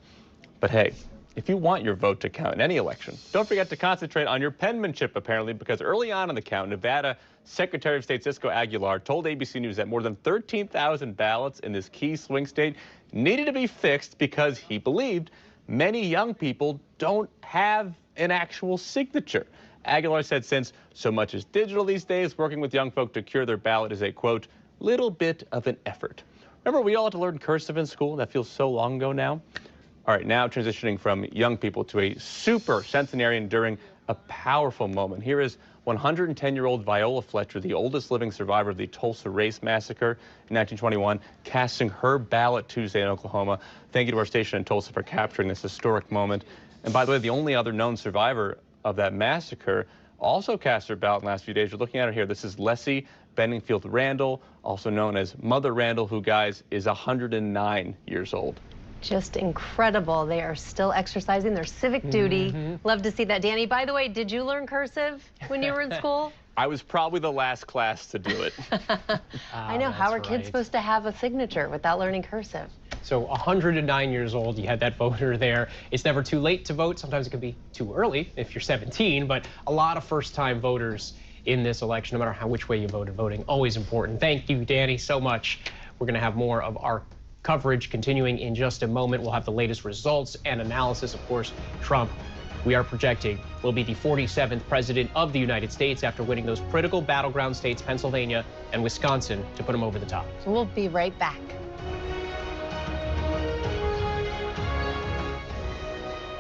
Speaker 14: But hey, if you want your vote to count in any election, don't forget to concentrate on your penmanship, apparently, because early on in the count, Nevada Secretary of State Cisco Aguilar told ABC News that more than 13,000 ballots in this key swing state needed to be fixed because he believed many young people don't have an actual signature. Aguilar said since so much is digital these days, working with young folk to cure their ballot is a, quote, little bit of an effort. Remember, we all had to learn cursive in school? That feels so long ago now. All right, now transitioning from young people to a super centenarian during a powerful moment. Here is 110-year-old Viola Fletcher, the oldest living survivor of the Tulsa Race Massacre in 1921, casting her ballot Tuesday in Oklahoma. Thank you to our station in Tulsa for capturing this historic moment. And by the way, the only other known survivor of that massacre also cast her ballot in the last few days. You're looking at her here. This is Leslie Benningfield Randall, also known as Mother Randall, who, guys, is 109 years old.
Speaker 22: Just incredible. They are still exercising their civic duty. Love to see that. Danny, by the way, did you learn cursive when you were in school?
Speaker 14: I was probably the last class to do it.
Speaker 22: I know. How are kids supposed to have a signature without learning cursive?
Speaker 10: So 109 years old, you had that voter there. It's never too late to vote. Sometimes it can be too early if you're 17, but a lot of first-time voters in this election, no matter which way you voted, voting always important. Thank you, Danny, so much. We're going to have more of our coverage continuing in just a moment. We'll have the latest results and analysis. Of course, Trump, we are projecting, will be the 47th president of the United States after winning those critical battleground states, Pennsylvania and Wisconsin, to put him over the top.
Speaker 22: So we'll be right back.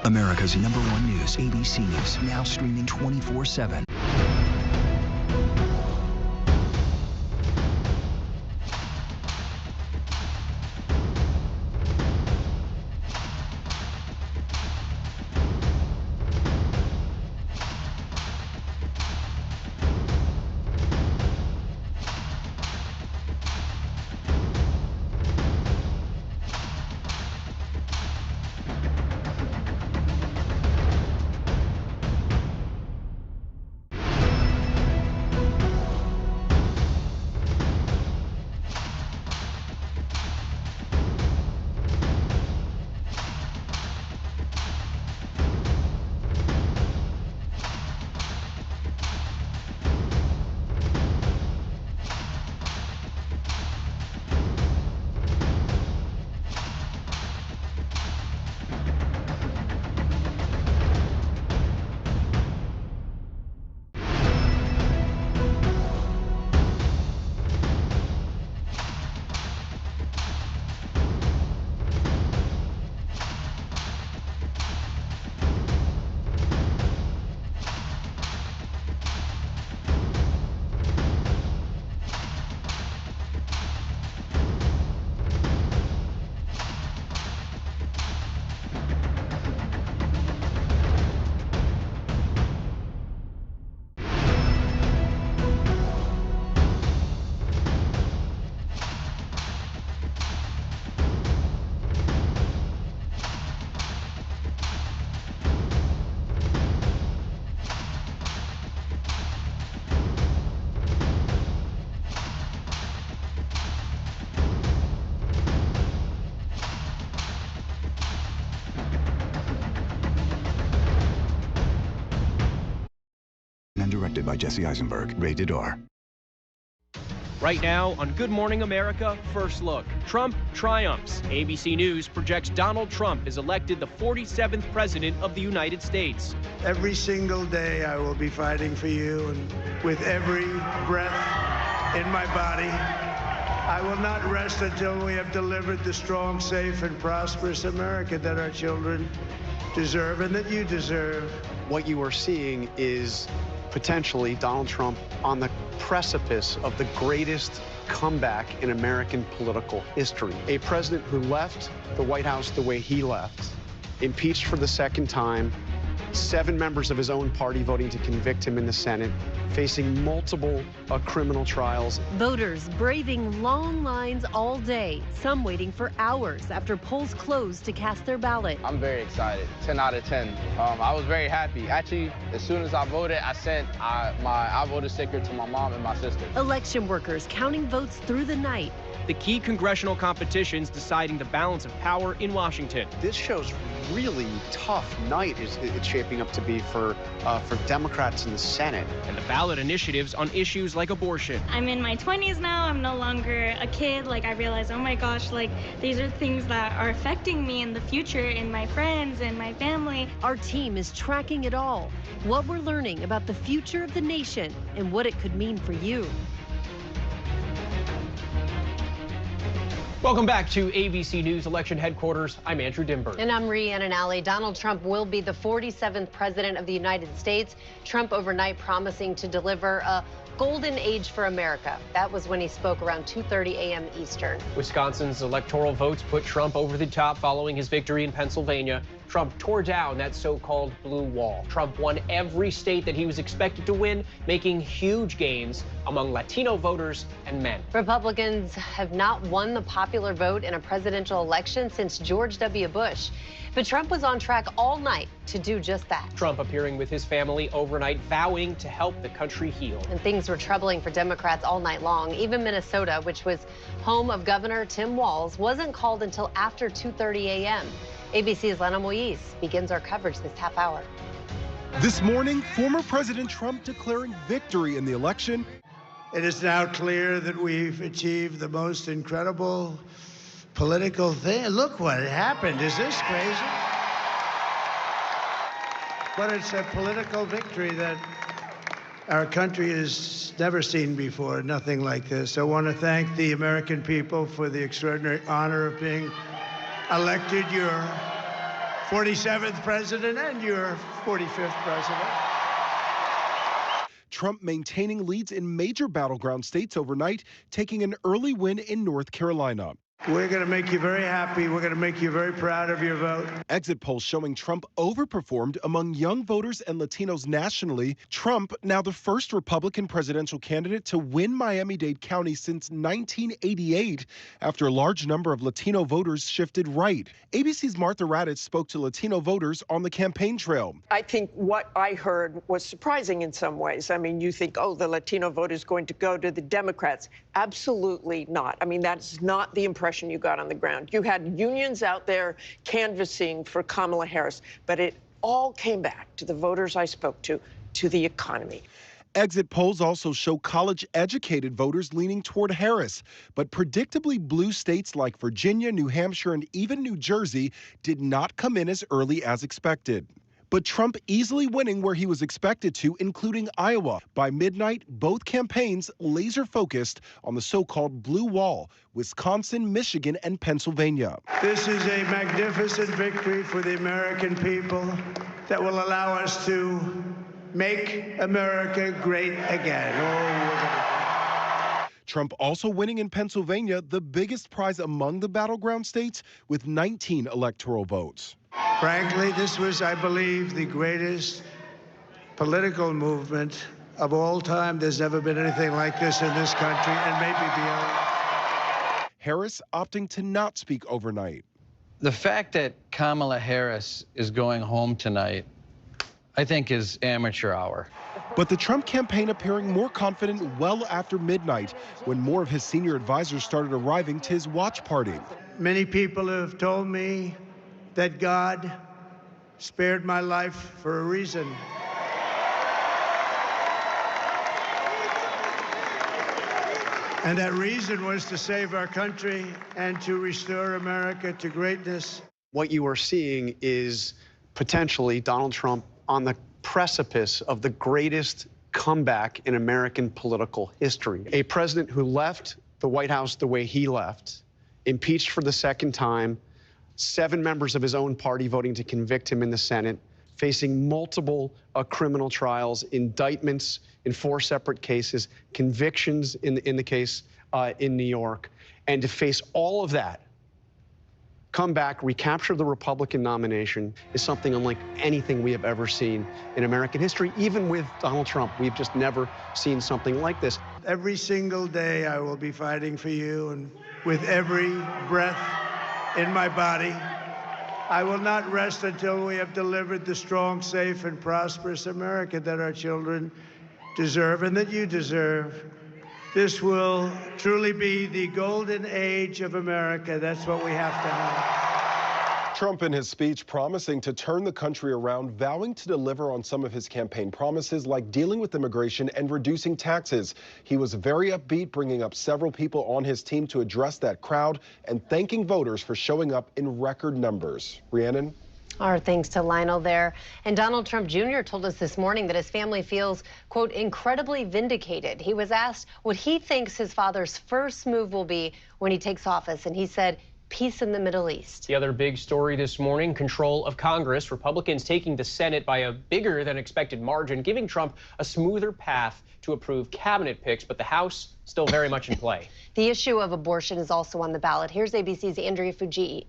Speaker 1: America's #1 news, ABC News, now streaming 24/7.
Speaker 8: and directed by Jesse Eisenberg. Rated R.
Speaker 10: Right now on Good Morning America, First Look. Trump triumphs. ABC News projects Donald Trump is elected the 47th president of the United States.
Speaker 24: Every single day I will be fighting for you, and with every breath in my body, I will not rest until we have delivered the strong, safe, and prosperous America that our children deserve and that you deserve.
Speaker 6: What you are seeing is potentially Donald Trump on the precipice of the greatest comeback in American political history. A president who left the White House the way he left, impeached for the second time, 7 members of his own party voting to convict him in the Senate, facing multiple criminal trials.
Speaker 22: Voters braving long lines all day, some waiting for hours after polls closed to cast their ballot.
Speaker 2: I'm very excited. 10 out of 10. I was very happy. Actually, as soon as I voted, I sent my voter sticker to my mom and my sister.
Speaker 22: Election workers counting votes through the night.
Speaker 10: The key congressional competitions deciding the balance of power in Washington.
Speaker 6: This show's really tough night it's shaping up to be for Democrats in the Senate.
Speaker 10: And the ballot initiatives on issues like abortion.
Speaker 4: I'm in my 20s now. I'm no longer a kid. Like, I realize, oh my gosh, like, these are things that are affecting me in the future, in my friends and my family.
Speaker 22: Our team is tracking it all. What we're learning about the future of the nation and what it could mean for you.
Speaker 10: Welcome back to ABC News Election Headquarters. I'm Andrew Dimber.
Speaker 22: And I'm Rhiannon Alley. Donald Trump will be the 47th president of the United States. Trump overnight promising to deliver a golden age for America. That was when he spoke around 2:30 a.m. Eastern.
Speaker 10: Wisconsin's electoral votes put Trump over the top following his victory in Pennsylvania. Trump tore down that so-called blue wall. Trump won every state that he was expected to win, making huge gains among Latino voters and men.
Speaker 22: Republicans have not won the popular vote in a presidential election since George W. Bush. But Trump was on track all night to do just that.
Speaker 10: Trump appearing with his family overnight, vowing to help the country heal.
Speaker 22: And things were troubling for Democrats all night long. Even Minnesota, which was home of Governor Tim Walz, wasn't called until after 2:30 a.m. ABC's Lena Moise begins our coverage this half hour.
Speaker 23: This morning, former President Trump declaring victory in the election.
Speaker 24: It is now clear that we've achieved the most incredible political thing. Look what happened. Is this crazy? But it's a political victory that our country has never seen before, nothing like this. I want to thank the American people for the extraordinary honor of being elected your 47th president and your 45th president.
Speaker 23: Trump maintaining leads in major battleground states overnight, taking an early win in North Carolina.
Speaker 24: We're going to make you very happy. We're going to make you very proud of your vote.
Speaker 23: Exit polls showing Trump overperformed among young voters and Latinos nationally. Trump, now the first Republican presidential candidate to win Miami-Dade County since 1988, after a large number of Latino voters shifted right. ABC's Martha Raddatz spoke to Latino voters on the campaign trail.
Speaker 16: I think what I heard was surprising in some ways. I mean, you think, oh, the Latino vote is going to go to the Democrats. Absolutely not. I mean, that's not the impression you got on the ground. You had unions out there canvassing for Kamala Harris, but it all came back to the voters I spoke to the economy.
Speaker 23: Exit polls also show college-educated voters leaning toward Harris, but predictably blue states like Virginia, New Hampshire, and even New Jersey did not come in as early as expected. But Trump easily winning where he was expected to, including Iowa. By midnight, both campaigns laser-focused on the so-called blue wall, Wisconsin, Michigan, and Pennsylvania.
Speaker 24: This is a magnificent victory for the American people that will allow us to make America great again.
Speaker 23: Trump also winning in Pennsylvania, the biggest prize among the battleground states, with 19 electoral votes.
Speaker 24: Frankly, this was, I believe, the greatest political movement of all time. There's never been anything like this in this country and maybe beyond.
Speaker 23: Harris opting to not speak overnight.
Speaker 15: The fact that Kamala Harris is going home tonight, I think, is amateur hour.
Speaker 23: But the Trump campaign appearing more confident well after midnight, when more of his senior advisors started arriving to his watch party.
Speaker 24: Many people have told me that God spared my life for a reason. And that reason was to save our country and to restore America to greatness.
Speaker 6: What you are seeing is potentially Donald Trump on the precipice of the greatest comeback in American political history. A president who left the White House the way he left, impeached for the second time, 7 members of his own party voting to convict him in the Senate, facing multiple criminal trials, indictments in 4 separate cases, convictions in the case in New York, and to face all of that, come back, recapture the Republican nomination is something unlike anything we have ever seen in American history. Even with Donald Trump, we've just never seen something like this.
Speaker 24: Every single day I will be fighting for you, and with every breath in my body, I will not rest until we have delivered the strong, safe, and prosperous America that our children deserve and that you deserve. This will truly be the golden age of America. That's what we have to have.
Speaker 23: Trump in his speech promising to turn the country around, vowing to deliver on some of his campaign promises like dealing with immigration and reducing taxes. He was very upbeat, bringing up several people on his team to address that crowd and thanking voters for showing up in record numbers. Rhiannon?
Speaker 22: Our thanks to Lionel there. And Donald Trump Jr. told us this morning that his family feels, quote, incredibly vindicated. He was asked what he thinks his father's first move will be when he takes office, and he said, peace in the Middle East.
Speaker 10: The other big story this morning, control of Congress. Republicans taking the Senate by a bigger than expected margin, giving Trump a smoother path to approve cabinet picks, but the House still very much in play.
Speaker 22: The issue of abortion is also on the ballot. Here's ABC's Andrea Fujii.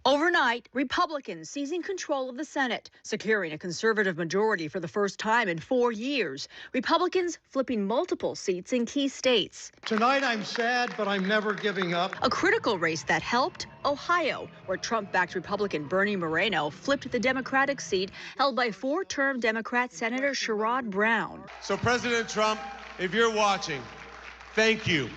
Speaker 11: Overnight, Republicans seizing control of the Senate, securing a conservative majority for the first time in 4 years. Republicans flipping multiple seats in key states.
Speaker 7: Tonight I'm sad, but I'm never giving up.
Speaker 11: A critical race that helped Ohio, where Trump-backed Republican Bernie Moreno flipped the Democratic seat held by 4-term Democrat Senator Sherrod Brown.
Speaker 18: So President Trump, if you're watching, thank you.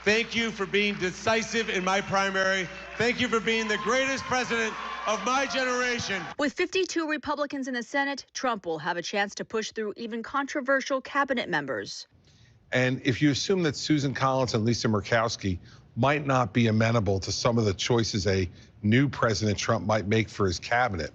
Speaker 18: Thank you for being decisive in my primary. Thank you for being the greatest president of my generation.
Speaker 11: With 52 Republicans in the Senate, Trump will have a chance to push through even controversial cabinet members.
Speaker 5: And if you assume that Susan Collins and Lisa Murkowski might not be amenable to some of the choices a new President Trump might make for his cabinet,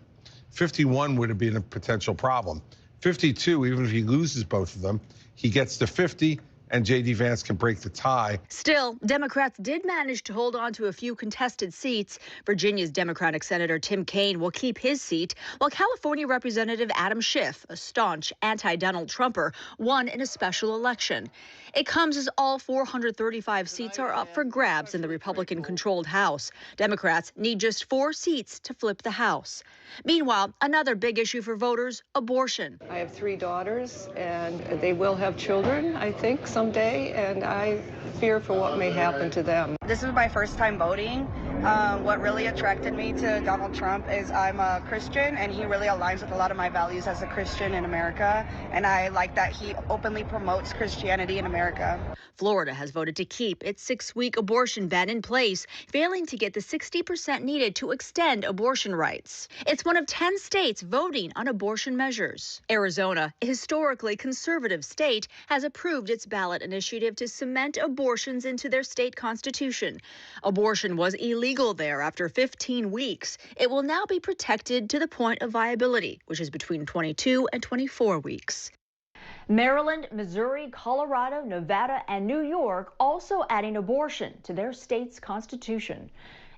Speaker 5: 51 would have been a potential problem. 52, even if he loses both of them, he gets to 50, and J.D. Vance can break the tie.
Speaker 11: Still, Democrats did manage to hold on to a few contested seats. Virginia's Democratic Senator Tim Kaine will keep his seat, while California Representative Adam Schiff, a staunch anti-Donald Trumper, won in a special election. It comes as all 435 seats are up for grabs in the Republican-controlled House. Democrats need just 4 seats to flip the House. Meanwhile, another big issue for voters, abortion.
Speaker 16: I have 3 daughters, and they will have children, I think, someday, and I fear for what may happen to them.
Speaker 12: This is my first time voting. What really attracted me to Donald Trump is I'm a Christian, and he really aligns with a lot of my values as a Christian in America, and I like that he openly promotes Christianity in America.
Speaker 11: Florida has voted to keep its 6-week abortion ban in place, failing to get the 60% needed to extend abortion rights. It's one of 10 states voting on abortion measures. Arizona, a historically conservative state, has approved its ballot initiative to cement abortions into their state constitution. Abortion was illegal there after 15 weeks. It will now be protected to the point of viability, which is between 22 and 24 weeks.
Speaker 19: Maryland, Missouri, Colorado, Nevada, and New York also adding abortion to their state's constitution.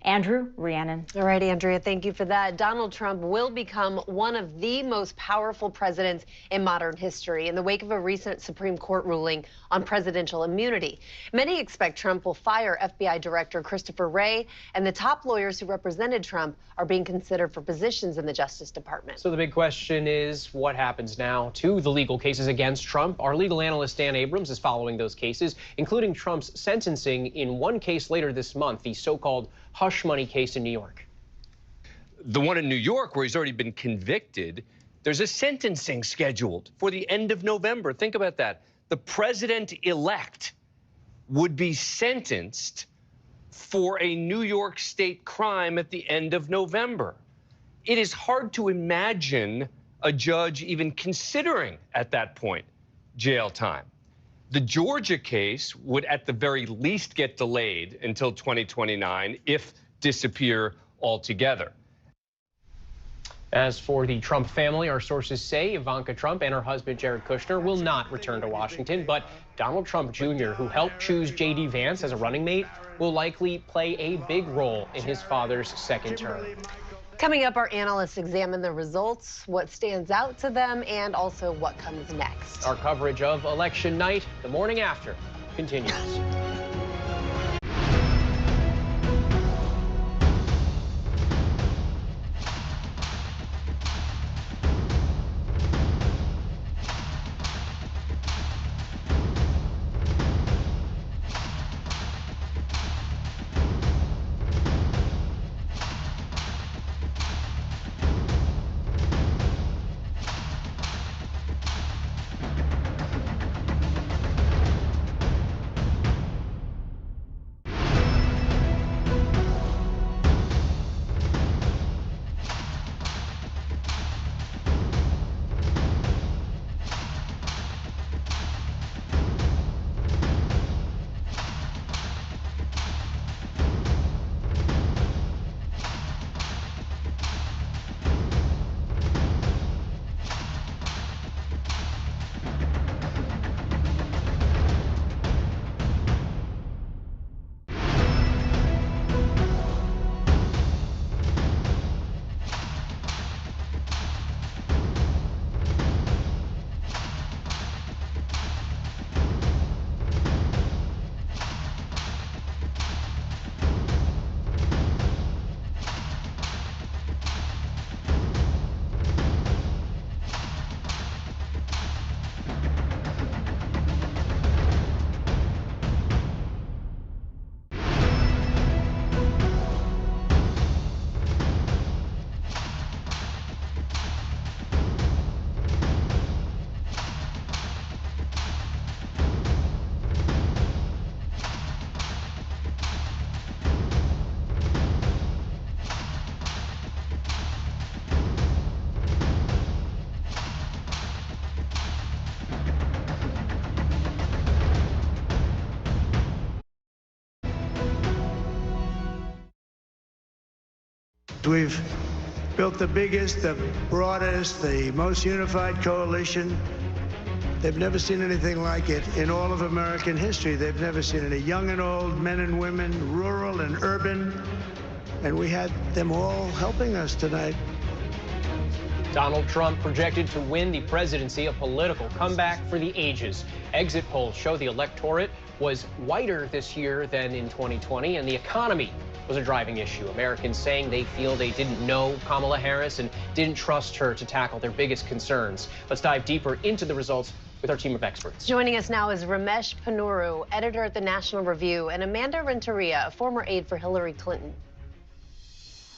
Speaker 19: Andrew, Rhiannon.
Speaker 22: All right, Andrea, thank you for that. Donald Trump will become one of the most powerful presidents in modern history in the wake of a recent Supreme Court ruling on presidential immunity. Many expect Trump will fire FBI Director Christopher Wray, and the top lawyers who represented Trump are being considered for positions in the Justice Department.
Speaker 10: So the big question is what happens now to the legal cases against Trump. Our legal analyst Dan Abrams is following those cases, including Trump's sentencing in one case later this month, the so-called hush money case in New York.
Speaker 21: The one in New York where he's already been convicted, there's a sentencing scheduled for the end of November. Think about that. The president-elect would be sentenced for a New York State crime at the end of November. It is hard to imagine a judge even considering at that point jail time. The Georgia case would at the very least get delayed until 2029, if disappear altogether.
Speaker 10: As for the Trump family, our sources say Ivanka Trump and her husband Jared Kushner will not return to Washington, but Donald Trump Jr., who helped choose J.D. Vance as a running mate, will likely play a big role in his father's second term.
Speaker 22: Coming up, our analysts examine the results, what stands out to them, and also what comes next.
Speaker 10: Our coverage of election night, the morning after, continues.
Speaker 24: We've built the biggest, the broadest, the most unified coalition. They've never seen anything like it in all of American history. They've never seen it. Young and old, men and women, rural and urban. And we had them all helping us tonight.
Speaker 10: Donald Trump projected to win the presidency, a political comeback for the ages. Exit polls show the electorate was whiter this year than in 2020, and the economy was a driving issue. Americans saying they feel they didn't know Kamala Harris and didn't trust her to tackle their biggest concerns. Let's dive deeper into the results with our team of experts.
Speaker 22: Joining us now is Ramesh Ponnuru, editor at the National Review, and Amanda Renteria, a former aide for Hillary Clinton.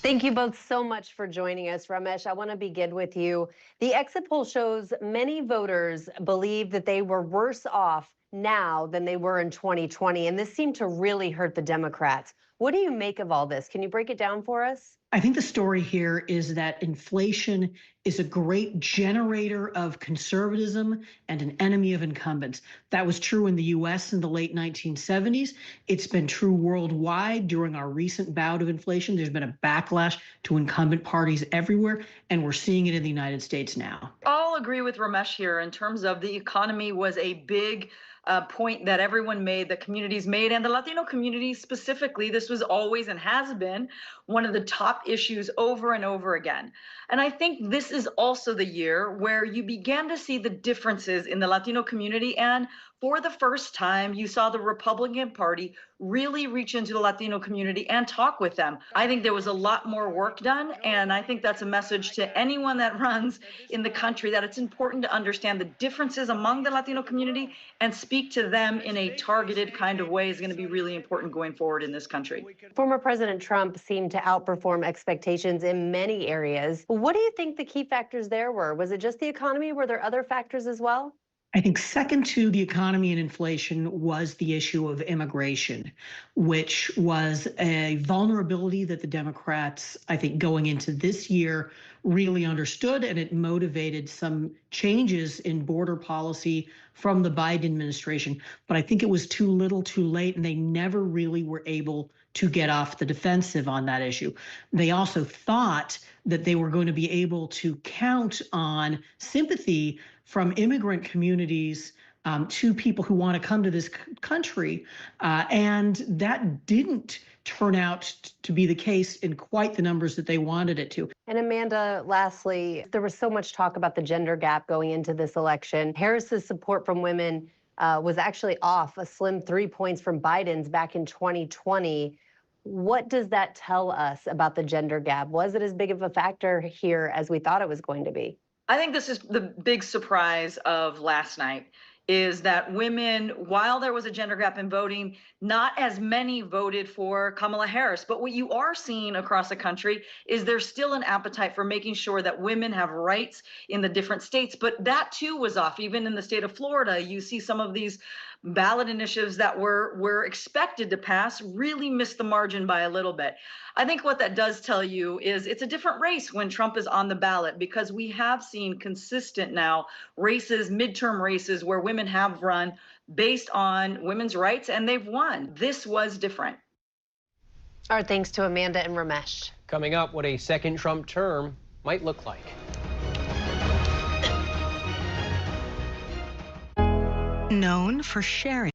Speaker 22: Thank you both so much for joining us. Ramesh, I want to begin with you. The exit poll shows many voters believe that they were worse off now than they were in 2020, and this seemed to really hurt the Democrats. What do you make of all this? Can you break it down for us?
Speaker 3: I think the story here is that inflation is a great generator of conservatism and an enemy of incumbents. That was true in the U.S. in the late 1970s. It's been true worldwide during our recent bout of inflation. There's been a backlash to incumbent parties everywhere, and we're seeing it in the United States now.
Speaker 9: I'll agree with Ramesh here in terms of the economy was a big point that everyone made, that communities made, and the Latino community specifically. This was always and has been one of the top issues over and over again. And I think this is also the year where you began to see the differences in the Latino community, and for the first time, you saw the Republican Party really reach into the Latino community and talk with them. I think there was a lot more work done, and I think that's a message to anyone that runs in the country, that it's important to understand the differences among the Latino community and speak to them in a targeted kind of way is going to be really important going forward in this country.
Speaker 22: Former President Trump seemed to outperform expectations in many areas. What do you think the key factors there were? Was it just the economy? Were there other factors as well?
Speaker 3: I think second to the economy and inflation was the issue of immigration, which was a vulnerability that the Democrats, I think, going into this year really understood, and it motivated some changes in border policy from the Biden administration. But I think it was too little too late, and they never really were able to get off the defensive on that issue. They also thought that they were going to be able to count on sympathy from immigrant communities to people who want to come to this country. And that didn't turn out to be the case in quite the numbers that they wanted it to.
Speaker 22: And Amanda, lastly, there was so much talk about the gender gap going into this election. Harris's support from women was actually off a slim 3 points from Biden's back in 2020. What does that tell us about the gender gap? Was it as big of a factor here as we thought it was going to be?
Speaker 9: I think this is the big surprise of last night, is that women, while there was a gender gap in voting, not as many voted for Kamala Harris. But what you are seeing across the country is there's still an appetite for making sure that women have rights in the different states. But that too was off. Even in the state of Florida, you see some of these ballot initiatives that were expected to pass really missed the margin by a little bit. I think what that does tell you is it's a different race when Trump is on the ballot, because we have seen consistent now races, midterm races, where women have run based on women's rights and they've won. This was different.
Speaker 22: Our thanks to Amanda and Ramesh.
Speaker 10: Coming up, what a second Trump term might look like.
Speaker 13: Known for sharing.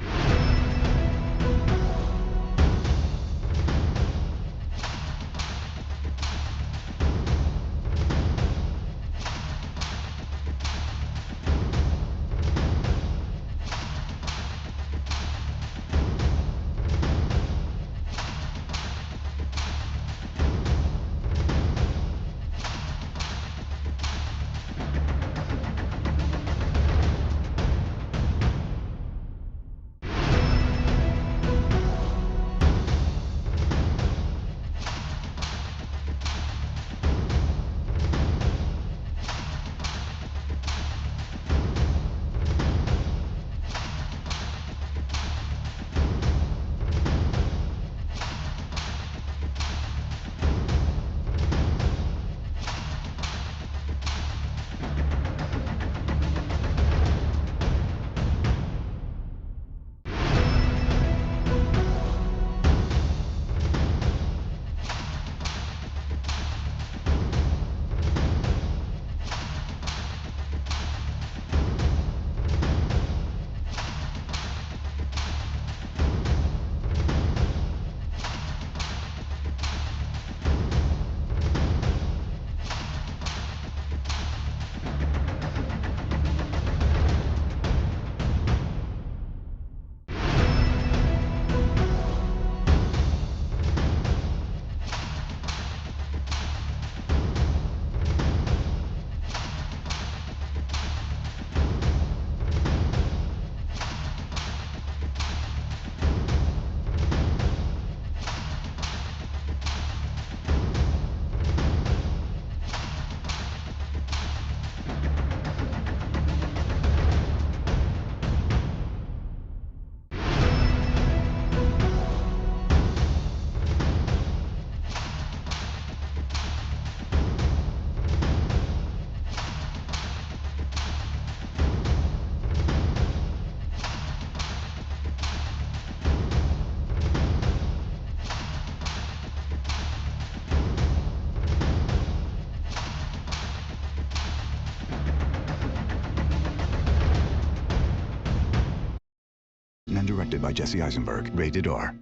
Speaker 8: And directed by Jesse Eisenberg. Rated R.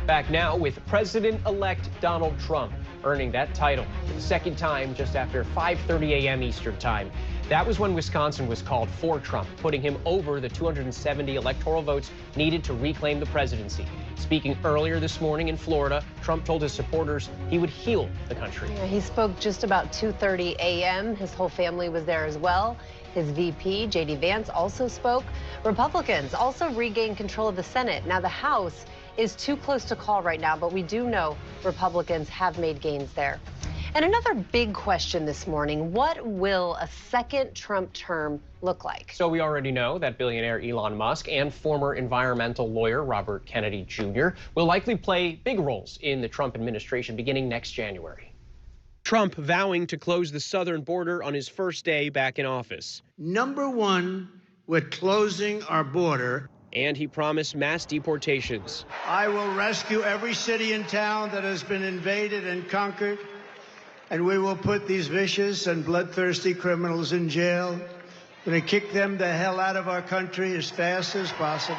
Speaker 10: Back now with President-elect Donald Trump earning that title for the second time just after 5:30 a.m. Eastern Time. That was when Wisconsin was called for Trump, putting him over the 270 electoral votes needed to reclaim the presidency. Speaking earlier this morning in Florida, Trump told his supporters he would heal the country.
Speaker 22: Yeah, he spoke just about 2:30 a.m. His whole family was there as well. His VP, J.D. Vance, also spoke. Republicans also regained control of the Senate. Now, the House is too close to call right now, but we do know Republicans have made gains there. And another big question this morning, what will a second Trump term look like?
Speaker 10: So we already know that billionaire Elon Musk and former environmental lawyer Robert Kennedy Jr. will likely play big roles in the Trump administration beginning next January. Trump vowing to close the southern border on his first day back in office.
Speaker 24: Number one, we're closing our border.
Speaker 10: And he promised mass deportations.
Speaker 24: I will rescue every city and town that has been invaded and conquered, and we will put these vicious and bloodthirsty criminals in jail. We're going to kick them the hell out of our country as fast as possible.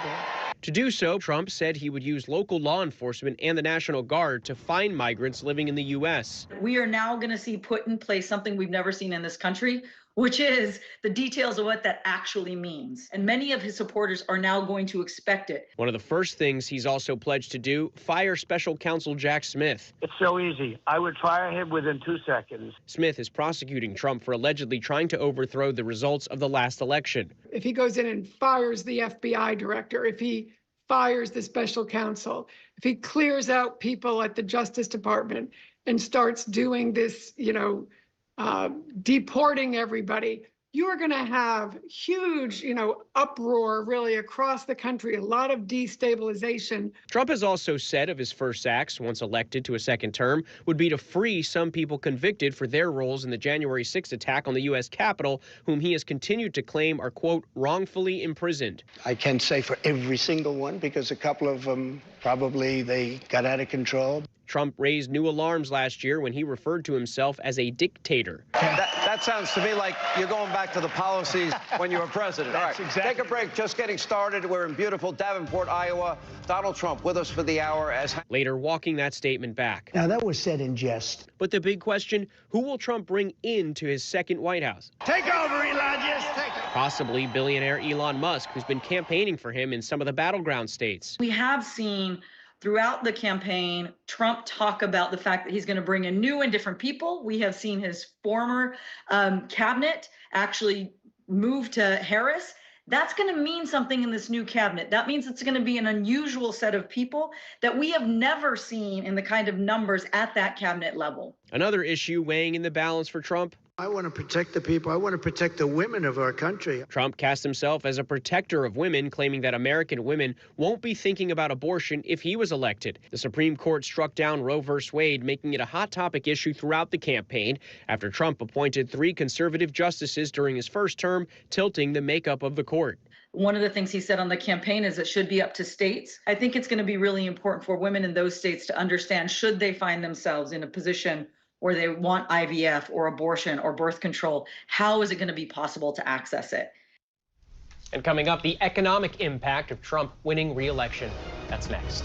Speaker 10: To do so, Trump said he would use local law enforcement and the National Guard to find migrants living in the U.S.
Speaker 9: We are now going to see put in place something we've never seen in this country, which is the details of what that actually means. And many of his supporters are now going to expect it.
Speaker 10: One of the first things he's also pledged to do, fire special counsel Jack Smith.
Speaker 1: It's so easy. I would fire him within 2 seconds.
Speaker 10: Smith is prosecuting Trump for allegedly trying to overthrow the results of the last election.
Speaker 14: If he goes in and fires the FBI director, if he fires the special counsel, if he clears out people at the Justice Department and starts doing this, deporting everybody, you are going to have huge, uproar really across the country, a lot of destabilization.
Speaker 10: Trump has also said of his first acts, once elected to a second term, would be to free some people convicted for their roles in the January 6th attack on the U.S. Capitol, whom he has continued to claim are, quote, wrongfully imprisoned.
Speaker 24: I can't say for every single one because a couple of them probably they got out of control.
Speaker 10: Trump raised new alarms last year when he referred to himself as a dictator.
Speaker 17: That sounds to me like you're going back to the policies when you were president. All right, take a break. Just getting started. We're in beautiful Davenport, Iowa. Donald Trump with us for the hour as
Speaker 10: later walking that statement back.
Speaker 24: Now, that was said in jest.
Speaker 10: But the big question, who will Trump bring into his second White House?
Speaker 24: Take over, Elijah. Take over.
Speaker 10: Possibly billionaire Elon Musk, who's been campaigning for him in some of the battleground states.
Speaker 9: We have seen throughout the campaign, Trump talk about the fact that he's going to bring in new and different people. We have seen his former cabinet actually move to Harris. That's going to mean something in this new cabinet. That means it's going to be an unusual set of people that we have never seen in the kind of numbers at that cabinet level.
Speaker 10: Another issue weighing in the balance for Trump.
Speaker 24: I want to protect the people. I want to protect the women of our country.
Speaker 10: Trump cast himself as a protector of women, claiming that American women won't be thinking about abortion if he was elected. The Supreme Court struck down Roe v. Wade, making it a hot topic issue throughout the campaign after Trump appointed 3 conservative justices during his first term, tilting the makeup of the court.
Speaker 9: One of the things he said on the campaign is it should be up to states. I think it's going to be really important for women in those states to understand, should they find themselves in a position where they want IVF or abortion or birth control, how is it going to be possible to access it?
Speaker 10: And coming up, the economic impact of Trump winning re-election. That's next.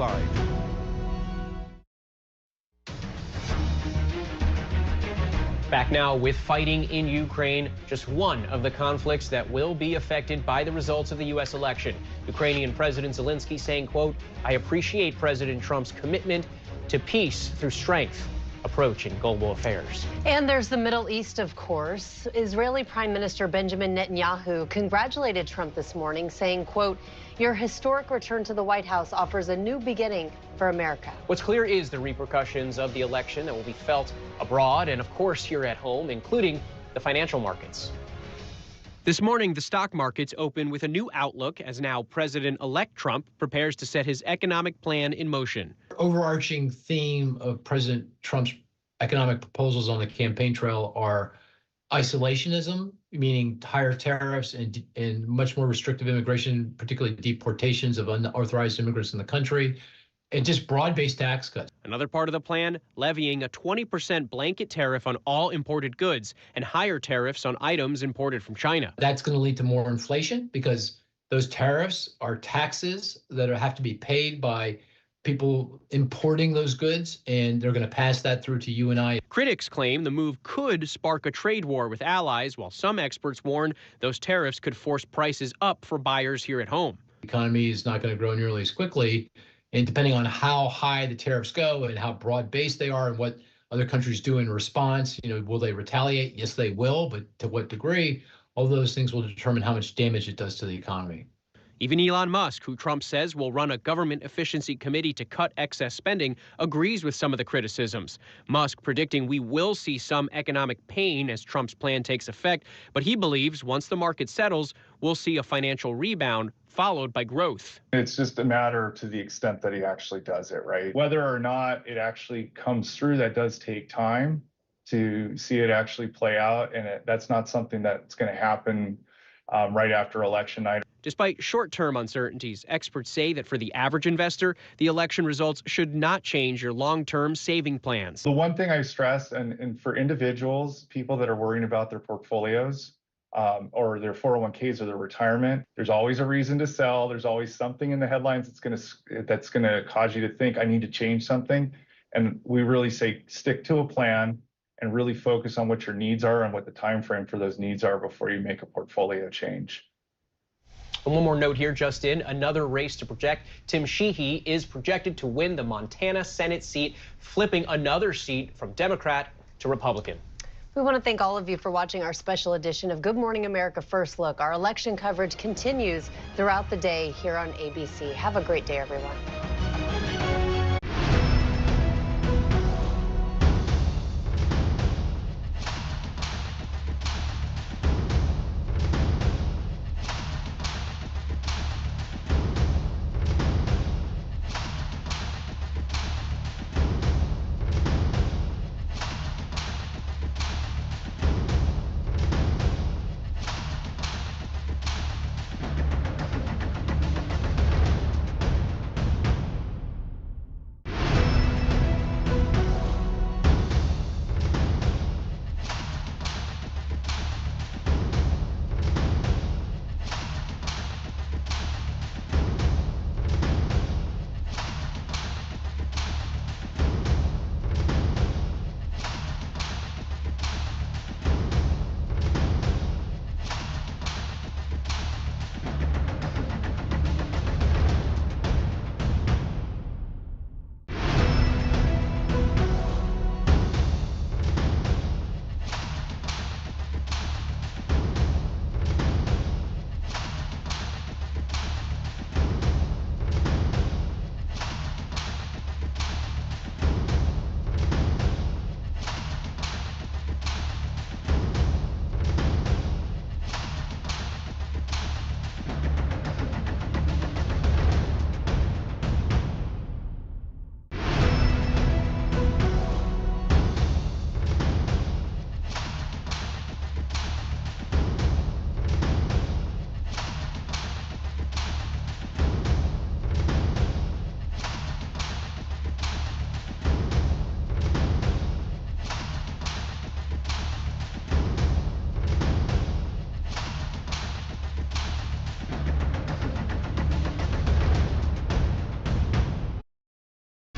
Speaker 23: Live.
Speaker 10: Back now with fighting in Ukraine, just one of the conflicts that will be affected by the results of the U.S. election. Ukrainian President Zelensky saying, quote, "I appreciate President Trump's commitment to peace through strength." Approach in global affairs.
Speaker 22: And there's the Middle East, of course. Israeli Prime Minister Benjamin Netanyahu congratulated Trump this morning, saying, quote, "Your historic return to the White House offers a new beginning for America."
Speaker 10: What's clear is the repercussions of the election that will be felt abroad and, of course, here at home, including the financial markets. This morning, the stock markets open with a new outlook as now President-elect Trump prepares to set his economic plan in motion.
Speaker 2: Overarching theme of President Trump's economic proposals on the campaign trail are isolationism, meaning higher tariffs and much more restrictive immigration, particularly deportations of unauthorized immigrants in the country, and just broad-based tax cuts.
Speaker 10: Another part of the plan, levying a 20% blanket tariff on all imported goods and higher tariffs on items imported from China.
Speaker 2: That's going to lead to more inflation because those tariffs are taxes that have to be paid by people importing those goods, and they're going to pass that through to you and I.
Speaker 10: Critics claim the move could spark a trade war with allies, while some experts warn those tariffs could force prices up for buyers here at home.
Speaker 2: The economy is not going to grow nearly as quickly. And depending on how high the tariffs go and how broad-based they are and what other countries do in response, will they retaliate? Yes, they will, but to what degree? All those things will determine how much damage it does to the economy.
Speaker 10: Even Elon Musk, who Trump says will run a government efficiency committee to cut excess spending, agrees with some of the criticisms. Musk predicting we will see some economic pain as Trump's plan takes effect, but he believes once the market settles, we'll see a financial rebound followed by growth.
Speaker 4: It's just a matter to the extent that he actually does it, right? Whether or not it actually comes through, that does take time to see it actually play out, and that's not something that's going to happen right after election night.
Speaker 10: Despite short-term uncertainties, experts say that for the average investor, the election results should not change your long-term saving plans.
Speaker 4: The one thing I stress, and for individuals, people that are worrying about their portfolios or their 401ks or their retirement, there's always a reason to sell. There's always something in the headlines that's going to cause you to think, I need to change something. And we really say stick to a plan and really focus on what your needs are and what the time frame for those needs are before you make a portfolio change.
Speaker 10: And one more note here, just in, another race to project. Tim Sheehy is projected to win the Montana Senate seat, flipping another seat from Democrat to Republican.
Speaker 22: We want to thank all of you for watching our special edition of Good Morning America First Look. Our election coverage continues throughout the day here on ABC. Have a great day, everyone.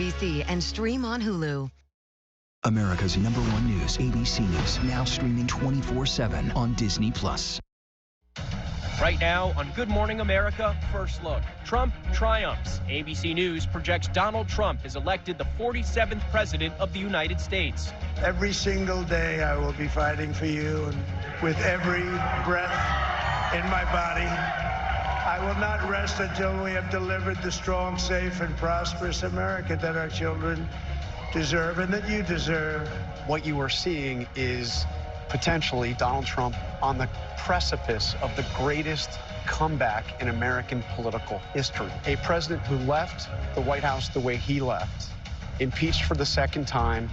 Speaker 13: NBC and stream on Hulu.
Speaker 8: America's #1 news, ABC News, now streaming 24/7 on Disney+.
Speaker 10: Right now on Good Morning America, First Look. Trump triumphs. ABC News projects Donald Trump is elected the 47th president of the United States.
Speaker 24: Every single day I will be fighting for you, and with every breath in my body, I will not rest until we have delivered the strong, safe, and prosperous America that our children deserve and that you deserve.
Speaker 6: What you are seeing is potentially Donald Trump on the precipice of the greatest comeback in American political history. A president who left the White House the way he left, impeached for the second time,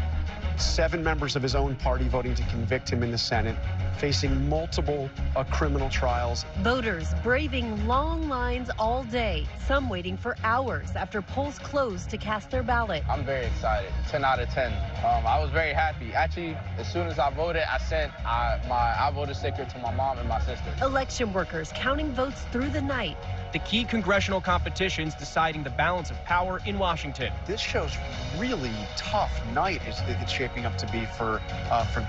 Speaker 6: 7 members of his own party voting to convict him in the Senate, facing multiple criminal trials.
Speaker 22: Voters braving long lines all day, some waiting for hours after polls closed to cast their ballot.
Speaker 7: I'm very excited. 10 out of 10. I was very happy. Actually, as soon as I voted, I sent my I voted sticker to my mom and my sister.
Speaker 22: Election workers counting votes through the night.
Speaker 10: The key congressional competitions deciding the balance of power in Washington.
Speaker 6: This show's really tough night it's shaping up to be for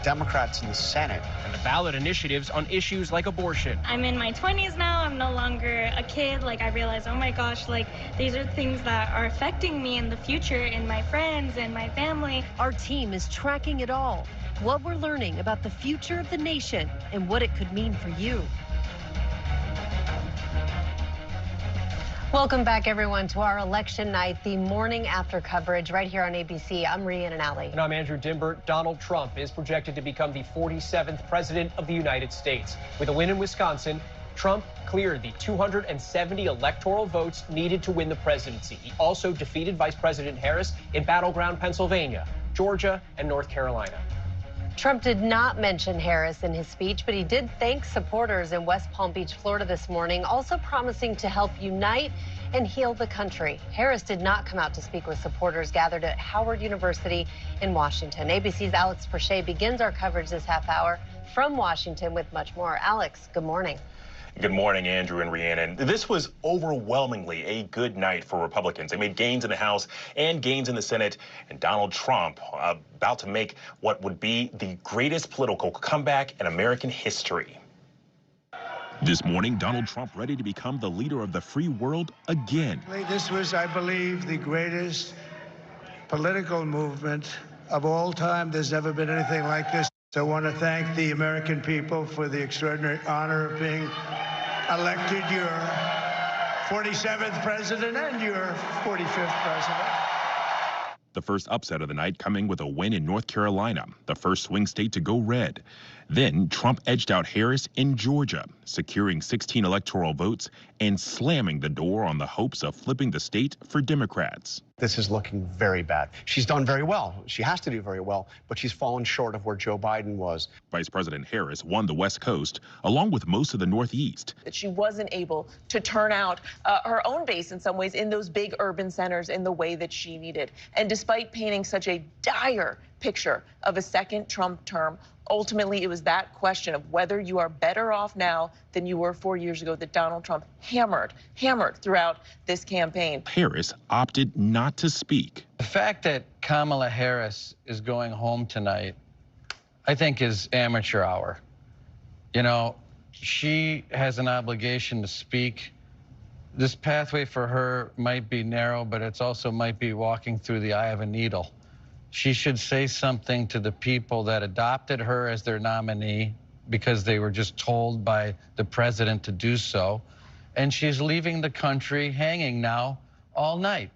Speaker 6: Democrats in the Senate.
Speaker 10: And the ballot initiatives on issues like abortion.
Speaker 15: I'm in my 20s now. I'm no longer a kid. Like, I realize, oh my gosh, like, these are things that are affecting me in the future and my friends and my family.
Speaker 22: Our team is tracking it all. What we're learning about the future of the nation and what it could mean for you. Welcome back, everyone, to our election night, the morning after coverage right here on ABC. I'm Rhiannon Alley.
Speaker 10: And I'm Andrew Dimbert. Donald Trump is projected to become the 47th president of the United States. With a win in Wisconsin, Trump cleared the 270 electoral votes needed to win the presidency. He also defeated Vice President Harris in battleground Pennsylvania, Georgia, and North Carolina.
Speaker 22: Trump did not mention Harris in his speech, but he did thank supporters in West Palm Beach, Florida this morning, also promising to help unite and heal the country. Harris did not come out to speak with supporters gathered at Howard University in Washington. ABC's Alex Perche begins our coverage this half hour from Washington with much more. Alex, good morning.
Speaker 20: Good morning, Andrew and Rhiannon. This was overwhelmingly a good night for Republicans. They made gains in the House and gains in the Senate, and Donald Trump about to make what would be the greatest political comeback in American history.
Speaker 25: This morning, Donald Trump ready to become the leader of the free world again.
Speaker 24: This was, I believe, the greatest political movement of all time. There's never been anything like this. So I want to thank the American people for the extraordinary honor of being elected your 47th president and your 45th president.
Speaker 25: The first upset of the night coming with a win in North Carolina, the first swing state to go red. Then Trump edged out Harris in Georgia, securing 16 electoral votes and slamming the door on the hopes of flipping the state for Democrats.
Speaker 6: This is looking very bad. She's done very well. She has to do very well, but she's fallen short of where Joe Biden was.
Speaker 25: Vice President Harris won the West Coast, along with most of the Northeast.
Speaker 26: That she wasn't able to turn out her own base in some ways in those big urban centers in the way that she needed. And despite painting such a dire picture of a second Trump term, ultimately, it was that question of whether you are better off now than you were 4 years ago that Donald Trump hammered throughout this campaign.
Speaker 25: Harris opted not to speak.
Speaker 27: The fact that Kamala Harris is going home tonight, I think, is amateur hour. You know, she has an obligation to speak. This pathway for her might be narrow, but it's also might be walking through the eye of a needle. She should say something to the people that adopted her as their nominee because they were just told by the president to do so. And she's leaving the country hanging now all night.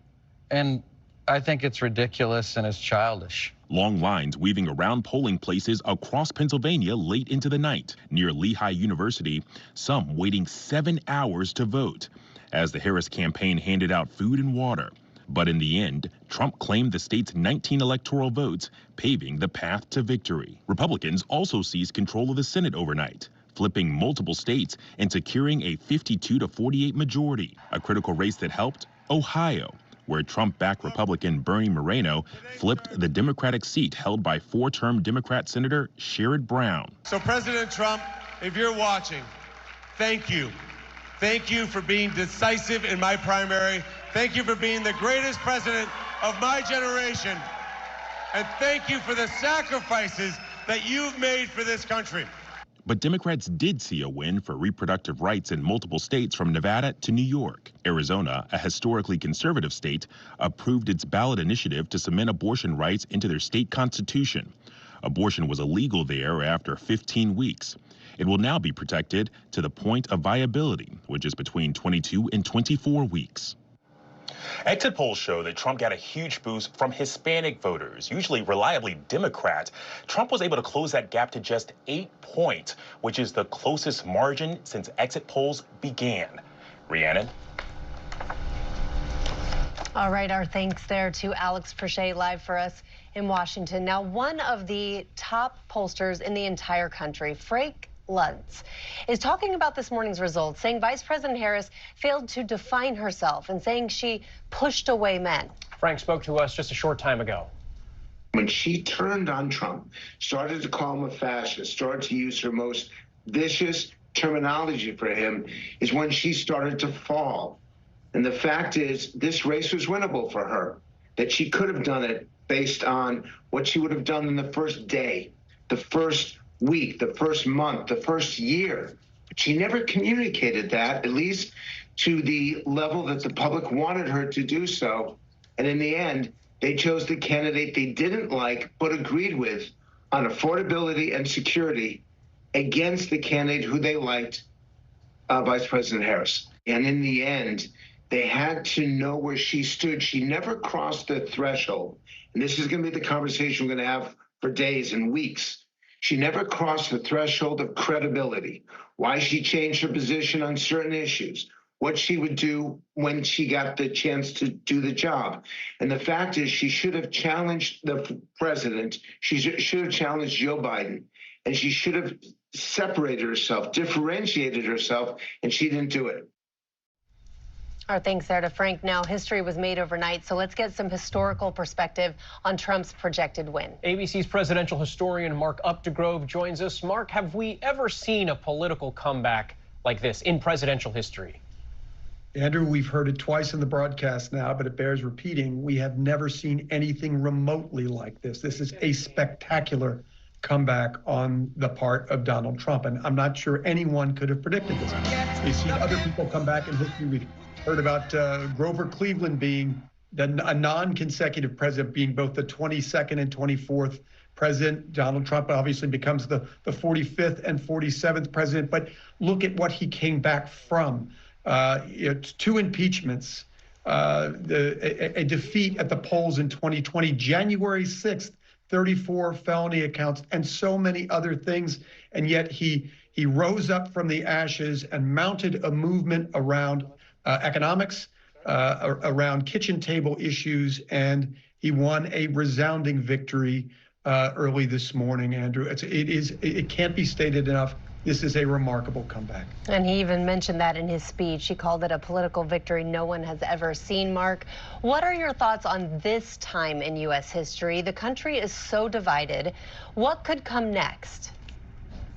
Speaker 27: And I think it's ridiculous and it's childish.
Speaker 25: Long lines weaving around polling places across Pennsylvania late into the night. Near Lehigh University, some waiting 7 hours to vote as the Harris campaign handed out food and water. But in the end, Trump claimed the state's 19 electoral votes, paving the path to victory. Republicans also seized control of the Senate overnight, flipping multiple states and securing a 52-48 majority. A critical race that helped Ohio, where Trump-backed Republican Bernie Moreno flipped the Democratic seat held by 4-term Democrat Senator Sherrod Brown.
Speaker 18: So, President Trump, if you're watching, thank you. Thank you for being decisive in my primary. Thank you for being the greatest president of my generation. And thank you for the sacrifices that you've made for this country.
Speaker 25: But Democrats did see a win for reproductive rights in multiple states from Nevada to New York. Arizona, a historically conservative state, approved its ballot initiative to cement abortion rights into their state constitution. Abortion was illegal there after 15 weeks. It will now be protected to the point of viability, which is between 22 and 24 weeks.
Speaker 20: Exit polls show that Trump got a huge boost from Hispanic voters, usually reliably Democrat. Trump was able to close that gap to just 8 points, which is the closest margin since exit polls began. Rhiannon?
Speaker 22: All right, our thanks there to Alex Prochet live for us in Washington. Now, one of the top pollsters in the entire country, Frank Luntz, is talking about this morning's results, saying Vice President Harris failed to define herself and saying she pushed away men.
Speaker 10: Frank spoke to us just a short time ago.
Speaker 3: When she turned on Trump, started to call him a fascist, started to use her most vicious terminology for him, is when she started to fall. And the fact is, this race was winnable for her, that she could have done it based on what she would have done in the first day, the first week, the first month, the first year. But she never communicated that, at least to the level that the public wanted her to do so. And in the end, they chose the candidate they didn't like but agreed with on affordability and security against the candidate who they liked, Vice President Harris. And in the end, they had to know where she stood. She never crossed the threshold. And this is going to be the conversation we're going to have for days and weeks. She never crossed the threshold of credibility, why she changed her position on certain issues, what she would do when she got the chance to do the job. And the fact is, she should have challenged the president. She should have challenged Joe Biden. And she should have separated herself, differentiated herself, and she didn't do it.
Speaker 22: Our thanks there to Frank. Now, history was made overnight, so let's get some historical perspective on Trump's projected win.
Speaker 10: ABC's presidential historian Mark Updegrove joins us. Mark, have we ever seen a political comeback like this in presidential history?
Speaker 5: Andrew, we've heard it twice in the broadcast now, but it bears repeating. We have never seen anything remotely like this. This is a spectacular comeback on the part of Donald Trump, and I'm not sure anyone could have predicted this. We've seen other people come back in history. We've heard about Grover Cleveland being a non-consecutive president, being both the 22nd and 24th president. Donald Trump obviously becomes the 45th and 47th president. But look at what he came back from. 2 impeachments, a defeat at the polls in 2020, January 6th, 34 felony accounts, and so many other things. And yet he rose up from the ashes and mounted a movement around economics, around kitchen table issues, and he won a resounding victory early this morning, Andrew. It can't be stated enough. This is a remarkable comeback.
Speaker 22: And he even mentioned that in his speech. He called it a political victory no one has ever seen. Mark, what are your thoughts on this time in U.S. history? The country is so divided. What could come next?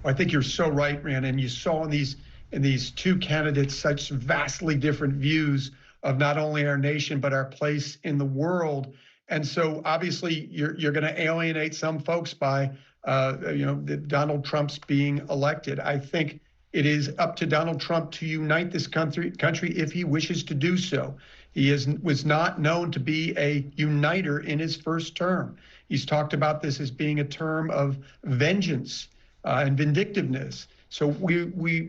Speaker 5: I think you're so right, Rhiannon. You saw in these 2 candidates such vastly different views of not only our nation, but our place in the world. And so obviously you're going to alienate some folks by, Donald Trump's being elected. I think it is up to Donald Trump to unite this country if he wishes to do so. He was not known to be a uniter in his first term. He's talked about this as being a term of vengeance and vindictiveness. So we'll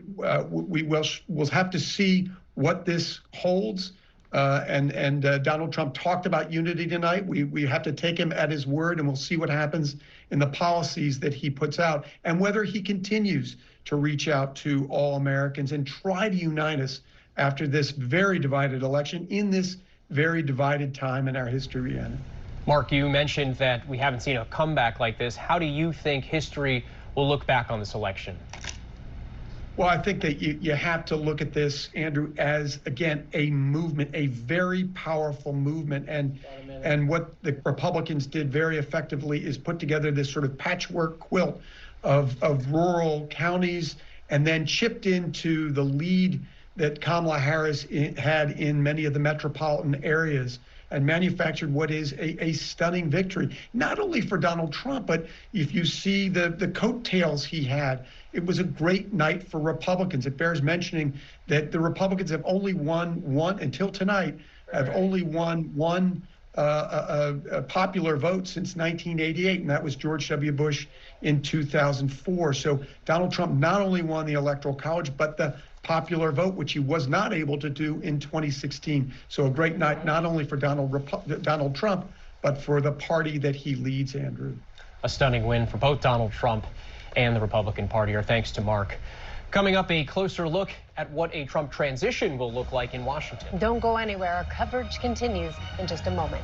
Speaker 5: have to see what this holds. And Donald Trump talked about unity tonight. We have to take him at his word, and we'll see what happens in the policies that he puts out and whether he continues to reach out to all Americans and try to unite us after this very divided election in this very divided time in our history, Rhiannon.
Speaker 10: Mark, you mentioned that we haven't seen a comeback like this. How do you think history will look back on this election?
Speaker 5: Well, I think that you have to look at this, Andrew, as, again, a movement, a very powerful movement. And what the Republicans did very effectively is put together this sort of patchwork quilt of rural counties and then chipped into the lead that Kamala Harris had in many of the metropolitan areas. and manufactured what is a stunning victory, not only for Donald Trump, but if you see the coattails he had, it was a great night for Republicans. It bears mentioning that the Republicans have only won one, until tonight, have only won one a popular vote since 1988, and that was George W. Bush in 2004. So Donald Trump not only won the Electoral College, but the popular vote, which he was not able to do in 2016. So a great night, not only for Donald Trump, but for the party that he leads, Andrew.
Speaker 10: A stunning win for both Donald Trump and the Republican Party. Our thanks to Mark. Coming up, a closer look at what a Trump transition will look like in Washington.
Speaker 22: Don't go anywhere. Our coverage continues in just a moment.